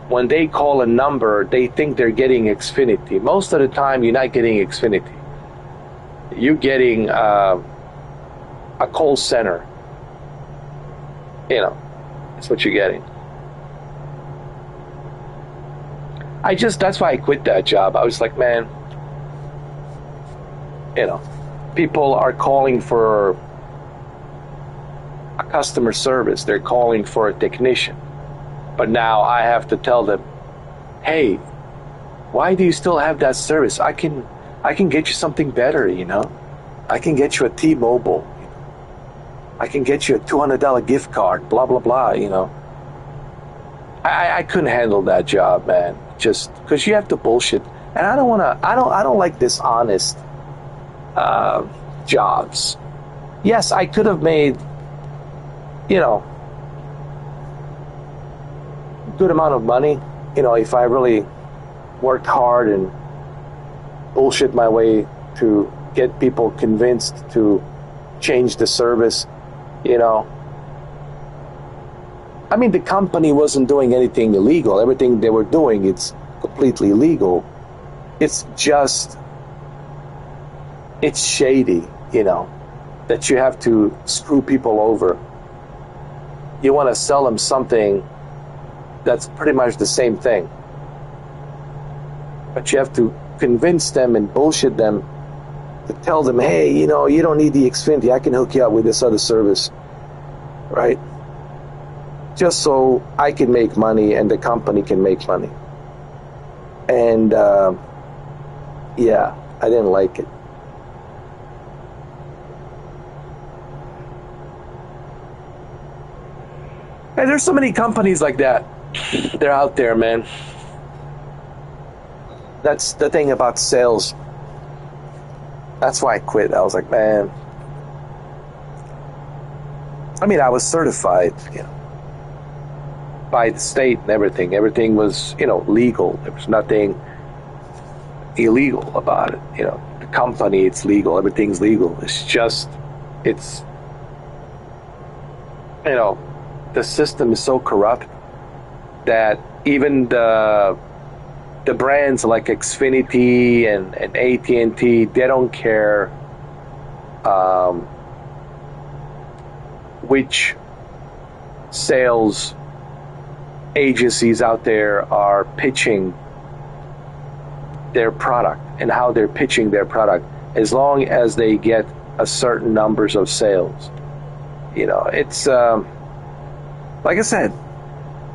Speaker 1: when they call a number, they think they're getting Xfinity. Most of the time, you're not getting Xfinity. You're getting a call center. That's what you're getting. That's why I quit that job. I was like, man, people are calling for a customer service. They're calling for a technician. But now I have to tell them, hey, why do you still have that service? I can get you something better, I can get you a T-Mobile. I can get you a $200 gift card, blah, blah, blah, I couldn't handle that job, man. Just because you have to bullshit. And I don't like dishonest jobs. Yes, I could have made, good amount of money, if I really worked hard and bullshit my way to get people convinced to change the service, I mean, the company wasn't doing anything illegal. Everything they were doing, it's completely legal. It's just, it's shady, that you have to screw people over. You want to sell them something that's pretty much the same thing. But you have to convince them and bullshit them to tell them, hey, you don't need the Xfinity. I can hook you up with this other service. Right? Just so I can make money and the company can make money. And, yeah, I didn't like it. And there's so many companies like that. They're out there, man. That's the thing about sales. That's why I quit. I was like, man. I mean, I was certified, by the state and everything. Everything was, legal. There was nothing illegal about it. The company, it's legal. Everything's legal. It's just, the system is so corrupt that even the brands like Xfinity and AT&T, they don't care which sales agencies out there are pitching their product and how they're pitching their product, as long as they get a certain numbers of sales. It's like I said,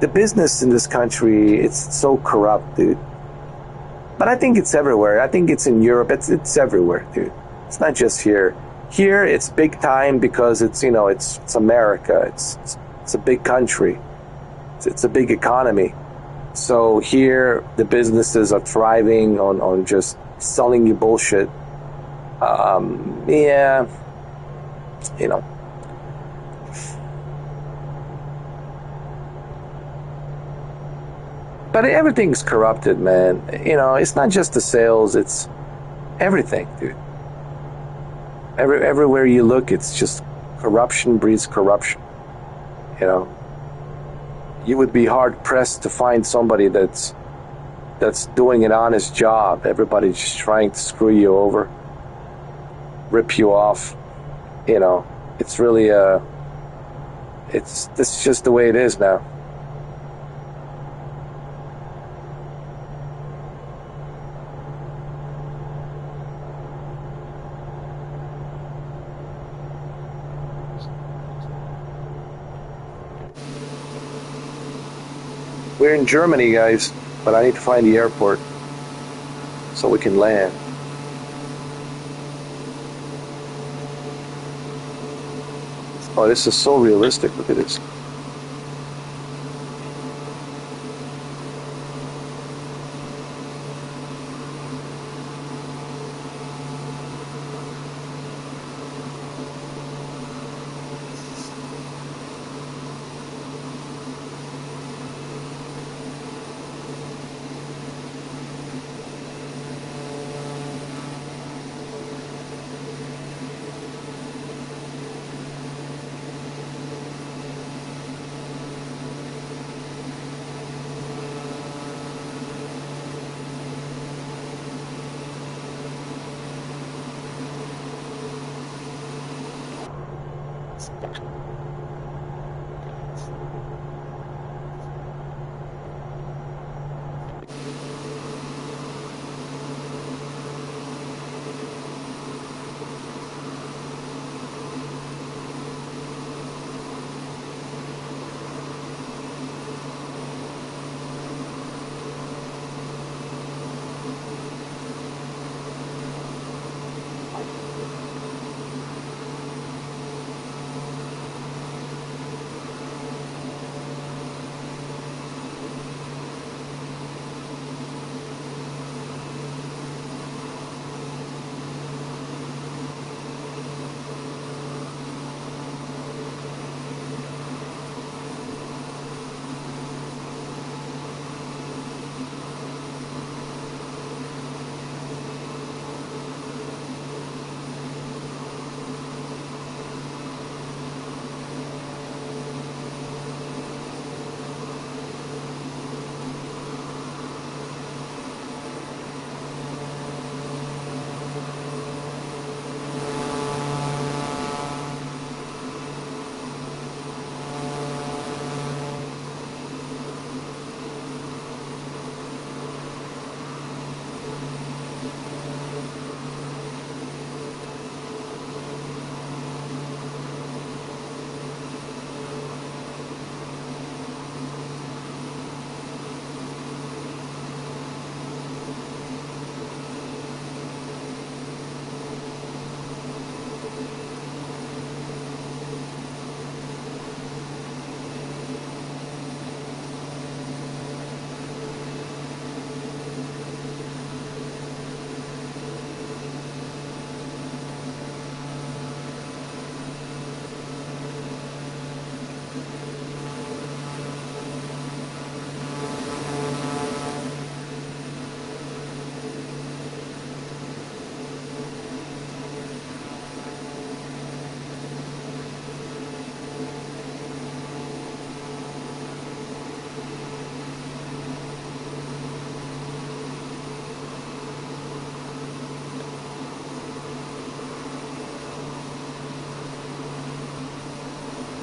Speaker 1: the business in this country, it's so corrupt, dude.
Speaker 5: But I think it's everywhere. I think it's in Europe. It's everywhere, dude. It's not just here. Here, it's big time because it's, you know, it's America. It's a big country. It's a big economy. So here, the businesses are thriving on just selling you bullshit. Yeah, you know. But everything's corrupted, man. You know, it's not just the sales, it's everything, dude. Everywhere you look, it's just corruption breeds corruption. You know, you would be hard pressed to find somebody that's doing an honest job. Everybody's just trying to screw you over, rip you off. You know, it's really this is just the way it is now. We're in Germany, guys, but I need to find the airport so we can land. Oh, this is so realistic. Look at this.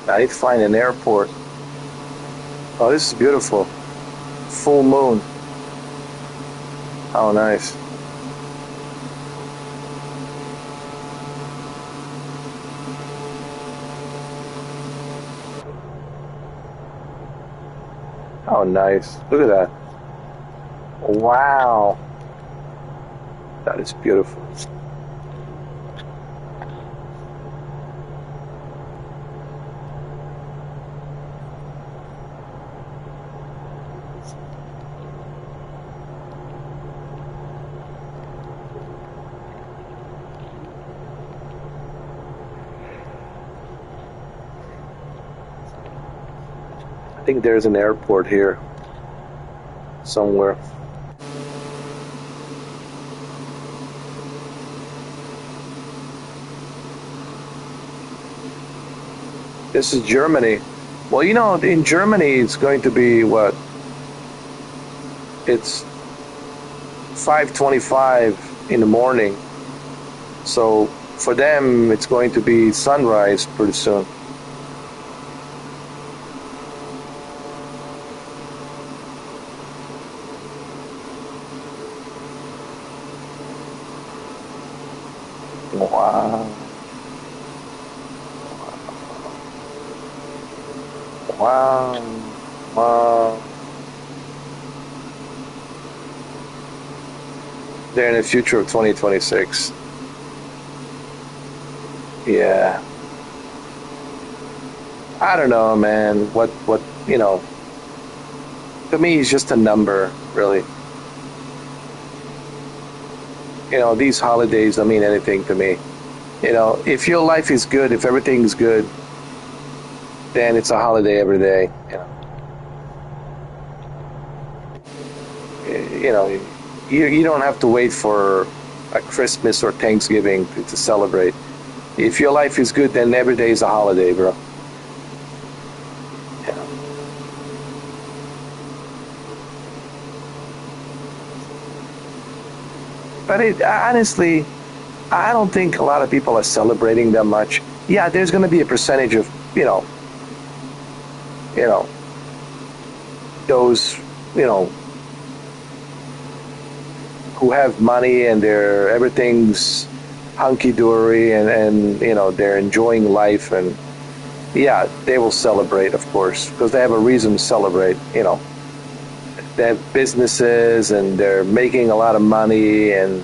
Speaker 5: I need to find an airport. Oh, this is beautiful. Full moon. How nice. How nice. Look at that. Wow. That is beautiful. I think there's an airport here somewhere. This is Germany. Well, you know, in Germany it's going to be what? It's 5:25 in the morning. So for them it's going to be sunrise pretty soon. Wow. Wow. Wow. They're in the future of 2026. Yeah. I don't know, man. What, you know, to me, it's just a number, really. You know, these holidays don't mean anything to me. You know, if your life is good, if everything's good, then it's a holiday every day. You know, you don't have to wait for a Christmas or Thanksgiving to celebrate. If your life is good, then every day is a holiday, bro. But honestly, I don't think a lot of people are celebrating that much. Yeah, there's going to be a percentage of, you know, those, who have money and everything's hunky-dory and they're enjoying life, and yeah, they will celebrate, of course, because they have a reason to celebrate. They have businesses and they're making a lot of money and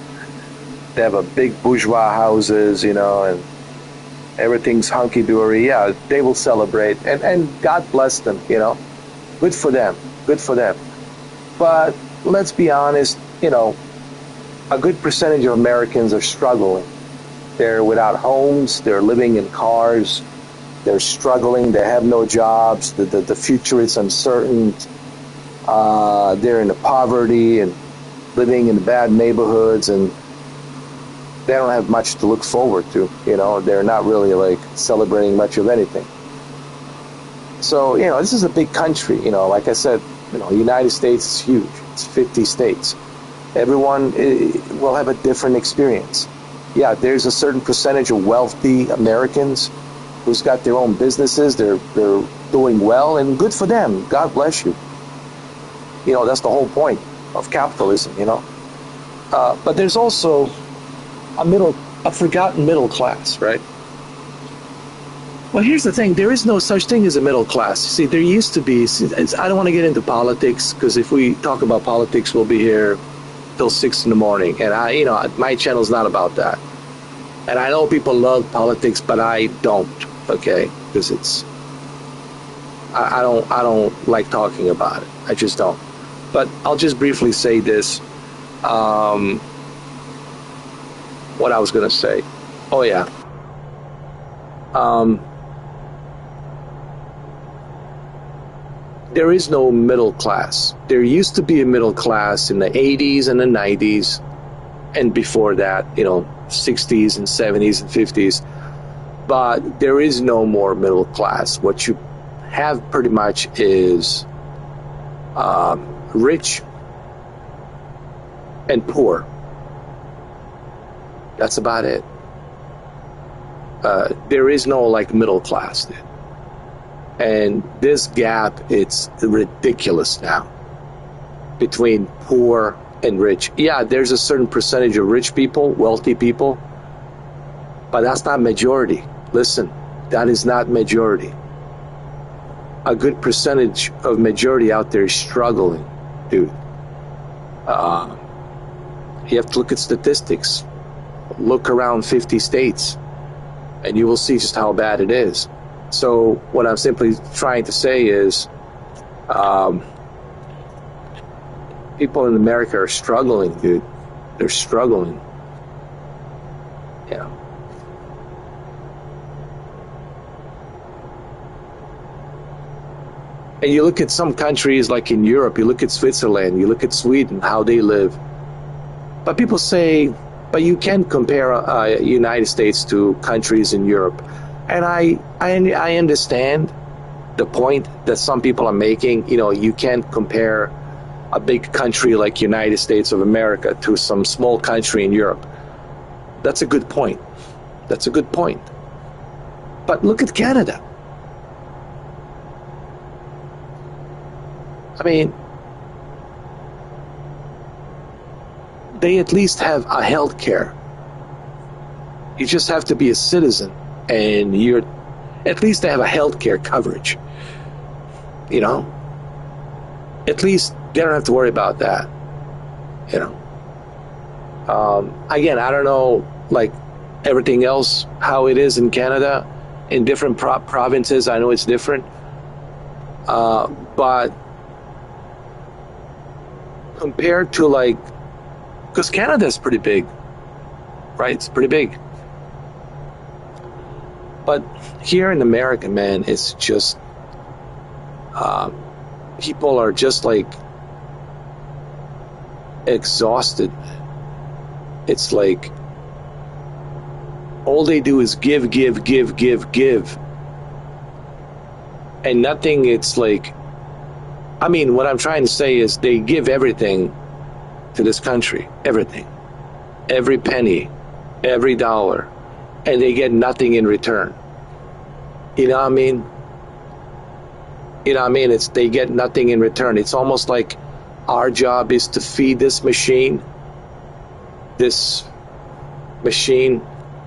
Speaker 5: they have a big bourgeois houses, and everything's hunky-dory. Yeah, they will celebrate, and God bless them, good for them, but let's be honest, a good percentage of Americans are struggling. They're without homes, they're living in cars, they're struggling, they have no jobs, the future is uncertain. They're in poverty and living in bad neighborhoods, and they don't have much to look forward to. They're not really like celebrating much of anything. So, this is a big country. Like I said, the United States is huge. It's 50 states. Everyone will have a different experience. Yeah, there's a certain percentage of wealthy Americans who's got their own businesses. They're doing well, and good for them. God bless you. That's the whole point of capitalism, But there's also a forgotten middle class, right? Well, here's the thing. There is no such thing as a middle class. See, there used to be. I don't want to get into politics, because if we talk about politics, we'll be here till 6 in the morning. And my channel's not about that. And I know people love politics, but I don't, okay? Because I don't like talking about it. I just don't. But I'll just briefly say this. What I was going to say. Oh, yeah. There is no middle class. There used to be a middle class in the 80s and the 90s. And before that, 60s and 70s and 50s. But there is no more middle class. What you have pretty much is rich and poor. That's about it. There is no middle class. And this gap, it's ridiculous now between poor and rich. Yeah, there's a certain percentage of rich people, wealthy people, but that's not majority. Listen, that is not majority. A good percentage of majority out there is struggling, dude.
Speaker 1: You have to look at statistics. Look around 50 states, and you will see just how bad it is. So what I'm simply trying to say is, people in America are struggling, dude. They're struggling. Yeah. And you look at some countries like in Europe, you look at Switzerland, you look at Sweden, how they live. But people say, but you can't compare United States to countries in Europe. And I understand the point that some people are making. You know, you can't compare a big country like United States of America to some small country in Europe. That's a good point. That's a good point. But look at Canada. I mean, they at least have a health care. You just have to be a citizen, and at least they have a health care coverage. You know? At least they don't have to worry about that. You know? Again, I don't know, like, everything else, how it is in Canada, in different provinces. I know it's different. But compared to, like, because Canada is pretty big, right? It's pretty big. But here in America, man, it's just, people are just, like, exhausted. It's like, all they do is give. And nothing, it's like, I mean, what I'm trying to say is they give everything to this country. Everything. Every penny. Every dollar. And they get nothing in return. You know what I mean? You know what I mean? They get nothing in return. It's almost like our job is to feed this machine. This machine,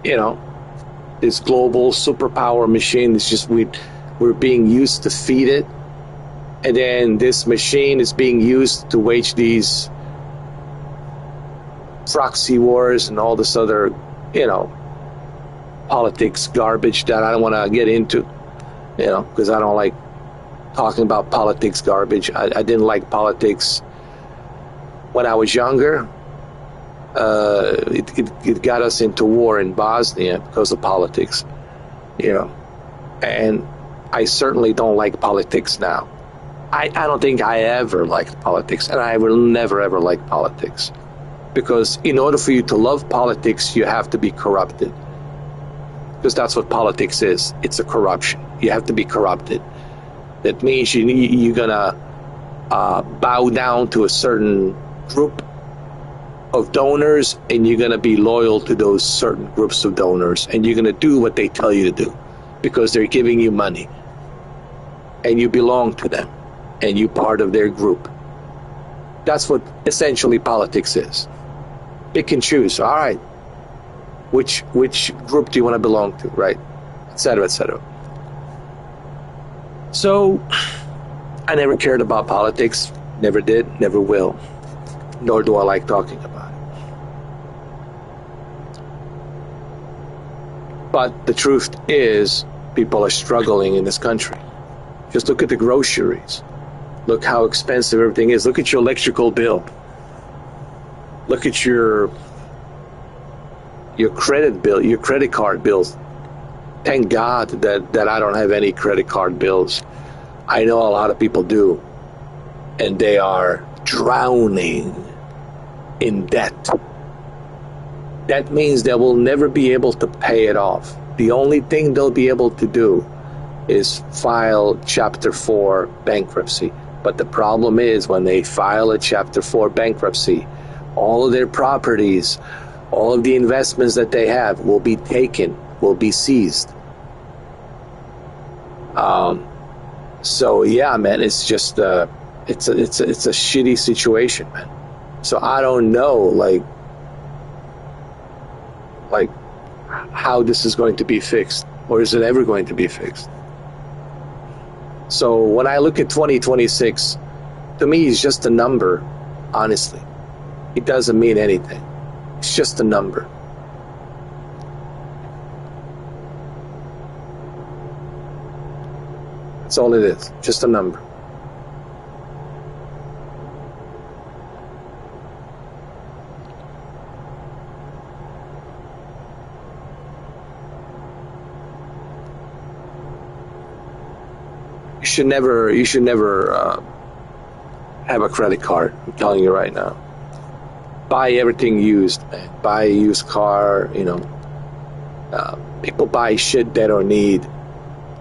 Speaker 1: you know, this global superpower machine. It's just we're being used to feed it. And then this machine is being used to wage these proxy wars and all this other, you know, politics garbage that I don't want to get into, you know, because I don't like talking about politics garbage. I didn't like politics when I was younger. It got us into war in Bosnia because of politics, you know, and I certainly don't like politics now. I don't think I ever liked politics, and I will never ever like politics, because in order for you to love politics, you have to be corrupted, because that's what politics is. It's a corruption. You have to be corrupted. That means you're gonna bow down to a certain group of donors, and you're gonna be loyal to those certain groups of donors, and you're gonna do what they tell you to do, because they're giving you money, and you belong to them. And you part of their group. That's what essentially politics is. Pick and choose. All right. Which group do you want to belong to, right? Etc. etc. So, I never cared about politics. Never did. Never will. Nor do I like talking about it. But the truth is, people are struggling in this country. Just look at the groceries. Look how expensive everything is. Look at your electrical bill. Look at your credit bill, your credit card bills. Thank God that I don't have any credit card bills. I know a lot of people do. And they are drowning in debt. That means they will never be able to pay it off. The only thing they'll be able to do is file Chapter 4 bankruptcy. But the problem is, when they file a Chapter 4 bankruptcy, all of their properties, all of the investments that they have will be taken, will be seized. So yeah, man, it's just it's a shitty situation, man. So I don't know, like how this is going to be fixed, or is it ever going to be fixed? So when I look at 2026, to me, it's just a number, honestly. It doesn't mean anything. It's just a number. That's all it is. Just a number. You should never have a credit card. I'm telling you right now. Buy everything used, man. Buy a used car, you know. People buy shit they don't need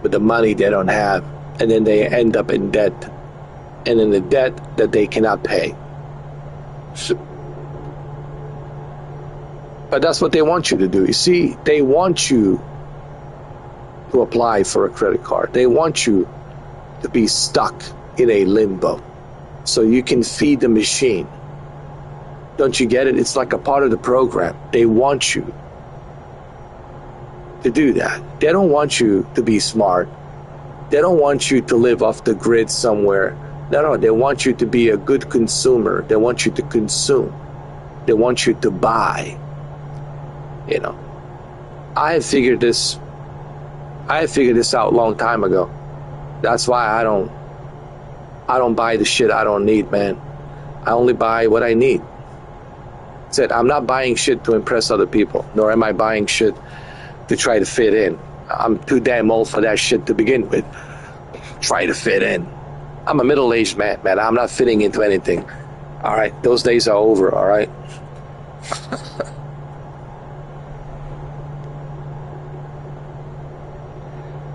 Speaker 1: with the money they don't have, and then they end up in debt, and in the debt that they cannot pay. So, but that's what they want you to do. You see, they want you to apply for a credit card. They want you to be stuck in a limbo so you can feed the machine. Don't you get it? It's like a part of the program. They want you to do that. They don't want you to be smart. They don't want you to live off the grid somewhere. No, they want you to be a good consumer. They want you to consume. They want you to buy. You know, I figured this out a long time ago. That's why I don't buy the shit I don't need, man. I only buy what I need. That's it. I'm not buying shit to impress other people, nor am I buying shit to try to fit in. I'm too damn old for that shit to begin with. Try to fit in. I'm a middle-aged man. I'm not fitting into anything. All right, those days are over, all right?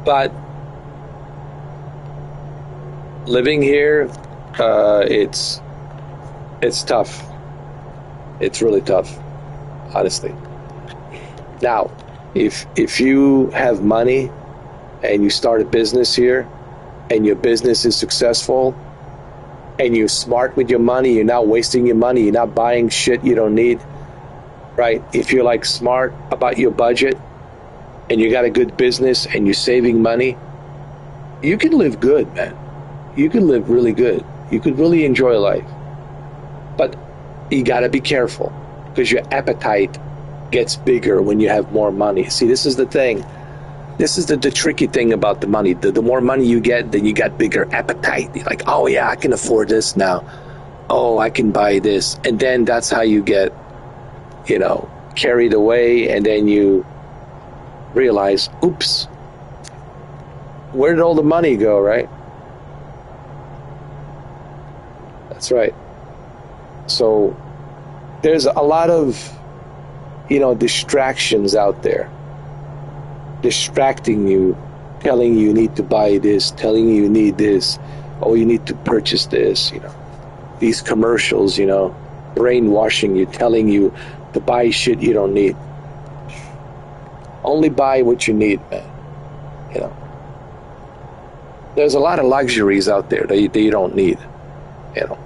Speaker 1: But living here, it's tough. It's really tough, honestly. Now, if you have money and you start a business here and your business is successful and you're smart with your money, you're not wasting your money, you're not buying shit you don't need, right? If you're like smart about your budget and you got a good business and you're saving money, you can live good, man. You can live really good. You could really enjoy life. But you got to be careful because your appetite gets bigger when you have more money. See, this is the thing. This is the tricky thing about the money. The more money you get, then you got bigger appetite. You're like, oh yeah, I can afford this now. Oh, I can buy this. And then that's how you get, you know, carried away. And then you realize, oops, where did all the money go, right? That's right. So there's a lot of, you know, distractions out there. Distracting you, telling you need to buy this, telling you need this, oh, you need to purchase this, you know. These commercials, you know, brainwashing you, telling you to buy shit you don't need. Only buy what you need, man. You know. There's a lot of luxuries out there that you don't need, you know.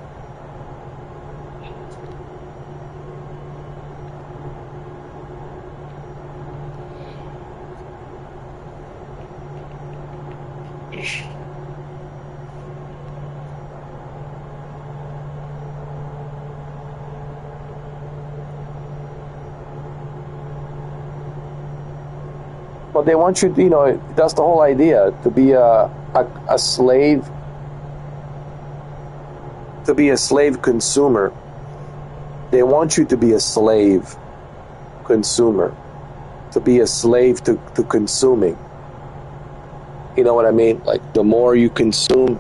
Speaker 1: Well, they want you, you know, that's the whole idea, to be a slave, to be a slave consumer. They want you to be a slave consumer, to be a slave to consuming. You know what I mean? Like, the more you consume,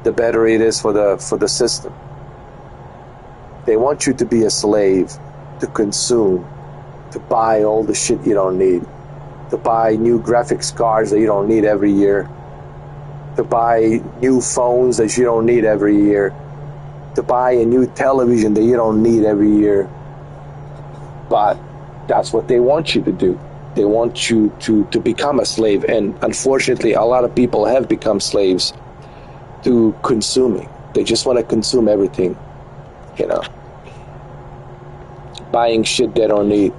Speaker 1: the better it is for the system. They want you to be a slave, to consume, to buy all the shit you don't need, to buy new graphics cards that you don't need every year, to buy new phones that you don't need every year, to buy a new television that you don't need every year. But that's what they want you to do. They want you to become a slave. And unfortunately, a lot of people have become slaves to consuming. They just want to consume everything, you know. Buying shit they don't need.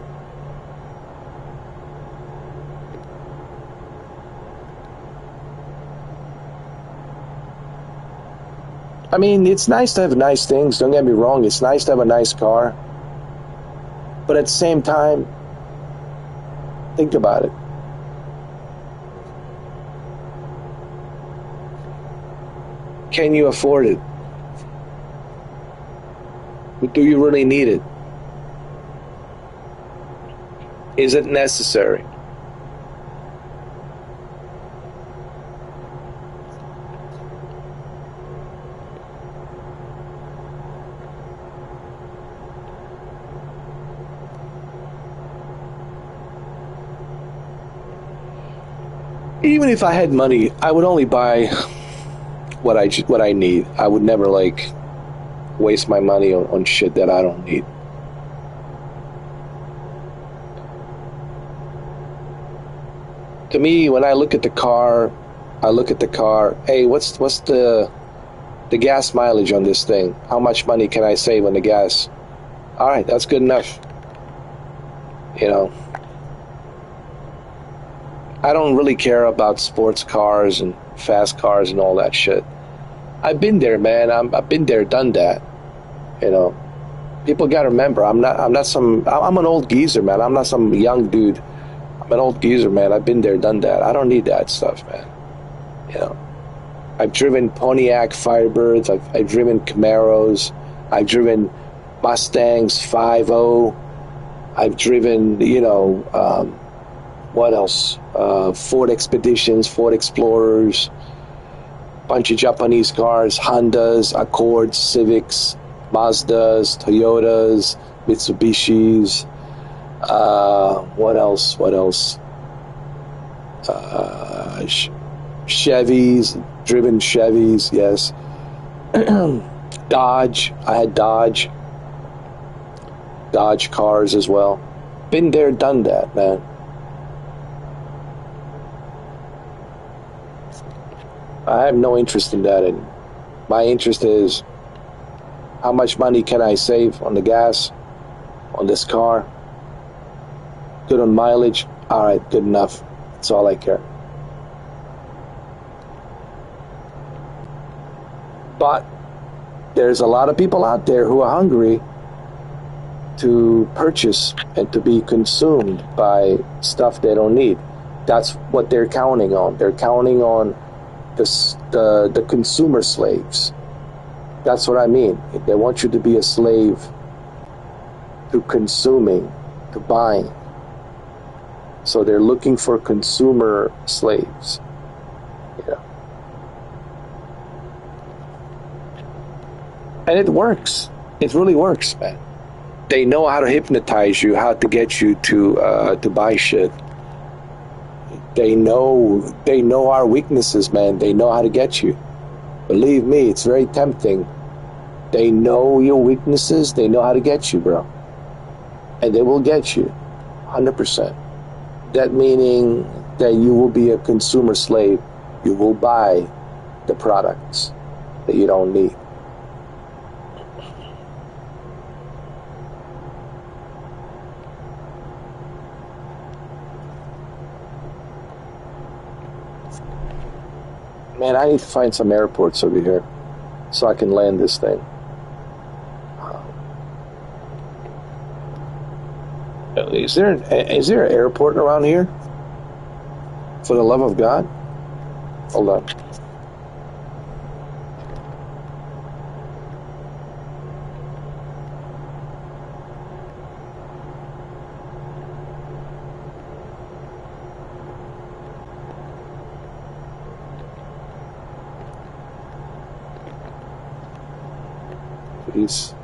Speaker 1: I mean, it's nice to have nice things. Don't get me wrong. It's nice to have a nice car. But at the same time, think about it. Can you afford it? Do you really need it? Is it necessary? Even if I had money, I would only buy what I need. I would never like waste my money on shit that I don't need. To me, when I look at the car, hey, what's the gas mileage on this thing? How much money can I save on the gas? All right, that's good enough. You know, I don't really care about sports cars and fast cars and all that shit. I've been there, man. I've been there, done that. You know, people got to remember, I'm an old geezer, man. I'm not some young dude. I'm an old geezer, man. I've been there, done that. I don't need that stuff, man. You know, I've driven Pontiac Firebirds. I've driven Camaros. I've driven Mustangs 5.0. I've driven, what else? Ford Expeditions, Ford Explorers, bunch of Japanese cars, Hondas, Accords, Civics, Mazdas, Toyotas, Mitsubishis. What else? Chevys, driven Chevys, yes. Dodge, I had Dodge cars as well. Been there, done that, man. I have no interest in that. And my interest is how much money can I save on the gas on this car? Good on mileage? All right, good enough. That's all I care. But there's a lot of people out there who are hungry to purchase and to be consumed by stuff they don't need. That's what they're counting on. They're counting on the consumer slaves. That's what I mean. They want you to be a slave to consuming, to buying. So they're looking for consumer slaves. Yeah. And it works. It really works, man. They know how to hypnotize you, how to get you to buy shit. They know our weaknesses, man. They know how to get you. Believe me, it's very tempting. They know your weaknesses. They know how to get you, bro. And they will get you, 100%. That meaning that you will be a consumer slave. You will buy the products that you don't need. Man, I need to find some airports over here so I can land this thing. Is there an airport around here? For the love of God? Hold on. Please.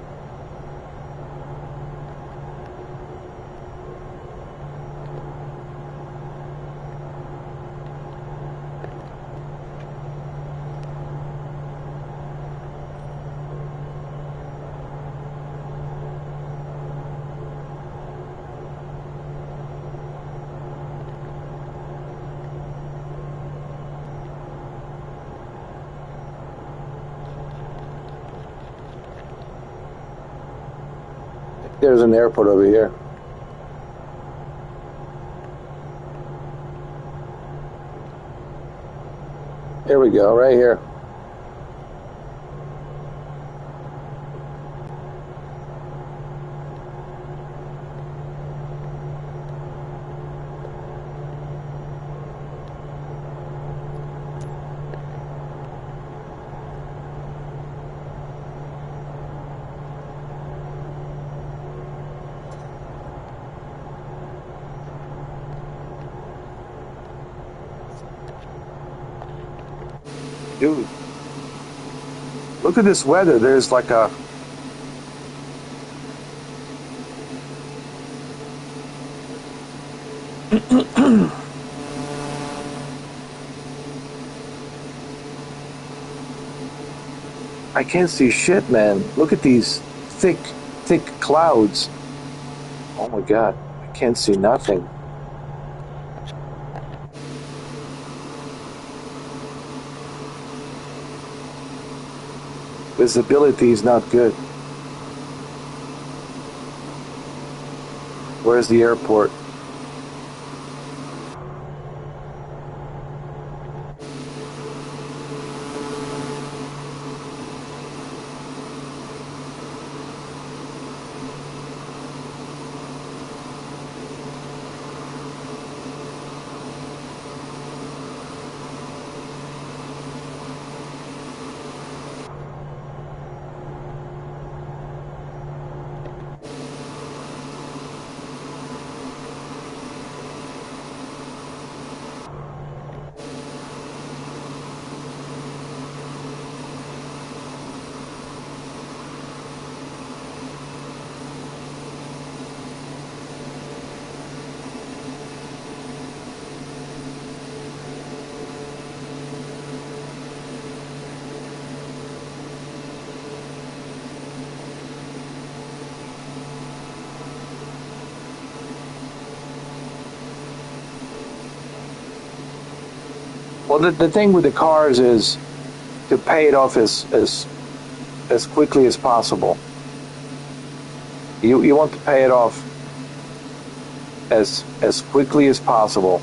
Speaker 1: There's an airport over here. Here we go, right here.
Speaker 5: Dude, look at this weather. There's like a... I can't see shit, man. Look at these thick clouds. Oh my god, I can't see nothing. Visibility is not good. Where's the airport? Well, the thing with the cars is to pay it off as quickly as possible. You want to pay it off as quickly as possible.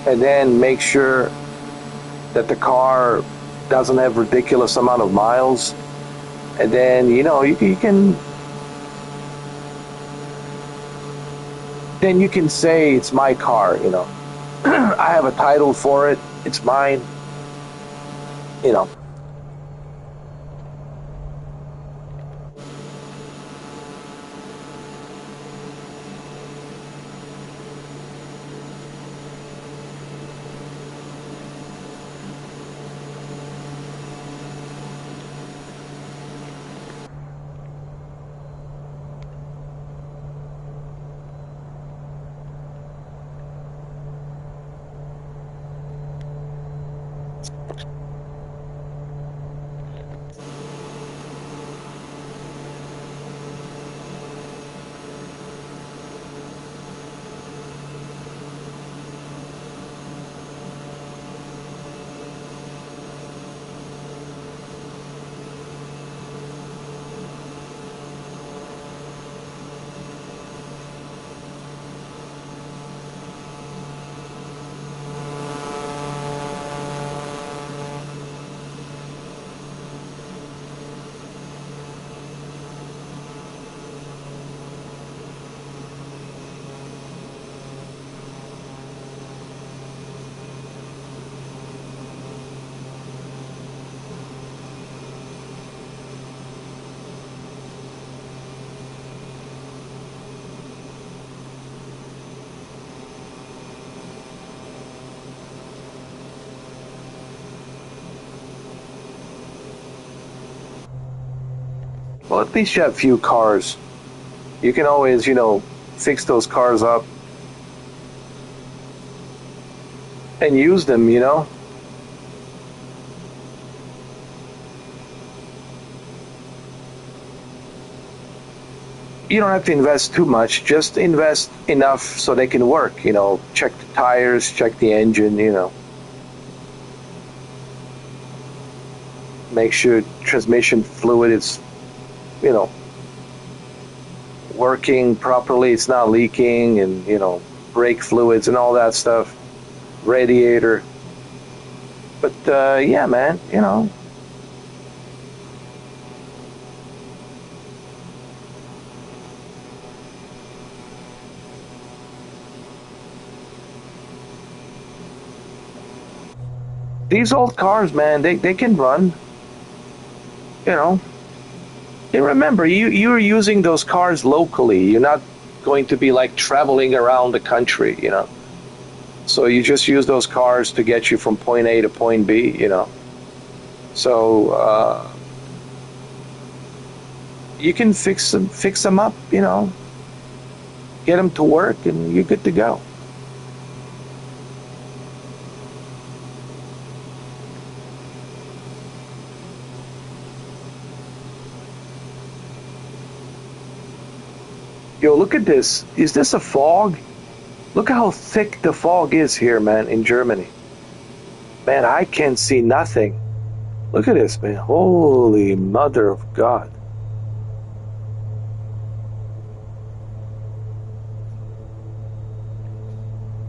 Speaker 5: And then make sure that the car doesn't have ridiculous amount of miles. And then, you know, you can then you can say it's my car, you know. I have a title for it, it's mine, you know. Well, at least you have a few cars. You can always, you know, fix those cars up and use them, you know. You don't have to invest too much, just invest enough so they can work, you know. Check the tires, check the engine, you know. Make sure transmission fluid is, you know, working properly, it's not leaking, and, you know, brake fluids and all that stuff, radiator. But yeah, man, you know, these old cars, man, they can run, you know. And remember, you're using those cars locally. You're not
Speaker 1: going to be like traveling around the country, you know. So you just use those cars to get you from point A to point B, you know. So you can fix them up, you know. Get them to work, and you're good to go. Yo, look at this. Is this a fog? Look how thick the fog is here, man, in Germany. Man, I can't see nothing. Look at this, man. Holy mother of God.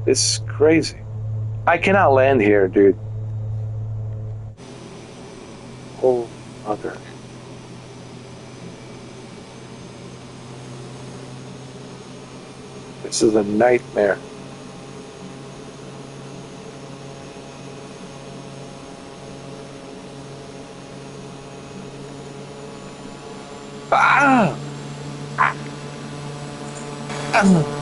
Speaker 1: This is crazy. I cannot land here, dude. Oh, mother. This is a nightmare. Ah! Ah! Ah!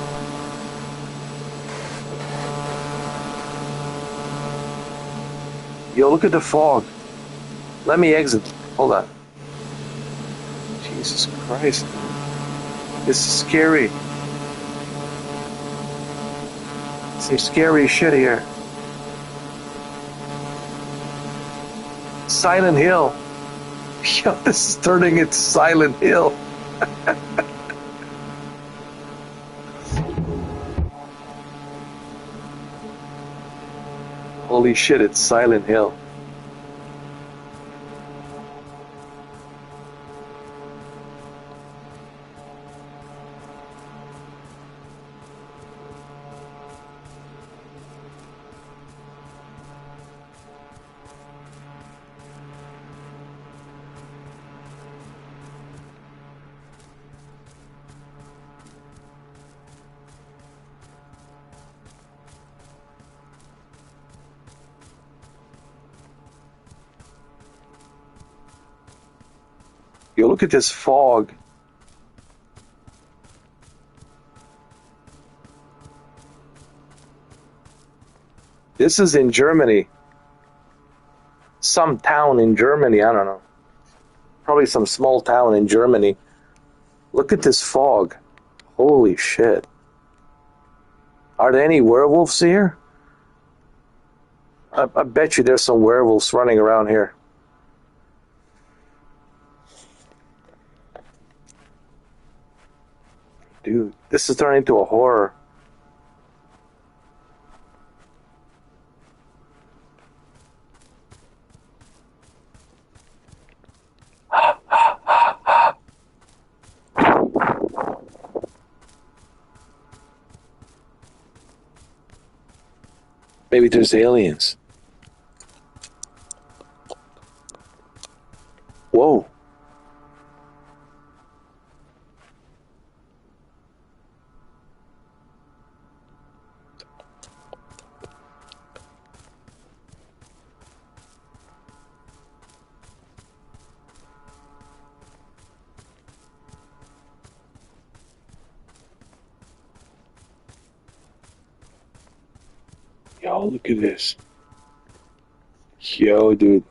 Speaker 1: Yo, look at the fog. Let me exit. Hold on. Jesus Christ. This is scary. Some scary shit here. Silent Hill. Yo, this is turning into Silent Hill. Holy shit, it's Silent Hill. Yo, look at this fog. This is in Germany. Some town in Germany, I don't know. Probably some small town in Germany. Look at this fog. Holy shit. Are there any werewolves here? I bet you there's some werewolves running around here. Dude, this is turning into a horror. Maybe there's aliens. Whoa. Yo, look at this. Yo, dude.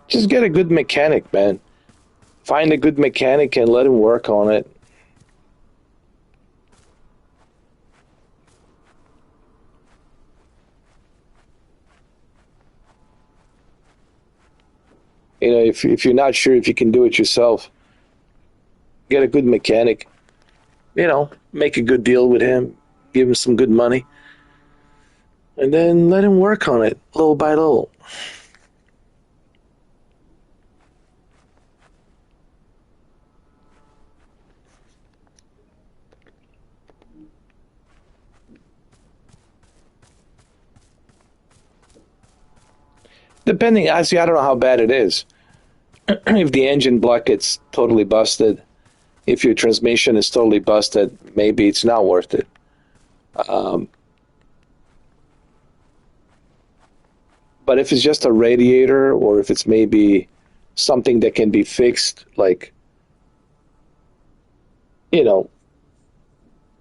Speaker 1: Just get a good mechanic, man. Find a good mechanic and let him work on it. You know, if you're not sure if you can do it yourself, get a good mechanic. You know, make a good deal with him, give him some good money, and then let him work on it little by little. Depending, actually, I don't know how bad it is. If the engine block gets totally busted, if your transmission is totally busted, maybe it's not worth it. But if it's just a radiator, or if it's maybe something that can be fixed, like, you know,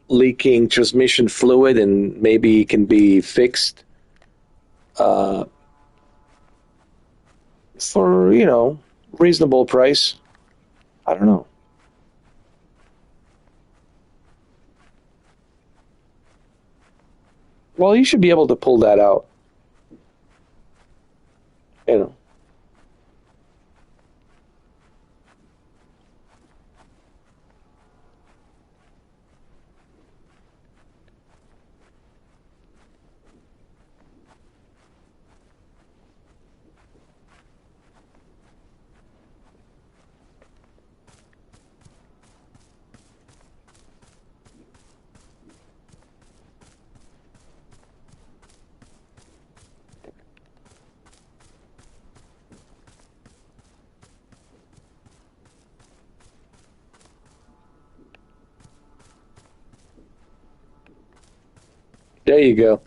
Speaker 1: leaking transmission fluid and maybe it can be fixed for, you know, reasonable price. I don't know. Well, you should be able to pull that out. You know. There you go.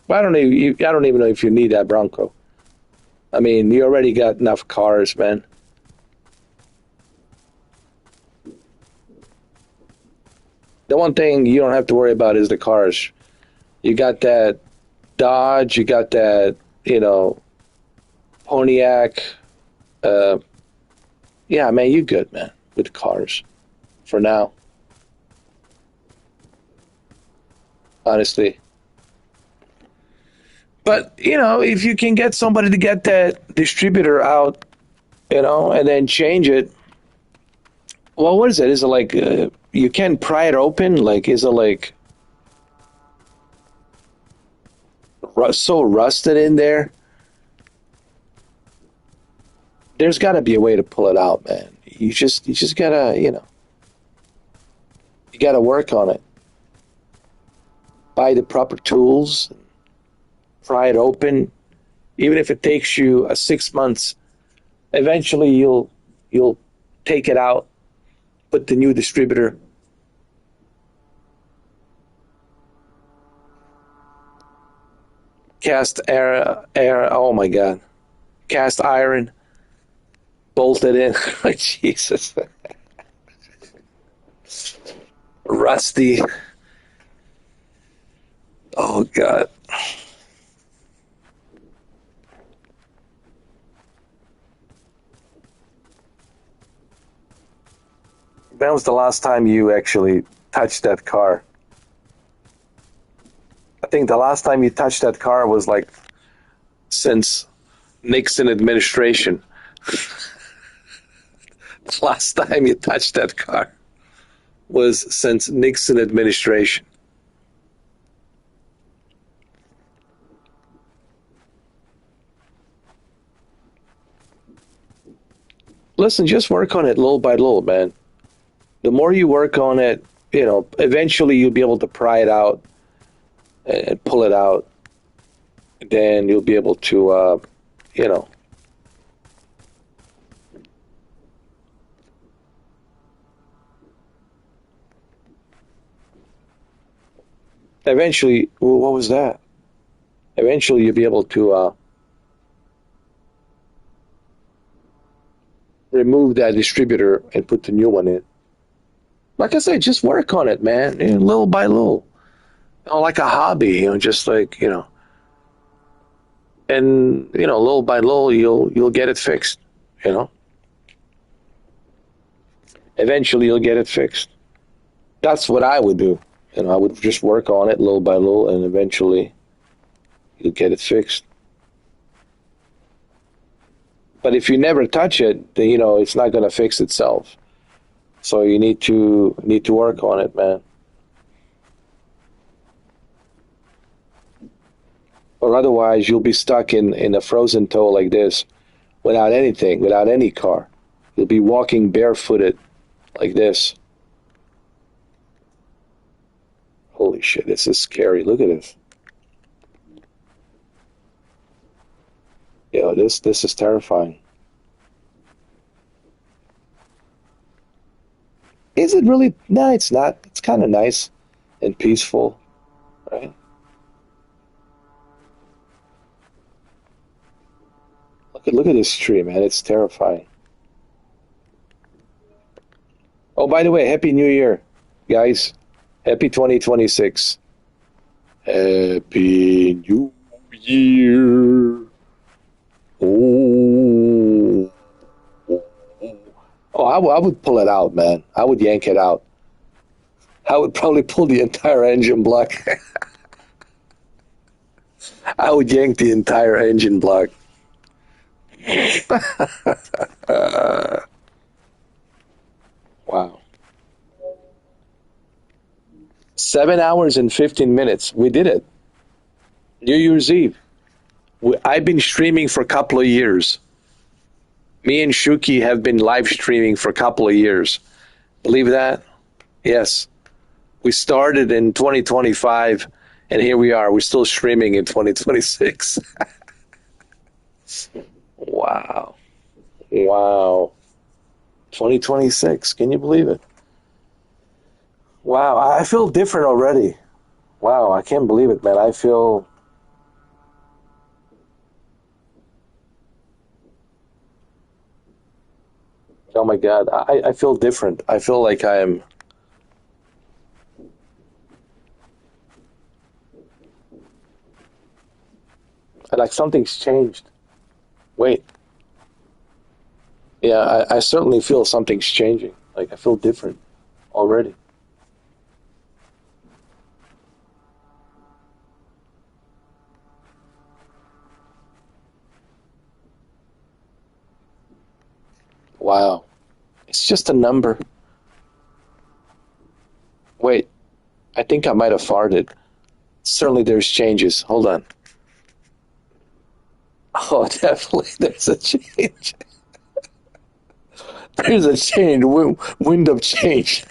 Speaker 1: I don't even know if you need that Bronco. I mean, you already got enough cars, man. The one thing you don't have to worry about is the cars. You got that Dodge, you got that, you know, Pontiac. Yeah, man, you good, man, with cars for now. Honestly. But, you know, if you can get somebody to get that distributor out, you know, and then change it. Well, what is it? Is it like you can pry it open? Like, is it like so rusted in there? There's got to be a way to pull it out, man. You just gotta, you know, you gotta work on it. Buy the proper tools, pry it open. Even if it takes you 6 months, eventually you'll take it out, put the new distributor. Cast air, oh my God. Cast iron, bolted in. Jesus. Rusty. Oh God. When was the last time you actually touched that car? I think the last time you touched that car was like since Nixon administration. The last time you touched that car was since Nixon administration. Listen, just work on it little by little, man. The more you work on it, you know, eventually you'll be able to pry it out and pull it out. Then you'll be able to, you know, eventually, what was that? Eventually you'll be able to remove that distributor and put the new one in. Like I said, just work on it, man, you know, little by little. You know, like a hobby, you know, just like, you know, and little by little you'll get it fixed. Eventually you'll get it fixed. That's what I would do. I would just work on it little by little, and eventually you'll get it fixed. But if you never touch it, then it's not going to fix itself. So you need to work on it, man. Or otherwise you'll be stuck in a frozen toe like this, without anything, without any car. You'll be walking barefooted like this. Holy shit, this is scary. Look at this. This is terrifying. Is it really? No, it's not. It's kind of nice and peaceful, right? Look at this tree, man. It's terrifying. Oh, by the way, Happy New Year, guys. Happy 2026. Happy New Year. Oh. Oh, I would pull it out, man. I would yank it out. I would probably pull the entire engine block. I would yank the entire engine block. Wow. 7 hours and 15 minutes. We did it. New Year's Eve. I've been streaming for a couple of years. Me and Shuki have been live streaming for a couple of years. Believe that? Yes. We started in 2025, and here we are. We're still streaming in 2026. Wow. Wow. 2026. Can you believe it? Wow. I feel different already. Wow. I can't believe it, man. I feel... Oh my God. I feel different. I feel like I'm... like something's changed. Wait. Yeah, I certainly feel something's changing. Like I feel different already. Wow. It's just a number. Wait. I think I might have farted. Certainly there's changes. Hold on. Oh, definitely there's a change. There's a change. Wind of change.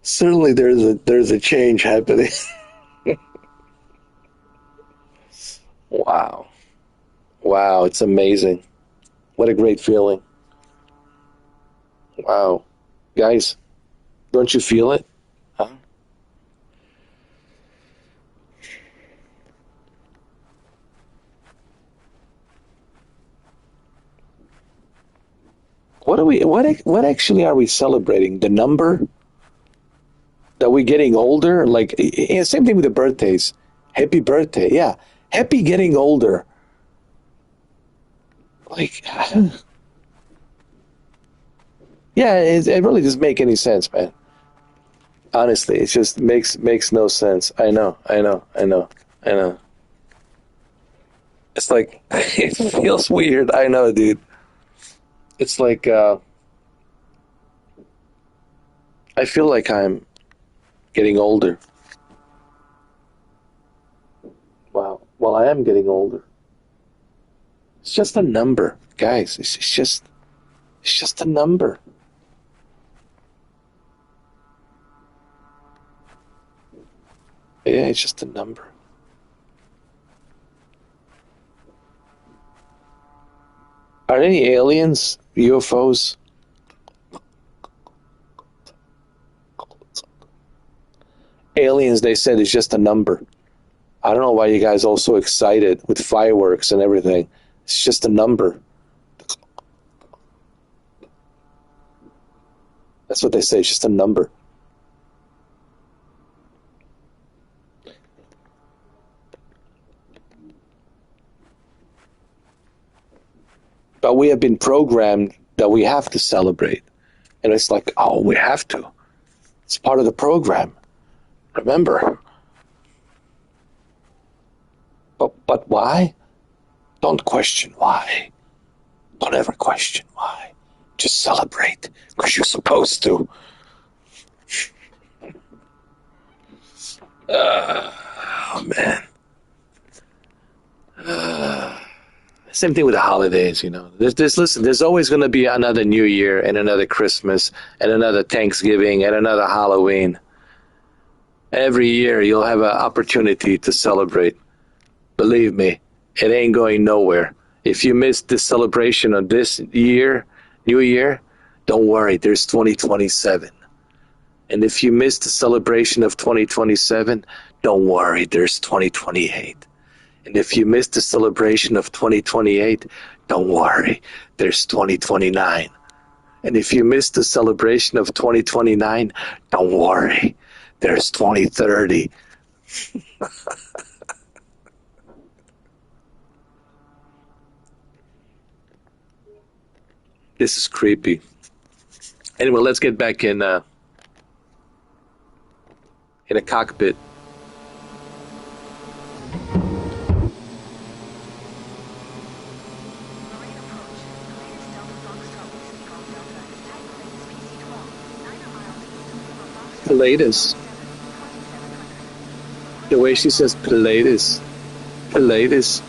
Speaker 1: Certainly there's a change happening. Wow. Wow, it's amazing. What a great feeling. Wow. Guys, don't you feel it? Huh? What actually are we celebrating? The number? That we're getting older? Like, same thing with the birthdays. Happy birthday, yeah. Happy getting older. Like, yeah, it really doesn't make any sense, man. Honestly, it just makes no sense. I know. It's like, it feels weird. I know, dude. It's like, I feel like I'm getting older. Wow. Well, I am getting older. It's just a number, guys. It's just a number. Yeah, it's just a number. Are there any aliens, UFOs? Aliens, they said, is just a number. I don't know why you guys are all so excited with fireworks and everything. It's just a number. That's what they say. It's just a number.
Speaker 5: But we have been programmed that we have to celebrate. And it's like, oh, we have to. It's part of the program. Remember. But why? Don't question why. Don't ever question why. Just celebrate, because you're supposed to. Oh, man. Same thing with the holidays, you know. Listen, there's always going to be another New Year and another Christmas and another Thanksgiving and another Halloween. Every year you'll have an opportunity to celebrate. Believe me, it ain't going nowhere. If you missed the celebration of this year, New Year, don't worry, there's 2027. And if you missed the celebration of 2027, don't worry, there's 2028. And if you missed the celebration of 2028, don't worry, there's 2029. And if you missed the celebration of 2029, don't worry, there's 2030. This is creepy. Anyway, let's get back in a cockpit. Pilates. The way she says Pilates. Pilates.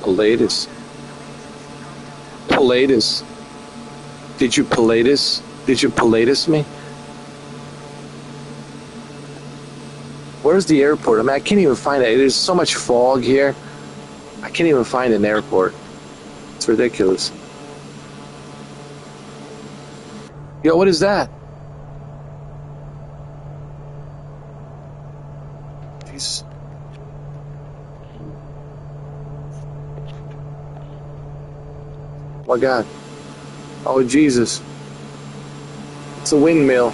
Speaker 5: Pilates. Pilates. Did you Pilates? Did you Pilates me? Where's the airport? I mean, I can't even find it. There's so much fog here. I can't even find an airport. It's ridiculous. Yo, what is that? Jeez. Oh my God. Oh Jesus. It's a windmill.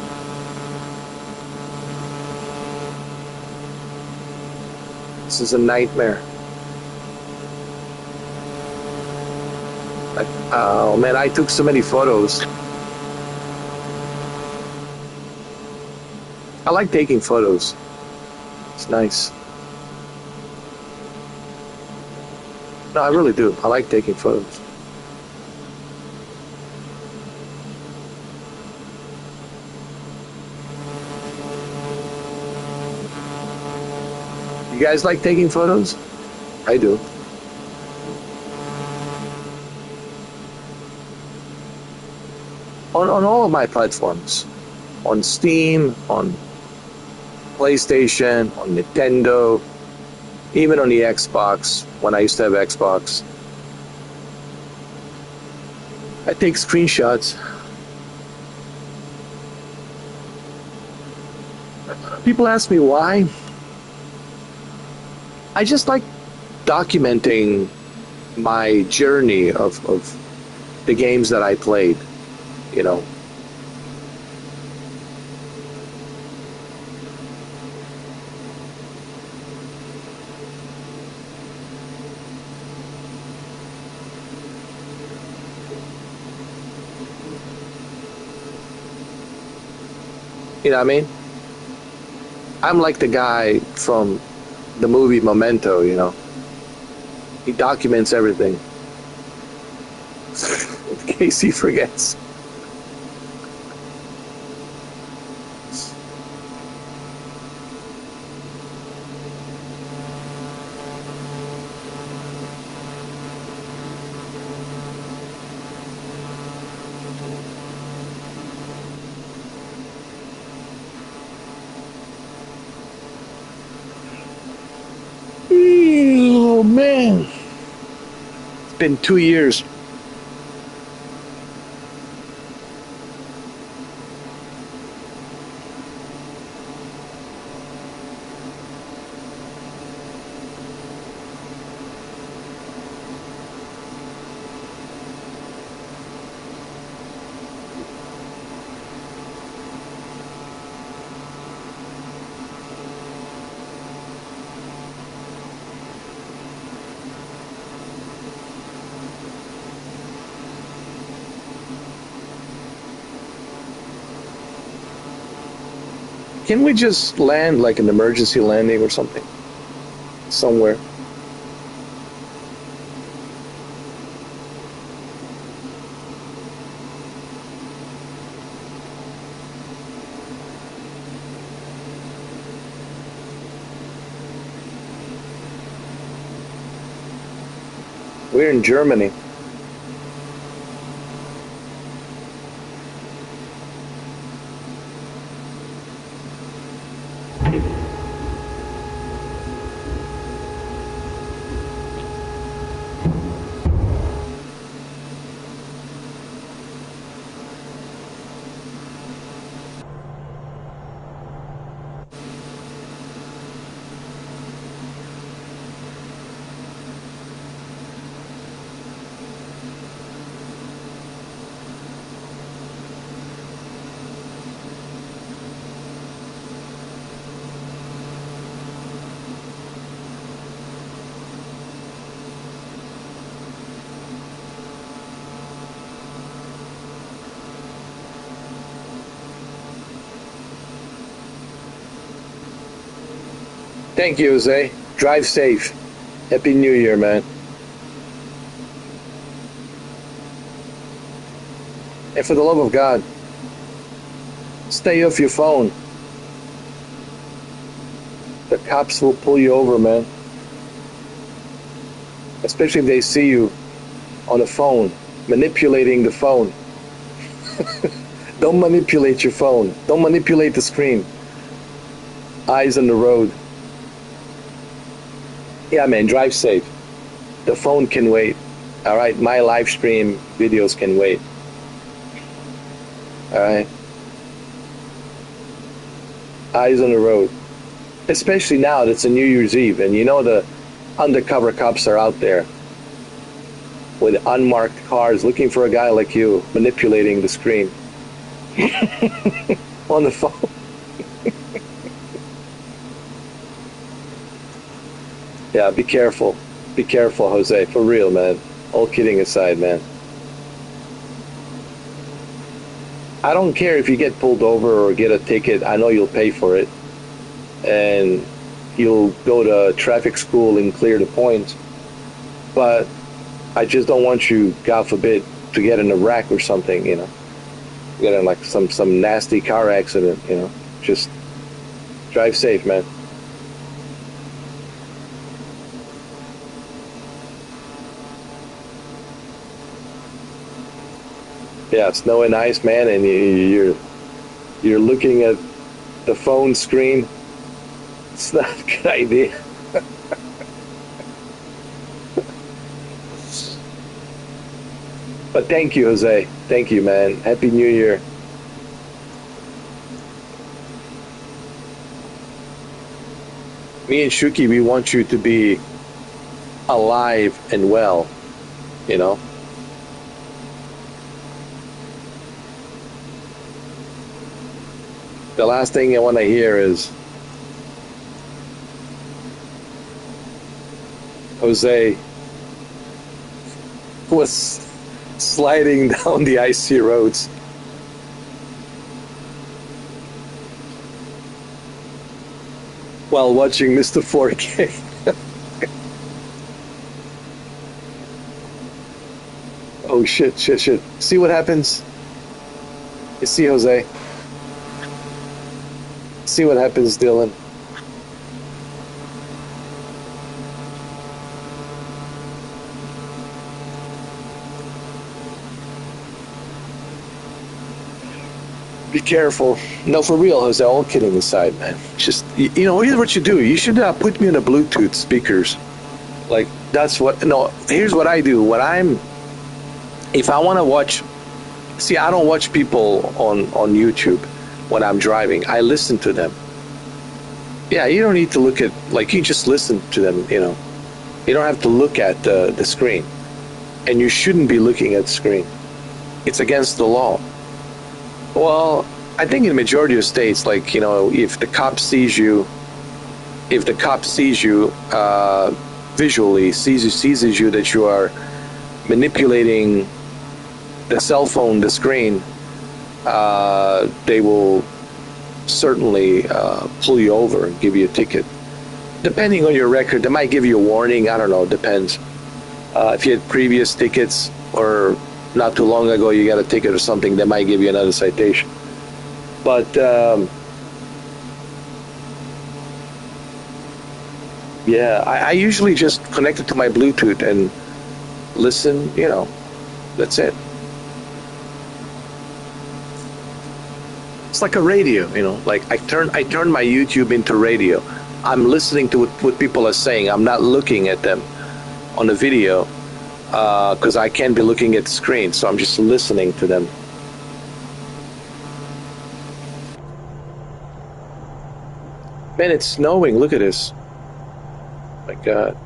Speaker 5: This is a nightmare. Oh man, I took so many photos. I like taking photos. It's nice. No, I really do. I like taking photos. You guys like taking photos? I do. On all of my platforms. On Steam, on PlayStation, on Nintendo, even on the Xbox, when I used to have Xbox. I take screenshots. People ask me why. I just like documenting my journey of the games that I played, you know. You know what I mean? I'm like the guy from the movie Memento, you know. He documents everything. In case he forgets. Oh man, it's been 2 years.
Speaker 1: Can we just land like an emergency landing or something? Somewhere. We're in Germany. Thank you, Jose. Drive safe. Happy New Year, man. And for the love of God, stay off your phone. The cops will pull you over, man. Especially if they see you on a phone, manipulating the phone. Don't manipulate your phone. Don't manipulate the screen. Eyes on the road. Yeah, man, drive safe. The phone can wait. All right, my live stream videos can wait. All right. Eyes on the road. Especially now that it's a New Year's Eve, and you know the undercover cops are out there with unmarked cars looking for a guy like you manipulating the screen on the phone. Yeah, be careful. Be careful, Jose. For real, man. All kidding aside, man. I don't care if you get pulled over or get a ticket. I know you'll pay for it. And you'll go to traffic school and clear the points. But I just don't want you, God forbid, to get in a wreck or something, you know. Get in like some nasty car accident, you know. Just drive safe, man. Yeah, snow and ice, man, and you're looking at the phone screen. It's not a good idea. But thank you, Jose. Thank you, man. Happy New Year. Me and Shuki, we want you to be alive and well, you know. The last thing I want to hear is Jose was sliding down the icy roads. While watching Mr. 4K. Oh shit. See what happens? You see, Jose? See what happens, Dylan. Be careful. No, for real, Jose, all kidding aside, man. Just, you know, here's what you do. You should put me on the Bluetooth speakers. Like, that's what, no, here's what I do. If I want to watch, see, I don't watch people on YouTube when I'm driving. I listen to them. Yeah, you don't need to look at, like, you just listen to them, you know. You don't have to look at the screen. And you shouldn't be looking at the screen. It's against the law. Well, I think in the majority of states, like, you know, if the cop sees you visually, sees you that you are manipulating the cell phone, the screen, they will certainly pull you over and give you a ticket. Depending on your record, they might give you a warning. I don't know, depends. If you had previous tickets or not too long ago you got a ticket or something, they might give you another citation. But yeah, I usually just connect it to my Bluetooth and listen, you know, that's it. It's like a radio, you know, like I turn my YouTube into radio. I'm listening to what people are saying. I'm not looking at them on the video because I can't be looking at the screen, so I'm just listening to them. Man, it's snowing. Look at this. My God.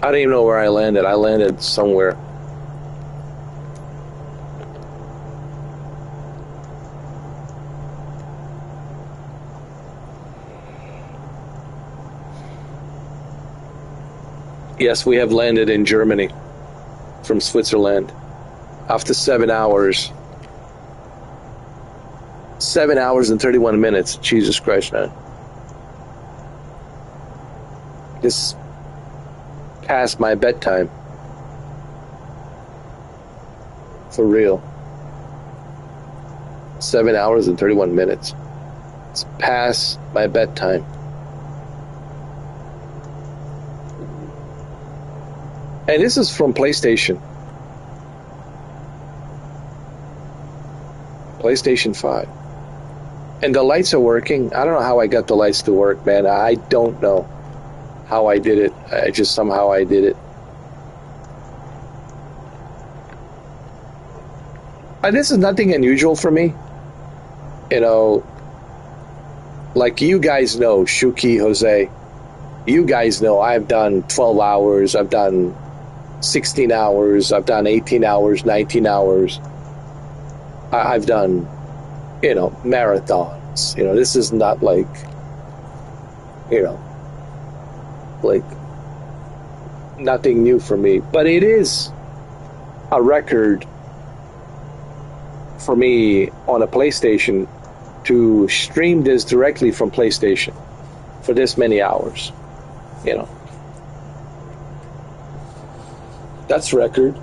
Speaker 1: I don't even know where I landed. I landed somewhere. Yes, we have landed in Germany from Switzerland after 7 hours. 7 hours and 31 minutes. Jesus Christ, man. This past my bedtime. For real. 7 hours and 31 minutes. It's past my bedtime. And this is from PlayStation. PlayStation 5. And the lights are working. I don't know how I got the lights to work, man. I don't know how I did it. I just somehow I did it. And this is nothing unusual for me. You know, like you guys know, Shuki, Jose, you guys know I've done 12 hours, I've done 16 hours, I've done 18 hours, 19 hours. I've done, you know, marathons. You know, this is not like, you know, like nothing new for me. But it is a record for me on a PlayStation to stream this directly from PlayStation for this many hours. You know. That's record.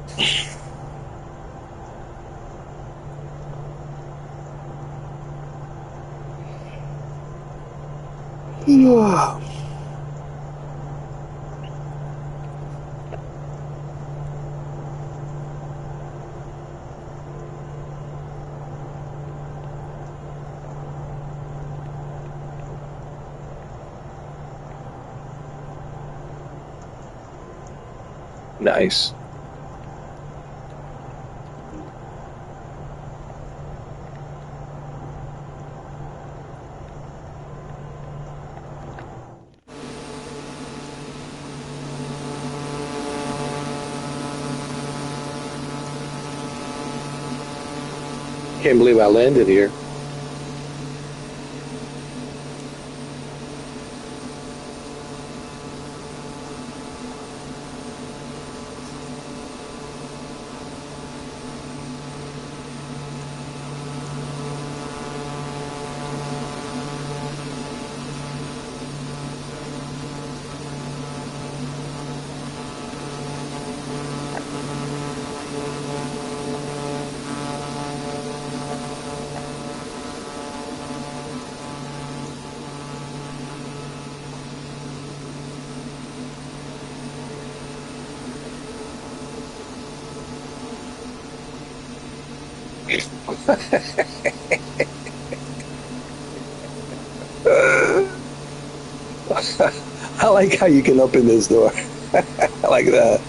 Speaker 1: Nice. Can't believe I landed here. I like how you can open this door. I like that.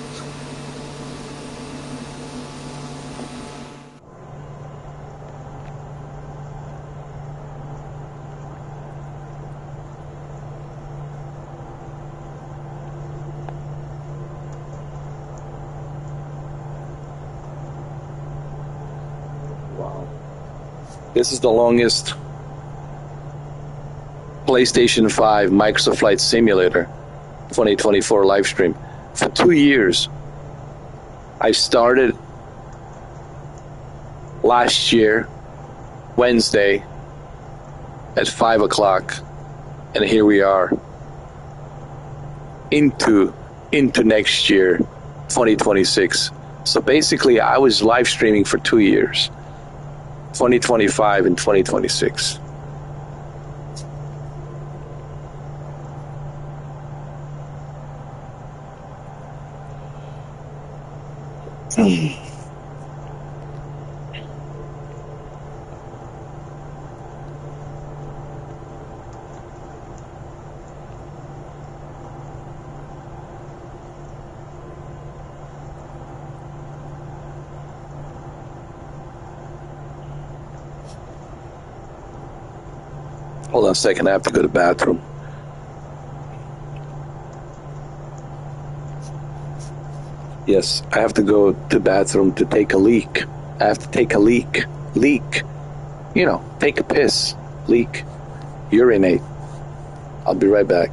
Speaker 1: Wow. This is the longest PlayStation 5 Microsoft Flight Simulator 2024 live stream. For 2 years. I started last year, Wednesday, at 5 o'clock, and here we are into next year, 2026. So basically, I was live streaming for 2 years, 2025 and 2026. Hold on a second, I have to go to the bathroom. Yes, I have to go to the bathroom to take a leak. I have to take a leak. Leak. You know, take a piss. Leak. Urinate. I'll be right back.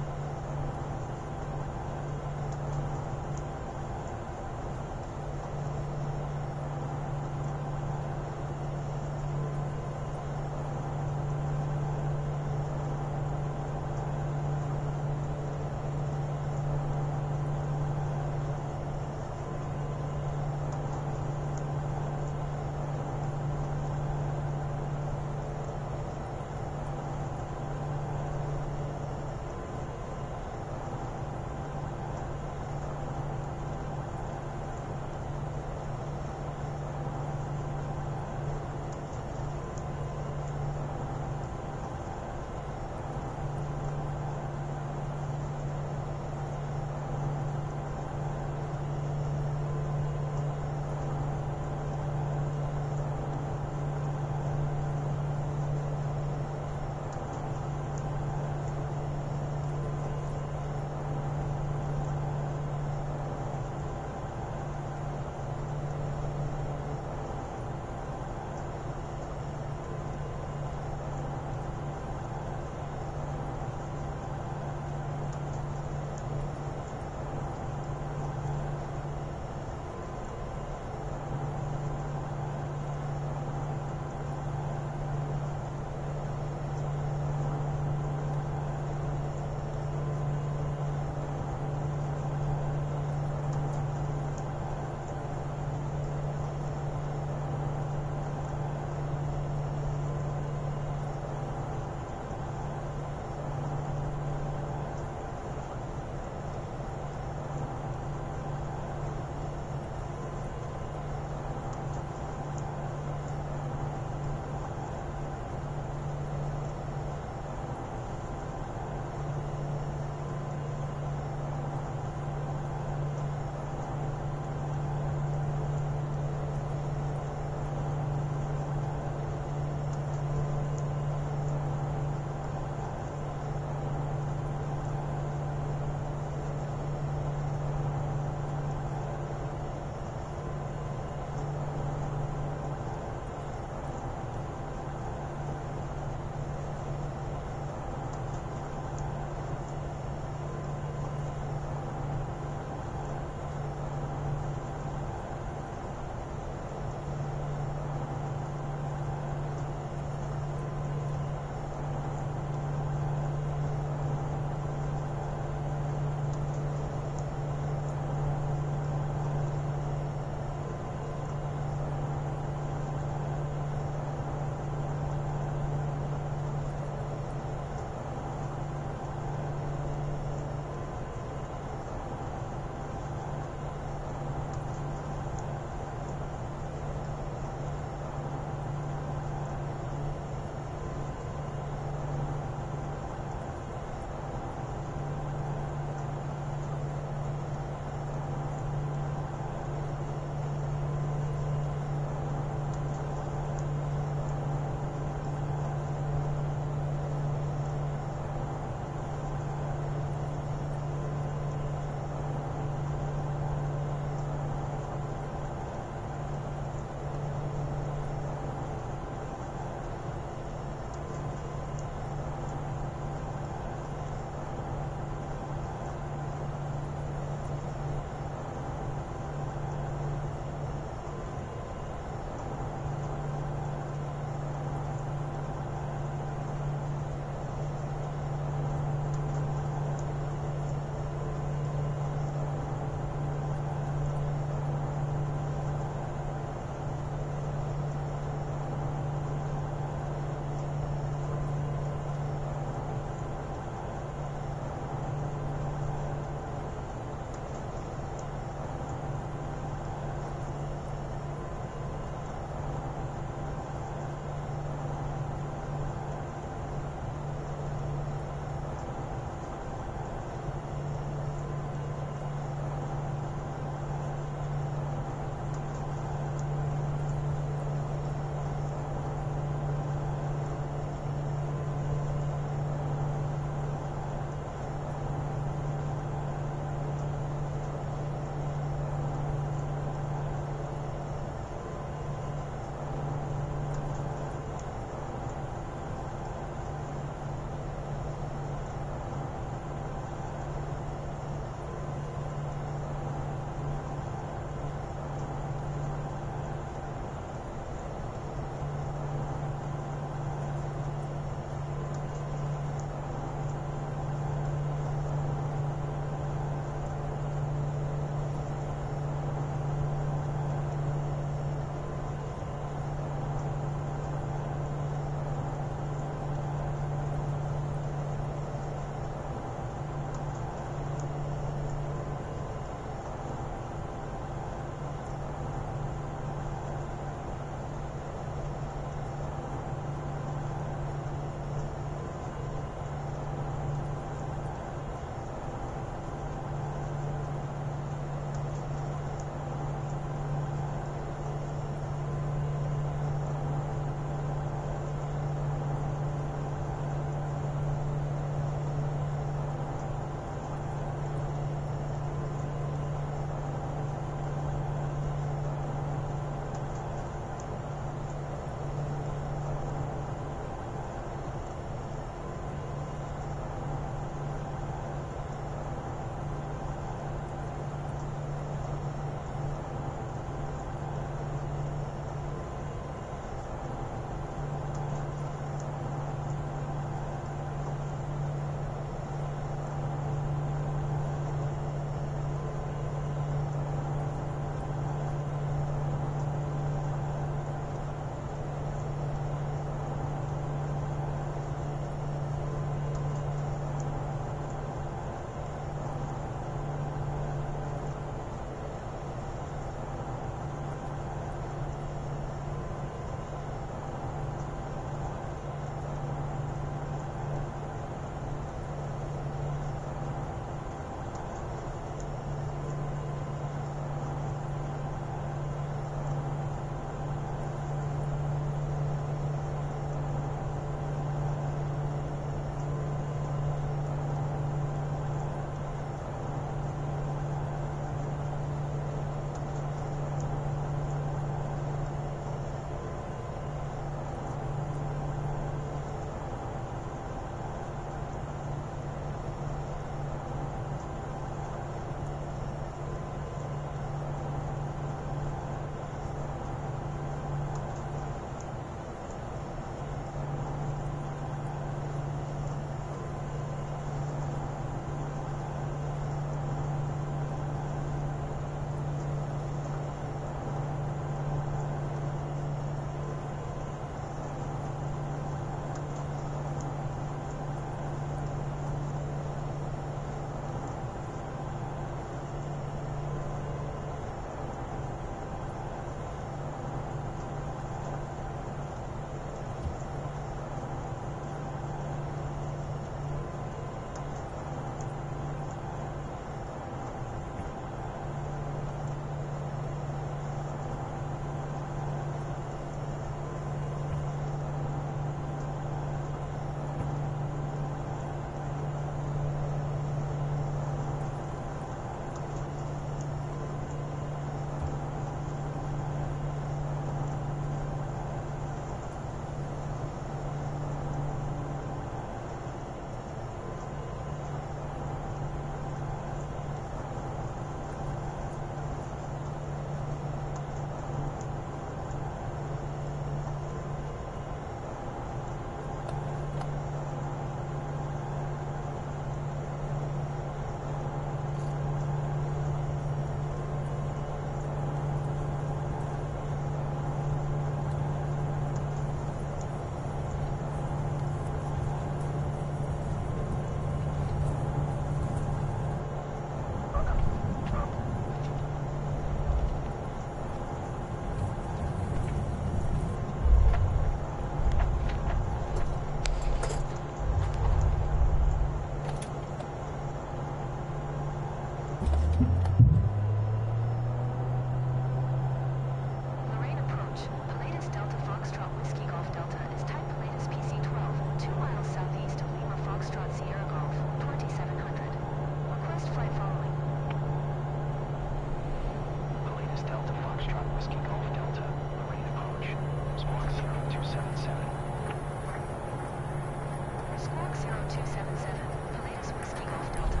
Speaker 3: Squawk 0277, Pilatus Whiskey Golf Delta.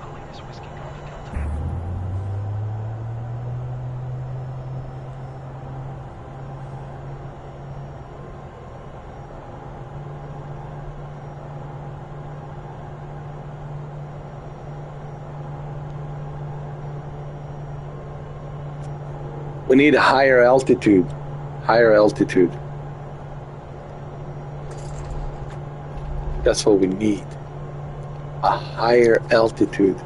Speaker 2: Pilatus Whiskey Golf Delta.
Speaker 5: We need a higher altitude. Higher altitude. That's what we need. A higher altitude.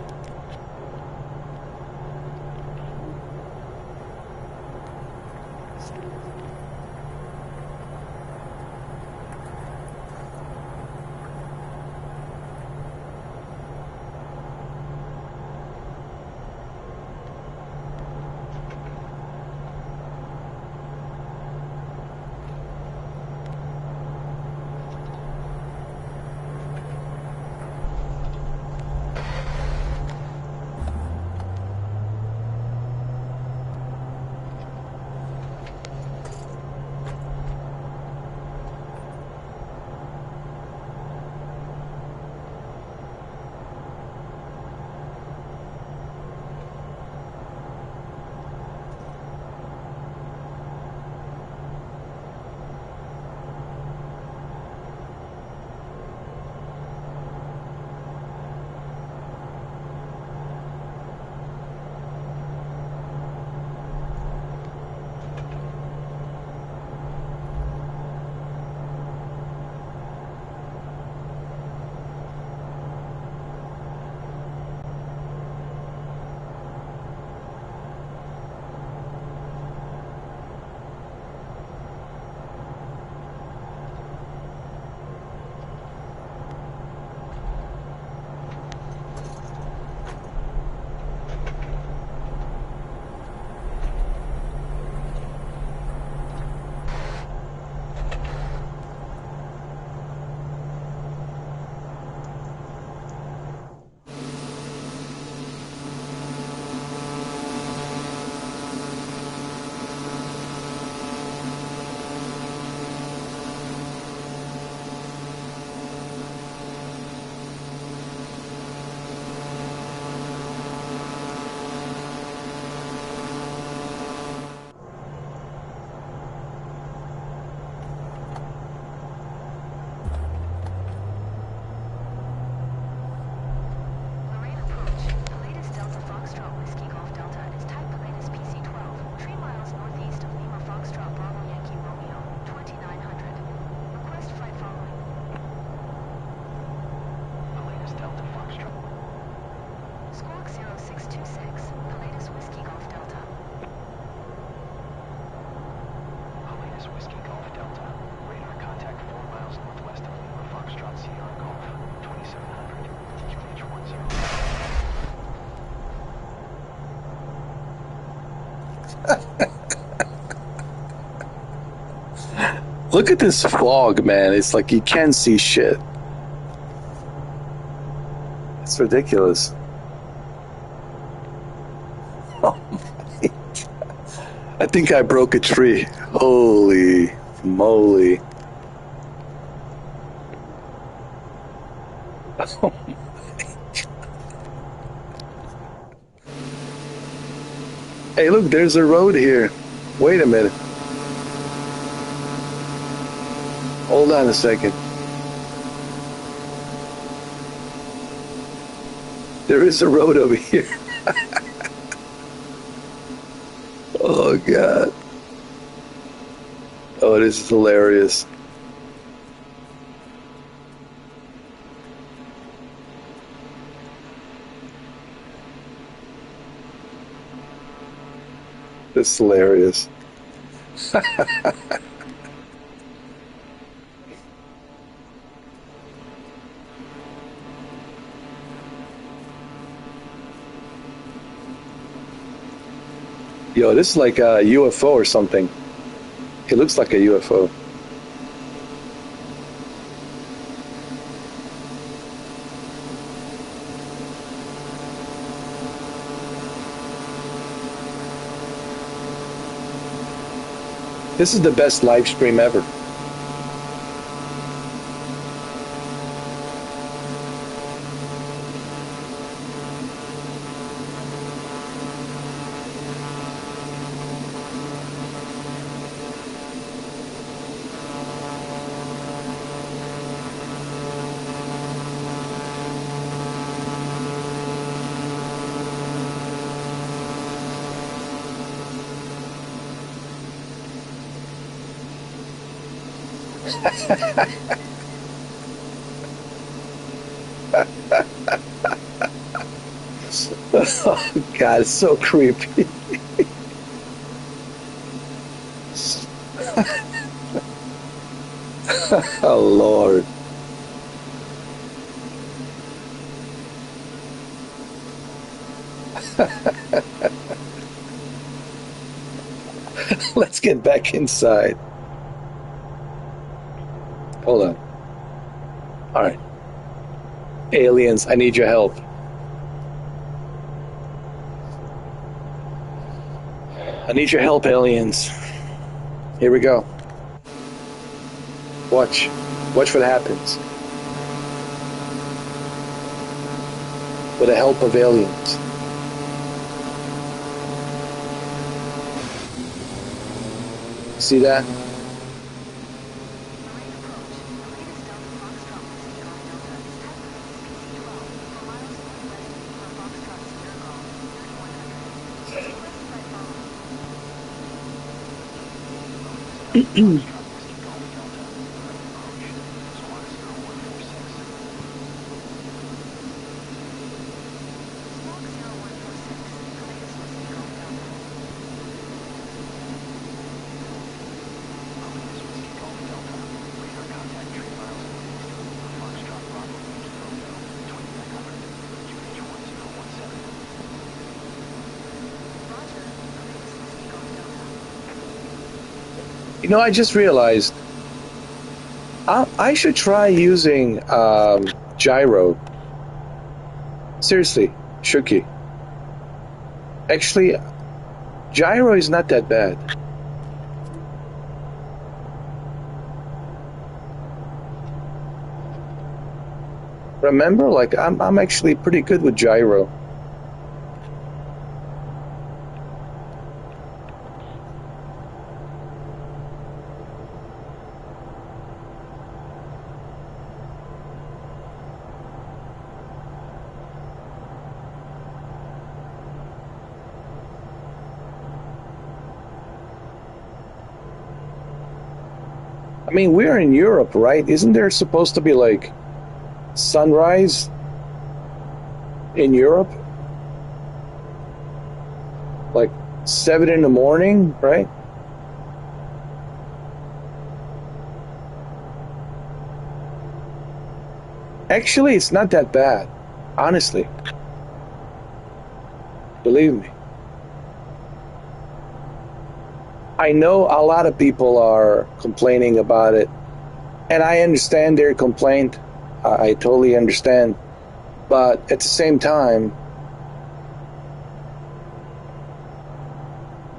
Speaker 5: Look at this fog, man. It's like you can't see shit. It's ridiculous. Oh my God. I think I broke a tree. Holy moly. Oh my God. Hey, look, there's a road here. Wait a minute. Hold on a second. There is a road over here. Oh, God. Oh, this is hilarious. This is hilarious. Yo, this is like a UFO or something. It looks like a UFO. This is the best live stream ever. Oh, God, it's so creepy. Oh, Lord. Let's get back inside. Hold on. All right. Aliens, I need your help. I need your help, aliens. Here we go. Watch. Watch what happens. With the help of aliens. See that? You know, I just realized I should try using gyro. Seriously, Shuki. Actually, gyro is not that bad. Remember, like I'm actually pretty good with gyro. I mean, we're in Europe, right? Isn't there supposed to be like sunrise in Europe? Like 7 in the morning, right? Actually, it's not that bad, honestly. Believe me. I know a lot of people are complaining about it, and I understand their complaint. I totally understand. But at the same time,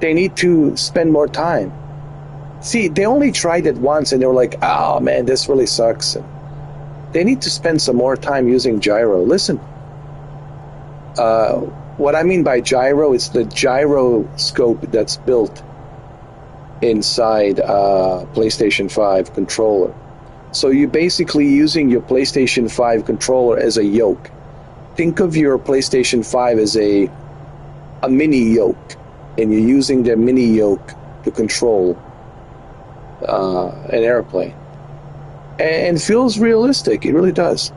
Speaker 5: they need to spend more time. See, they only tried it once and they were like, oh man, this really sucks. And they need to spend some more time using gyro. Listen, what I mean by gyro is the gyroscope that's built inside PlayStation 5 controller. So you're basically using your PlayStation 5 controller as a yoke. Think of your PlayStation 5 as a mini yoke, and you're using the mini yoke to control an airplane. And it feels realistic, it really does.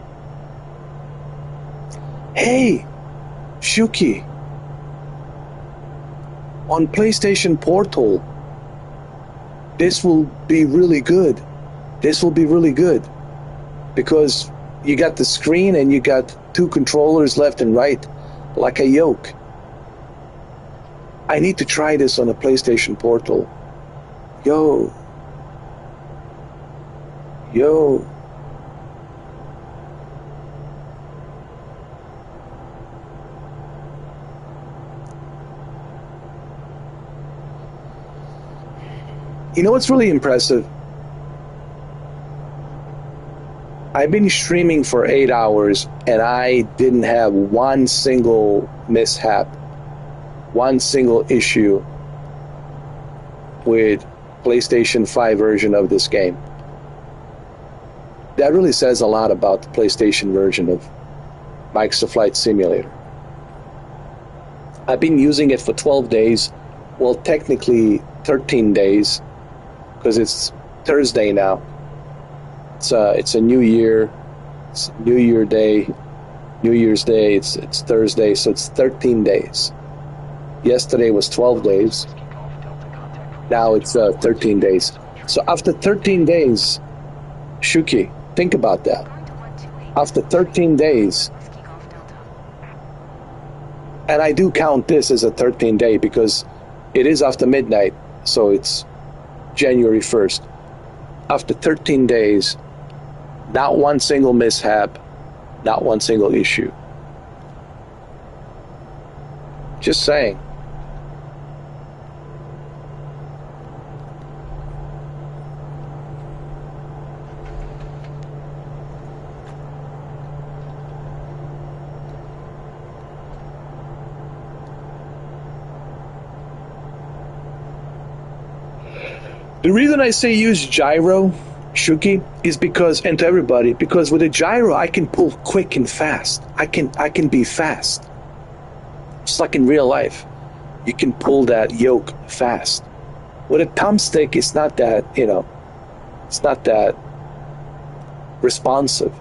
Speaker 5: Hey, Shuki, on PlayStation Portal, this will be really good. This will be really good because you got the screen and you got 2 controllers left and right, like a yoke. I need to try this on a PlayStation Portal. Yo. You know what's really impressive? I've been streaming for 8 hours and I didn't have one single mishap, one single issue with PlayStation 5 version of this game. That really says a lot about the PlayStation version of Microsoft Flight Simulator. I've been using it for 12 days, well technically 13 days, because it's Thursday now.
Speaker 1: It's a new year. It's New Year Day. New Year's Day. It's Thursday, so it's 13 days. Yesterday was 12 days. Now it's 13 days. So after 13 days, Shuki, think about that. After 13 days, and I do count this as a 13 day because it is after midnight, so it's January 1st. After 13 days, not one single mishap, not one single issue. Just saying. The reason I say use gyro, Shuki, is because, and to everybody, because with a gyro I can pull quick and fast. I can be fast. Just like in real life. You can pull that yoke fast. With a thumbstick, it's not that, it's not that responsive.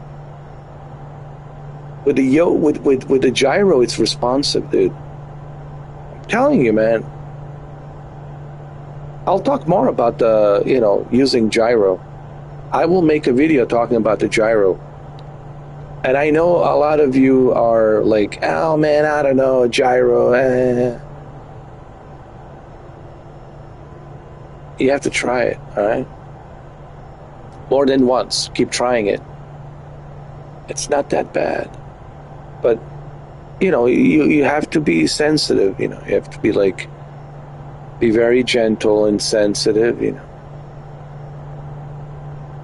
Speaker 1: With the yoke, with the gyro, it's responsive, dude. I'm telling you, man. I'll talk more about the, using gyro. I will make a video talking about the gyro. And I know a lot of you are like, oh man, I don't know, gyro. You have to try it, all right? More than once. Keep trying it. It's not that bad. But, you have to be sensitive, you have to be like, be very gentle and sensitive,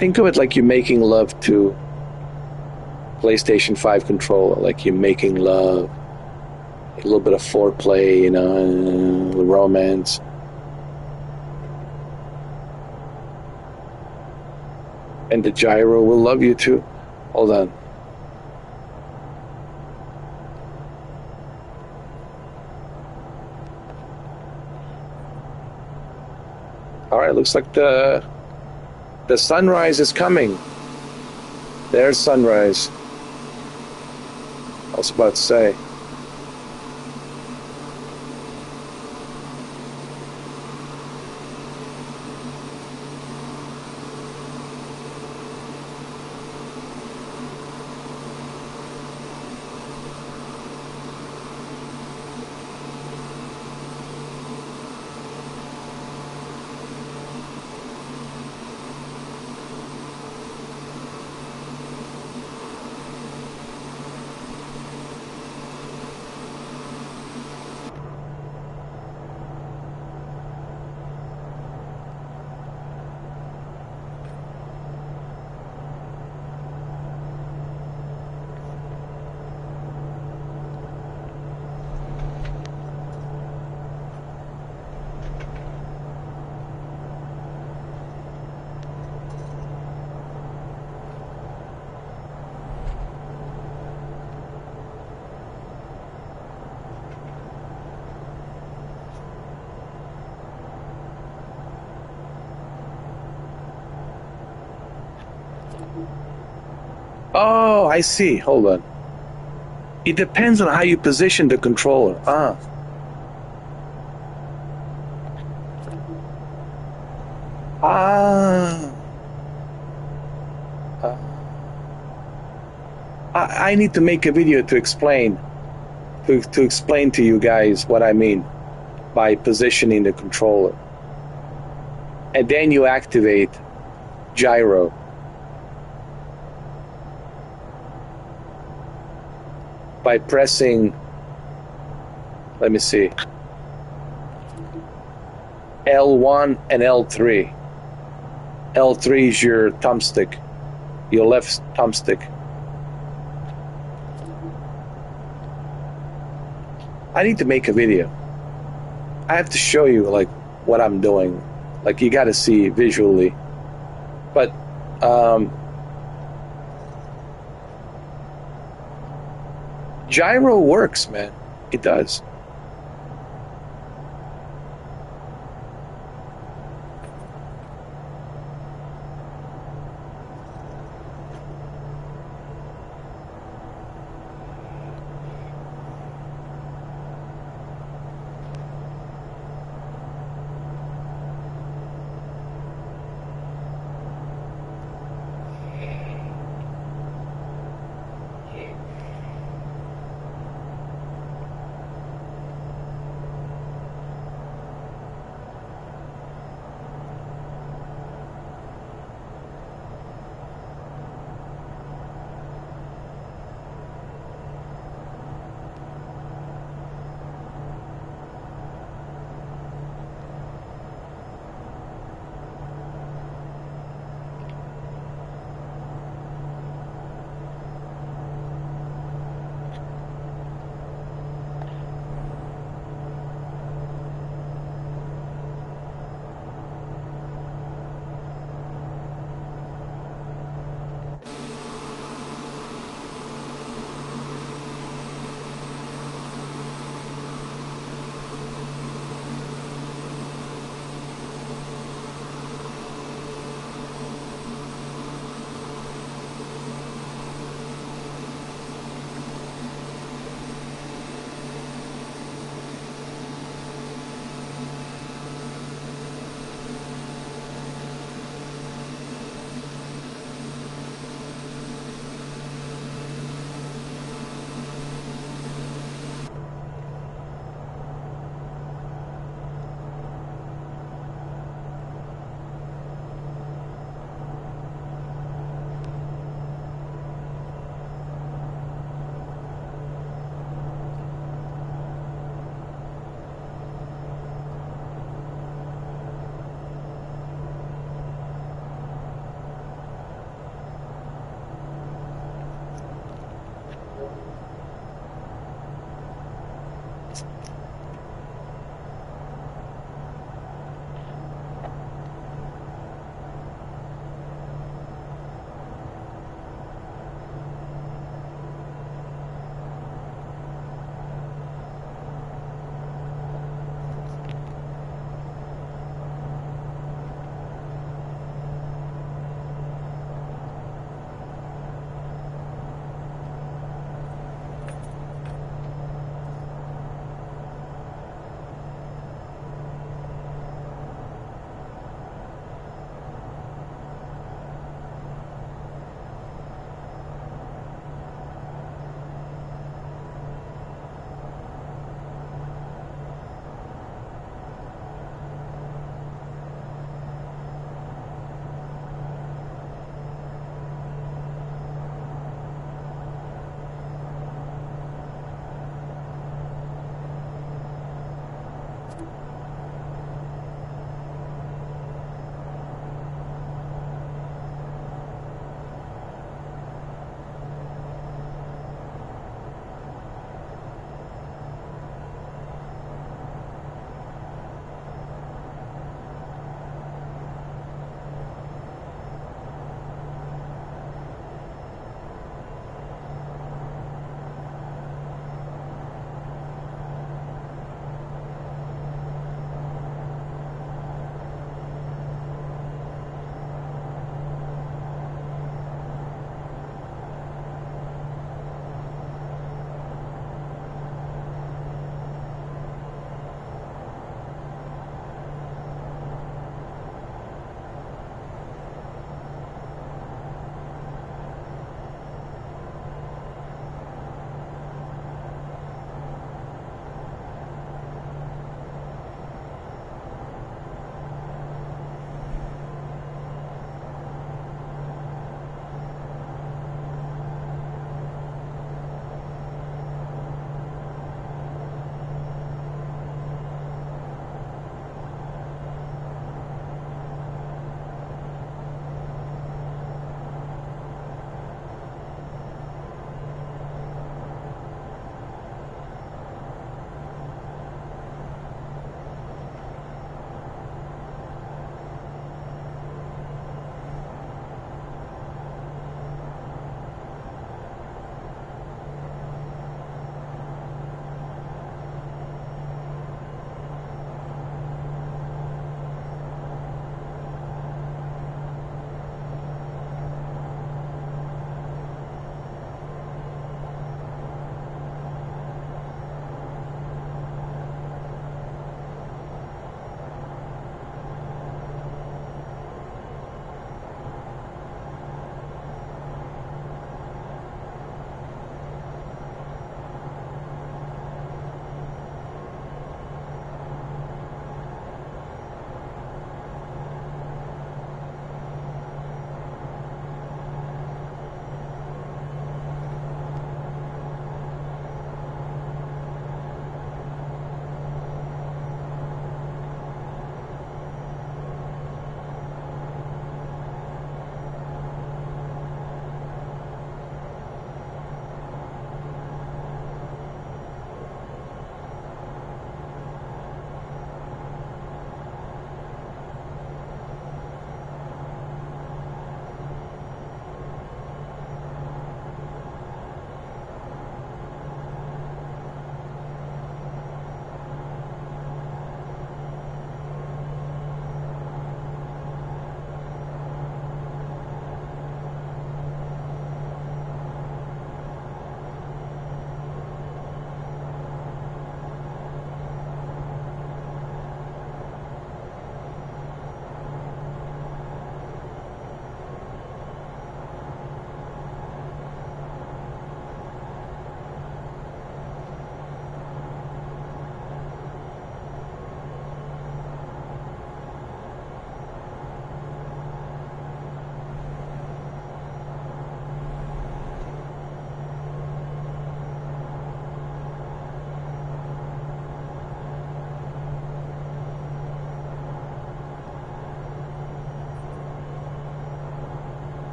Speaker 1: Think of it like you're making love to PlayStation 5 controller, like you're making love. A little bit of foreplay, romance. And the gyro will love you too. Hold on. All right, looks like the sunrise is coming. There's sunrise. I was about to say. Oh, I see. Hold on. It depends on how you position the controller. I need to make a video to explain to you guys what I mean by positioning the controller. And then you activate gyro. By pressing, let me see, L1 and L3. L3 is your thumbstick, your left thumbstick. I need to make a video. I have to show you like what I'm doing. Like you got to see visually. But gyro works, man. It does.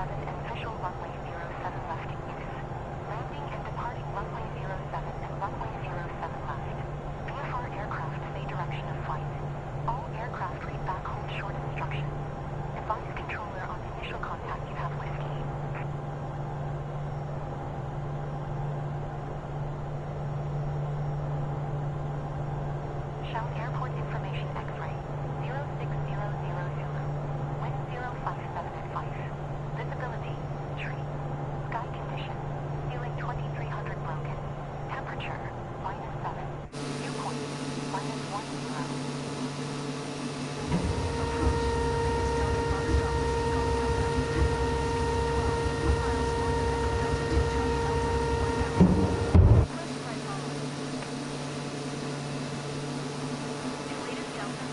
Speaker 6: and official runway 07 left in use. Landing and departing runway 07 and runway 07 left. VFR aircraft say direction of flight. All aircraft read back hold short instructions. Advise controller on initial contact you have whiskey. Shout airport information X-ray 0600 Zulu. Wind 057 at 5. Visibility, tree. Sky condition, ceiling 2300 broken. Temperature, -7. Dew point, -10.
Speaker 3: Latest Delta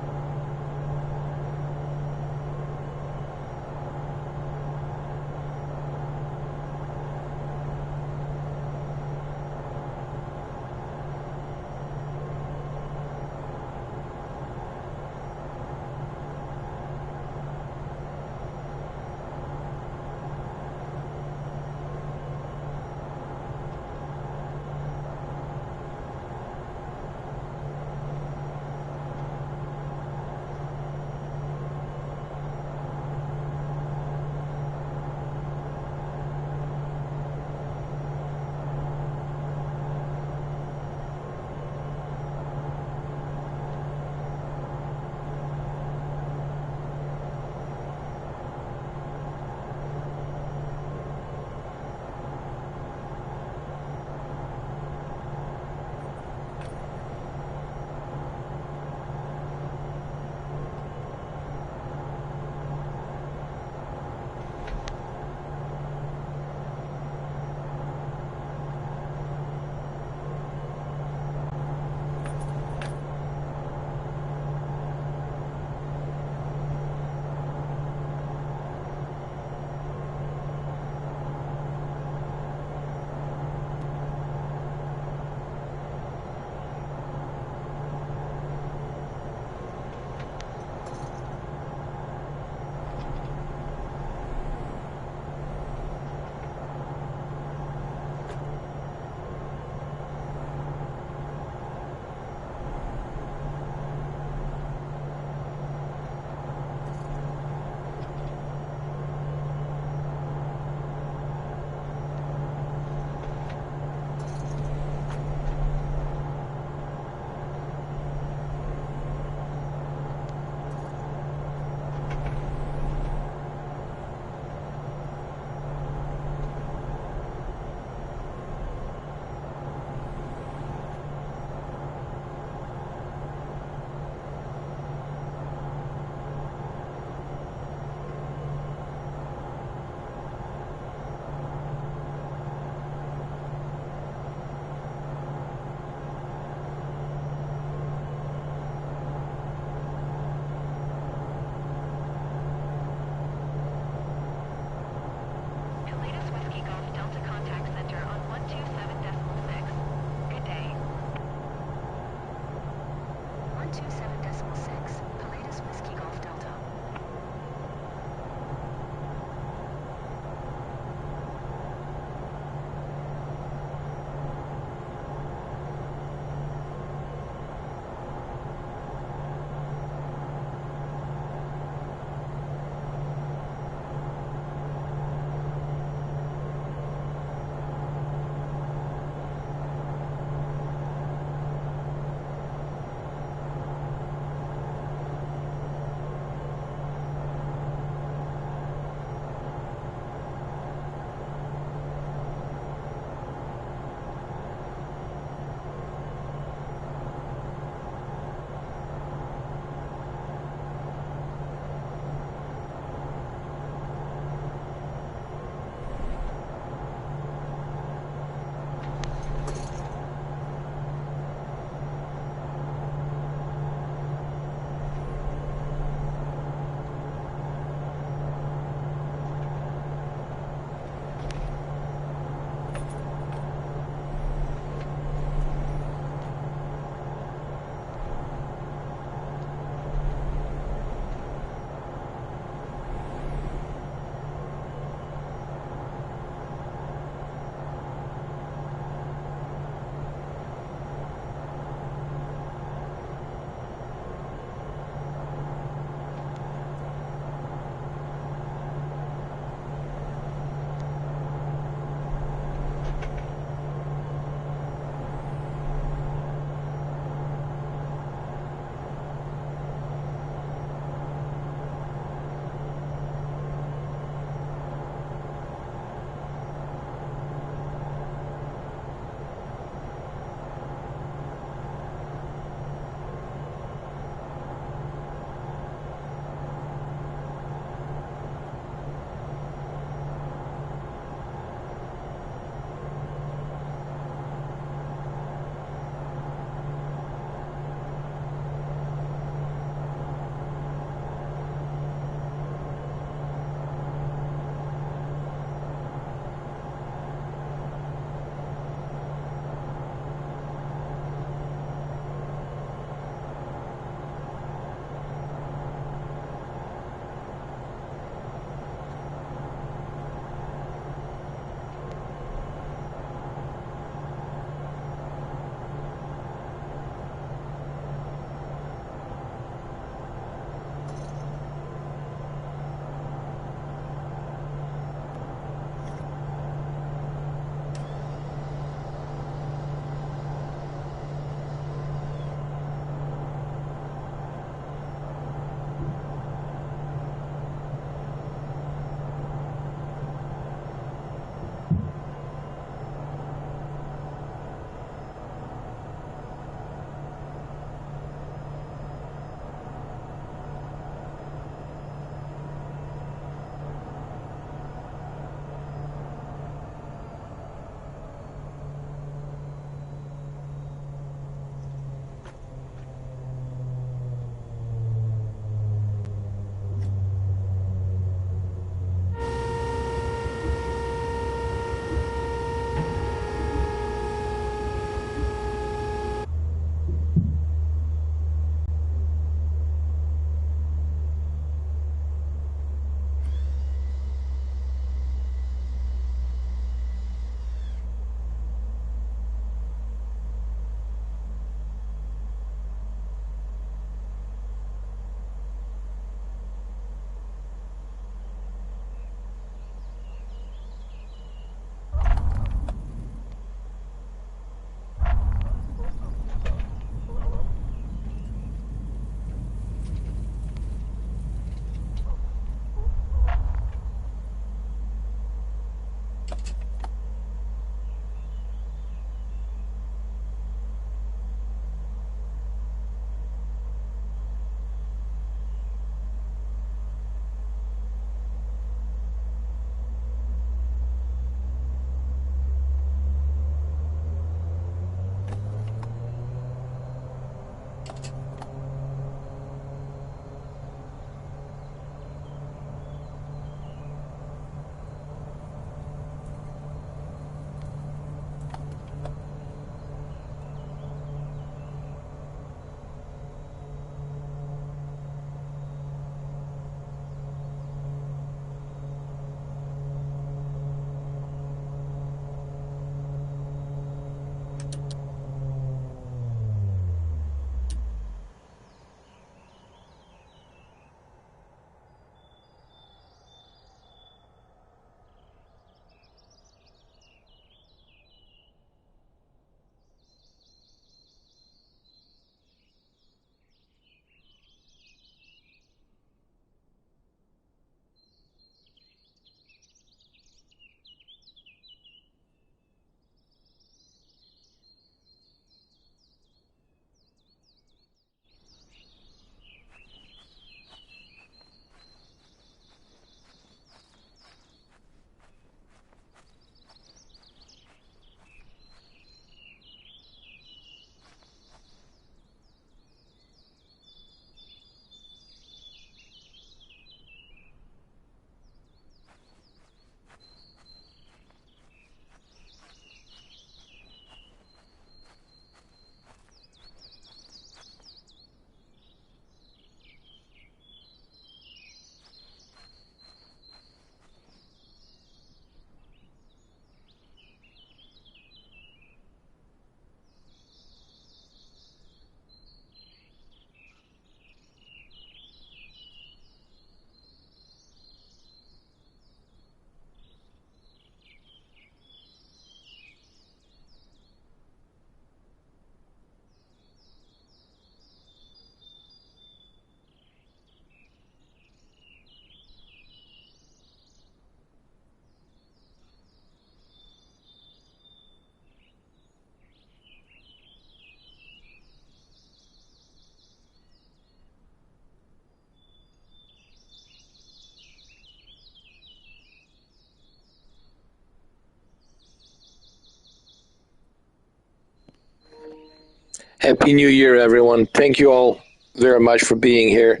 Speaker 1: Happy New Year, everyone. Thank you all very much for being here.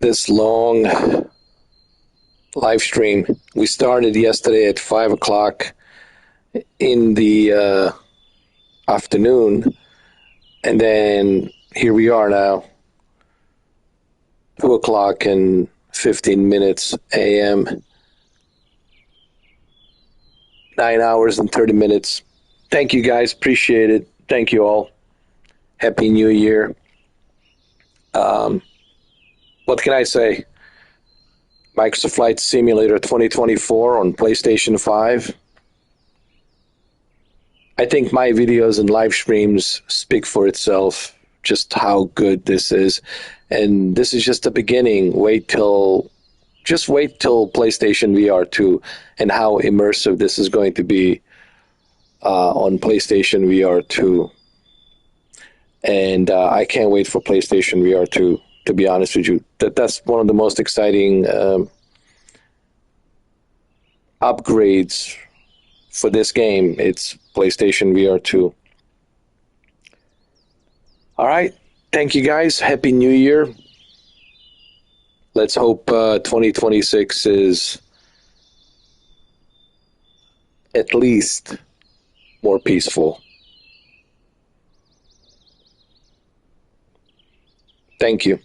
Speaker 1: This long live stream. We started yesterday at 5 o'clock in the afternoon, and then here we are now, 2 o'clock and 15 minutes a.m., 9 hours and 30 minutes. Thank you, guys. Appreciate it. Thank you all. Happy New Year. What can I say? Microsoft Flight Simulator 2024 on PlayStation 5. I think my videos and live streams speak for itself, just how good this is. And this is just the beginning. Just wait till PlayStation VR 2 and how immersive this is going to be on PlayStation VR 2. And I can't wait for PlayStation VR 2, to be honest with you. That's one of the most exciting upgrades for this game. It's PlayStation VR 2. All right. Thank you, guys. Happy New Year. Let's hope 2026 is at least more peaceful. Thank you.